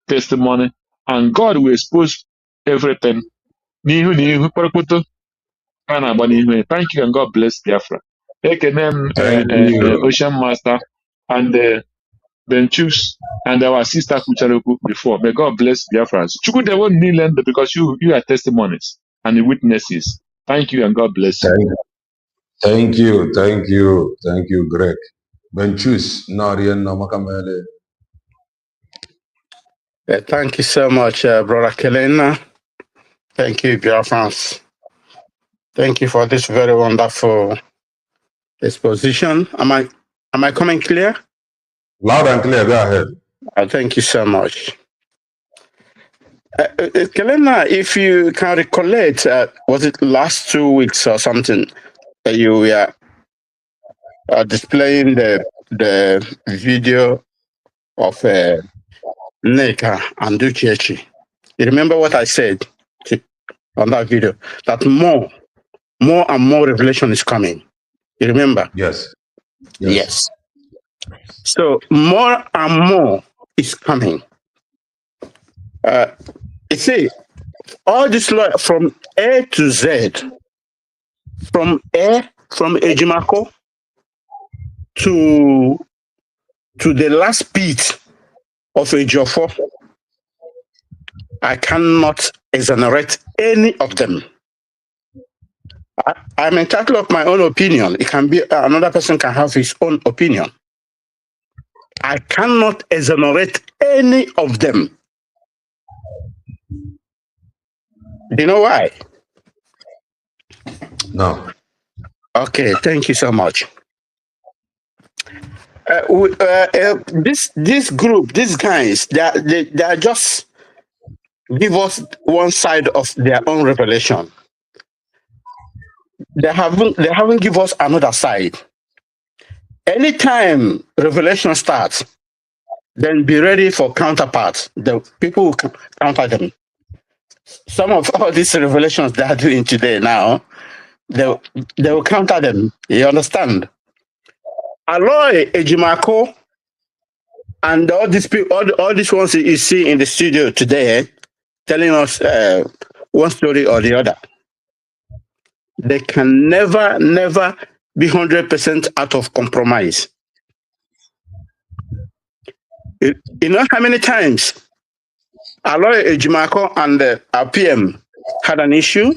testimony and God will expose everything. Thank you and God bless Biafra. Ocean Master and Benchus, and our sister Kucharuku before. May God bless Biafrans. Chuku, they won't kneel them because you are testimonies and the witnesses. Thank you and God bless you. Thank you, Greg. Benchus, Narian Namakamele. Thank you so much, Brother Kelena. Thank you, Biafrans. Thank you for this very wonderful exposition. Am I coming clear? Loud and clear, go ahead. Thank you so much. Kelena, if you can recollect, was it last 2 weeks or something, you were displaying the video of Neka and Duchechi. You remember what I said on that video? That more and more revelation is coming. You remember? Yes. Yes. So more and more is coming. You see, all this law from A to Z, from Ejimakor to the last bit of Ejiofor, I cannot exonerate any of them. I'm entitled of my own opinion. It can be another person can have his own opinion. I cannot exonerate any of them. Do you know why? No. Okay, thank you so much. This group, these guys, they are just give us one side of their own revelation. They haven't give us another side. Anytime revelation starts, then be ready for counterparts. The people will counter them. Some of all these revelations they are doing today now, they will counter them. You understand? Aloy Ejimakor and all these people, all these ones you see in the studio today, telling us one story or the other. They can never be 100% out of compromise. You know how many times Aloy Ejimakor and our PM had an issue?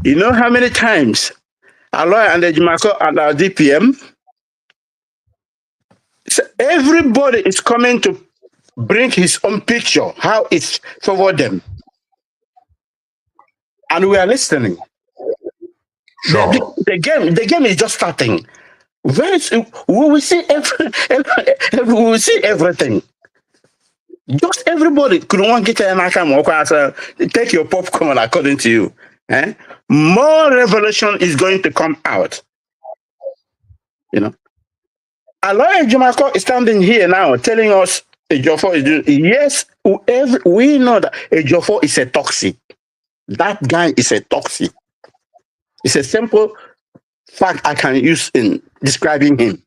You know how many times Aloy and Ejimakor and our DPM? So everybody is coming to bring his own picture, how it's forward them. And we are listening. Sure. The game is just starting. We will see we will see everything. Just everybody could want to get take your popcorn according to you. More revelation is going to come out. You know. Aloy Ejimakor is standing here now telling us Ejiofor is doing. Yes, we know that Ejiofor is a toxic. That guy is a toxic. It's a simple fact I can use in describing him.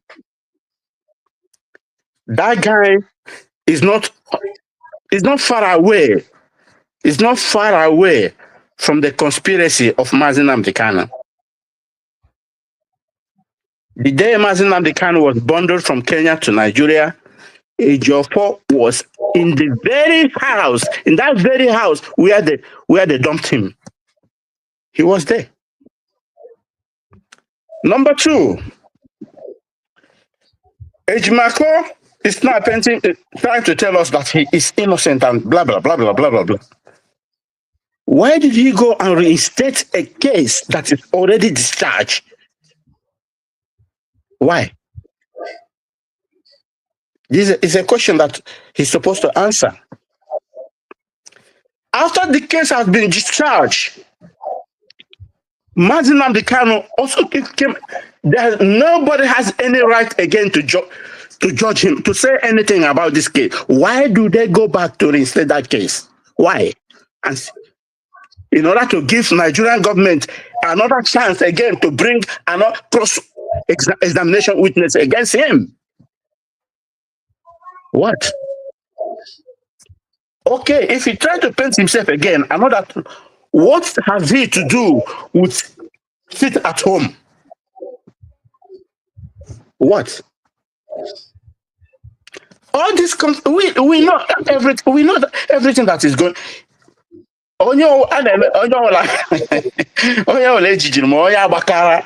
That guy is not far away. It's not far away from the conspiracy of Mazi Nnamdi Kanu. The day Mazi Nnamdi Kanu was bundled from Kenya to Nigeria, Ejiofor was in the very house, in that very house where they dumped him. He was there. Number two, Ejimakor is now trying to tell us that he is innocent and blah, blah, blah, blah, blah, blah, blah. Why did he go and reinstate a case that is already discharged? Why? This is a question that he's supposed to answer. After the case has been discharged, Mazi Nnamdi Kanu also came. Nobody has any right again to judge him, to say anything about this case. Why do they go back to reinstate that case? Why? And in order to give Nigerian government another chance again to bring another cross-examination witness against him. What? Okay, if he tries to paint himself again, another, what has he to do with sit at home? What? All this comes. We know everything. We know that everything that is going. Onyo like onyo ejiji mo ya bakara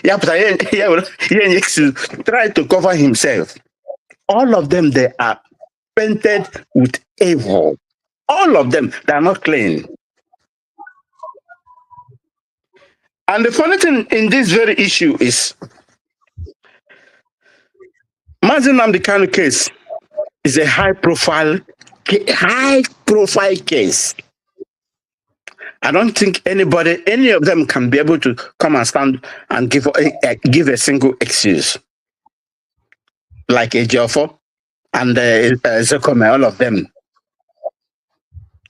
ya put try to cover himself. All of them, they are painted with evil. All of them, they are not clean. And the funny thing in this very issue is Mazi Nnamdi Kanu case is a high profile case. I don't think any of them can be able to come and stand and give a single excuse. Like Ejiofor and Zekome, all of them.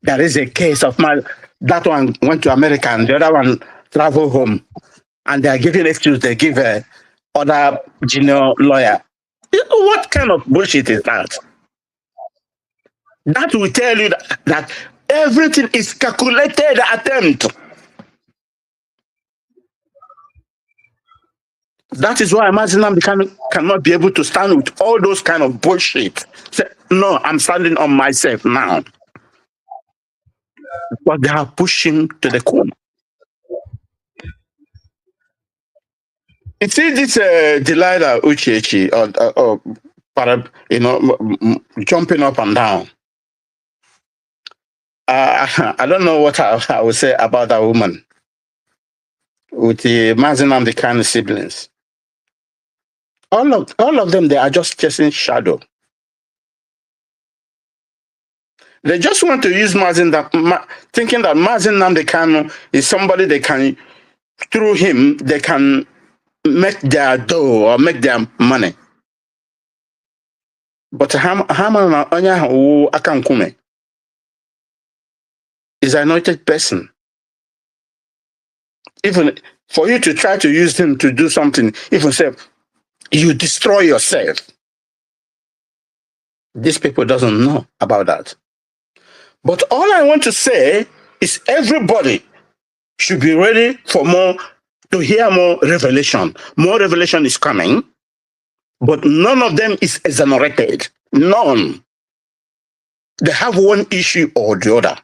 There is a case of that one went to America and the other one traveled home. And they are giving excuse, they give other junior lawyer. What kind of bullshit is that? That will tell you that everything is calculated attempt. That is why Mazi Nnamdi cannot be able to stand with all those kind of bullshit. Say, no, I'm standing on myself now. But they are pushing to the corner. You see this Delilah Uchechi, jumping up and down. I don't know what I would say about that woman with the Mazi Nnamdi Kanu siblings. All of them, they are just chasing shadow. They just want to use thinking that Mazi Nnamdi Kanu is somebody they can, through him, they can make their dough or make their money. But Haman Onya Akankume is an anointed person. Even for you to try to use him to do something, even say you destroy yourself. These people doesn't know about that. But all I want to say is everybody should be ready for to hear more revelation. More revelation is coming, but none of them is exonerated. None. They have one issue or the other.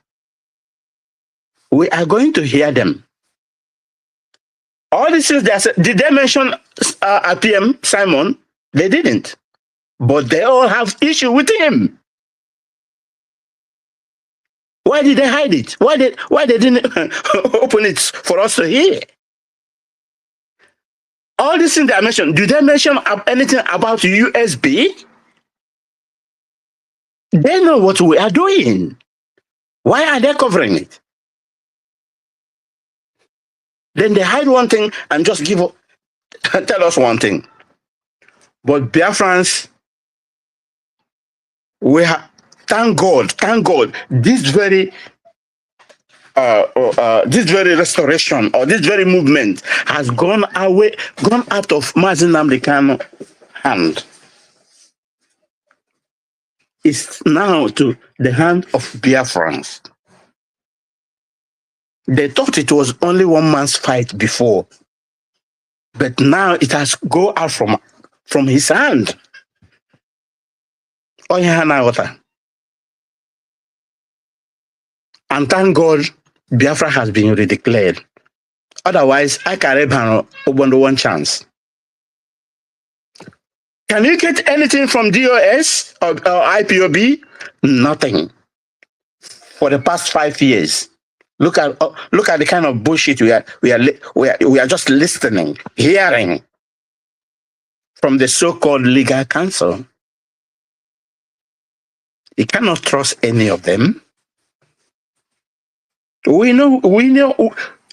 We are going to hear them. All these things they said, did they mention PM Simon? They didn't. But they all have issue with him. Why did they hide it? Why they didn't open it for us to hear? All these things they mentioned, did they mention anything about USB? They know what we are doing. Why are they covering it? Then they hide one thing and just tell us one thing. But Biafrans, we have, thank God, this very restoration or this very movement has gone out of Mazi Nnamdi Kanu hand. It's now to the hand of Biafrans. They thought it was only one man's fight before, but now it has go out from his hand. And thank God, Biafra has been redeclared. Otherwise, I can have one chance. Can you get anything from DOS or IPOB? Nothing. For the past 5 years. Look at the kind of bullshit we are just listening, hearing from the so-called legal counsel. You cannot trust any of them. We know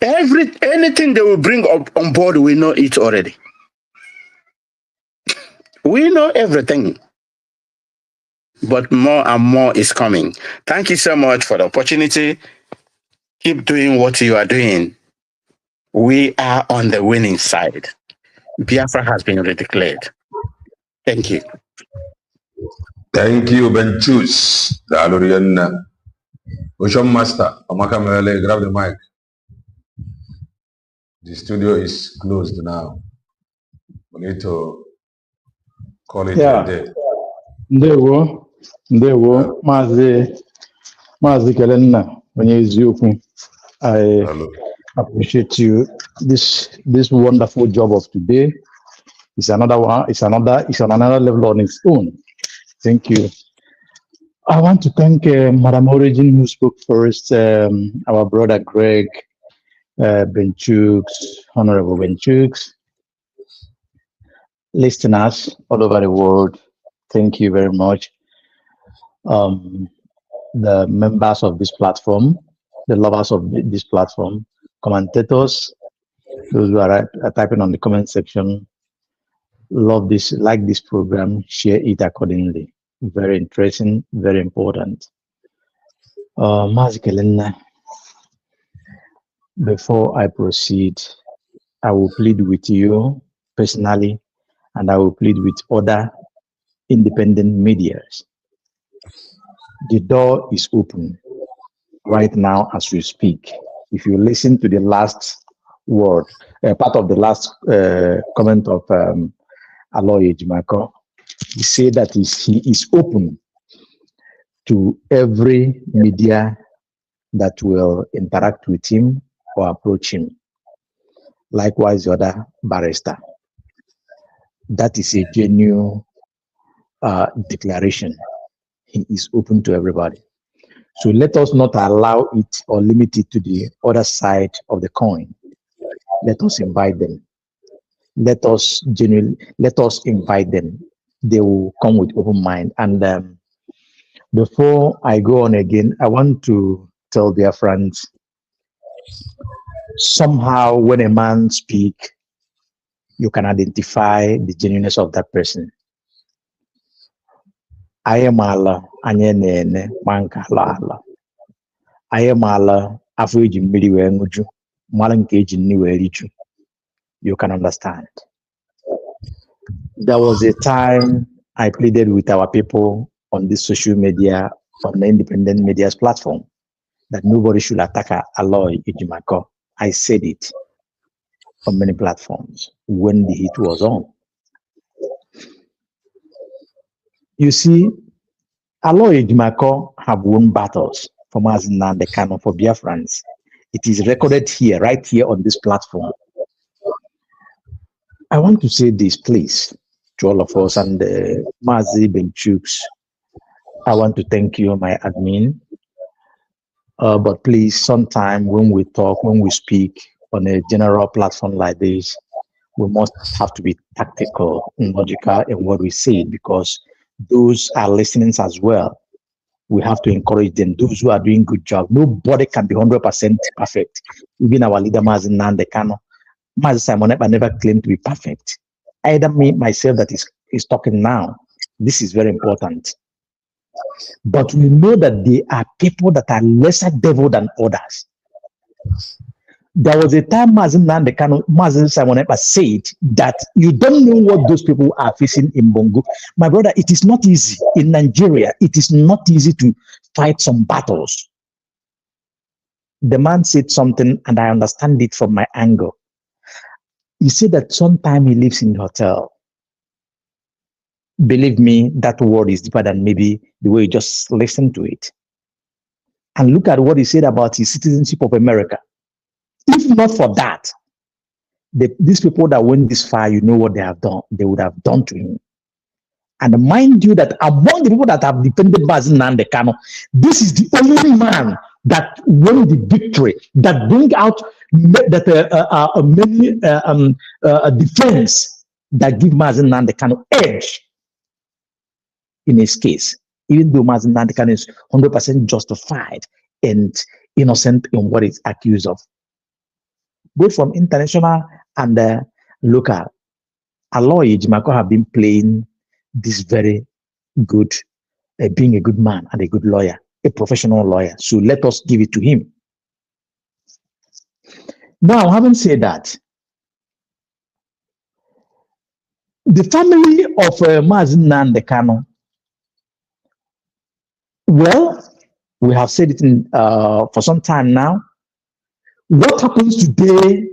anything they will bring up on board, we know it already. We know everything. But more and more is coming. Thank you so much for the opportunity. Keep doing what you are doing. We are on the winning side. Biafra has been redeclared. Thank you. Thank you, Benchus. The Alorian Ocean Master, Amakamele, grab the mic. The studio is closed now. We need to Call it a day. Ndewo, Mazi Kelenna, onye eziokwu. I appreciate you. This wonderful job of today is another one. It's on another level on its own. Thank you. I want to thank Madam Origin who spoke first. Our brother Greg Benchooks, Honorable Benchooks, listeners all over the world. Thank you very much. The members of this platform, the lovers of this platform, commentators, those who are typing on the comment section, love this, like this program, share it accordingly. Very interesting, very important. Mazikelena, before I proceed, I will plead with you personally, and I will plead with other independent medias. The door is open right now as we speak. If you listen to the last word, part of the last comment of Aloy Ejimakor, he said that he is open to every media that will interact with him or approach him. Likewise, the other barrister. That is a genuine declaration. He is open to everybody. So let us not allow it or limit it to the other side of the coin. Let us invite them. Let us invite them. They will come with open mind. And before I go on again, I want to tell their friends, somehow when a man speaks, you can identify the genuineness of that person. I am Allah, anyenene, manka Allah. I am Allah, afuji mmiri wee ṅụju, mara nke eji nni wee riju. You can understand. There was a time I pleaded with our people on this social media, on the independent media's platform, that nobody should attack Aloy Ejimakor. I said it on many platforms when the heat was on. You see, Aloy Ejimakor have won battles for Mazi and the Kano for Biafrans. It is recorded here, right here on this platform. I want to say this, please, to all of us, and Mazi Benchooks. I want to thank you, my admin. But please, sometime when we talk, when we speak on a general platform like this, we must have to be tactical and logical in what we say, because those are listening as well. We have to encourage them. Those who are doing good job. Nobody can be 100% perfect. Even our leader, Mazi Nnamdi Kanu, Mazi Simon Ekpa never claimed to be perfect. Either me, myself, that is talking now. This is very important. But we know that there are people that are lesser devil than others. There was a time Mazi Nnamdi Kanu, Mazi Simon Ekpa said that you don't know what those people are facing in Bongo. My brother, it is not easy in Nigeria. It is not easy to fight some battles. The man said something, and I understand it from my angle. He said that sometime he lives in the hotel. Believe me, that word is deeper than maybe the way you just listen to it. And look at what he said about his citizenship of America. If not for that, these people that went this far, you know what they have done, they would have done to him. And mind you that among the people that have defended Mazi Nnamdi Kanu, this is the only man that won the victory, that bring out that many defense that give Mazi Nnamdi Kanu edge in his case, even though Mazi Nnamdi Kanu is 100% justified and innocent in what he's accused of. Both from international and local, Aloy Ejimakor have been playing this very good, being a good man and a good lawyer, a professional lawyer. So let us give it to him. Now, having said that, the family of Mazi Nnamdi Kanu, well, we have said it for some time now. What happens today,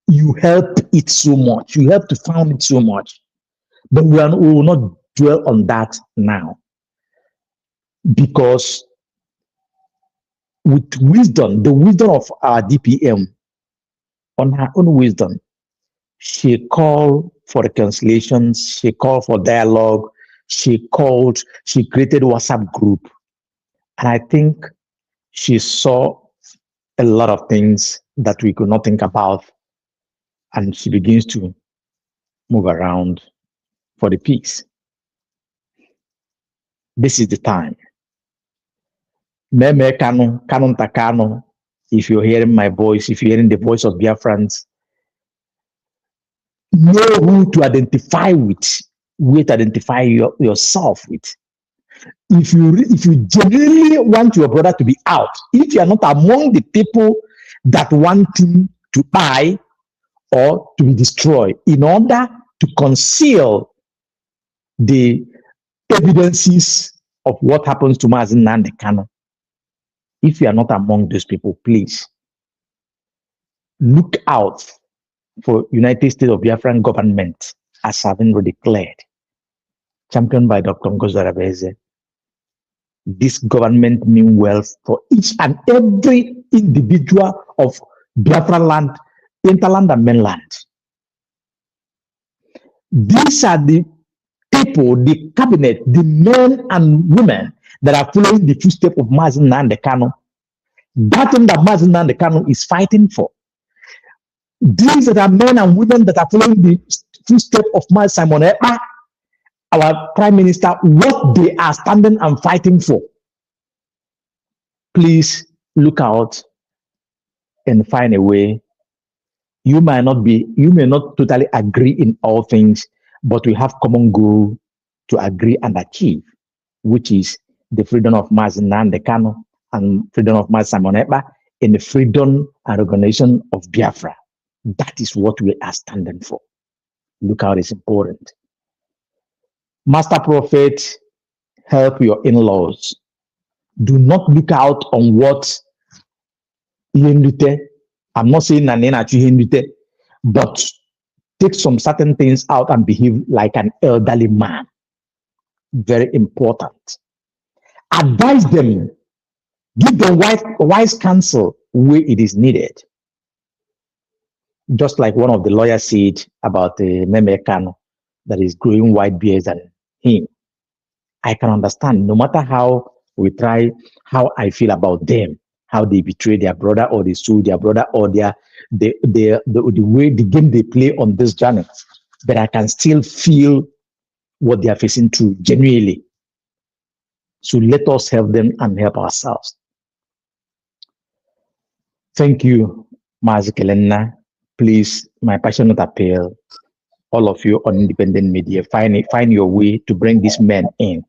you help it so much. You help to found it so much. But we will not dwell on that now, because with wisdom, the wisdom of our DPM, on her own wisdom, she called for reconciliation, she called for dialogue, she created WhatsApp group. And I think she saw a lot of things that we could not think about. And she begins to move around for the peace. This is the time. Meme Kanu, Kanun Takano, if you're hearing my voice, if you're hearing the voice of Biafrans, know who to identify with, who to identify yourself with. If you genuinely want your brother to be out, if you are not among the people that want him to die or to be destroyed, in order to conceal the evidences of what happens to Mazen Nnamdi Kanu, if you are not among those people, please look out for United States of Biafran government as having declared, championed by Dr. Ngozarabeze. This government means well for each and every individual of Biafra land, interland and mainland. These are the people, the cabinet, the men and women that are following the footsteps of Mazen Nnamdi Kanu. That thing that Mazen Nnamdi Kanu is fighting for. These are the men and women that are following the footsteps of Simon Ekpa, our Prime Minister, what they are standing and fighting for. Please look out and find a way. You may not totally agree in all things, but we have common goal to agree and achieve, which is the freedom of Mazen Nnamdi Kanu and freedom of Simon Ekpa and the freedom and recognition of Biafra. That is what we are standing for. Look out, it's important. Master Prophet, help your in-laws. Do not look out on what I'm not saying but take some certain things out and behave like an elderly man. Very important. Advise them. Give them wise counsel where it is needed. Just like one of the lawyers said about Meme Kanu that is growing white beards than him. I can understand, no matter how we try, how I feel about them, how they betray their brother or they sue their brother or the way the game they play on this journey, but I can still feel what they are facing through genuinely. So let us help them and help ourselves. Thank you, Mazi Kelena. Please, my passionate appeal, all of you on independent media, find your way to bring these men in.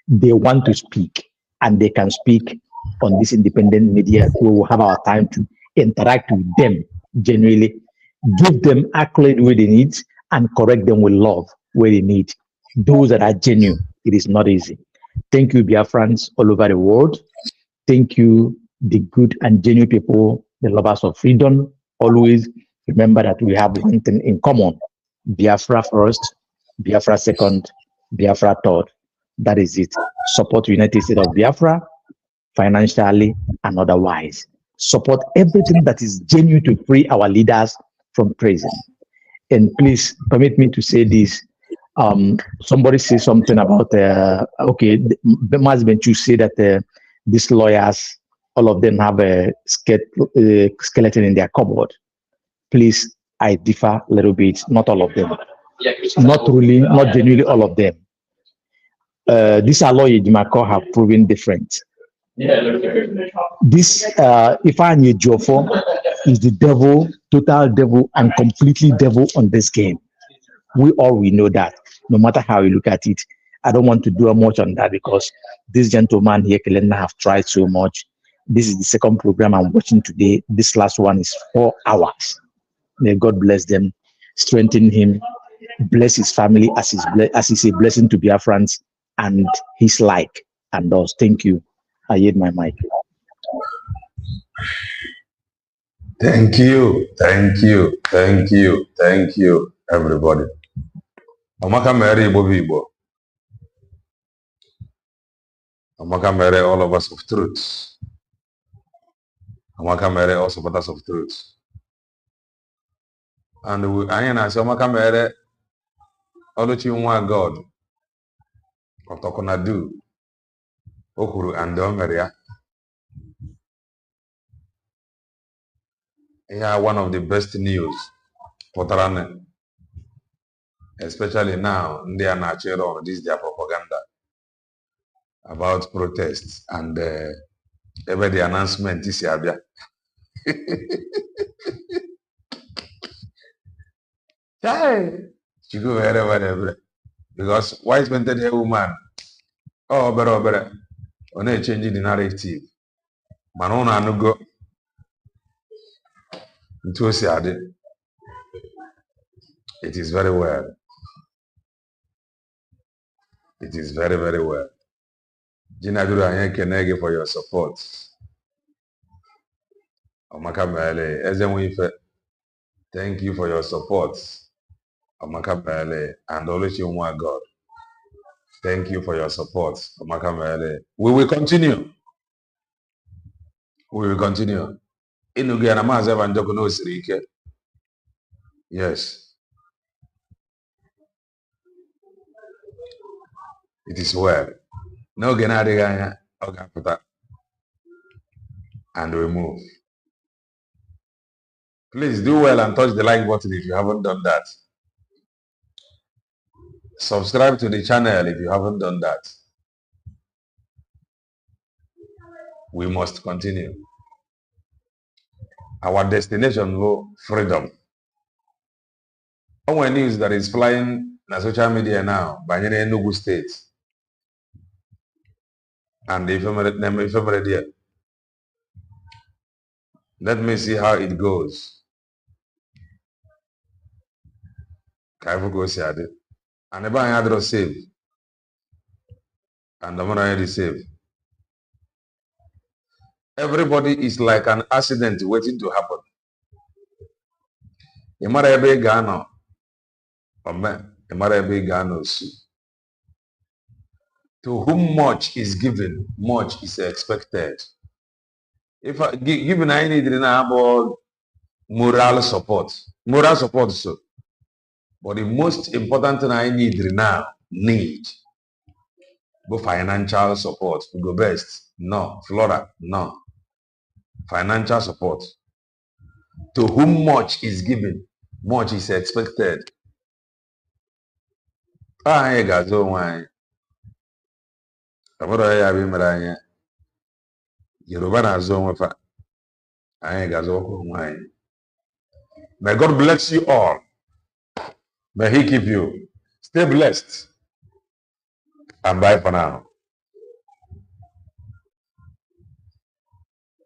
They want to speak, and they can speak on this independent media. We will have our time to interact with them genuinely, give them accolade where they need, and correct them with love where they need. Those that are genuine, it is not easy. Thank you, Biafrans all over the world. Thank you, the good and genuine people, the lovers of freedom. Always remember that we have one thing in common: Biafra first, Biafra second, Biafra third. That is it. Support the United States of Biafra financially and otherwise. Support everything that is genuine to free our leaders from prison. And please permit me to say this. Somebody say something about okay, Mas Benchu say that these lawyers, all of them have a skeleton in their cupboard. Please, I differ a little bit. Not all of them. Not really, not genuinely all of them. This Aloy Ejimakor have proven different. This Ifeanyi Ejiofor is the devil, total devil, and completely devil on this game. We know that, no matter how you look at it. I don't want to do much on that because this gentleman here, Kelena, have tried so much. This is the second program I'm watching today. This last one is 4 hours. May God bless them, strengthen him, bless his family as he's a blessing to Biafrans and his like and us. Thank you. I yield my mic. Thank you, everybody. Amaka mere Igbo bụ Igbo. Amaka mere all of us of truth. Amaka mere all supporters of truth. And anyị na-asị Amaka mere Oluchi nwa God. Otokunadu. O kwuru and o mere ya. Yeah, one of the best news. Pụtara, especially now, they are not on this their propaganda about protests and ever the announcement is here. She go wherever because wise mented a woman. Oh, better. On a changing the narrative. Manona no go into a it is very well. It is very, very well. Gina Dura Kenegi for your support. Amaka Bale, Ezenwife, thank you for your support. Amaka Bale and Oluchiunwa God. Thank you for your support. Amaka Bale. We will continue. We will continue. Inugiana Mazeva and Jokono Sirike. Yes. It is well. No Genadiganya Ogapata. And we move. Please do well and touch the like button if you haven't done that. Subscribe to the channel if you haven't done that. We must continue. Our destination will freedom. Our news that is flying on social media now by Enugu State. And the ephemeral. Let me see how it goes. Kaifu go see it. And if I had save. And the money is saved. Everybody is like an accident waiting to happen. Imarebe Gano. Imarebe Gano. To whom much is given, much is expected. If I given I need about moral support. Moral support, so. But the most important thing I need now, but financial support. Go best. No. Flora, no. Financial support. To whom much is given, much is expected. I got so wine. May God bless you all. May He keep you. Stay blessed. And bye for now.